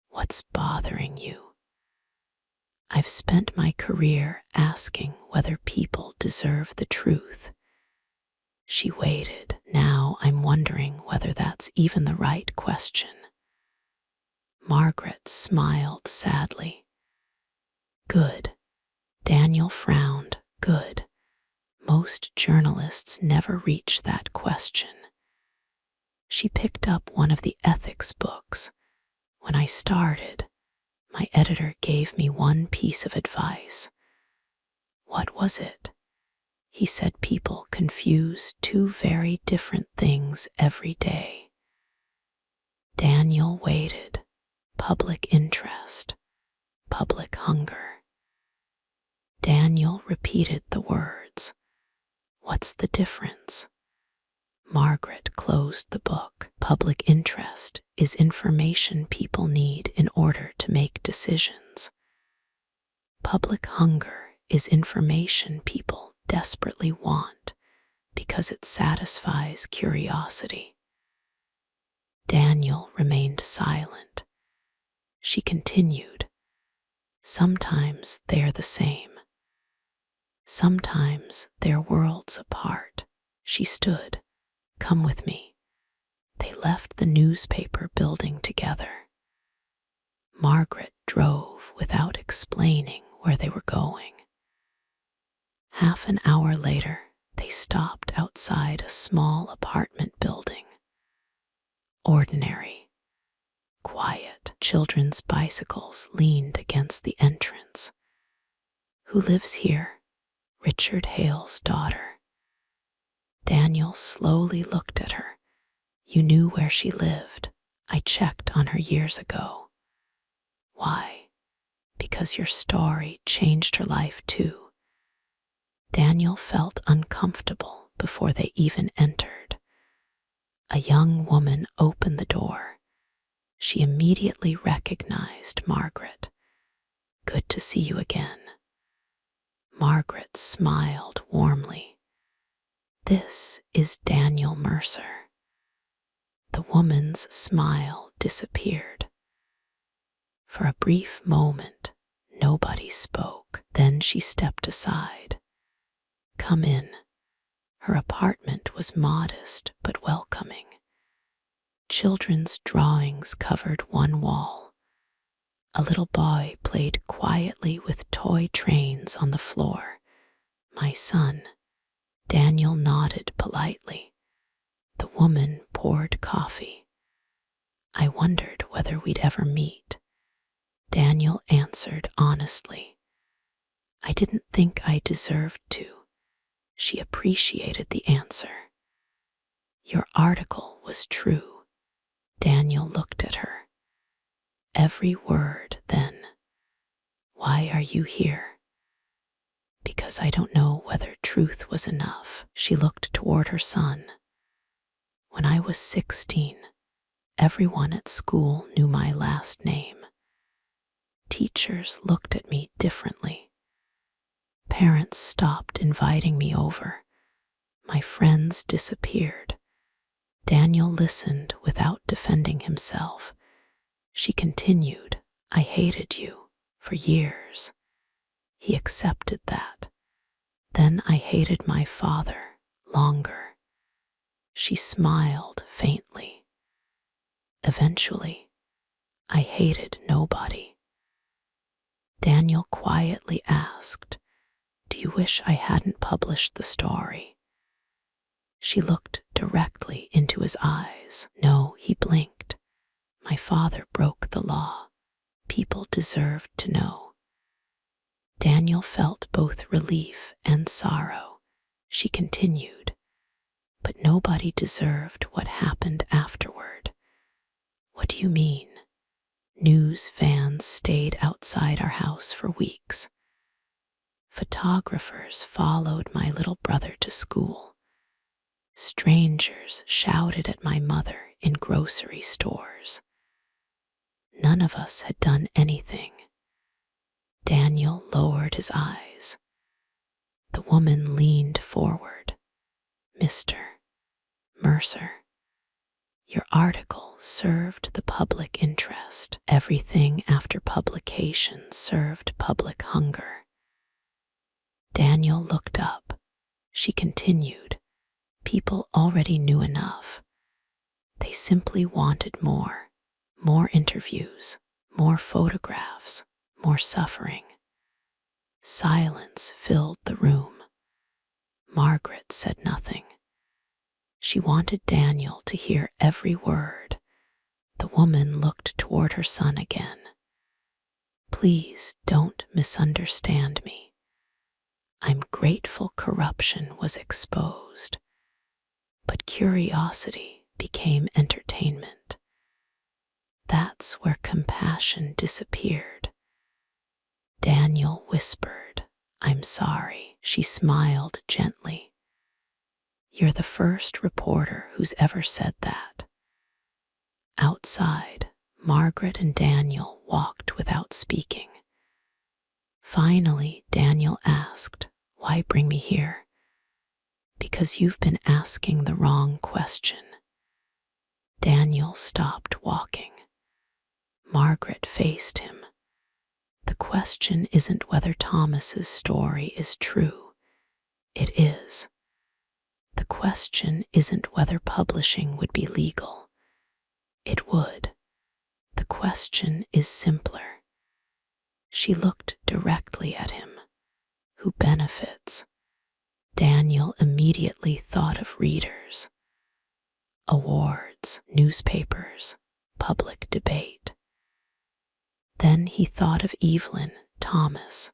[SPEAKER 1] What's bothering you? I've spent my career asking whether people deserve the truth. She waited. Now I'm wondering whether that's even the right question. Margaret smiled sadly. Good. Daniel frowned. Good. Most journalists never reach that question. She picked up one of the ethics books. When I started, my editor gave me one piece of advice. What was it? He said people confuse two very different things every day. Daniel waited. Public interest, public hunger. Daniel repeated the words. What's the difference? Margaret closed the book. Public interest is information people need in order to make decisions. Public hunger is information people desperately want because it satisfies curiosity. Daniel remained silent. She continued, sometimes they are the same. Sometimes they're worlds apart. She stood. Come with me. They left the newspaper building together. Margaret drove without explaining where they were going. Half an hour later, they stopped outside a small apartment building. Ordinary, quiet, children's bicycles leaned against the entrance. Who lives here? Richard Hale's daughter. Daniel slowly looked at her. You knew where she lived. I checked on her years ago. Why? Because your story changed her life too. Daniel felt uncomfortable before they even entered. A young woman opened the door. She immediately recognized Margaret. Good to see you again. Margaret smiled warmly. This is Daniel Mercer. The woman's smile disappeared. For a brief moment, nobody spoke. Then she stepped aside. Come in. Her apartment was modest but welcoming. Children's drawings covered one wall. A little boy played quietly with toy trains on the floor. My son. Daniel nodded politely. The woman poured coffee. I wondered whether we'd ever meet. Daniel answered honestly. I didn't think I deserved to. She appreciated the answer. Your article was true. Daniel looked at her. Every word, then. Why are you here? Because I don't know whether truth was enough. She looked toward her son. When I was 16, everyone at school knew my last name. Teachers looked at me differently. Parents stopped inviting me over. My friends disappeared. Daniel listened without defending himself. She continued, I hated you for years. He accepted that. Then I hated my father longer. She smiled faintly. Eventually, I hated nobody. Daniel quietly asked, do you wish I hadn't published the story? She looked directly into his eyes. No, he blinked. My father broke the law. People deserved to know. Daniel felt both relief and sorrow. She continued, but nobody deserved what happened afterward. What do you mean? News vans stayed outside our house for weeks. Photographers followed my little brother to school. Strangers shouted at my mother in grocery stores. None of us had done anything. Daniel lowered his eyes. The woman leaned forward. Mr. Mercer, your article served the public interest. Everything after publication served public hunger. Daniel looked up. She continued, people already knew enough. They simply wanted more interviews, more photographs, more suffering. Silence filled the room. Margaret said nothing. She wanted Daniel to hear every word. The woman looked toward her son again. Please don't misunderstand me. I'm grateful corruption was exposed, but curiosity became entertainment. That's where compassion disappeared. Daniel whispered, I'm sorry. She smiled gently. You're the first reporter who's ever said that. Outside, Margaret and Daniel walked without speaking. Finally, Daniel asked, Why bring me here? Because you've been asking the wrong question. Daniel stopped walking. Margaret faced him. The question isn't whether Thomas's story is true. It is. The question isn't whether publishing would be legal. It would. The question is simpler. She looked directly at him. Who benefits? Daniel immediately thought of readers, awards, newspapers, public debate. Then he thought of Evelyn, Thomas,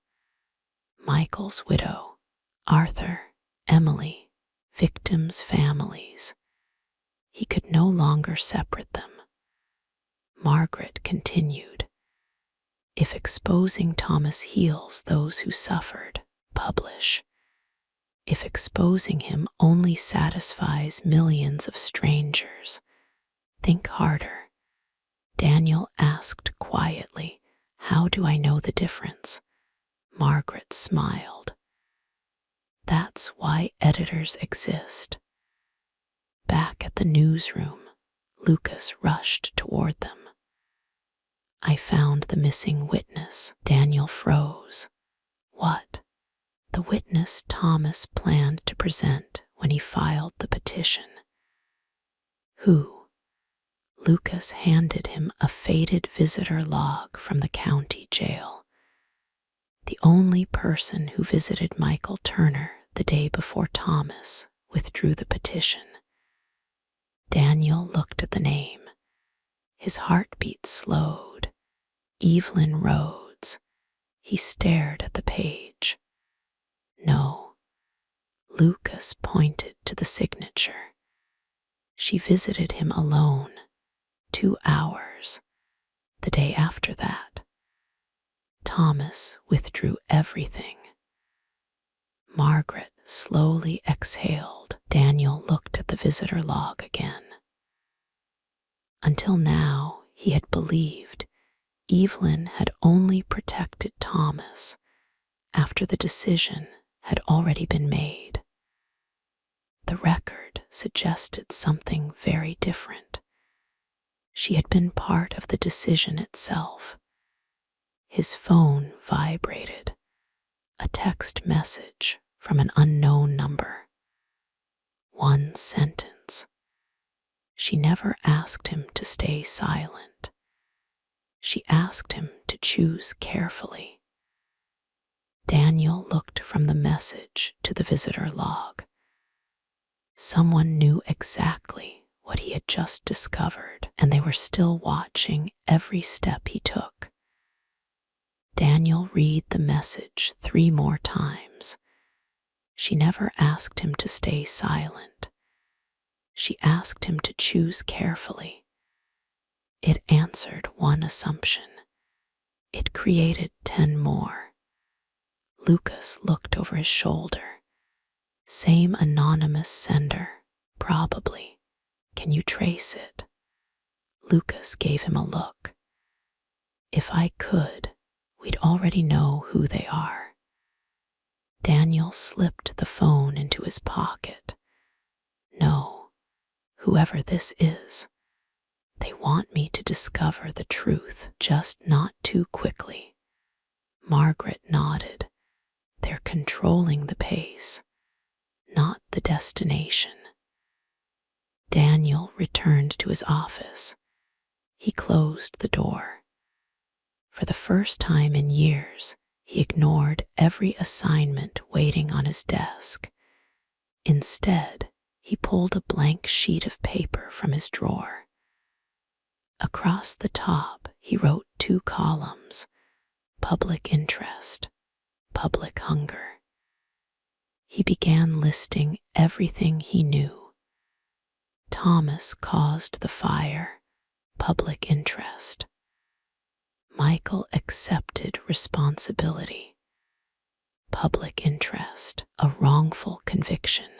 [SPEAKER 1] Michael's widow, Arthur, Emily, victims' families. He could no longer separate them. Margaret continued, If exposing Thomas heals those who suffered, publish. If exposing him only satisfies millions of strangers, think harder. Daniel asked quietly, How do I know the difference? Margaret smiled. That's why editors exist. Back at the newsroom, Lucas rushed toward them. I found the missing witness. Daniel froze. What? The witness Thomas planned to present when he filed the petition. Who? Lucas handed him a faded visitor log from the county jail. The only person who visited Michael Turner the day before Thomas withdrew the petition. Daniel looked at the name. His heartbeat slowed. Evelyn Rhodes. He stared at the page. No. Lucas pointed to the signature. She visited him alone, 2 hours, the day after that. Thomas withdrew everything. Margaret slowly exhaled. Daniel looked at the visitor log again. Until now, he had believed Evelyn had only protected Thomas after the decision had already been made. The record suggested something very different. She had been part of the decision itself. His phone vibrated. A text message from an unknown number. 1 sentence. She never asked him to stay silent. She asked him to choose carefully. Daniel looked from the message to the visitor log. Someone knew exactly what he had just discovered, and they were still watching every step he took. Daniel read the message 3 more times. She never asked him to stay silent. She asked him to choose carefully. It answered one assumption. It created 10 more. Lucas looked over his shoulder. Same anonymous sender, probably. Can you trace it? Lucas gave him a look. If I could, we'd already know who they are. Daniel slipped the phone into his pocket. No, whoever this is, they want me to discover the truth, just not too quickly. Margaret nodded. They're controlling the pace, not the destination. Daniel returned to his office. He closed the door. For the first time in years, he ignored every assignment waiting on his desk. Instead, He pulled a blank sheet of paper from his drawer. Across the top, he wrote 2 columns: public interest, public hunger. He began listing everything he knew. Thomas caused the fire, public interest. Michael accepted responsibility, public interest. A wrongful conviction,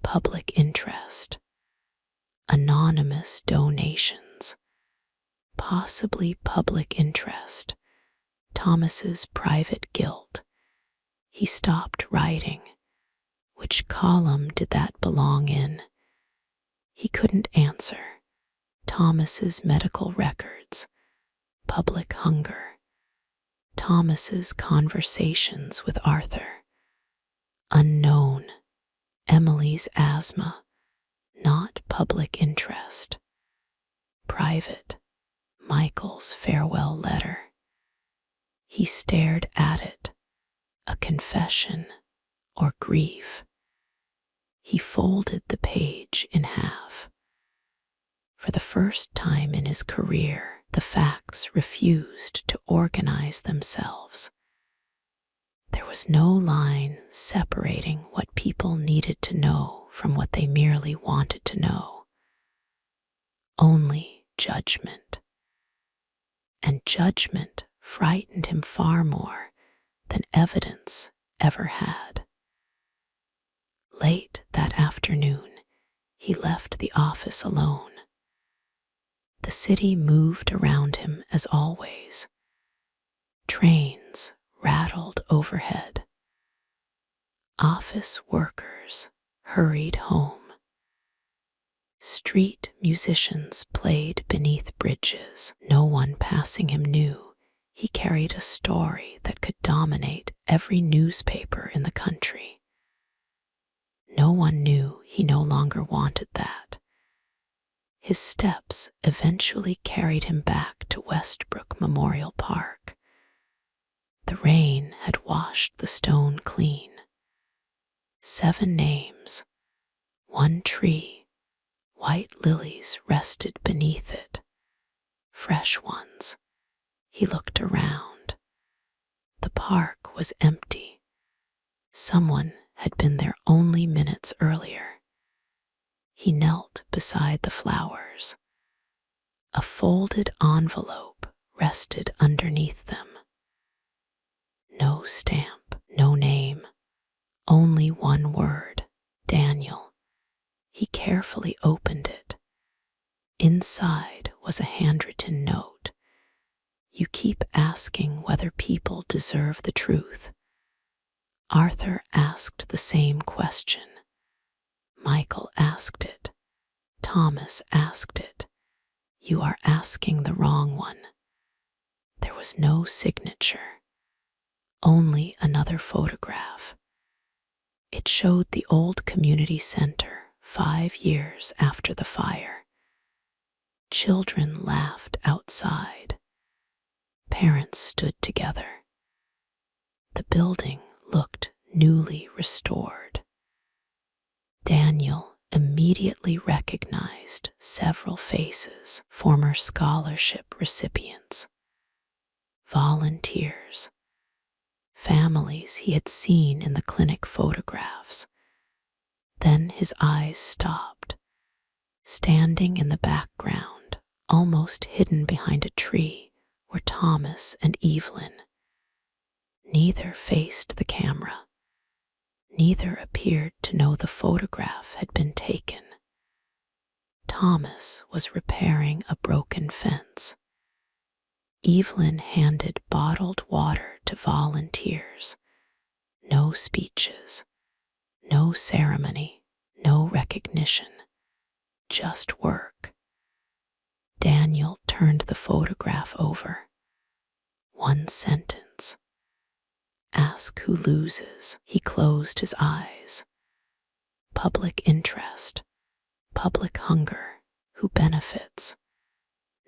[SPEAKER 1] public interest. Anonymous donations, possibly public interest. Thomas's private guilt. He stopped writing. Which column did that belong in? He couldn't answer. Thomas's medical records, public hunger. Thomas's conversations with Arthur, unknown. Emily's asthma, not public interest. Private. Michael's farewell letter. He stared at it. A confession or grief. He folded the page in half. For the first time in his career, the facts refused to organize themselves. There was no line separating what people needed to know from what they merely wanted to know. Only judgment. And judgment frightened him far more than evidence ever had. Late that afternoon, he left the office alone. The city moved around him as always. Trains rattled overhead. Office workers hurried home. Street musicians played beneath bridges. No one passing him knew he carried a story that could dominate every newspaper in the country. No one knew he no longer wanted that. His steps eventually carried him back to Westbrook Memorial Park. The rain had washed the stone clean. 7 names, 1 tree, white lilies rested beneath it, fresh ones. He looked around. The park was empty. Someone had been there only minutes earlier. He knelt beside the flowers. A folded envelope rested underneath them. No stamp, no name, only 1 word, Daniel. He carefully opened it. Inside was a handwritten note. You keep asking whether people deserve the truth. Arthur asked the same question. Michael asked it. Thomas asked it. You are asking the wrong one. There was no signature, only another photograph. It showed the old community center 5 years after the fire. Children laughed outside. Parents stood together. The building looked newly restored. Daniel immediately recognized several faces, former scholarship recipients, volunteers, families he had seen in the clinic photographs. Then his eyes stopped. Standing in the background, almost hidden behind a tree, were Thomas and Evelyn. Neither faced the camera. Neither appeared to know the photograph had been taken. Thomas was repairing a broken fence. Evelyn handed bottled water to volunteers. No speeches, no ceremony, no recognition, just work. Daniel turned the photograph over. 1 sentence. Ask who loses. He closed his eyes. Public interest, public hunger, who benefits?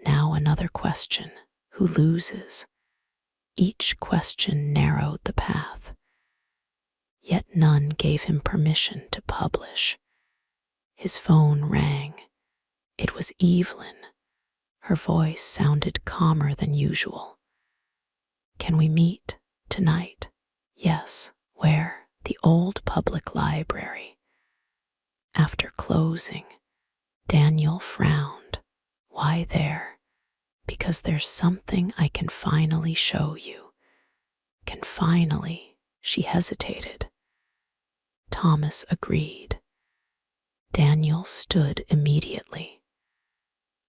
[SPEAKER 1] Now another question, who loses? Each question narrowed the path. Yet none gave him permission to publish. His phone rang. It was Evelyn. Her voice sounded calmer than usual. "Can we meet tonight?" "Yes." "Where?" "The old public library." After closing, Daniel frowned. "Why there?" "Because there's something I can finally show you." "Can finally?" She hesitated. Thomas agreed. Daniel stood immediately.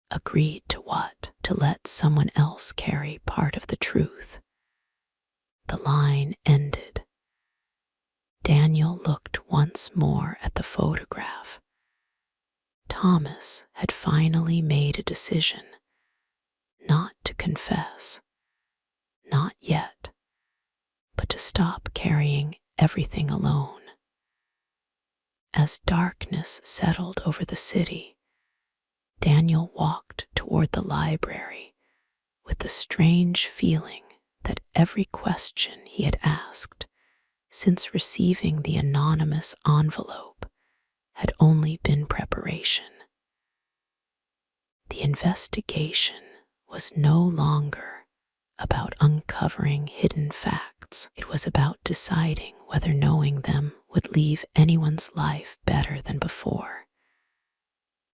[SPEAKER 1] Agreed to what? To let someone else carry part of the truth. The line ended. Daniel looked once more at the photograph. Thomas had finally made a decision. Not to confess. Not yet. But to stop carrying everything alone. As darkness settled over the city, Daniel walked toward the library with the strange feeling that every question he had asked since receiving the anonymous envelope had only been preparation. The investigation was no longer about uncovering hidden facts. It was about deciding whether knowing them would leave anyone's life better than before.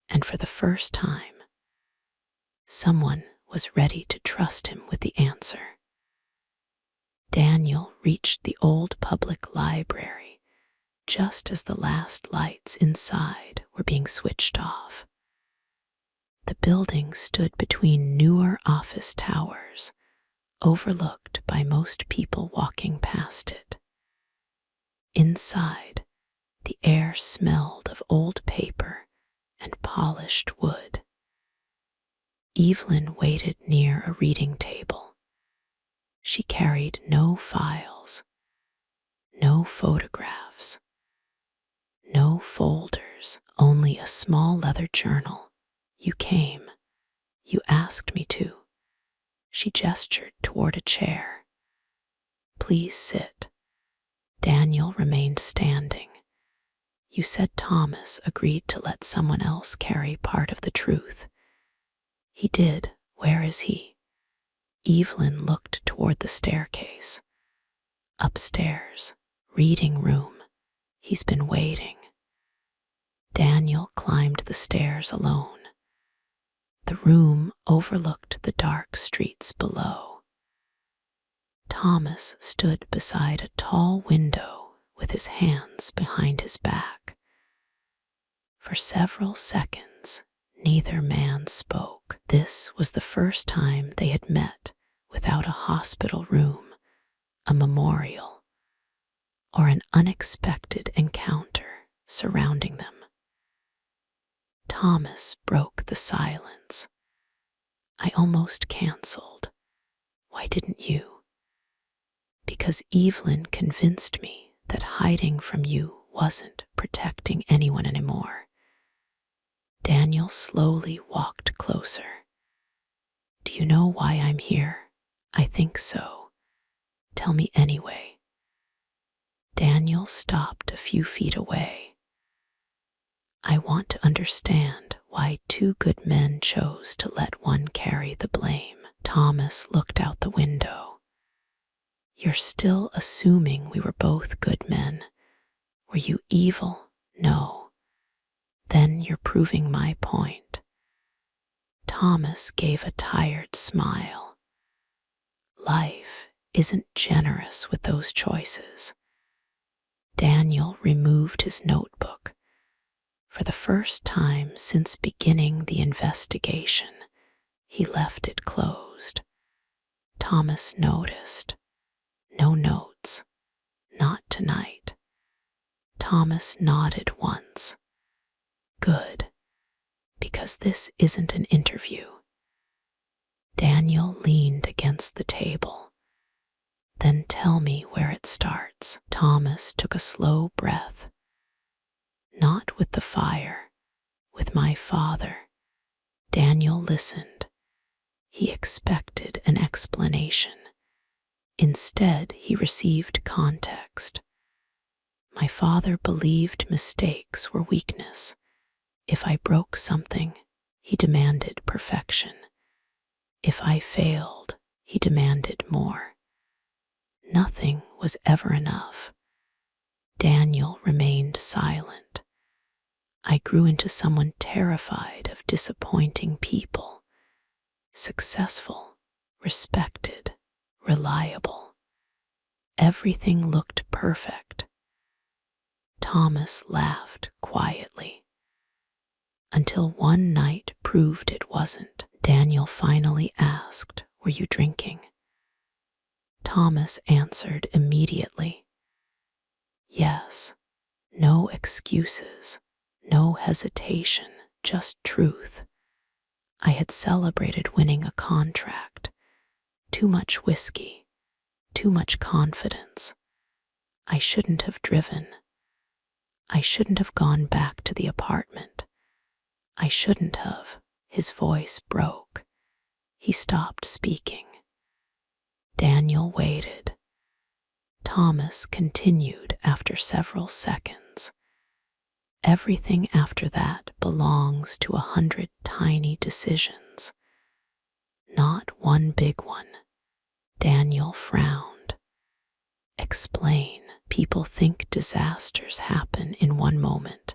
[SPEAKER 1] And for the first time, someone was ready to trust him with the answer. Daniel reached the old public library just as the last lights inside were being switched off. The building stood between newer office towers, overlooked by most people walking past it. Inside, the air smelled of old paper and polished wood. Evelyn waited near a reading table. She carried no files, no photographs, no folders, only a small leather journal. "You came. You asked me to." She gestured toward a chair. "Please sit." Daniel remained standing. "You said Thomas agreed to let someone else carry part of the truth." "He did. Where is he?" Evelyn looked toward the staircase. "Upstairs, reading room. He's been waiting." Daniel climbed the stairs alone. The room overlooked the dark streets below. Thomas stood beside a tall window with his hands behind his back. For several seconds, neither man spoke. This was the first time they had met without a hospital room, a memorial, or an unexpected encounter surrounding them. Thomas broke the silence. "I almost canceled. Why didn't you?" "Because Evelyn convinced me that hiding from you wasn't protecting anyone anymore." Daniel slowly walked closer. "Do you know why I'm here?" "I think so." "Tell me anyway." Daniel stopped a few feet away. "I want to understand why two good men chose to let one carry the blame." Thomas looked out the window. "You're still assuming we were both good men. Were you evil? No. Then you're proving my point." Thomas gave a tired smile. "Life isn't generous with those choices." Daniel removed his notebook. For the first time since beginning the investigation, he left it closed. Thomas noticed. "No notes. Not tonight." Thomas nodded once. "Good, because this isn't an interview." Daniel leaned against the table. "Then tell me where it starts." Thomas took a slow breath. "Not with the fire, with my father." Daniel listened. He expected an explanation. Instead, he received context. "My father believed mistakes were weakness. If I broke something, he demanded perfection. If I failed, he demanded more. Nothing was ever enough. Daniel remained silent. I grew into someone terrified of disappointing people. Successful, respected, reliable. Everything looked perfect. Thomas laughed quietly. Until one night proved it wasn't. Daniel finally asked, "Were you drinking?" Thomas answered immediately, "Yes." No excuses, no hesitation, just truth. I had celebrated winning a contract. Too much whiskey, too much confidence. I shouldn't have driven. I shouldn't have gone back to the apartment. I shouldn't have. His voice broke. He stopped speaking. Daniel waited. Thomas continued after several seconds. Everything after that belongs to 100 tiny decisions, not one big one. Daniel frowned. Explain. People think disasters happen in one moment.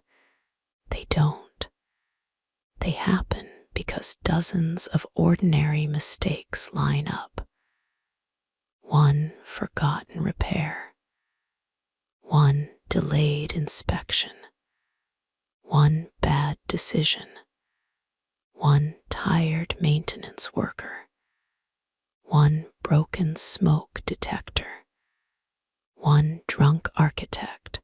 [SPEAKER 1] They don't. They happen because dozens of ordinary mistakes line up. One forgotten repair. One delayed inspection. One bad decision. One tired maintenance worker. One broken smoke detector. One drunk architect.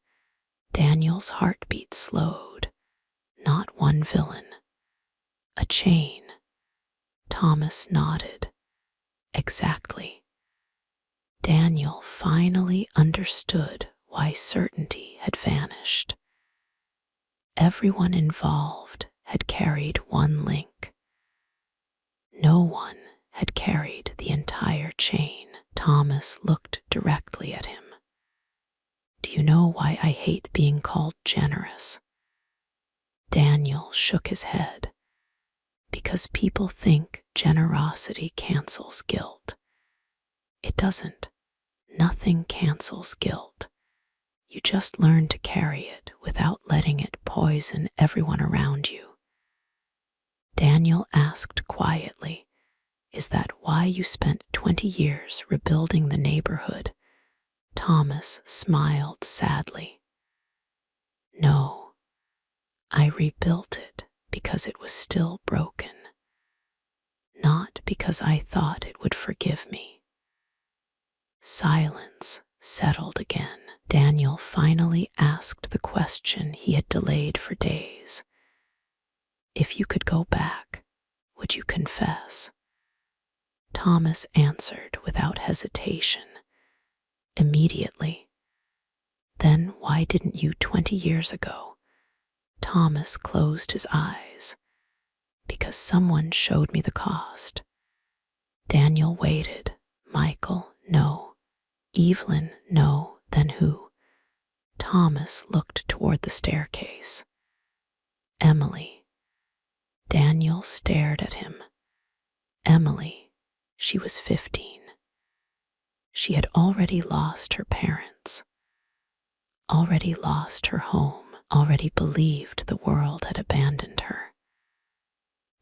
[SPEAKER 1] Daniel's heartbeat slowed. Not one villain. A chain. Thomas nodded. Exactly. Daniel finally understood why certainty had vanished. Everyone involved had carried one link. No one had carried the entire chain. Thomas looked directly at him. Do you know why I hate being called generous? Daniel shook his head. Because people think generosity cancels guilt. It doesn't. Nothing cancels guilt. You just learn to carry it without letting it poison everyone around you. Daniel asked quietly, "Is that why you spent 20 years rebuilding the neighborhood?" Thomas smiled sadly. No, I rebuilt it because it was still broken, not because I thought it would forgive me. Silence settled again. Daniel finally asked the question he had delayed for days. If you could go back, would you confess? Thomas answered without hesitation. Immediately. Then why didn't you 20 years ago? Thomas closed his eyes. Because someone showed me the cost. Daniel waited. Michael, no. Evelyn, no. Then who? Thomas looked toward the staircase. Emily. Daniel stared at him. Emily. She was 15. She had already lost her parents, already lost her home, already believed the world had abandoned her.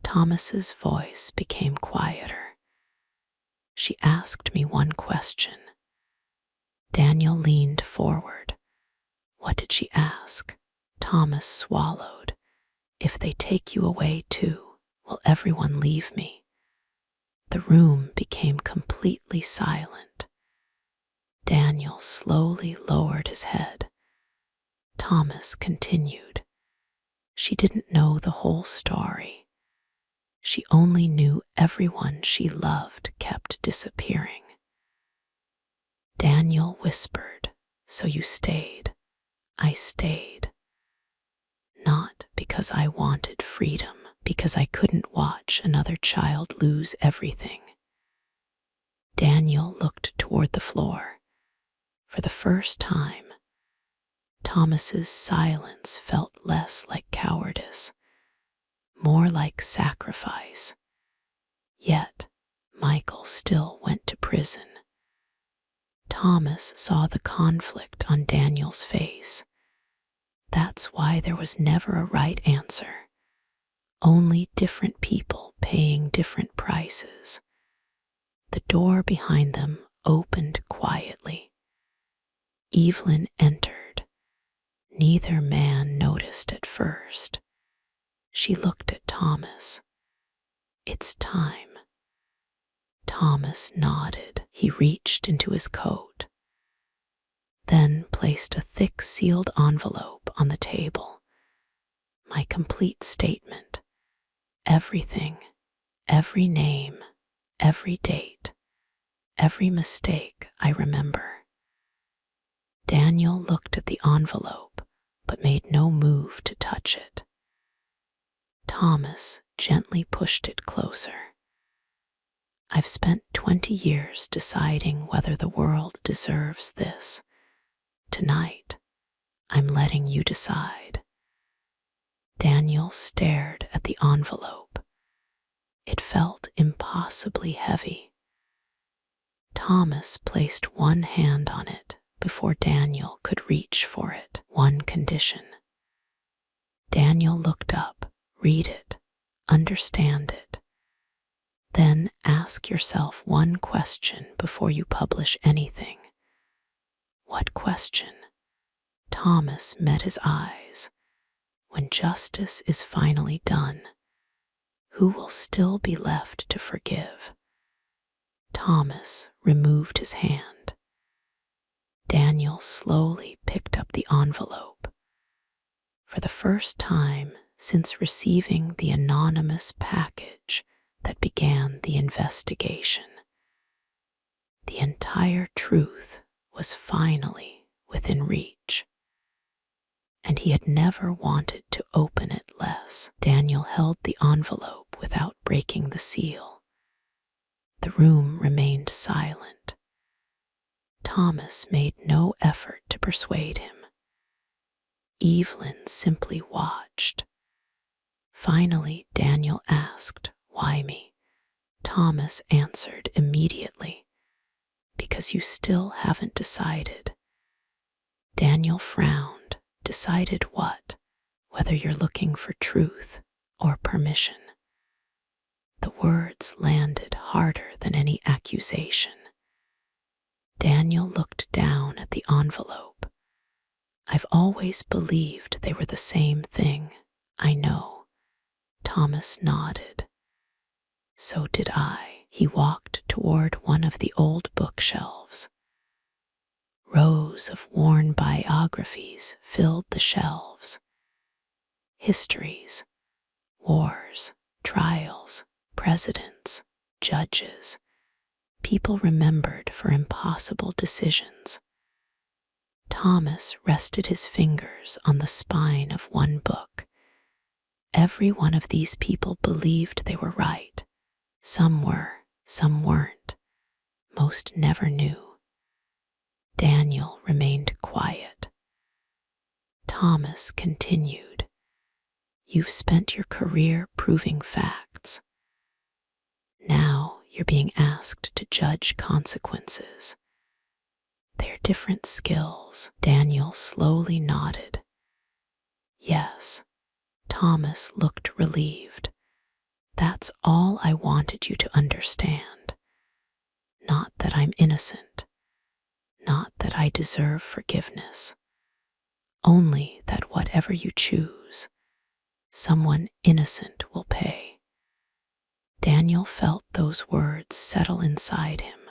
[SPEAKER 1] Thomas's voice became quieter. She asked me one question. Daniel leaned forward. What did she ask? Thomas swallowed. If they take you away too, will everyone leave me? The room became completely silent. Daniel slowly lowered his head. Thomas continued. She didn't know the whole story. She only knew everyone she loved kept disappearing. Daniel whispered, "So you stayed." I stayed. Not because I wanted freedom, because I couldn't watch another child lose everything. Daniel looked toward the floor. For the first time, Thomas's silence felt less like cowardice. more like sacrifice. Yet, Michael still went to prison. Thomas saw the conflict on Daniel's face. That's why there was never a right answer, only different people paying different prices. The door behind them opened quietly. Evelyn entered. Neither man noticed at first. She looked at Thomas. "It's time." Thomas nodded. He reached into his coat, then placed a thick sealed envelope on the table. My complete statement. Everything, every name, every date, every mistake I remember. Daniel looked at the envelope, but made no move to touch it. Thomas gently pushed it closer. "I've spent 20 years deciding whether the world deserves this. Tonight, I'm letting you decide." Daniel stared at the envelope. It felt impossibly heavy. Thomas placed one hand on it before Daniel could reach for it. "One condition." Daniel looked up. "Read it. Understand it. Then ask yourself one question before you publish anything." "What question?" Thomas met his eyes. "When justice is finally done, who will still be left to forgive?" Thomas removed his hand. Daniel slowly picked up the envelope. For the first time since receiving the anonymous package that began the investigation, the entire truth was finally within reach. And he had never wanted to open it less. Daniel held the envelope without breaking the seal. The room remained silent. Thomas made no effort to persuade him. Evelyn simply watched. Finally, Daniel asked, "Why me?" Thomas answered immediately, "Because you still haven't decided." Daniel frowned. "Decided what? Whether you're looking for truth or permission?" The words landed harder than any accusation. Daniel looked down at the envelope. "I've always believed they were the same thing. I know." Thomas nodded. "So did I." He walked toward one of the old bookshelves. Rows of worn biographies filled the shelves. Histories, wars, trials, presidents, judges, people remembered for impossible decisions. Thomas rested his fingers on the spine of one book. Every one of these people believed they were right. Some were, some weren't. Most never knew. Daniel remained quiet. Thomas continued, "You've spent your career proving facts. Now you're being asked to judge consequences. They're different skills." Daniel slowly nodded. "Yes." Thomas looked relieved. "That's all I wanted you to understand. Not that I'm innocent. Not that I deserve forgiveness. Only that whatever you choose, someone innocent will pay." Daniel felt those words settle inside him.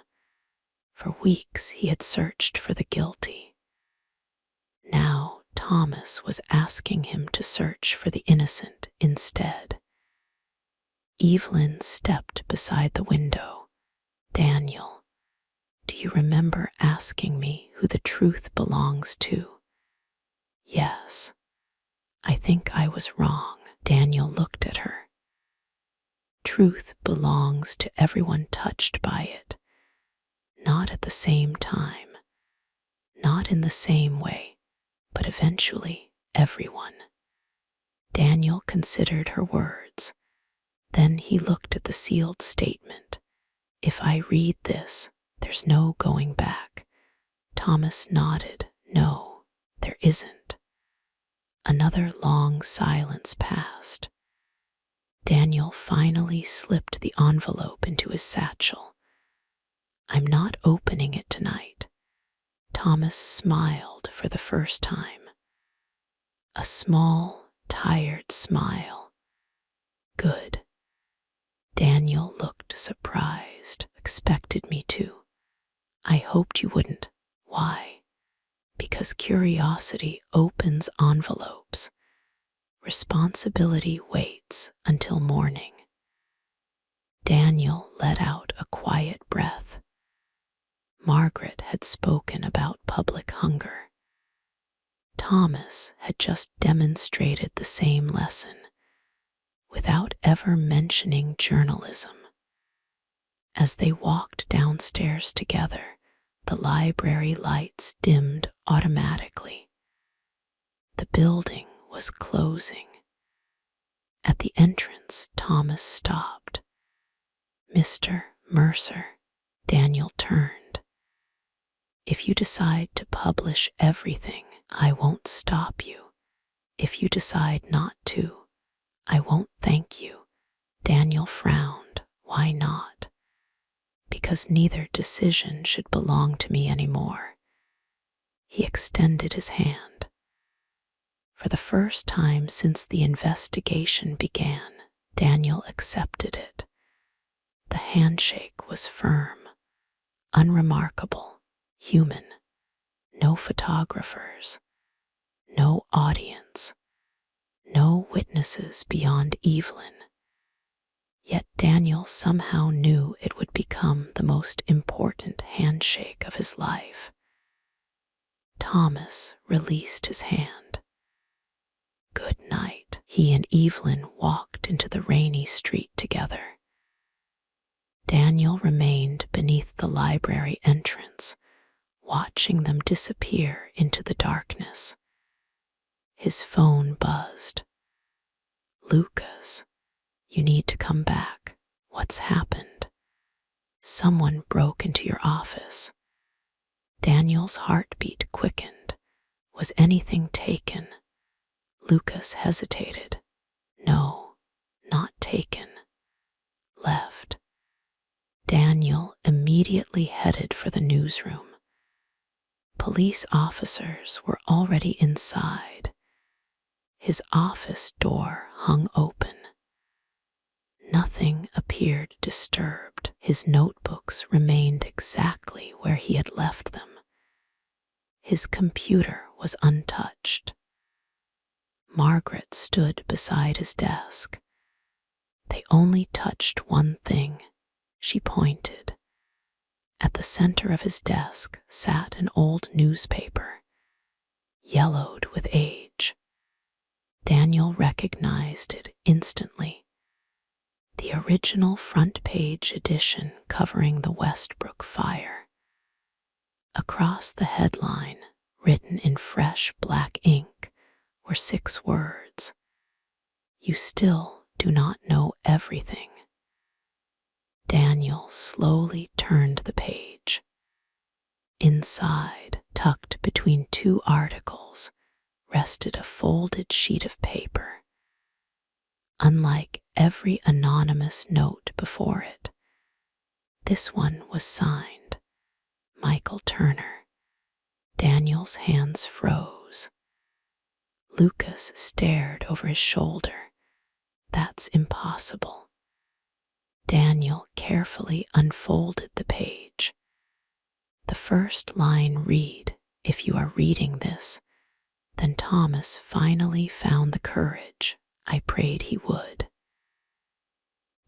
[SPEAKER 1] For weeks he had searched for the guilty. Now Thomas was asking him to search for the innocent instead. Evelyn stepped beside the window. "Daniel, do you remember asking me who the truth belongs to?" "Yes." "I think I was wrong." Daniel looked at her. "Truth belongs to everyone touched by it. Not at the same time, not in the same way, but eventually everyone." Daniel considered her words. Then he looked at the sealed statement. "If I read this, there's no going back." Thomas nodded. "No, there isn't." Another long silence passed. Daniel finally slipped the envelope into his satchel. "I'm not opening it tonight." Thomas smiled for the first time. A small, tired smile. "Good." Daniel looked surprised. "Expected me to." "I hoped you wouldn't." "Why?" "Because curiosity opens envelopes. Responsibility waits until morning." Daniel let out a quiet breath. Margaret had spoken about public hunger. Thomas had just demonstrated the same lesson, without ever mentioning journalism. As they walked downstairs together, the library lights dimmed automatically. The building was closing. At the entrance, Thomas stopped. "Mr. Mercer," Daniel turned. "If you decide to publish everything, I won't stop you. If you decide not to, I won't thank you." Daniel frowned. "Why not?" "Because neither decision should belong to me anymore." He extended his hand. For the first time since the investigation began, Daniel accepted it. The handshake was firm, unremarkable, human. No photographers, no audience, no witnesses beyond Evelyn. Yet Daniel somehow knew it would become the most important handshake of his life. Thomas released his hand. "Good night." He and Evelyn walked into the rainy street together. Daniel remained beneath the library entrance, watching them disappear into the darkness. His phone buzzed. "Lucas, you need to come back." "What's happened?" "Someone broke into your office." Daniel's heartbeat quickened. "Was anything taken?" Lucas hesitated. "No, not taken. Left." Daniel immediately headed for the newsroom. Police officers were already inside. His office door hung open. Nothing appeared disturbed. His notebooks remained exactly where he had left them. His computer was untouched. Margaret stood beside his desk. They only touched one thing. She pointed. At the center of his desk sat an old newspaper, yellowed with age. Daniel recognized it instantly. The original front page edition covering the Westbrook fire. Across the headline, written in fresh black ink, were 6 words. "You still do not know everything." Daniel slowly turned the page. Inside, tucked between 2 articles, rested a folded sheet of paper. Unlike every anonymous note before it, this one was signed Michael Turner. Daniel's hands froze. Lucas stared over his shoulder. "That's impossible." Daniel carefully unfolded the page. The first line read, "If you are reading this, then Thomas finally found the courage I prayed he would."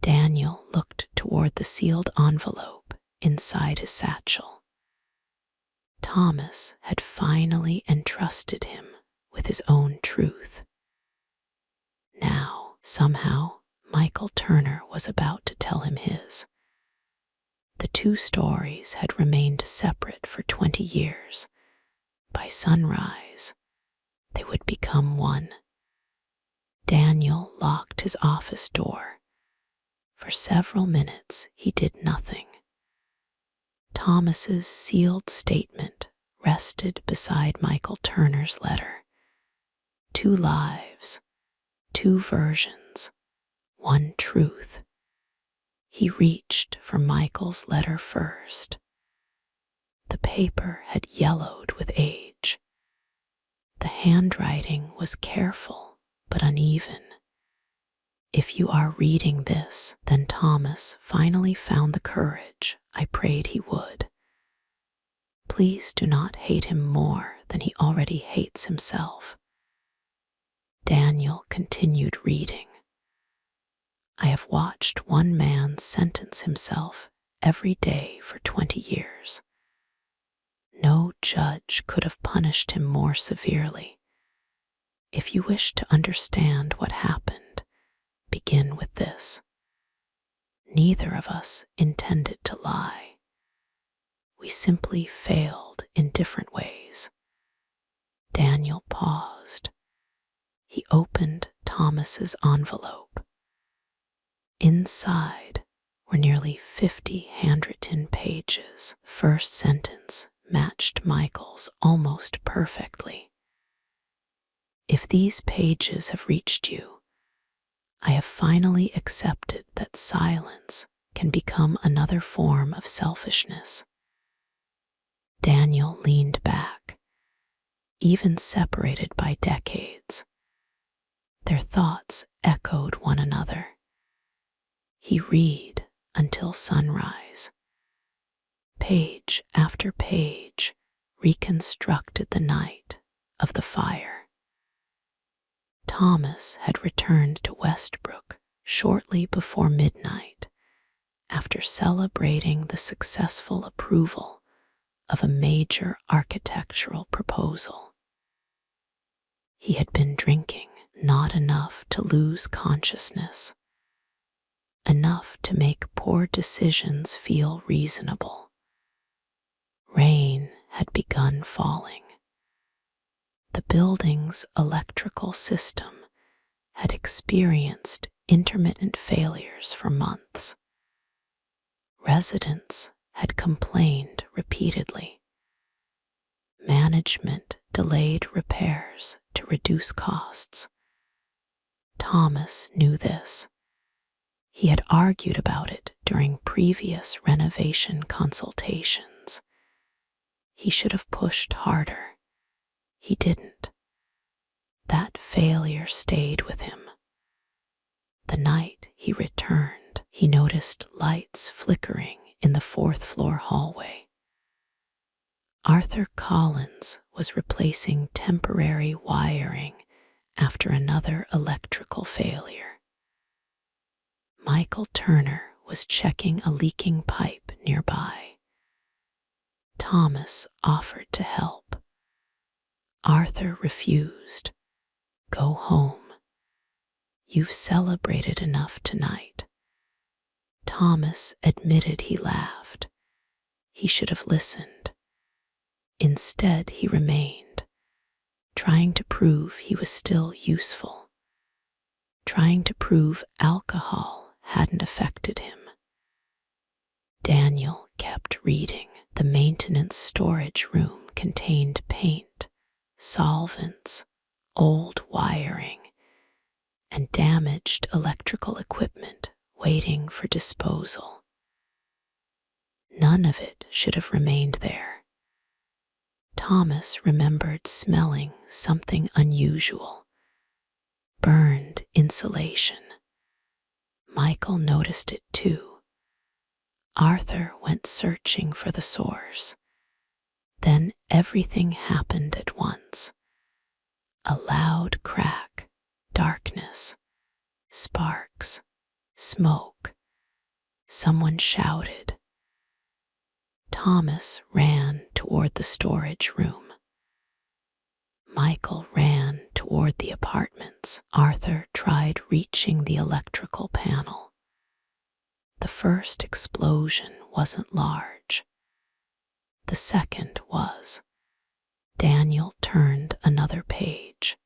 [SPEAKER 1] Daniel looked toward the sealed envelope inside his satchel. Thomas had finally entrusted him with his own truth. Now, somehow, Michael Turner was about to tell him his. The 2 stories had remained separate for 20 years. By sunrise, they would become one. Daniel locked his office door. For several minutes he did nothing. Thomas's sealed statement rested beside Michael Turner's letter. 2 lives, 2 versions, 1 truth. He reached for Michael's letter first. The paper had yellowed with age. The handwriting was careful but uneven. If you are reading this, then Thomas finally found the courage I prayed he would. Please do not hate him more than he already hates himself. Daniel continued reading. I have watched one man sentence himself every day for 20 years. No judge could have punished him more severely. If you wish to understand what happened, begin with this. Neither of us intended to lie. We simply failed in different ways. Daniel paused. He opened Thomas's envelope. Inside were nearly 50 handwritten pages. First sentence matched Michael's almost perfectly. If these pages have reached you, I have finally accepted that silence can become another form of selfishness. Daniel leaned back, even separated by decades. Their thoughts echoed one another. He read until sunrise. Page after page reconstructed the night of the fire. Thomas had returned to Westbrook shortly before midnight after celebrating the successful approval of a major architectural proposal. He had been drinking, not enough to lose consciousness, enough to make poor decisions feel reasonable. Rain had begun falling. The building's electrical system had experienced intermittent failures for months. Residents had complained repeatedly. Management delayed repairs to reduce costs. Thomas knew this. He had argued about it during previous renovation consultations. He should have pushed harder. He didn't. That failure stayed with him. The night he returned, he noticed lights flickering in the 4th floor hallway. Arthur Collins was replacing temporary wiring after another electrical failure. Michael Turner was checking a leaking pipe nearby. Thomas offered to help. Arthur refused. Go home. You've celebrated enough tonight. Thomas admitted he laughed. He should have listened. Instead, he remained, trying to prove he was still useful, trying to prove alcohol hadn't affected him. Daniel kept reading. The maintenance storage room contained paint, solvents, old wiring, and damaged electrical equipment waiting for disposal. None of it should have remained there. Thomas remembered smelling something unusual. Burned insulation. Michael noticed it too. Arthur went searching for the source. Then everything happened at once. A loud crack, darkness, sparks, smoke. Someone shouted. Thomas ran toward the storage room. Michael ran toward the apartments. Arthur tried reaching the electrical panel. The first explosion wasn't large. The second was. Daniel turned another page.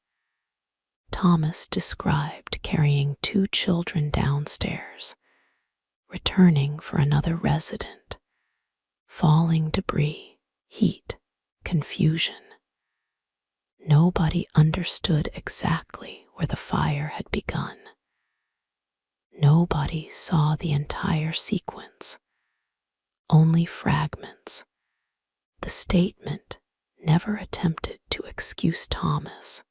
[SPEAKER 1] Thomas described carrying 2 children downstairs, returning for another resident, falling debris, heat, confusion. Nobody understood exactly where the fire had begun. Nobody saw the entire sequence, only fragments. The statement never attempted to excuse Thomas.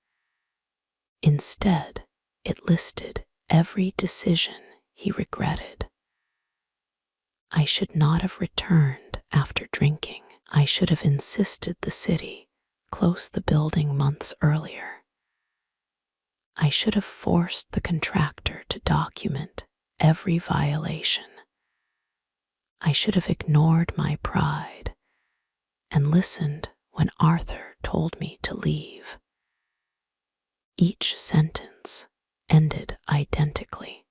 [SPEAKER 1] Instead, it listed every decision he regretted. I should not have returned after drinking. I should have insisted the city close the building months earlier. I should have forced the contractor to document every violation. I should have ignored my pride and listened when Arthur told me to leave. Each sentence ended identically.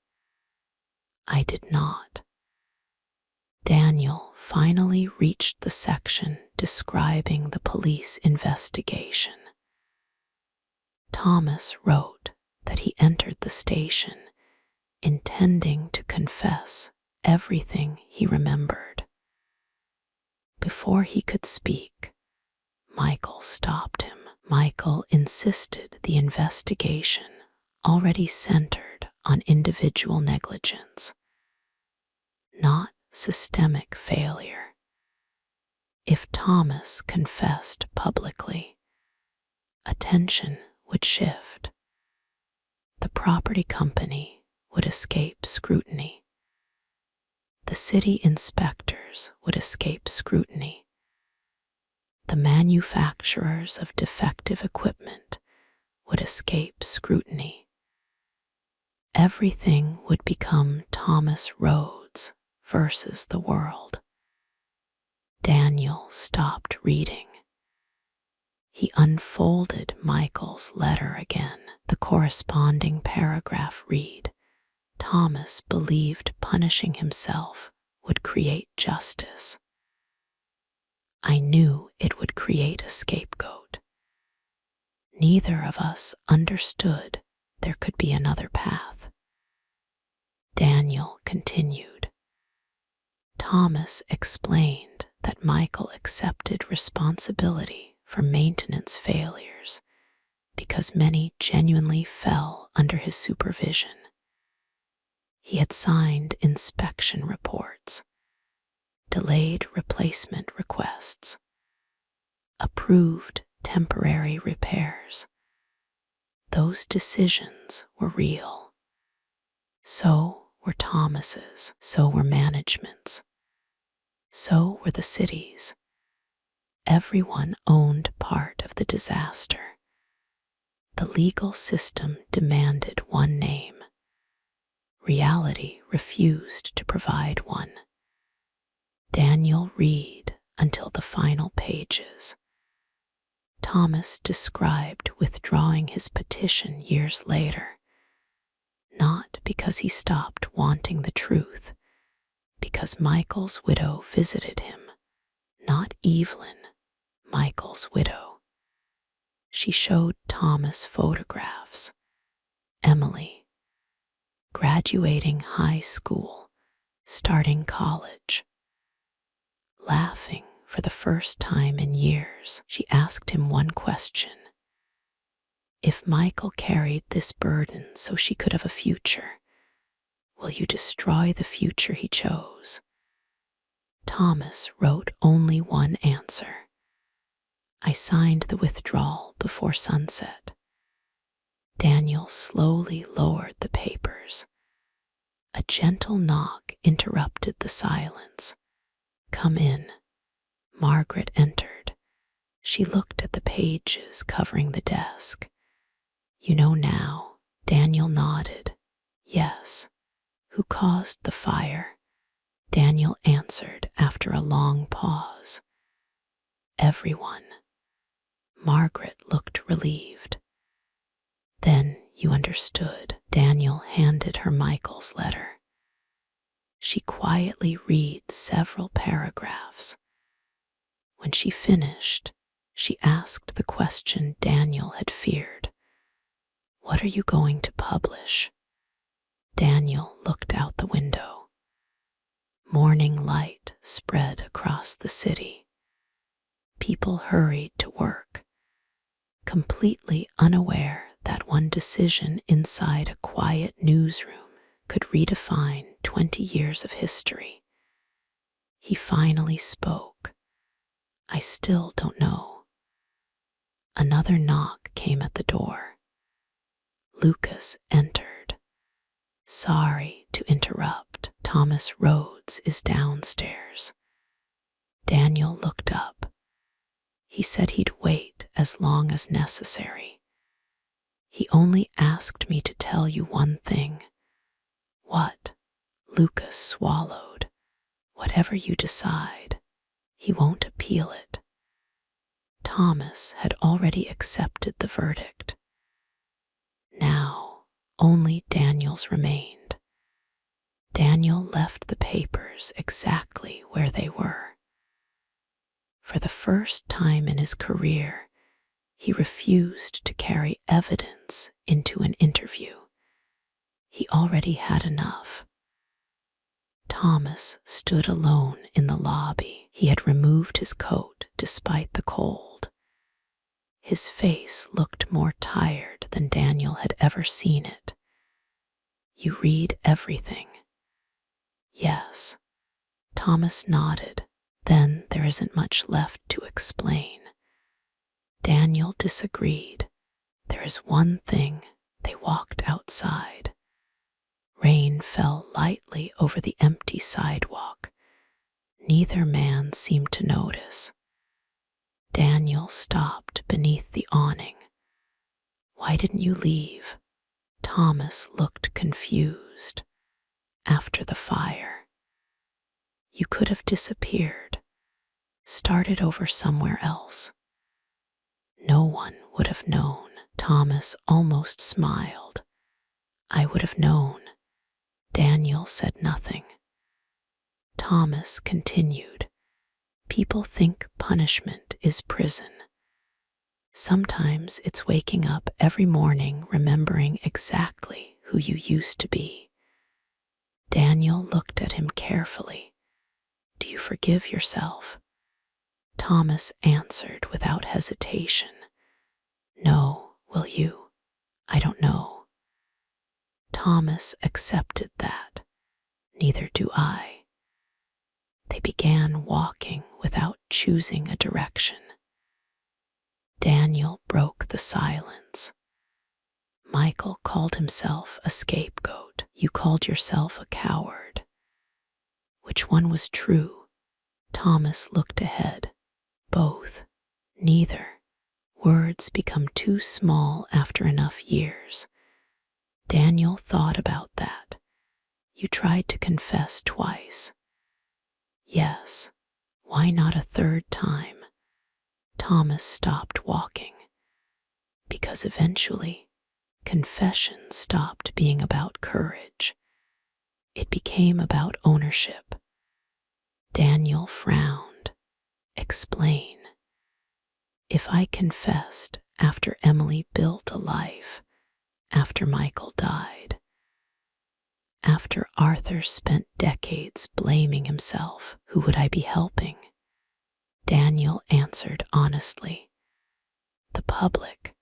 [SPEAKER 1] I did not. Daniel finally reached the section describing the police investigation. Thomas wrote that he entered the station intending to confess everything he remembered. Before he could speak, Michael stopped him. Michael insisted the investigation already centered on individual negligence, not systemic failure. If Thomas confessed publicly, attention would shift. The property company would escape scrutiny. The city inspectors would escape scrutiny. The manufacturers of defective equipment would escape scrutiny. Everything would become Thomas Rhodes versus the world. Daniel stopped reading. He unfolded Michael's letter again. The corresponding paragraph read, Thomas believed punishing himself would create justice. I knew it would create a scapegoat. Neither of us understood there could be another path. Daniel continued. Thomas explained that Michael accepted responsibility for maintenance failures because many genuinely fell under his supervision. He had signed inspection reports, delayed replacement requests, approved temporary repairs. Those decisions were real. So were Thomas's, so were management's, so were the city's. Everyone owned part of the disaster. The legal system demanded one name. Reality refused to provide one. Daniel read until the final pages. Thomas described withdrawing his petition years later, not because he stopped wanting the truth, because Michael's widow visited him, not Evelyn, Michael's widow. She showed Thomas photographs. Emily, graduating high school, starting college. Laughing for the first time in years, she asked him one question. If Michael carried this burden so she could have a future, will you destroy the future he chose? Thomas wrote only one answer. I signed the withdrawal before sunset. Daniel slowly lowered the papers. A gentle knock interrupted the silence. Come in. Margaret entered. She looked at the pages covering the desk. You know now. Daniel nodded. Yes. Who caused the fire? Daniel answered after a long pause. Everyone. Margaret looked relieved. Then you understood. Daniel handed her Michael's letter. She quietly read several paragraphs. When she finished, she asked the question Daniel had feared. What are you going to publish? Daniel looked out the window. Morning light spread across the city. People hurried to work, completely unaware that one decision inside a quiet newsroom could redefine 20 years of history. He finally spoke. "I still don't know." Another knock came at the door. Lucas entered. "Sorry to interrupt. Thomas Rhodes is downstairs." Daniel looked up. He said he'd wait as long as necessary. "He only asked me to tell you one thing." "What?" Lucas swallowed. "Whatever you decide, he won't appeal it." Thomas had already accepted the verdict. Now only Daniel's remained. Daniel left the papers exactly where they were. For the first time in his career, he refused to carry evidence into an interview. He already had enough. Thomas stood alone in the lobby. He had removed his coat despite the cold. His face looked more tired than Daniel had ever seen it. "You read everything?" "Yes." Thomas nodded. "Then there isn't much left to explain." Daniel disagreed. "There is one thing." They walked outside. Rain fell lightly over the empty sidewalk. Neither man seemed to notice. Daniel stopped beneath the awning. "Why didn't you leave?" Thomas looked confused. "After the fire." "You could have disappeared, started over somewhere else." "No one would have known." Thomas almost smiled. "I would have known." Daniel said nothing. Thomas continued. "People think punishment is prison. Sometimes it's waking up every morning remembering exactly who you used to be." Daniel looked at him carefully. "Do you forgive yourself?" Thomas answered without hesitation. "No, will you?" "I don't know." Thomas accepted that. "Neither do I." They began walking without choosing a direction. Daniel broke the silence. "Michael called himself a scapegoat. You called yourself a coward. Which one was true?" Thomas looked ahead. "Both." "Neither. Words become too small after enough years." Daniel thought about that. "You tried to confess twice." "Yes. Why not a third time?" Thomas stopped walking. "Because eventually, confession stopped being about courage. It became about ownership." Daniel frowned. "Explain." "If I confessed after Emily built a life, after Michael died, after Arthur spent decades blaming himself, who would I be helping?" Daniel answered honestly. "The public."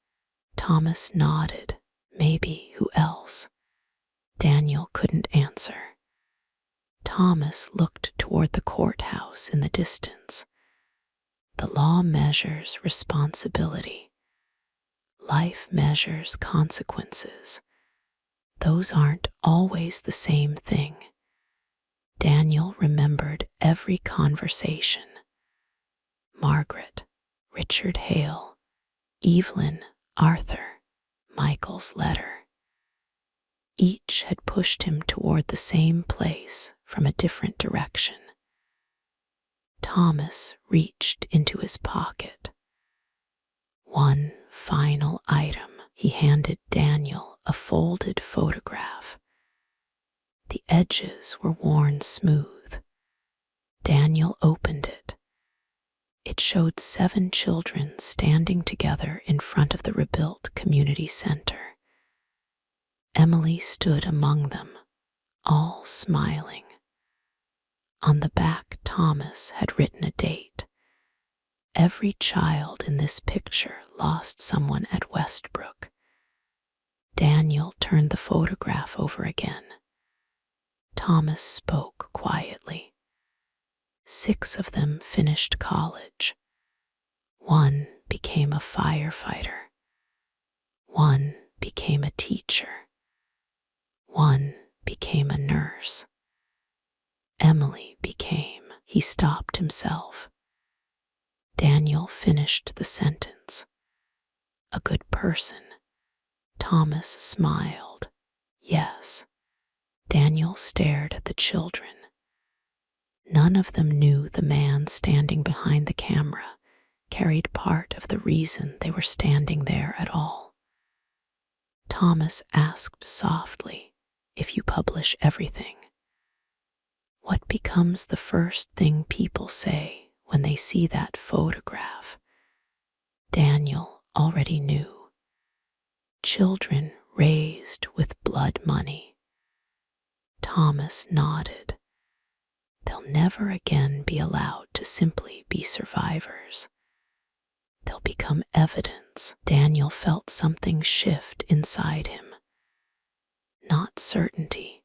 [SPEAKER 1] Thomas nodded. "Maybe who else?" Daniel couldn't answer. Thomas looked toward the courthouse in the distance. "The law measures responsibility. Life measures consequences. Those aren't always the same thing." Daniel remembered every conversation. Margaret, Richard Hale, Evelyn, Arthur, Michael's letter. Each had pushed him toward the same place from a different direction. Thomas reached into his pocket. "One final item." He handed Daniel a folded photograph. The edges were worn smooth. Daniel opened it. It showed 7 children standing together in front of the rebuilt community center. Emily stood among them, all smiling. On the back, Thomas had written a date. Every child in this picture lost someone at Westbrook. Daniel turned the photograph over again. Thomas spoke quietly. 6 of them finished college. 1 became a firefighter. 1 became a teacher. 1 became a nurse. Emily became, he stopped himself. Daniel finished the sentence. A good person. Thomas smiled. Yes. Daniel stared at the children. None of them knew the man standing behind the camera carried part of the reason they were standing there at all. Thomas asked softly, "If you publish everything, what becomes the first thing people say when they see that photograph?" Daniel already knew. Children raised with blood money. Thomas nodded. They'll never again be allowed to simply be survivors. They'll become evidence. Daniel felt something shift inside him. Not certainty,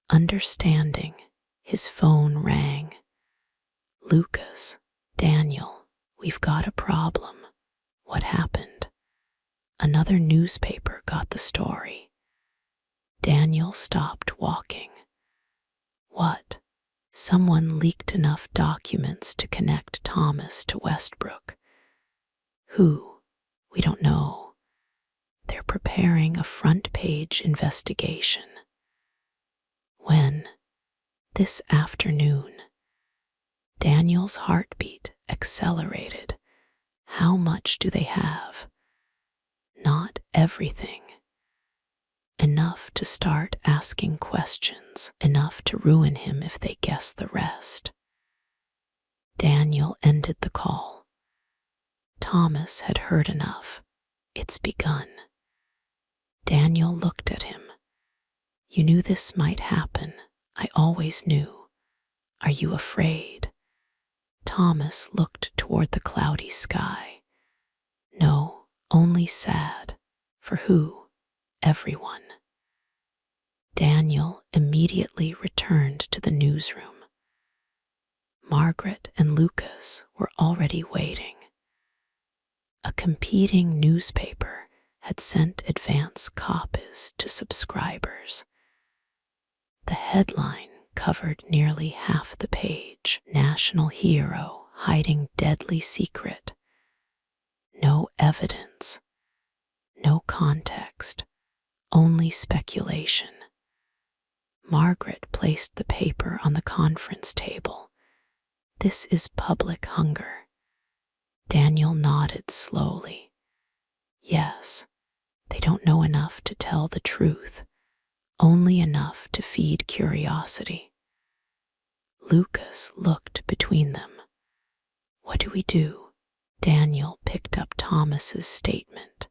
[SPEAKER 1] understanding. His phone rang. "Lucas, Daniel, we've got a problem." "What happened?" "Another newspaper got the story." Daniel stopped walking. "What?" "Someone leaked enough documents to connect Thomas to Westbrook." "Who?" "We don't know. They're preparing a front-page investigation." "When?" "This afternoon." Daniel's heartbeat accelerated. How much do they have? Not everything. Enough to start asking questions, enough to ruin him if they guess the rest. Daniel ended the call. Thomas had heard enough. It's begun. Daniel looked at him. "You knew this might happen. I always knew. Are you afraid?" Thomas looked toward the cloudy sky. "No, only sad." "For who?" "Everyone." Daniel immediately returned to the newsroom. Margaret and Lucas were already waiting. A competing newspaper had sent advance copies to subscribers. The headline covered nearly half the page. "National hero hiding deadly secret." No evidence, no context, only speculation. Margaret placed the paper on the conference table. "This is public hunger." Daniel nodded slowly. "Yes, they don't know enough to tell the truth, only enough to feed curiosity." Lucas looked between them. "What do we do?" Daniel picked up Thomas's statement.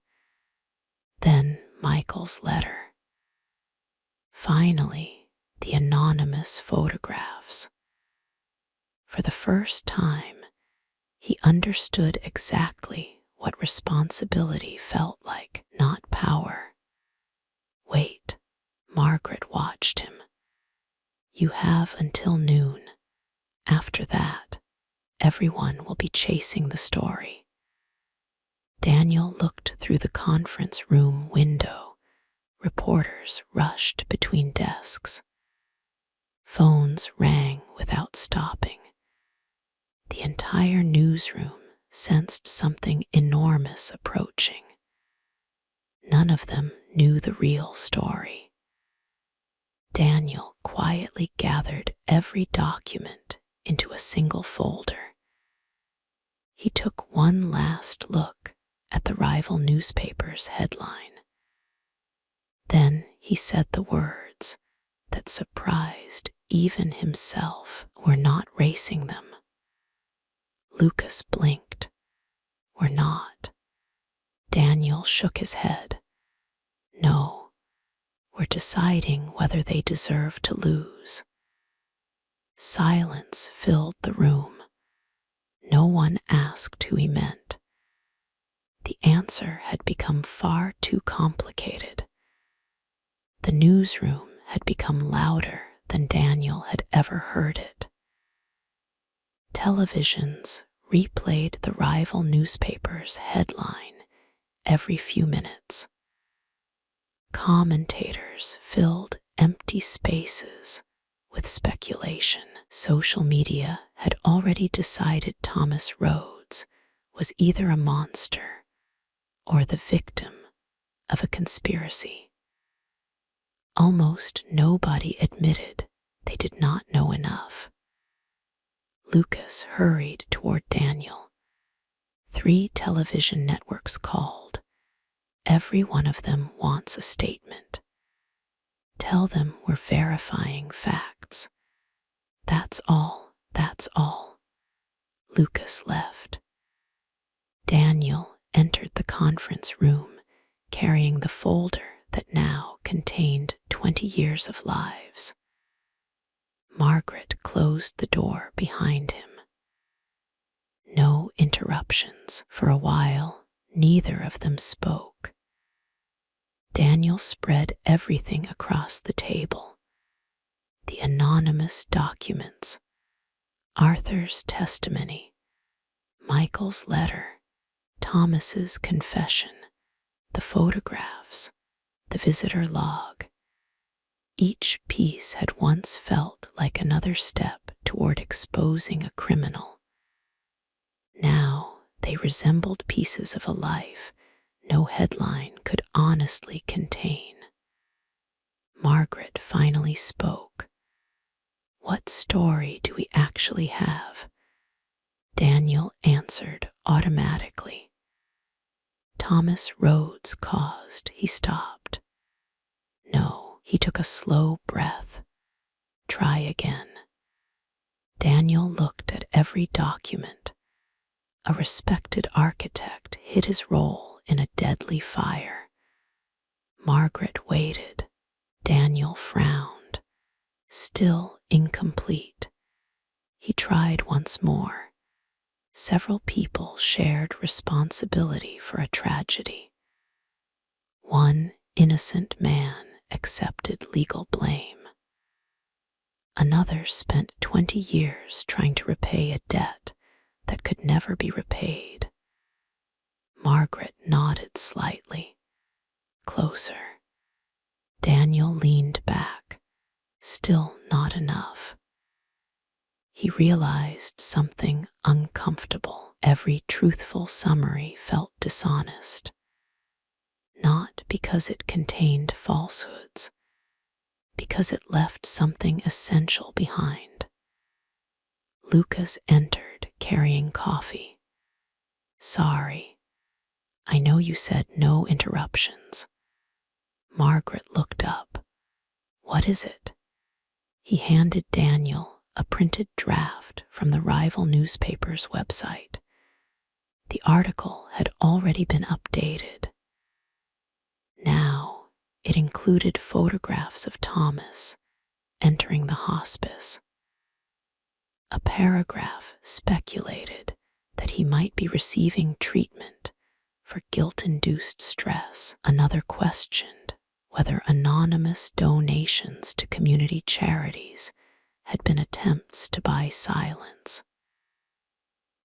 [SPEAKER 1] Then Michael's letter. Finally, the anonymous photographs. For the first time, he understood exactly what responsibility felt like, not power. "Wait," Margaret watched him. "You have until noon. After that, everyone will be chasing the story." Daniel looked through the conference room window. Reporters rushed between desks. Phones rang without stopping. The entire newsroom sensed something enormous approaching. None of them knew the real story. Daniel quietly gathered every document into a single folder. He took one last look at the rival newspaper's headline. Then he said the words that surprised even himself. "We're not racing them." Lucas blinked. "We're not." Daniel shook his head. "No, we're deciding whether they deserve to lose." Silence filled the room. No one asked who he meant. The answer had become far too complicated. The newsroom had become louder than Daniel had ever heard it. Televisions replayed the rival newspaper's headline every few minutes. Commentators filled empty spaces with speculation. Social media had already decided Thomas Rhodes was either a monster or the victim of a conspiracy. Almost nobody admitted they did not know enough. Lucas hurried toward Daniel. 3 television networks called. Every one of them wants a statement. Tell them we're verifying facts. That's all, that's all. Lucas left. Daniel entered the conference room carrying the folder that now contained 20 years of lives. Margaret closed the door behind him. No interruptions. For a while, neither of them spoke. Daniel spread everything across the table. The anonymous documents, Arthur's testimony, Michael's letter, Thomas's confession, the photographs, the visitor log. Each piece had once felt like another step toward exposing a criminal. Now they resembled pieces of a life no headline could honestly contain. Margaret finally spoke. What story do we actually have? Daniel answered automatically. Thomas Rhodes caused. He stopped. No, he took a slow breath. Try again. Daniel looked at every document. A respected architect hid his role in a deadly fire. Margaret waited. Daniel frowned. Still incomplete. He tried once more. Several people shared responsibility for a tragedy. One innocent man accepted legal blame. Another spent 20 years trying to repay a debt that could never be repaid. Margaret nodded slightly. Closer. Daniel leaned back. Still not enough. He realized something uncomfortable. Every truthful summary felt dishonest. Not because it contained falsehoods, because it left something essential behind. Lucas entered carrying coffee. Sorry. I know you said no interruptions. Margaret looked up. What is it? He handed Daniel a printed draft from the rival newspaper's website. The article had already been updated. Now it included photographs of Thomas entering the hospice. A paragraph speculated that he might be receiving treatment for guilt-induced stress. Another questioned whether anonymous donations to community charities had been attempts to buy silence.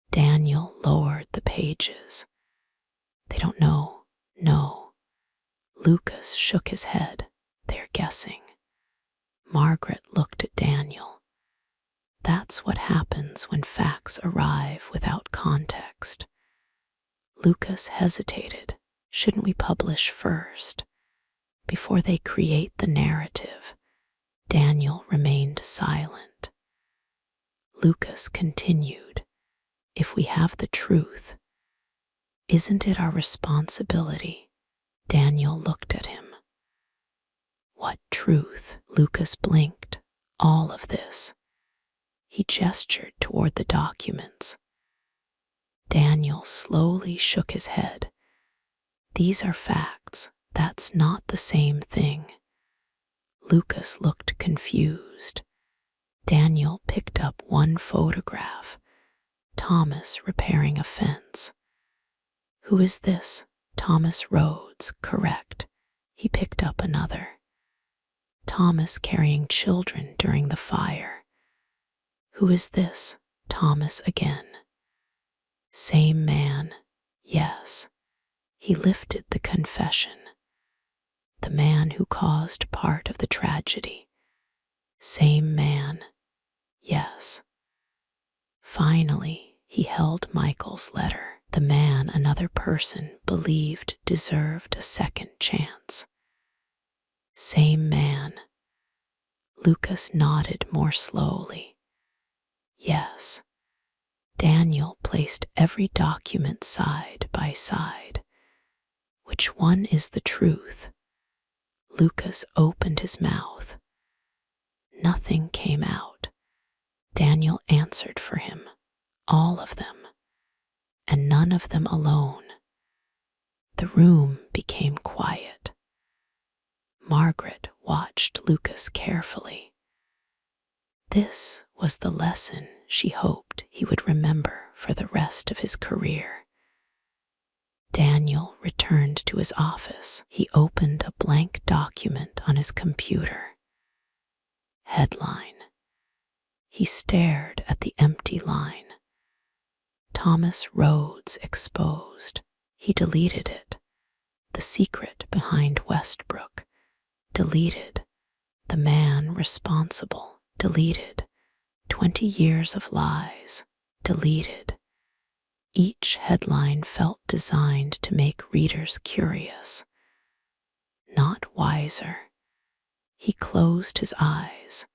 [SPEAKER 1] Daniel lowered the pages. They don't know. No. Lucas shook his head. They're guessing. Margaret looked at Daniel. That's what happens when facts arrive without context. Lucas hesitated. Shouldn't we publish first? Before they create the narrative, Daniel remained silent. Lucas continued, if we have the truth, isn't it our responsibility? Daniel looked at him. What truth? Lucas blinked. All of this. He gestured toward the documents. Daniel slowly shook his head. These are facts. That's not the same thing. Lucas looked confused. Daniel picked up one photograph. Thomas repairing a fence. Who is this? Thomas Rhodes, correct. He picked up another. Thomas carrying children during the fire. Who is this? Thomas again. Same man, yes. He lifted the confession. The man who caused part of the tragedy. Same man, yes. Finally, he held Michael's letter. The man another person believed deserved a second chance. Same man. Lucas nodded more slowly. Yes. Daniel placed every document side by side. Which one is the truth? Lucas opened his mouth. Nothing came out. Daniel answered for him, all of them, and none of them alone. The room became quiet. Margaret watched Lucas carefully. This was the lesson she hoped he would remember for the rest of his career. Daniel returned to his office. He opened a blank document on his computer. Headline. He stared at the empty line. Thomas Rhodes exposed. He deleted it. The secret behind Westbrook. Deleted. The man responsible. Deleted. 20 years of lies. Deleted. Each headline felt designed to make readers curious. Not wiser. He closed his eyes.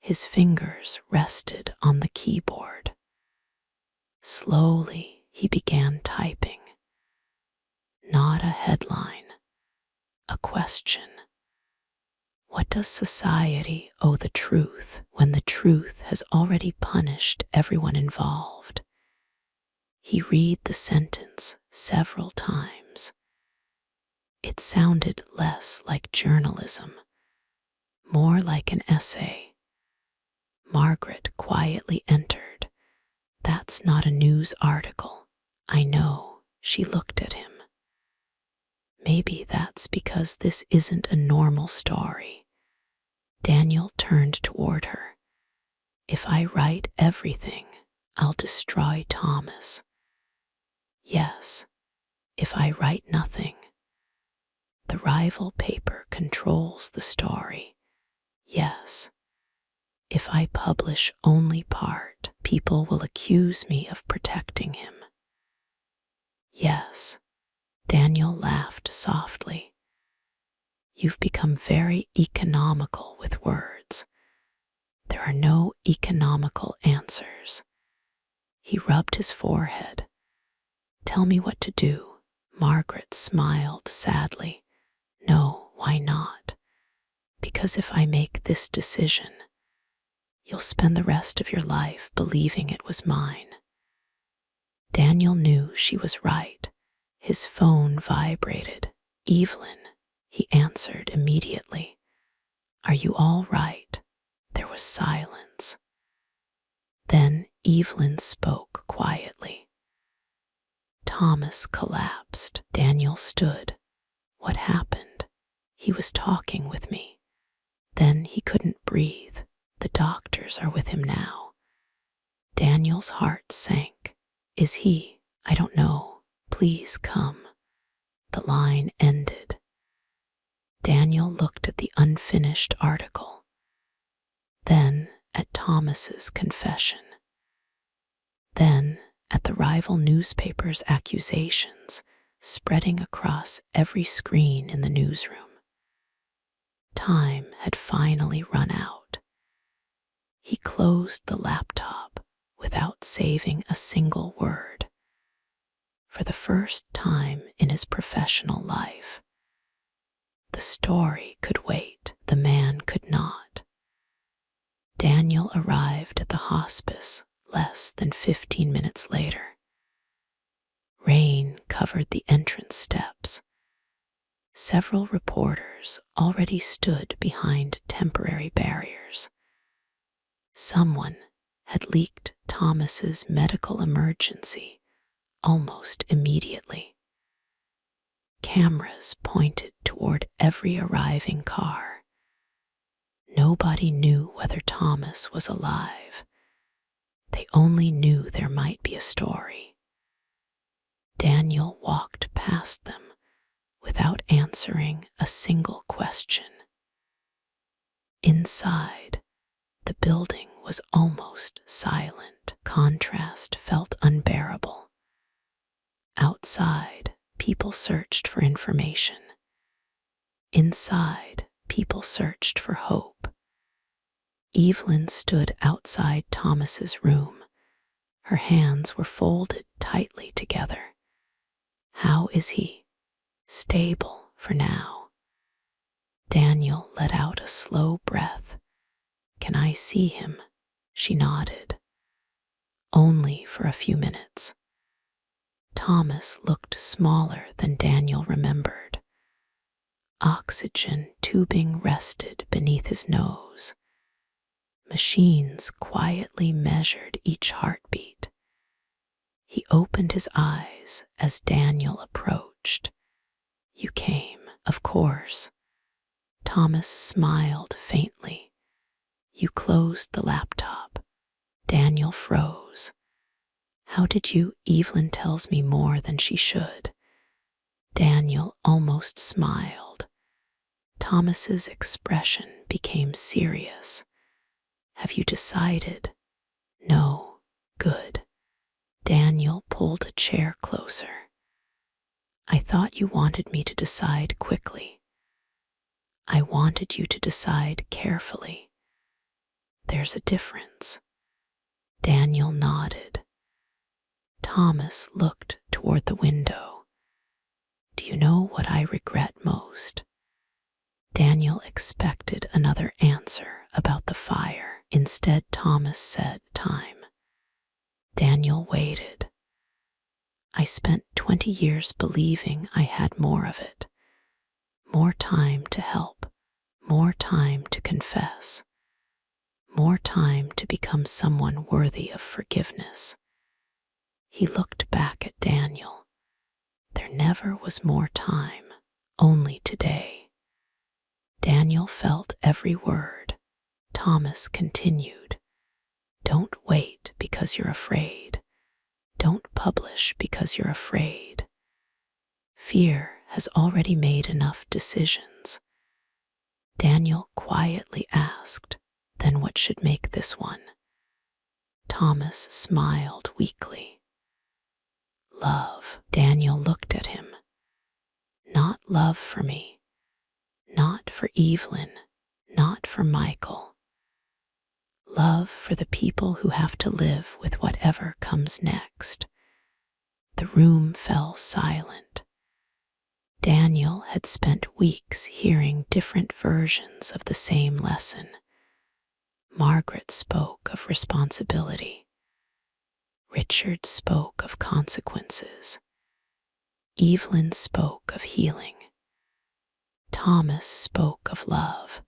[SPEAKER 1] His fingers rested on the keyboard. Slowly, he began typing. Not a headline. A question. What does society owe the truth when the truth has already punished everyone involved? He read the sentence several times. It sounded less like journalism, more like an essay. Margaret quietly entered. That's not a news article. I know. She looked at him. Maybe that's because this isn't a normal story. Daniel turned toward her. If I write everything, I'll destroy Thomas. Yes, if I write nothing. The rival paper controls the story. Yes. If I publish only part, people will accuse me of protecting him. Yes. Daniel laughed softly. You've become very economical with words. There are no economical answers. He rubbed his forehead. Tell me what to do. Margaret smiled sadly. No, why not? Because if I make this decision, you'll spend the rest of your life believing it was mine. Daniel knew she was right. His phone vibrated. Evelyn, he answered immediately. Are you all right? There was silence. Then Evelyn spoke quietly. Thomas collapsed. Daniel stood. What happened? He was talking with me. Then he couldn't breathe. The doctors are with him now. Daniel's heart sank. Is he? I don't know. Please come. The line ended. Daniel looked at the unfinished article. Then at Thomas's confession. Then at the rival newspaper's accusations spreading across every screen in the newsroom. Time had finally run out. He closed the laptop without saving a single word. For the first time in his professional life, the story could wait, the man could not. Daniel arrived at the hospice less than 15 minutes later. Rain covered the entrance steps. Several reporters already stood behind temporary barriers. Someone had leaked Thomas's medical emergency almost immediately. Cameras pointed toward every arriving car. Nobody knew whether Thomas was alive. They only knew there might be a story. Daniel walked past them without answering a single question. Inside, the building was almost silent. Contrast felt unbearable. Outside, people searched for information. Inside, people searched for hope. Evelyn stood outside Thomas's room. Her hands were folded tightly together. How is he? Stable for now. Daniel let out a slow breath. Can I see him? She nodded. Only for a few minutes. Thomas looked smaller than Daniel remembered. Oxygen tubing rested beneath his nose. Machines quietly measured each heartbeat. He opened his eyes as Daniel approached. You came, of course. Thomas smiled faintly. You closed the laptop. Daniel froze. How did you? Evelyn tells me more than she should. Daniel almost smiled. Thomas's expression became serious. Have you decided? No. Good. Daniel pulled a chair closer. I thought you wanted me to decide quickly. I wanted you to decide carefully. There's a difference. Daniel nodded. Thomas looked toward the window. Do you know what I regret most? Daniel expected another answer about the fire. Instead, Thomas said, time. Daniel waited. I spent 20 years believing I had more of it. More time to help. More time to confess. More time to become someone worthy of forgiveness. He looked back at Daniel. There never was more time, only today. Daniel felt every word. Thomas continued. Don't wait because you're afraid. Don't publish because you're afraid. Fear has already made enough decisions. Daniel quietly asked, then what should make this one? Thomas smiled weakly. Love. Daniel looked at him. Not love for me. Not for Evelyn. Not for Michael. Love for the people who have to live with whatever comes next. The room fell silent. Daniel had spent weeks hearing different versions of the same lesson. Margaret spoke of responsibility. Richard spoke of consequences. Evelyn spoke of healing. Thomas spoke of love.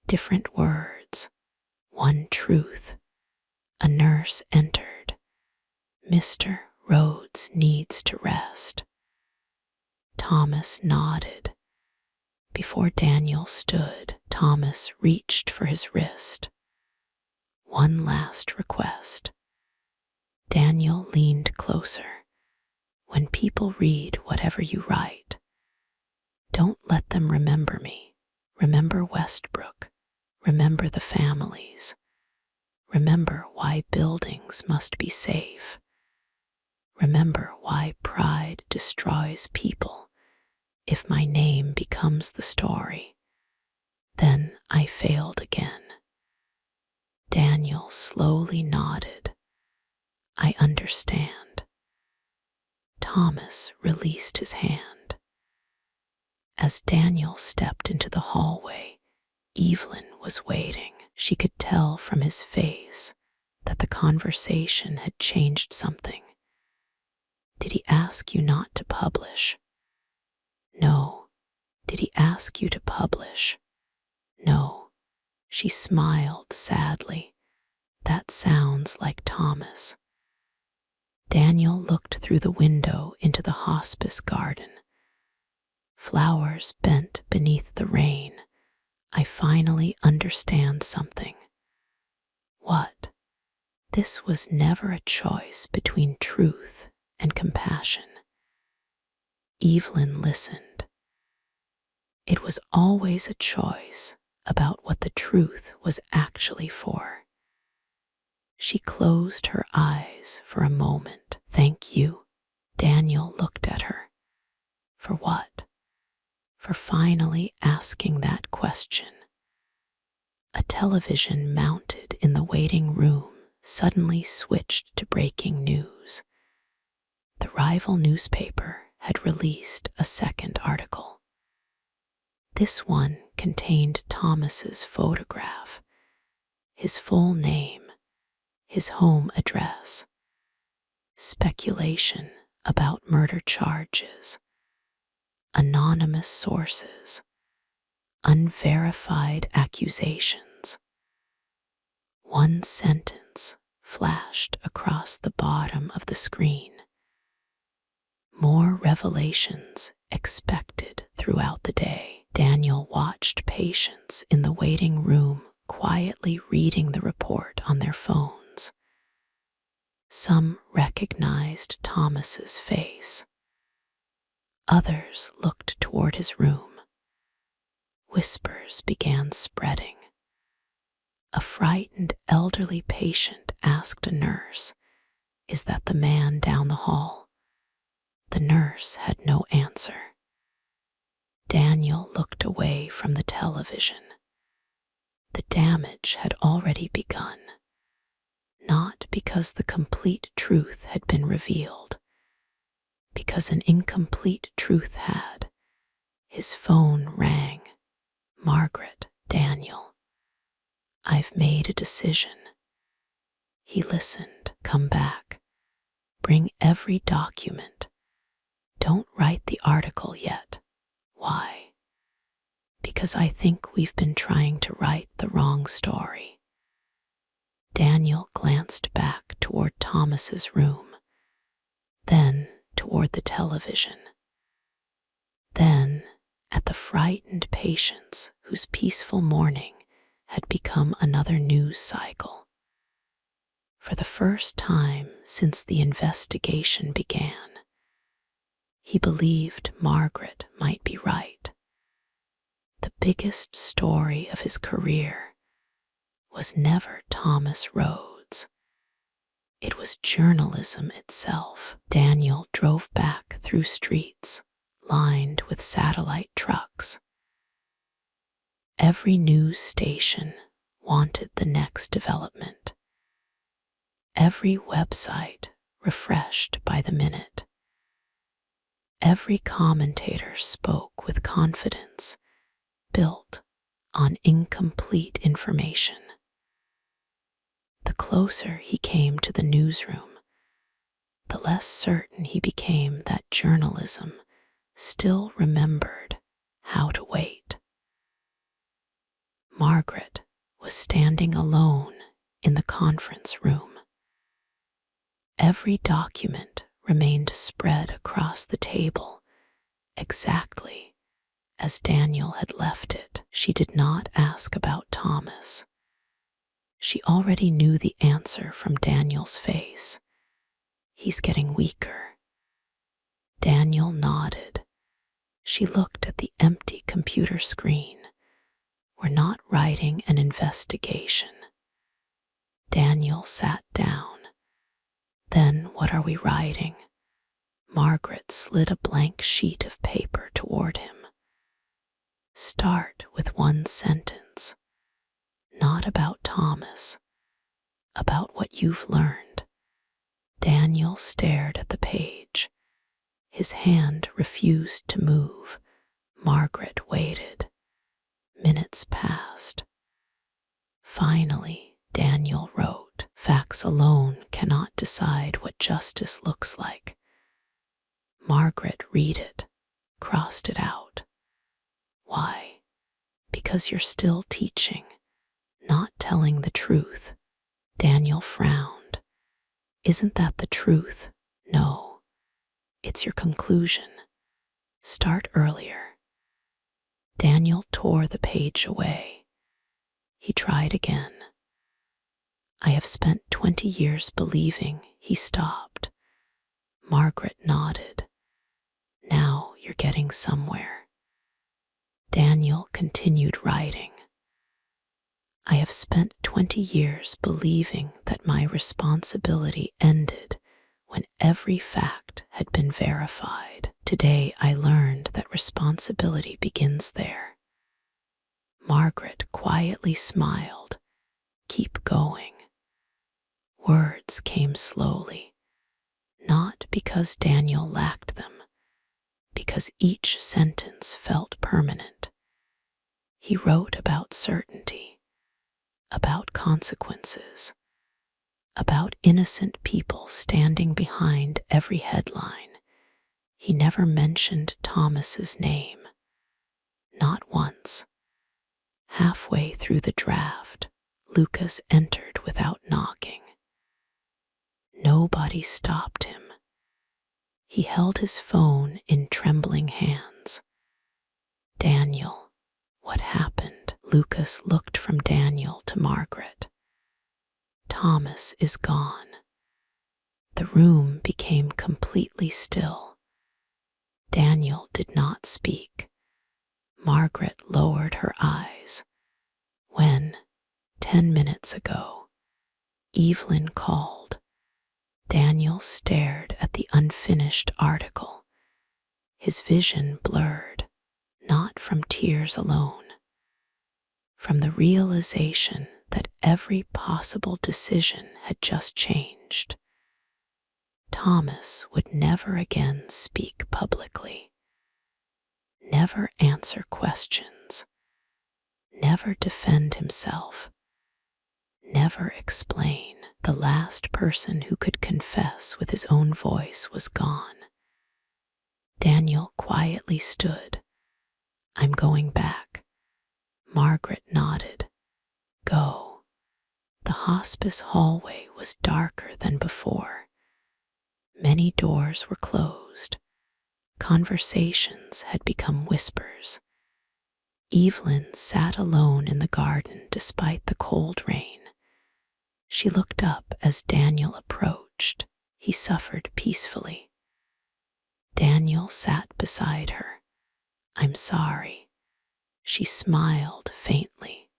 [SPEAKER 1] Different words. One truth. A nurse entered. Mr. Rhodes needs to rest. Thomas nodded. Before Daniel stood, Thomas reached for his wrist. One last request. Daniel leaned closer. When people read whatever you write, don't let them remember me. Remember Westbrook. Remember the families. Remember why buildings must be safe. Remember why pride destroys people. If my name becomes the story, then I failed again. Daniel slowly nodded. I understand. Thomas released his hand. As Daniel stepped into the hallway, Evelyn was waiting. She could tell from his face that the conversation had changed something. Did he ask you not to publish? No. Did he ask you to publish? No. She smiled sadly. That sounds like Thomas. Daniel looked through the window into the hospice garden. Flowers bent beneath the rain. I finally understand something. What? This was never a choice between truth and compassion. Evelyn listened. It was always a choice about what the truth was actually for. She closed her eyes for a moment. Thank you. Daniel looked at her. For what? For finally asking that question. A television mounted in the waiting room suddenly switched to breaking news. The rival newspaper had released a second article. This one contained Thomas's photograph, his full name, his home address, speculation about murder charges, anonymous sources, unverified accusations. One sentence flashed across the bottom of the screen. More revelations expected throughout the day. Daniel watched patients in the waiting room quietly reading the report on their phones. Some recognized Thomas's face. Others looked toward his room. Whispers began spreading. A frightened elderly patient asked a nurse, "Is that the man down the hall?" The nurse had no answer. Daniel looked away from the television. The damage had already begun, not because the complete truth had been revealed, because an incomplete truth had. His phone rang. Margaret, Daniel. I've made a decision. He listened. Come back. Bring every document. Don't write the article yet. Why? Because I think we've been trying to write the wrong story. Daniel glanced back toward Thomas's room, then toward the television, then at the frightened patients whose peaceful morning had become another news cycle. For the first time since the investigation began, he believed Margaret might be right. The biggest story of his career was never Thomas Rhodes. It was journalism itself. Daniel drove back through streets lined with satellite trucks. Every news station wanted the next development. Every website refreshed by the minute. Every commentator spoke with confidence, built on incomplete information. The closer he came to the newsroom, the less certain he became that journalism still remembered how to wait. Margaret was standing alone in the conference room. Every document remained spread across the table, exactly as Daniel had left it. She did not ask about Thomas. She already knew the answer from Daniel's face. He's getting weaker. Daniel nodded. She looked at the empty computer screen. We're not writing an investigation. Daniel sat down. Then what are we writing? Margaret slid a blank sheet of paper toward him. Start with one sentence. Not about Thomas. About what you've learned. Daniel stared at the page. His hand refused to move. Margaret waited. Minutes passed. Finally, Daniel wrote, "Facts alone cannot decide what justice looks like." Margaret read it, crossed it out. Why? Because you're still teaching, not telling the truth, Daniel frowned. Isn't that the truth? No, it's your conclusion. Start earlier. Daniel tore the page away. He tried again. I have spent 20 years believing. He stopped. Margaret nodded. Now you're getting somewhere. Daniel continued writing. I have spent 20 years believing that my responsibility ended when every fact had been verified. Today I learned that responsibility begins there. Margaret quietly smiled. Keep going. Words came slowly, not because Daniel lacked them, because each sentence felt permanent. He wrote about certainty, about consequences, about innocent people standing behind every headline. He never mentioned Thomas's name, not once. Halfway through the draft, Lucas entered without knocking. Nobody stopped him. He held his phone in trembling hands. Daniel, what happened? Lucas looked from Daniel to Margaret. Thomas is gone. The room became completely still. Daniel did not speak. Margaret lowered her eyes. When, 10 minutes ago, Evelyn called, Daniel stared at the unfinished article. His vision blurred, not from tears alone, from the realization that every possible decision had just changed. Thomas would never again speak publicly, never answer questions, never defend himself, never explain. The last person who could confess with his own voice was gone. Daniel quietly stood. I'm going back. Margaret nodded. Go. The hospice hallway was darker than before. Many doors were closed. Conversations had become whispers. Evelyn sat alone in the garden despite the cold rain. She looked up as Daniel approached. He suffered peacefully. Daniel sat beside her. I'm sorry. She smiled faintly.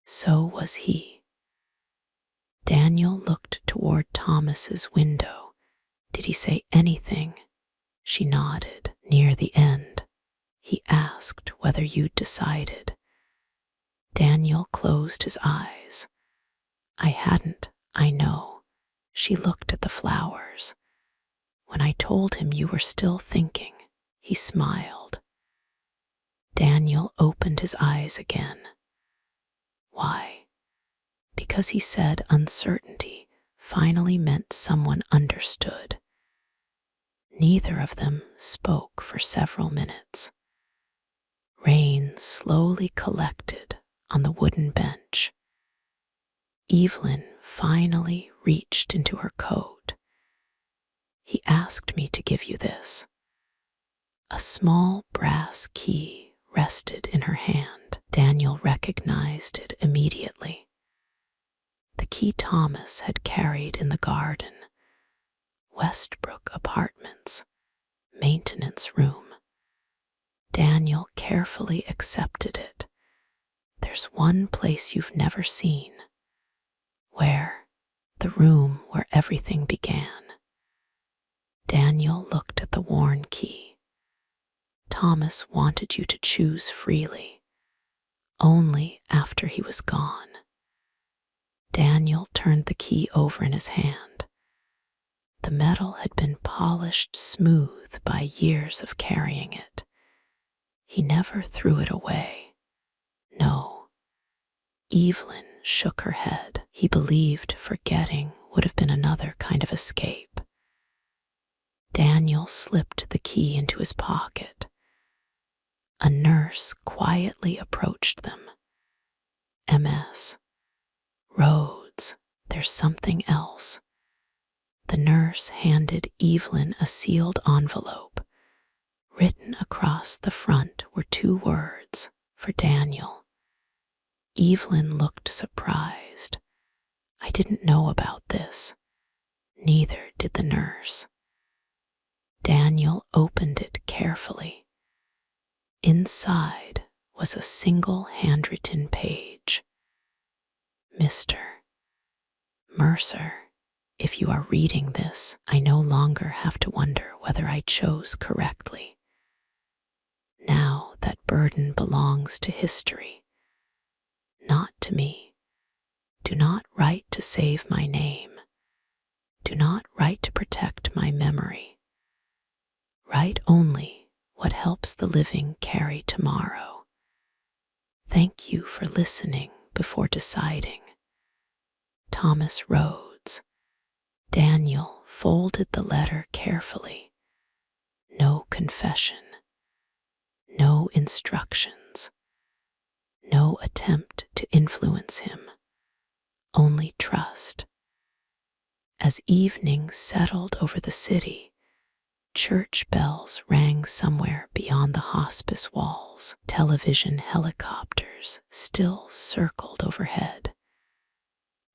[SPEAKER 1] So was he. Daniel looked toward Thomas's window. Did he say anything? She nodded. Near the end, he asked whether you'd decided. Daniel closed his eyes. I hadn't, I know. She looked at the flowers. When I told him you were still thinking, he smiled. Daniel opened his eyes again. Why? Because he said uncertainty finally meant someone understood. Neither of them spoke for several minutes. Rain slowly collected on the wooden bench. Evelyn finally reached into her coat. He asked me to give you this. A small brass key rested in her hand. Daniel recognized it immediately. The key Thomas had carried in the garden. Westbrook Apartments, maintenance room. Daniel carefully accepted it. There's one place you've never seen. Where? The room where everything began. Daniel looked at the worn key. Thomas wanted you to choose freely, only after he was gone. Daniel turned the key over in his hand. The metal had been polished smooth by years of carrying it. He never threw it away. No. Evelyn shook her head. He believed forgetting would have been another kind of escape. Daniel slipped the key into his pocket. A nurse quietly approached them. MS. Roads, there's something else. The nurse handed Evelyn a sealed envelope. Written across the front were 2 words for Daniel. Evelyn looked surprised. I didn't know about this. Neither did the nurse. Daniel opened it carefully. Inside was a single handwritten page. Mr. Mercer, if you are reading this, I no longer have to wonder whether I chose correctly. Now that burden belongs to history, not to me. Do not write to save my name. Do not write to protect my memory. Write only what helps the living carry tomorrow. Thank you for listening before deciding. Thomas Rhodes. Daniel folded the letter carefully. No confession. No instructions. No attempt to influence him. Only trust. As evening settled over the city, church bells rang somewhere beyond the hospice walls. Television helicopters still circled overhead.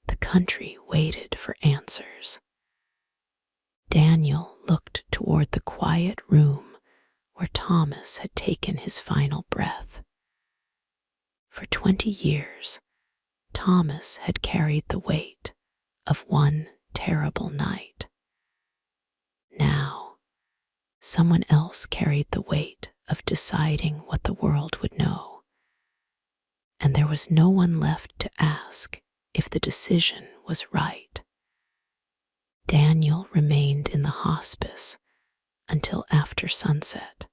[SPEAKER 1] The country waited for answers. Daniel looked toward the quiet room where Thomas had taken his final breath. For 20 years, Thomas had carried the weight of one terrible night. Now, someone else carried the weight of deciding what the world would know, and there was no one left to ask if the decision was right. Daniel remained in the hospice until after sunset.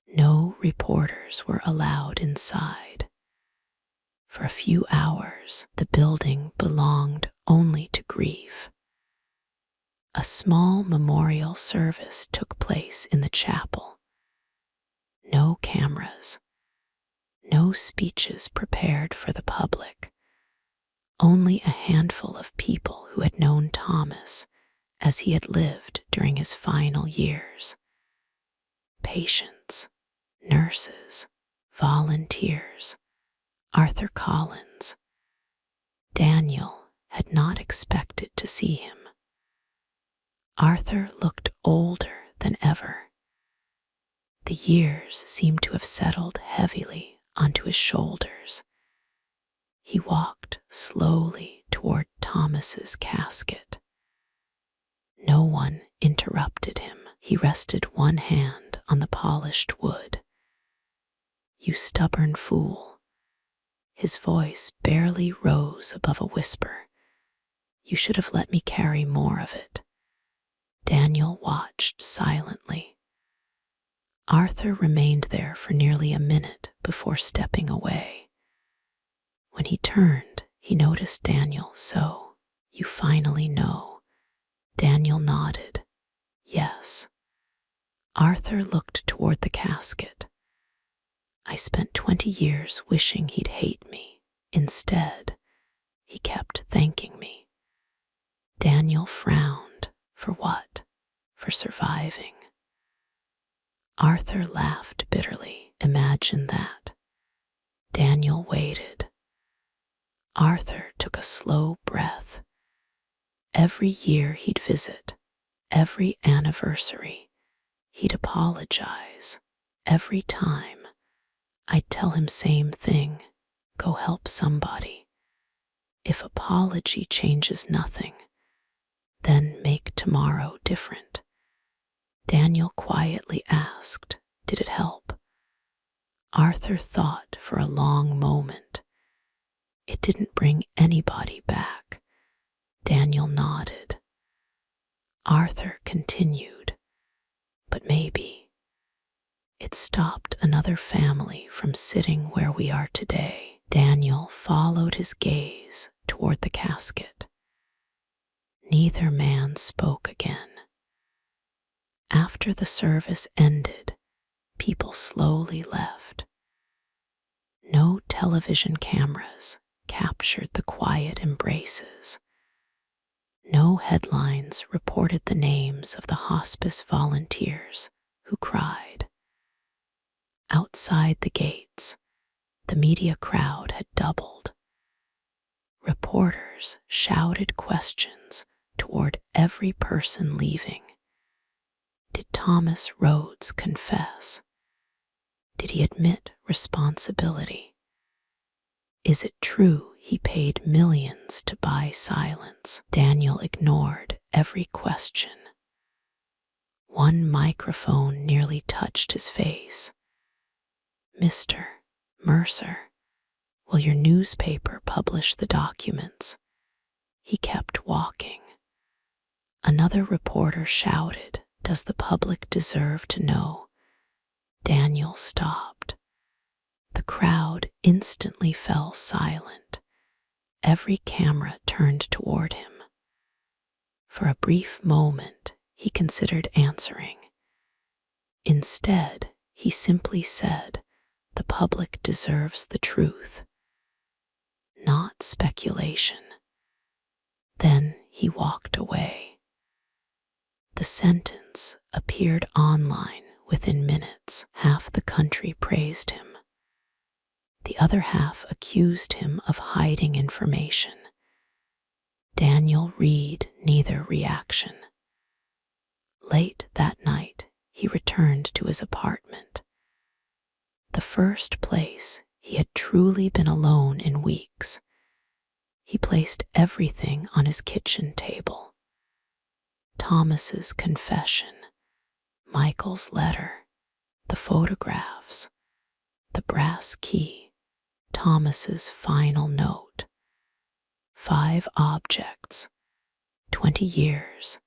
[SPEAKER 1] No reporters were allowed inside. For a few hours, the building belonged only to grief. A small memorial service took place in the chapel. No cameras, no speeches prepared for the public. Only a handful of people who had known Thomas as he had lived during his final years. Patients, nurses, volunteers, Arthur Collins. Daniel had not expected to see him. Arthur looked older than ever. The years seemed to have settled heavily onto his shoulders. He walked slowly toward Thomas's casket. No one interrupted him. He rested one hand on the polished wood. "You stubborn fool." His voice barely rose above a whisper. "You should have let me carry more of it." Daniel watched silently. Arthur remained there for nearly a minute before stepping away. When he turned, he noticed Daniel. "So, you finally know." Daniel nodded. "Yes." Arthur looked toward the casket. "I spent 20 years wishing he'd hate me. Instead, he kept thanking me." Daniel frowned. For what? For surviving. Arthur laughed bitterly. Imagine that. Daniel waited. Arthur took a slow breath. Every year he'd visit, every anniversary, he'd apologize. Every time, I'd tell him same thing, go help somebody. If apology changes nothing, then make tomorrow different. Daniel quietly asked, did it help? Arthur thought for a long moment. It didn't bring anybody back. Daniel nodded. Arthur continued, but maybe it stopped another family from sitting where we are today. Daniel followed his gaze toward the casket. Neither man spoke again. After the service ended, people slowly left. No television cameras captured the quiet embraces. No headlines reported the names of the hospice volunteers who cried. Outside the gates, the media crowd had doubled. Reporters shouted questions toward every person leaving. Did Thomas Rhodes confess? Did he admit responsibility? Is it true he paid millions to buy silence? Daniel ignored every question. One microphone nearly touched his face. "Mr. Mercer, will your newspaper publish the documents?" He kept walking. Another reporter shouted, "Does the public deserve to know?" Daniel stopped. The crowd instantly fell silent. Every camera turned toward him. For a brief moment, he considered answering. Instead, he simply said, "The public deserves the truth, not speculation." Then he walked away. The sentence appeared online within minutes. Half the country praised him. The other half accused him of hiding information. Daniel read neither reaction. Late that night, he returned to his apartment. The first place he had truly been alone in weeks. He placed everything on his kitchen table. Thomas's confession, Michael's letter, the photographs, the brass key, Thomas's final note. 5 objects, 20 years.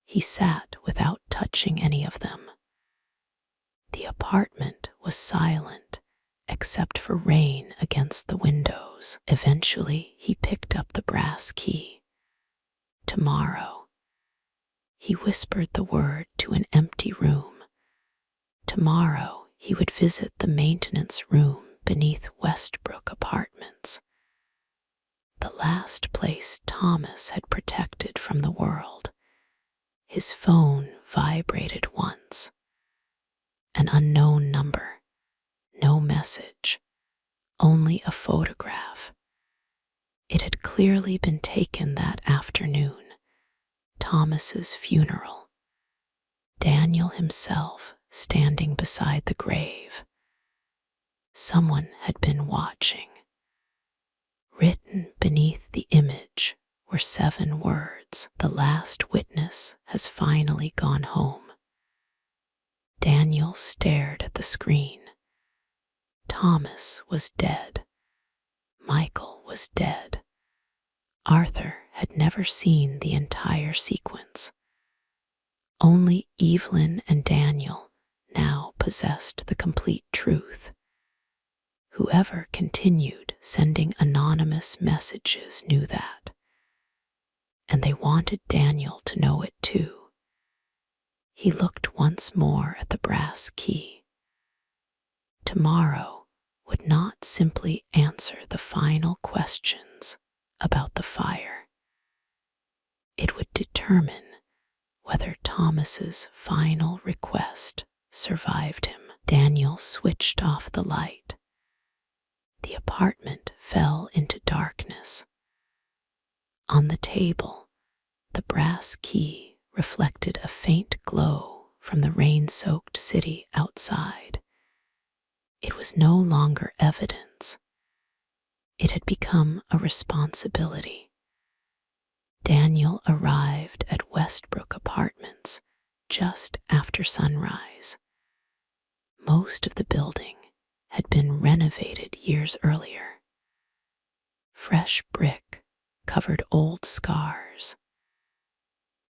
[SPEAKER 1] He sat without touching any of them. The apartment was silent, except for rain against the windows. Eventually, he picked up the brass key. Tomorrow. He whispered the word to an empty room. Tomorrow, he would visit the maintenance room beneath Westbrook Apartments, the last place Thomas had protected from the world. His phone vibrated once. An unknown number. No message. Only a photograph. It had clearly been taken that afternoon. Thomas's funeral. Daniel himself standing beside the grave. Someone had been watching. Written beneath the image were 7 words. The last witness has finally gone home. Daniel stared at the screen. Thomas was dead. Michael was dead. Arthur had never seen the entire sequence. Only Evelyn and Daniel now possessed the complete truth. Whoever continued sending anonymous messages knew that. And they wanted Daniel to know it too. He looked once more at the brass key. Tomorrow would not simply answer the final questions about the fire. It would determine whether Thomas's final request survived him. Daniel switched off the light. The apartment fell into darkness. On the table, the brass key reflected a faint glow from the rain-soaked city outside. It was no longer evidence. It had become a responsibility. Daniel arrived at Westbrook Apartments just after sunrise. Most of the building had been renovated years earlier. Fresh brick covered old scars.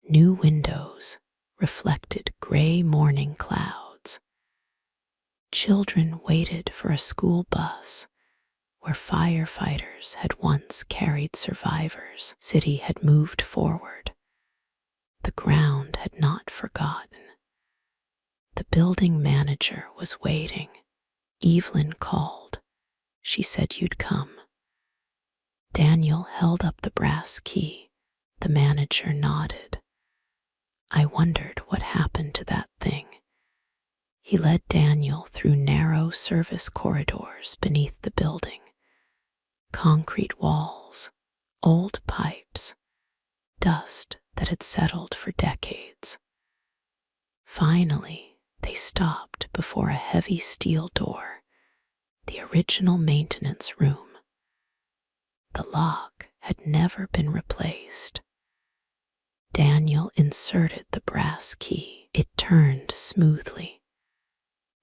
[SPEAKER 1] New windows reflected gray morning clouds. Children waited for a school bus where firefighters had once carried survivors. City had moved forward. The ground had not forgotten. The building manager was waiting. Evelyn called. She said you'd come. Daniel held up the brass key. The manager nodded. I wondered what happened to that thing. He led Daniel through narrow service corridors beneath the building. Concrete walls, old pipes, dust that had settled for decades. Finally, they stopped before a heavy steel door, the original maintenance room. The lock had never been replaced. Daniel inserted the brass key. It turned smoothly.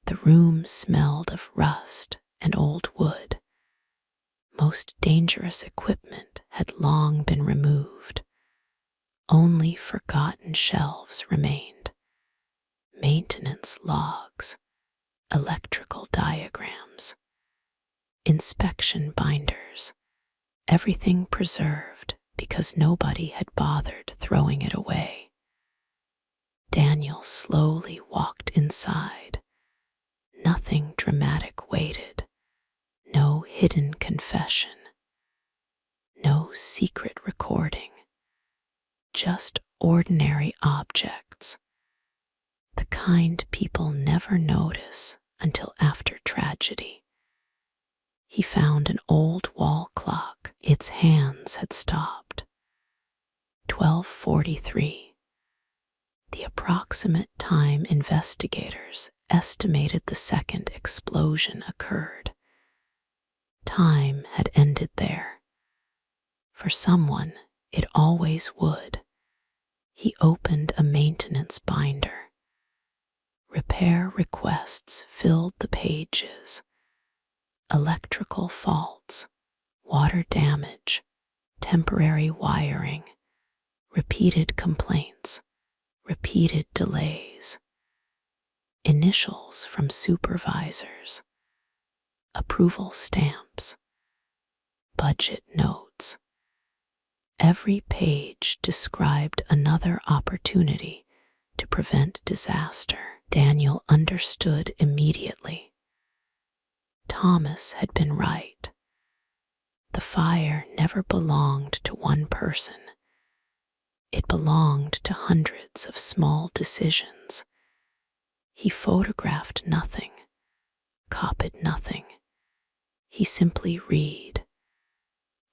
[SPEAKER 1] The room smelled of rust and old wood. Most dangerous equipment had long been removed. Only forgotten shelves remained. Maintenance logs, electrical diagrams, inspection binders, everything preserved because nobody had bothered throwing it away. Daniel slowly walked inside. Nothing dramatic waited. No hidden confession. No secret recording. Just ordinary objects. The kind people never notice until after tragedy. He found an old wall clock. Its hands had stopped. 12:43. The approximate time investigators estimated the second explosion occurred. Time had ended there. For someone, it always would. He opened a maintenance binder. Repair requests filled the pages. Electrical faults, water damage, temporary wiring, repeated complaints, repeated delays. Initials from supervisors, approval stamps, budget notes. Every page described another opportunity to prevent disaster. Daniel understood immediately. Thomas had been right. The fire never belonged to one person. It belonged to hundreds of small decisions. He photographed nothing, copied nothing. He simply read.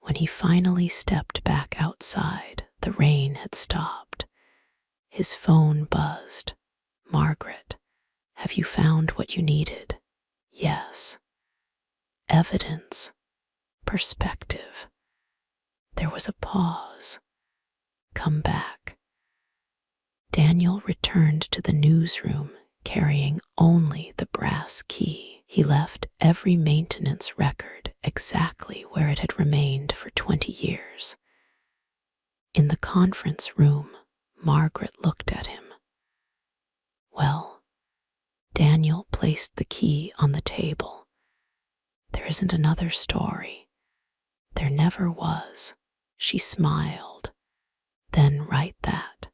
[SPEAKER 1] When he finally stepped back outside, the rain had stopped. His phone buzzed. Margaret, have you found what you needed? Yes. Evidence. Perspective. There was a pause. Come back. Daniel returned to the newsroom carrying only the brass key. He left every maintenance record exactly where it had remained for 20 years. In the conference room, Margaret looked at him. Well, Daniel placed the key on the table. There isn't another story. There never was. She smiled. Then write that.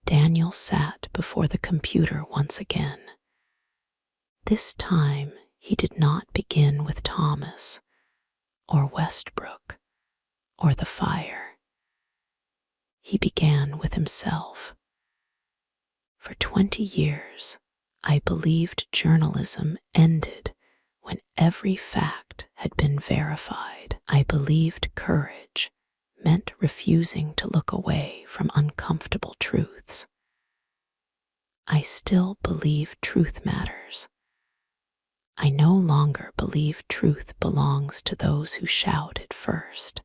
[SPEAKER 1] Daniel sat before the computer once again. This time he did not begin with Thomas, or Westbrook, or the fire. He began with himself. For 20 years, I believed journalism ended when every fact had been verified. I believed courage meant refusing to look away from uncomfortable truths. I still believe truth matters. I no longer believe truth belongs to those who shout it first.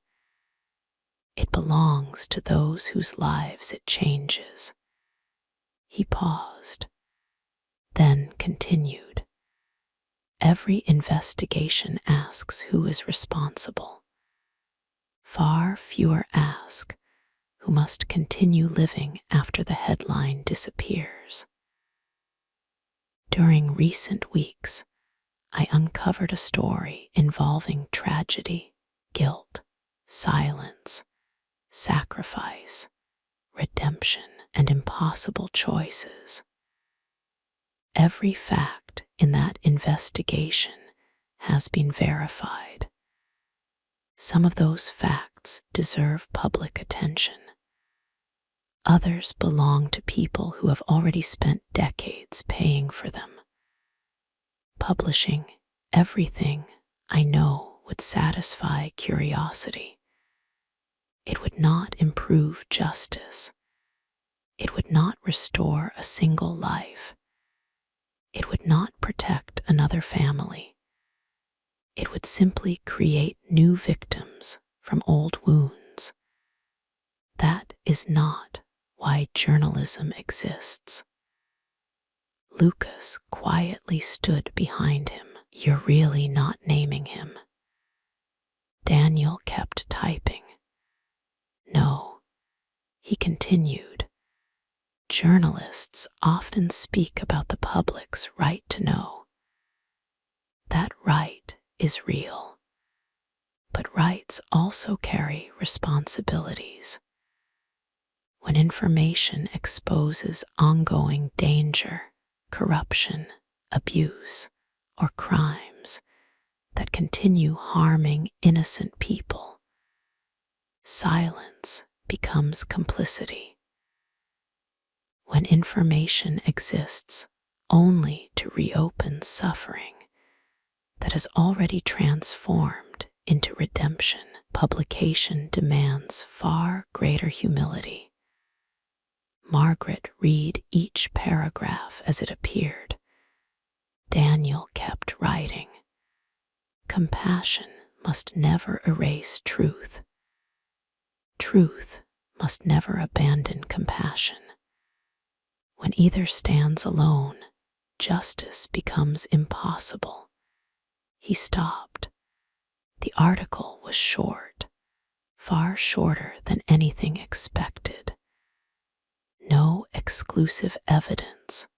[SPEAKER 1] It belongs to those whose lives it changes. He paused, then continued. Every investigation asks who is responsible. Far fewer ask who must continue living after the headline disappears. During recent weeks, I uncovered a story involving tragedy, guilt, silence, sacrifice, redemption, and impossible choices. Every fact in that investigation has been verified. Some of those facts deserve public attention. Others belong to people who have already spent decades paying for them. Publishing everything I know would satisfy curiosity. It would not improve justice. It would not restore a single life. It would not protect another family. It would simply create new victims from old wounds. That is not why journalism exists. Lucas quietly stood behind him. You're really not naming him. Daniel kept typing. No, he continued. Journalists often speak about the public's right to know. That right is real. But rights also carry responsibilities. When information exposes ongoing danger, corruption, abuse, or crimes that continue harming innocent people, silence becomes complicity. When information exists only to reopen suffering that has already transformed into redemption, publication demands far greater humility. Margaret read each paragraph as it appeared. Daniel kept writing. Compassion must never erase truth. Truth must never abandon compassion. When either stands alone, justice becomes impossible. He stopped. The article was short, far shorter than anything expected. No exclusive evidence,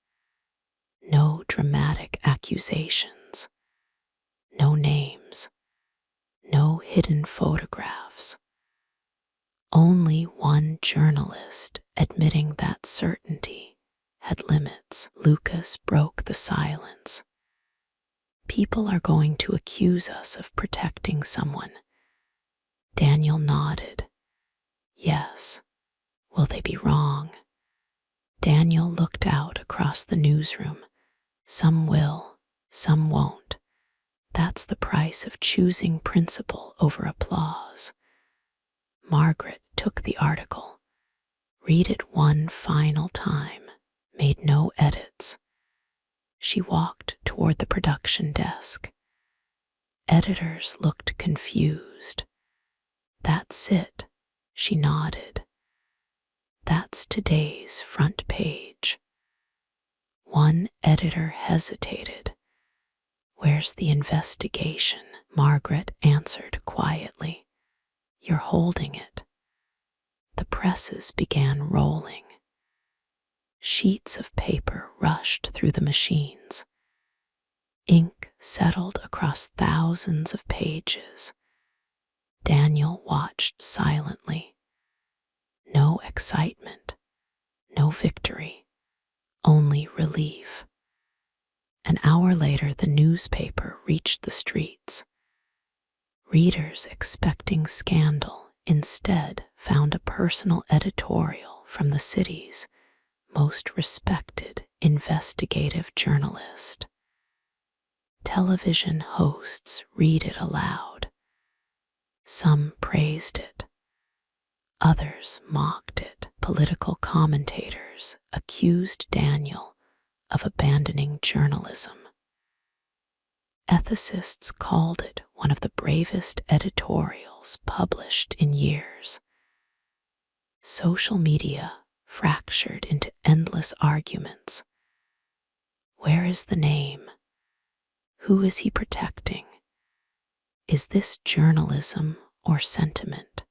[SPEAKER 1] no dramatic accusations, no names, no hidden photographs. Only one journalist admitting that certainty had limits. Lucas broke the silence. People are going to accuse us of protecting someone. Daniel nodded. Yes. Will they be wrong? Daniel looked out across the newsroom. Some will, some won't. That's the price of choosing principle over applause. Margaret took the article, read it one final time, made no edits. She walked toward the production desk. Editors looked confused. That's it, she nodded. That's today's front page. One editor hesitated. Where's the investigation? Margaret answered quietly. You're holding it. The presses began rolling. Sheets of paper rushed through the machines. Ink settled across thousands of pages. Daniel watched silently. No excitement, no victory, only relief. An hour later, the newspaper reached the streets. Readers expecting scandal instead found a personal editorial from the city's most respected investigative journalist. Television hosts read it aloud. Some praised it. Others mocked it. Political commentators accused Daniel of abandoning journalism. Ethicists called it one of the bravest editorials published in years. Social media fractured into endless arguments. Where is the name? Who is he protecting? Is this journalism or sentiment?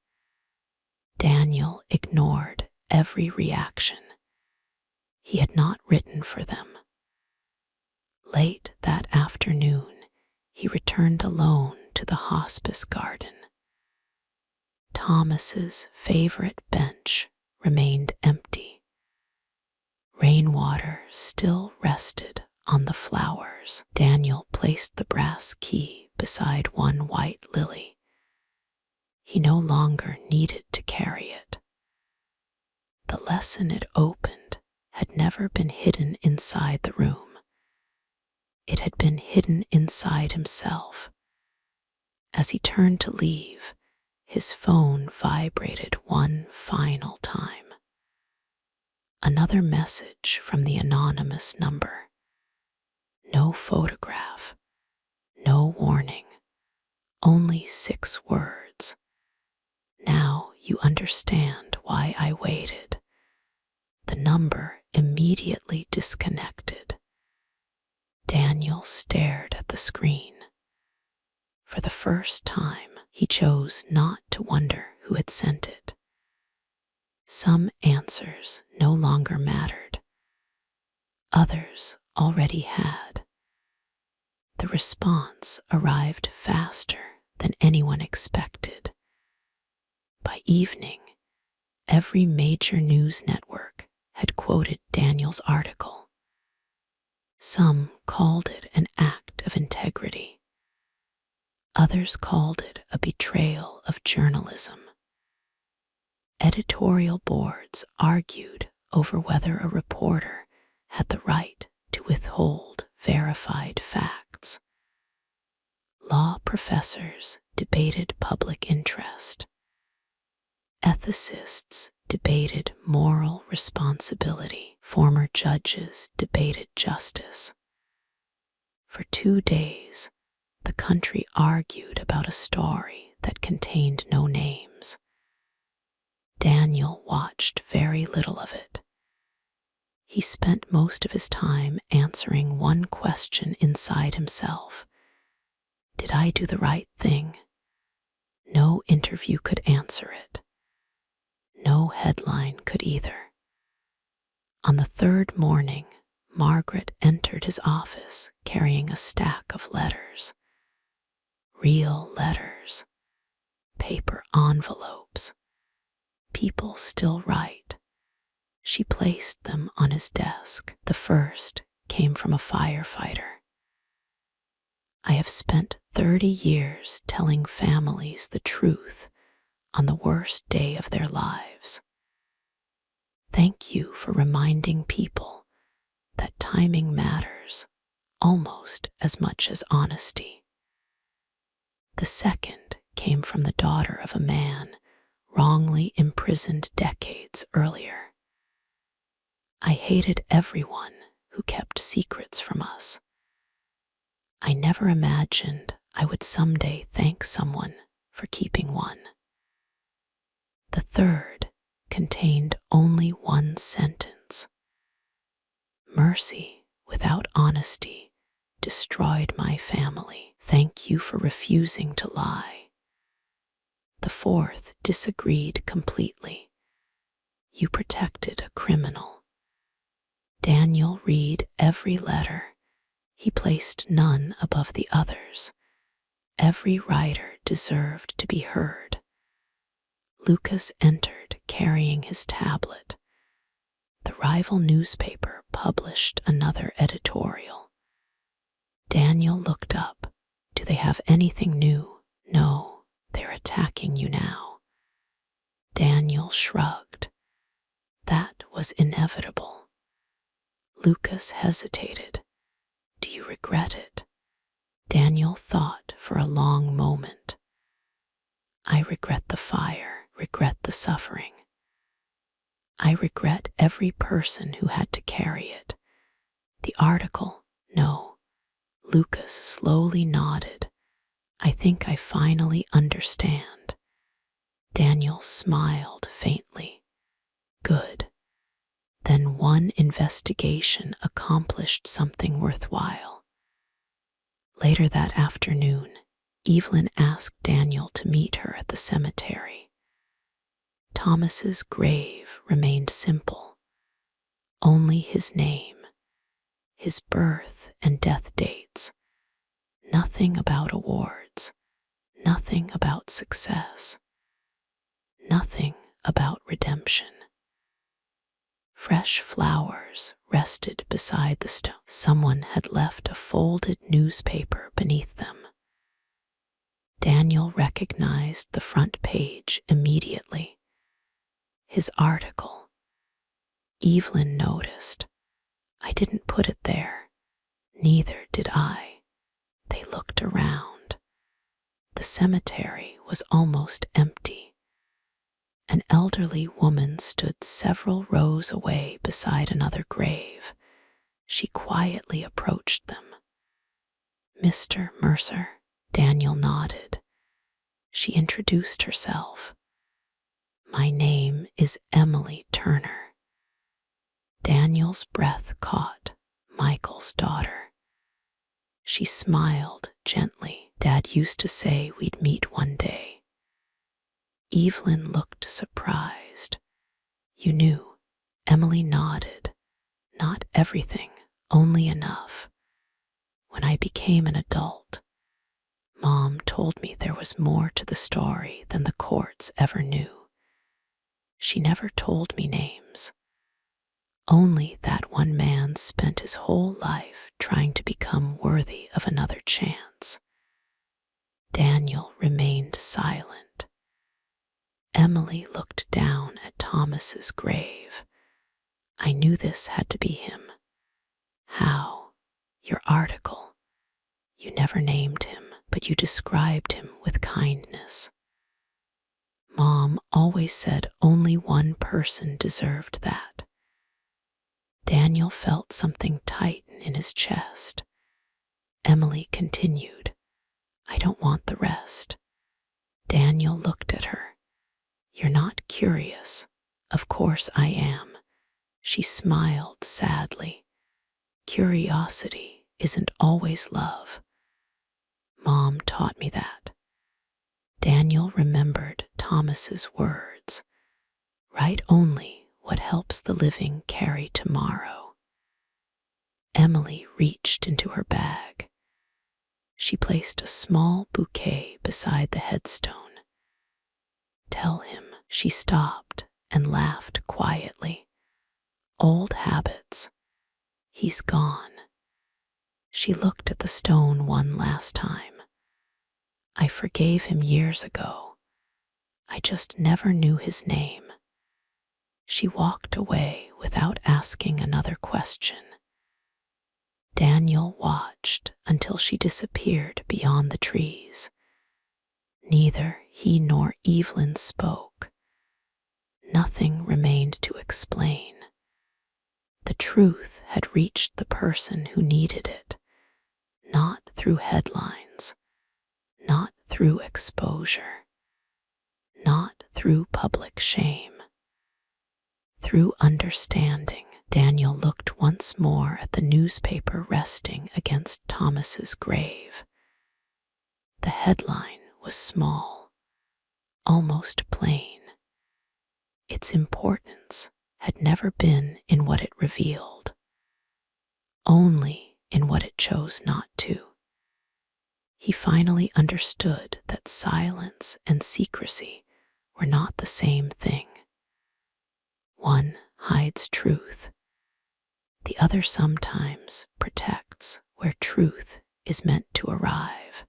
[SPEAKER 1] Daniel ignored every reaction. He had not written for them. Late that afternoon, he returned alone to the hospice garden. Thomas's favorite bench remained empty. Rainwater still rested on the flowers. Daniel placed the brass key beside one white lily. He no longer needed to carry it. The lesson it opened had never been hidden inside the room. It had been hidden inside himself. As he turned to leave, his phone vibrated one final time. Another message from the anonymous number. No photograph, no warning, only 6 words. Now you understand why I waited. The number immediately disconnected. Daniel stared at the screen. For the first time, he chose not to wonder who had sent it. Some answers no longer mattered. Others already had. The response arrived faster than anyone expected. By evening, every major news network had quoted Daniel's article. Some called it an act of integrity. Others called it a betrayal of journalism. Editorial boards argued over whether a reporter had the right to withhold verified facts. Law professors debated public interest. Ethicists debated moral responsibility. Former judges debated justice. For 2 days, the country argued about a story that contained no names. Daniel watched very little of it. He spent most of his time answering one question inside himself. Did I do the right thing? No interview could answer it. No headline could either. On the 3rd morning, Margaret entered his office carrying a stack of letters. Real letters. Paper envelopes. People still write. She placed them on his desk. The first came from a firefighter. I have spent 30 years telling families the truth on the worst day of their lives. Thank you for reminding people that timing matters almost as much as honesty. The second came from the daughter of a man wrongly imprisoned decades earlier. I hated everyone who kept secrets from us. I never imagined I would someday thank someone for keeping one. The third contained only one sentence. Mercy without honesty destroyed my family. Thank you for refusing to lie. The fourth disagreed completely. You protected a criminal. Daniel read every letter. He placed none above the others. Every writer deserved to be heard. Lucas entered carrying his tablet. The rival newspaper published another editorial. Daniel looked up. Do they have anything new? No, they're attacking you now. Daniel shrugged. That was inevitable. Lucas hesitated. Do you regret it? Daniel thought for a long moment. I regret the fire, regret the suffering. I regret every person who had to carry it. The article, no. Lucas slowly nodded. I think I finally understand. Daniel smiled faintly. Good. Then one investigation accomplished something worthwhile. Later that afternoon, Evelyn asked Daniel to meet her at the cemetery. Thomas's grave remained simple. Only his name, his birth and death dates. Nothing about awards, nothing about success, nothing about redemption. Fresh flowers rested beside the stone. Someone had left a folded newspaper beneath them. Daniel recognized the front page immediately. His article. Evelyn noticed. I didn't put it there. Neither did I. They looked around. The cemetery was almost empty. An elderly woman stood several rows away beside another grave. She quietly approached them. Mr. Mercer. Daniel nodded. She introduced herself. My name is Emily Turner. Daniel's breath caught. Michael's daughter. She smiled gently. Dad used to say we'd meet one day. Evelyn looked surprised. You knew. Emily nodded. Not everything, only enough. When I became an adult, Mom told me there was more to the story than the courts ever knew. She never told me names. Only that one man spent his whole life trying to become worthy of another chance. Daniel remained silent. Emily looked down at Thomas's grave. I knew this had to be him. How? Your article. You never named him, but you described him with kindness. Mom always said only one person deserved that. Daniel felt something tighten in his chest. Emily continued, I don't want the rest. Daniel looked at her. You're not curious. Of course I am. She smiled sadly. Curiosity isn't always love. Mom taught me that. Daniel remembered Thomas's words. Write only what helps the living carry tomorrow. Emily reached into her bag. She placed a small bouquet beside the headstone. Tell him. She stopped and laughed quietly. Old habits. He's gone. She looked at the stone one last time. I forgave him years ago. I just never knew his name. She walked away without asking another question. Daniel watched until she disappeared beyond the trees. Neither he nor Evelyn spoke. Nothing remained to explain. The truth had reached the person who needed it, not through headlines, not through exposure, not through public shame. Through understanding. Daniel looked once more at the newspaper resting against Thomas's grave. The headline was small, almost plain. Its importance had never been in what it revealed, only in what it chose not to. He finally understood that silence and secrecy were not the same thing. One hides truth. The other sometimes protects where truth is meant to arrive.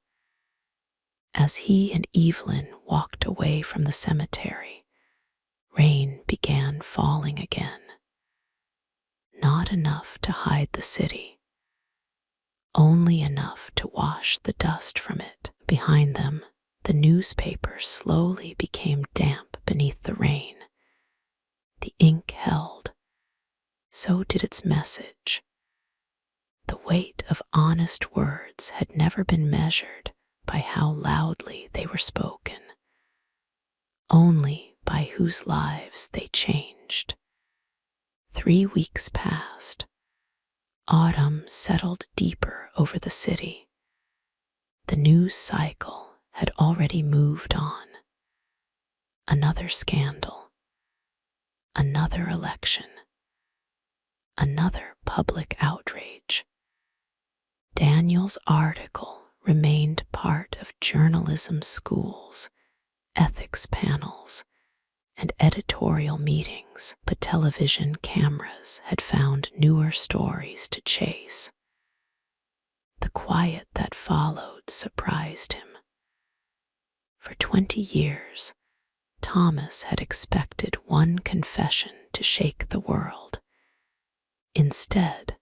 [SPEAKER 1] As he and Evelyn walked away from the cemetery, rain began falling again. Not enough to hide the city, only enough to wash the dust from it. Behind them, the newspaper slowly became damp beneath the rain. The ink held. So did its message. The weight of honest words had never been measured by how loudly they were spoken, only by whose lives they changed. 3 weeks passed. Autumn settled deeper over the city. The news cycle had already moved on. Another scandal. Another election. Another public outrage. Daniel's article remained part of journalism schools, ethics panels, and editorial meetings, but television cameras had found newer stories to chase. The quiet that followed surprised him. For 20 years, Thomas had expected one confession to shake the world. Instead,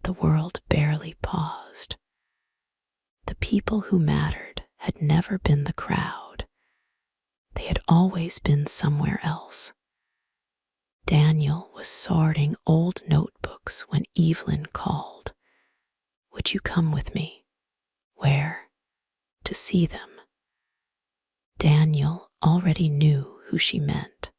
[SPEAKER 1] the world barely paused. The people who mattered had never been the crowd. They had always been somewhere else. Daniel was sorting old notebooks when Evelyn called. "Would you come with me?" "Where?" "To see them." Daniel already knew who she meant.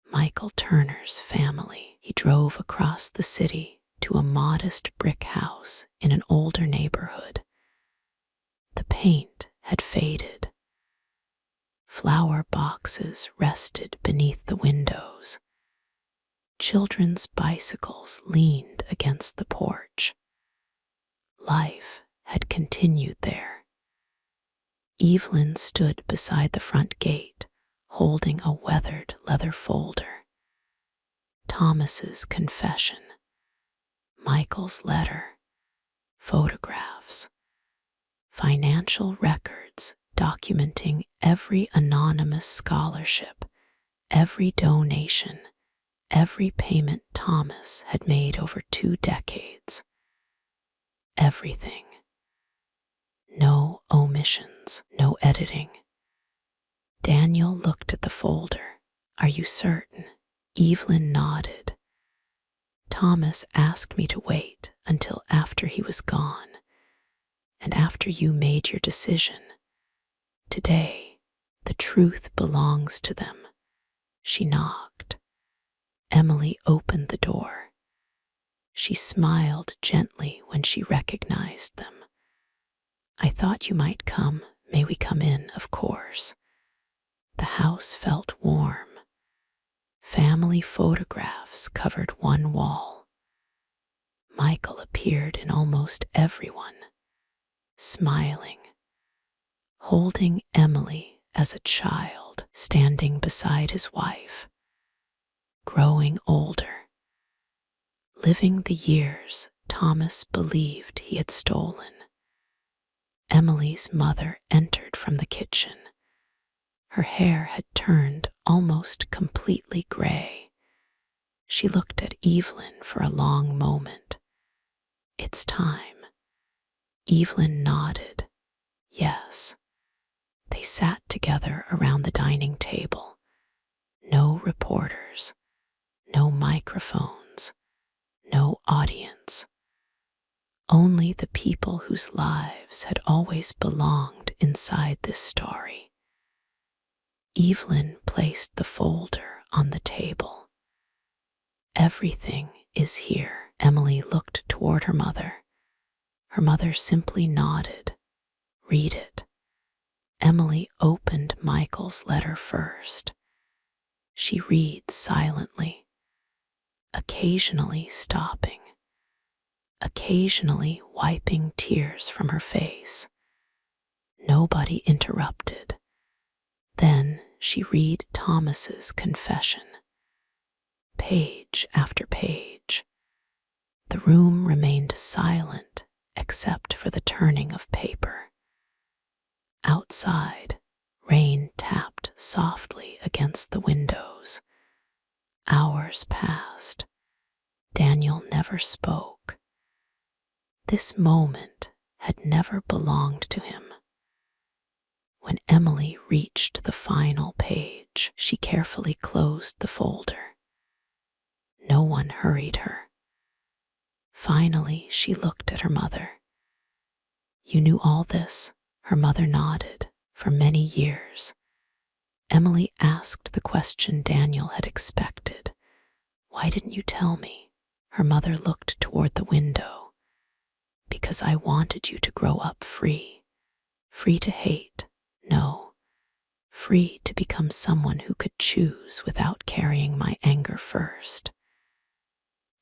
[SPEAKER 1] Michael Turner's family. He drove across the city to a modest brick house in an older neighborhood. The paint had faded. Flower boxes rested beneath the windows. Children's bicycles leaned against the porch. Life had continued there. Evelyn stood beside the front gate, holding a weathered leather folder. Thomas's confession, Michael's letter, photographs, financial records documenting every anonymous scholarship, every donation, every payment Thomas had made over 2 decades. Everything. No omissions, no editing. Daniel looked at the folder. "Are you certain?" Evelyn nodded. "Thomas asked me to wait until after he was gone, and after you made your decision. Today, the truth belongs to them." She knocked. Emily opened the door. She smiled gently when she recognized them. "I thought you might come. May we come in, of course?" The house felt warm. Family photographs covered one wall. Michael appeared in almost every one, smiling, holding Emily as a child, standing beside his wife, growing older, living the years Thomas believed he had stolen. Emily's mother entered from the kitchen. Her hair had turned almost completely gray. She looked at Evelyn for a long moment. "It's time." Evelyn nodded. Yes. They sat together around the dining table. No reporters, no microphones, no audience. Only the people whose lives had always belonged inside this story. Evelyn placed the folder on the table. "Everything is here." Emily looked toward her mother. Her mother simply nodded. "Read it." Emily opened Michael's letter first. She read silently, occasionally stopping, occasionally wiping tears from her face. Nobody interrupted. Then she read Thomas's confession. Page after page. The room remained silent except for the turning of paper. Outside, rain tapped softly against the windows. Hours passed. Daniel never spoke. This moment had never belonged to him. When Emily reached the final page, she carefully closed the folder. No one hurried her. Finally, she looked at her mother. "You knew all this?" Her mother nodded. "For many years." Emily asked the question Daniel had expected. "Why didn't you tell me?" Her mother looked toward the window. "Because I wanted you to grow up free. Free to hate. No. Free to become someone who could choose without carrying my anger first."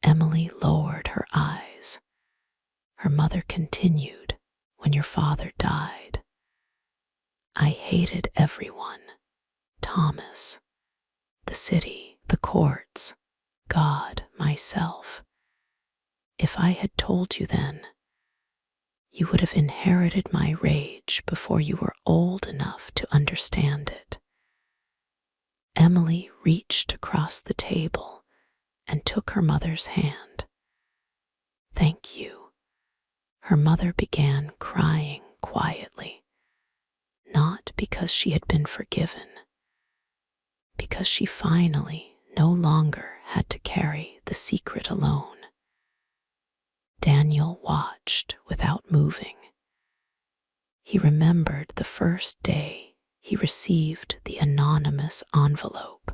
[SPEAKER 1] Emily lowered her eyes. Her mother continued, "When your father died, I hated everyone. Thomas, the city, the courts, God, myself. If I had told you then, You would have inherited my rage before you were old enough to understand it. Emily reached across the table and took her mother's hand. Thank you. Her mother began crying quietly, not because she had been forgiven, because she finally no longer had to carry the secret alone. Daniel watched without moving. He remembered the first day he received the anonymous envelope.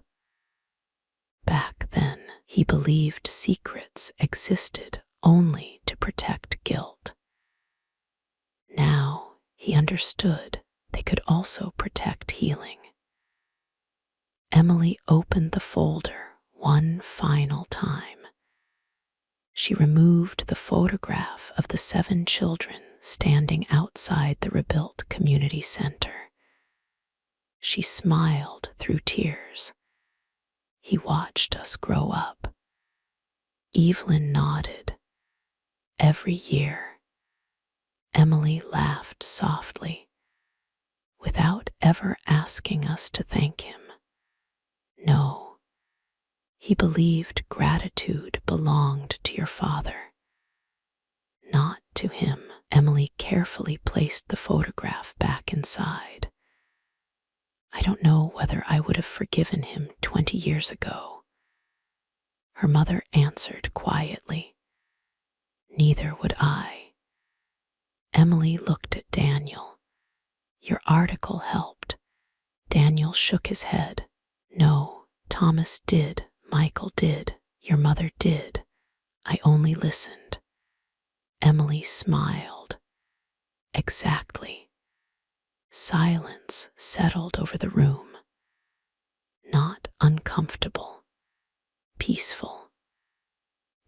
[SPEAKER 1] Back then, he believed secrets existed only to protect guilt. Now he understood they could also protect healing. Emily opened the folder one final time. She removed the photograph of the 7 children standing outside the rebuilt community center. She smiled through tears. He watched us grow up. Evelyn nodded. Every year, Emily laughed softly, without ever asking us to thank him. No, he believed gratitude belonged to your father, not to him. Emily carefully placed the photograph back inside. I don't know whether I would have forgiven him 20 years ago. Her mother answered quietly. Neither would I. Emily looked at Daniel. Your article helped. Daniel shook his head. No, Thomas did, Michael did, your mother did. I only listened. Emily smiled. Exactly. Silence settled over the room. Not uncomfortable, peaceful.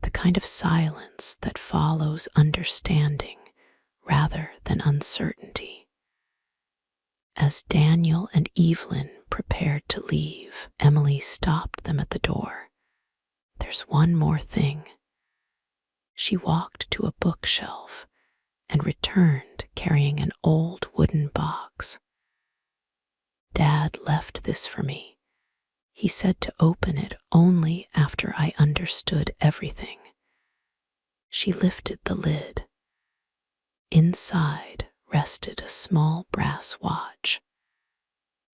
[SPEAKER 1] The kind of silence that follows understanding rather than uncertainty. As Daniel and Evelyn prepared to leave, Emily stopped them at the door. There's one more thing. She walked to a bookshelf and returned carrying an old wooden box. Dad left this for me. He said to open it only after I understood everything. She lifted the lid. Inside rested a small brass watch.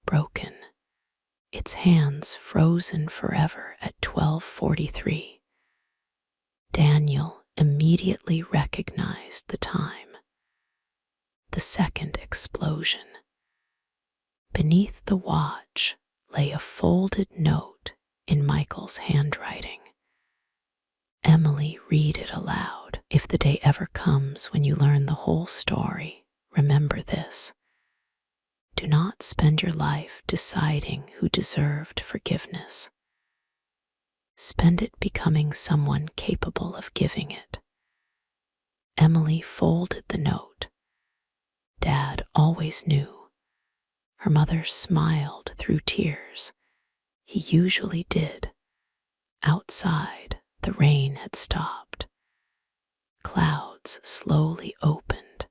[SPEAKER 1] Broken, its hands frozen forever at 12:43. Daniel immediately recognized the time. The second explosion. Beneath the watch lay a folded note in Michael's handwriting. Emily, read it aloud. If the day ever comes when you learn the whole story, remember this. Do not spend your life deciding who deserved forgiveness. Spend it becoming someone capable of giving it. Emily folded the note. Dad always knew. Her mother smiled through tears. He usually did. Outside, the rain had stopped. Clouds slowly opened.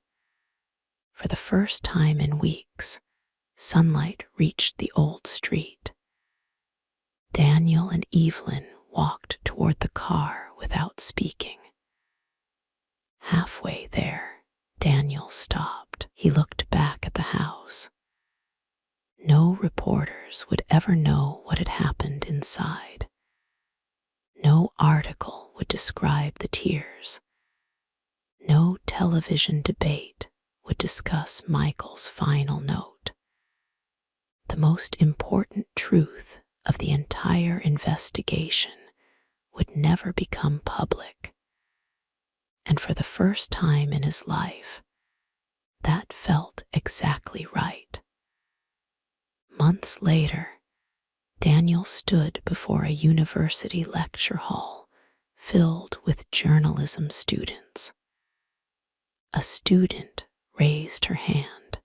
[SPEAKER 1] For the first time in weeks, sunlight reached the old street. Daniel and Evelyn walked toward the car without speaking. Halfway there, Daniel stopped. He looked back at the house. No reporters would ever know what had happened inside. No article would describe the tears. No television debate would discuss Michael's final note. The most important truth of the entire investigation would never become public. And for the first time in his life, that felt exactly right. Months later, Daniel stood before a university lecture hall filled with journalism students. A student raised her hand.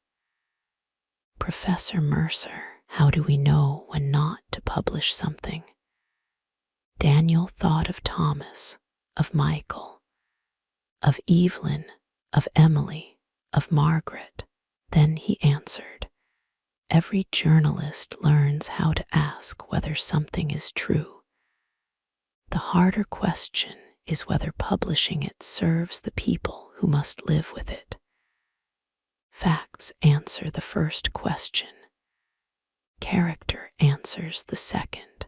[SPEAKER 1] Professor Mercer, how do we know when not to publish something? Daniel thought of Thomas, of Michael, of Evelyn, of Emily, of Margaret. Then he answered, "Every journalist learns how to ask whether something is true. The harder question is whether publishing it serves the people who must live with it. Facts answer the first question. Character answers the second."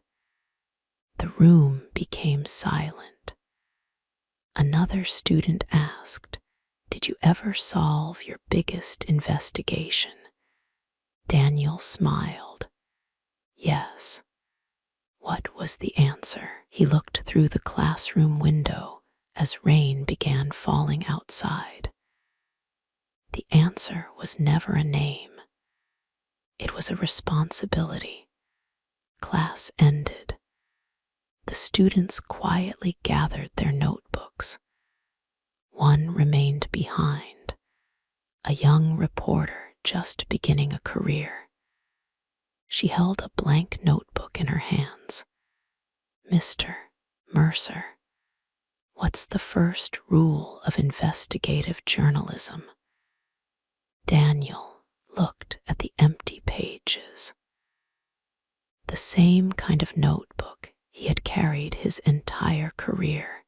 [SPEAKER 1] The room became silent. Another student asked, "Did you ever solve your biggest investigation?" Daniel smiled. "Yes." What was the answer? He looked through the classroom window as rain began falling outside. The answer was never a name. It was a responsibility. Class ended. The students quietly gathered their notebooks. One remained behind, a young reporter just beginning a career. She held a blank notebook in her hands. "Mr. Mercer, what's the first rule of investigative journalism?" Daniel looked at the empty pages. The same kind of notebook he had carried his entire career.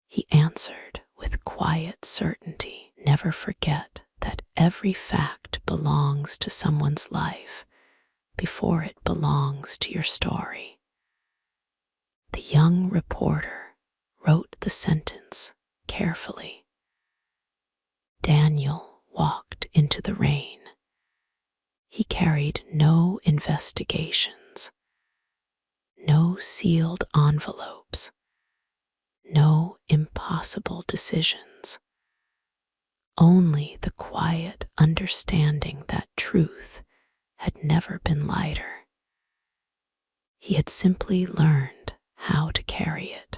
[SPEAKER 1] He answered with quiet certainty, "Never forget that every fact belongs to someone's life before it belongs to your story." The young reporter wrote the sentence carefully. Daniel walked into the rain. He carried no investigations, no sealed envelopes, no impossible decisions, only the quiet understanding that truth had never been lighter. He had simply learned how to carry it.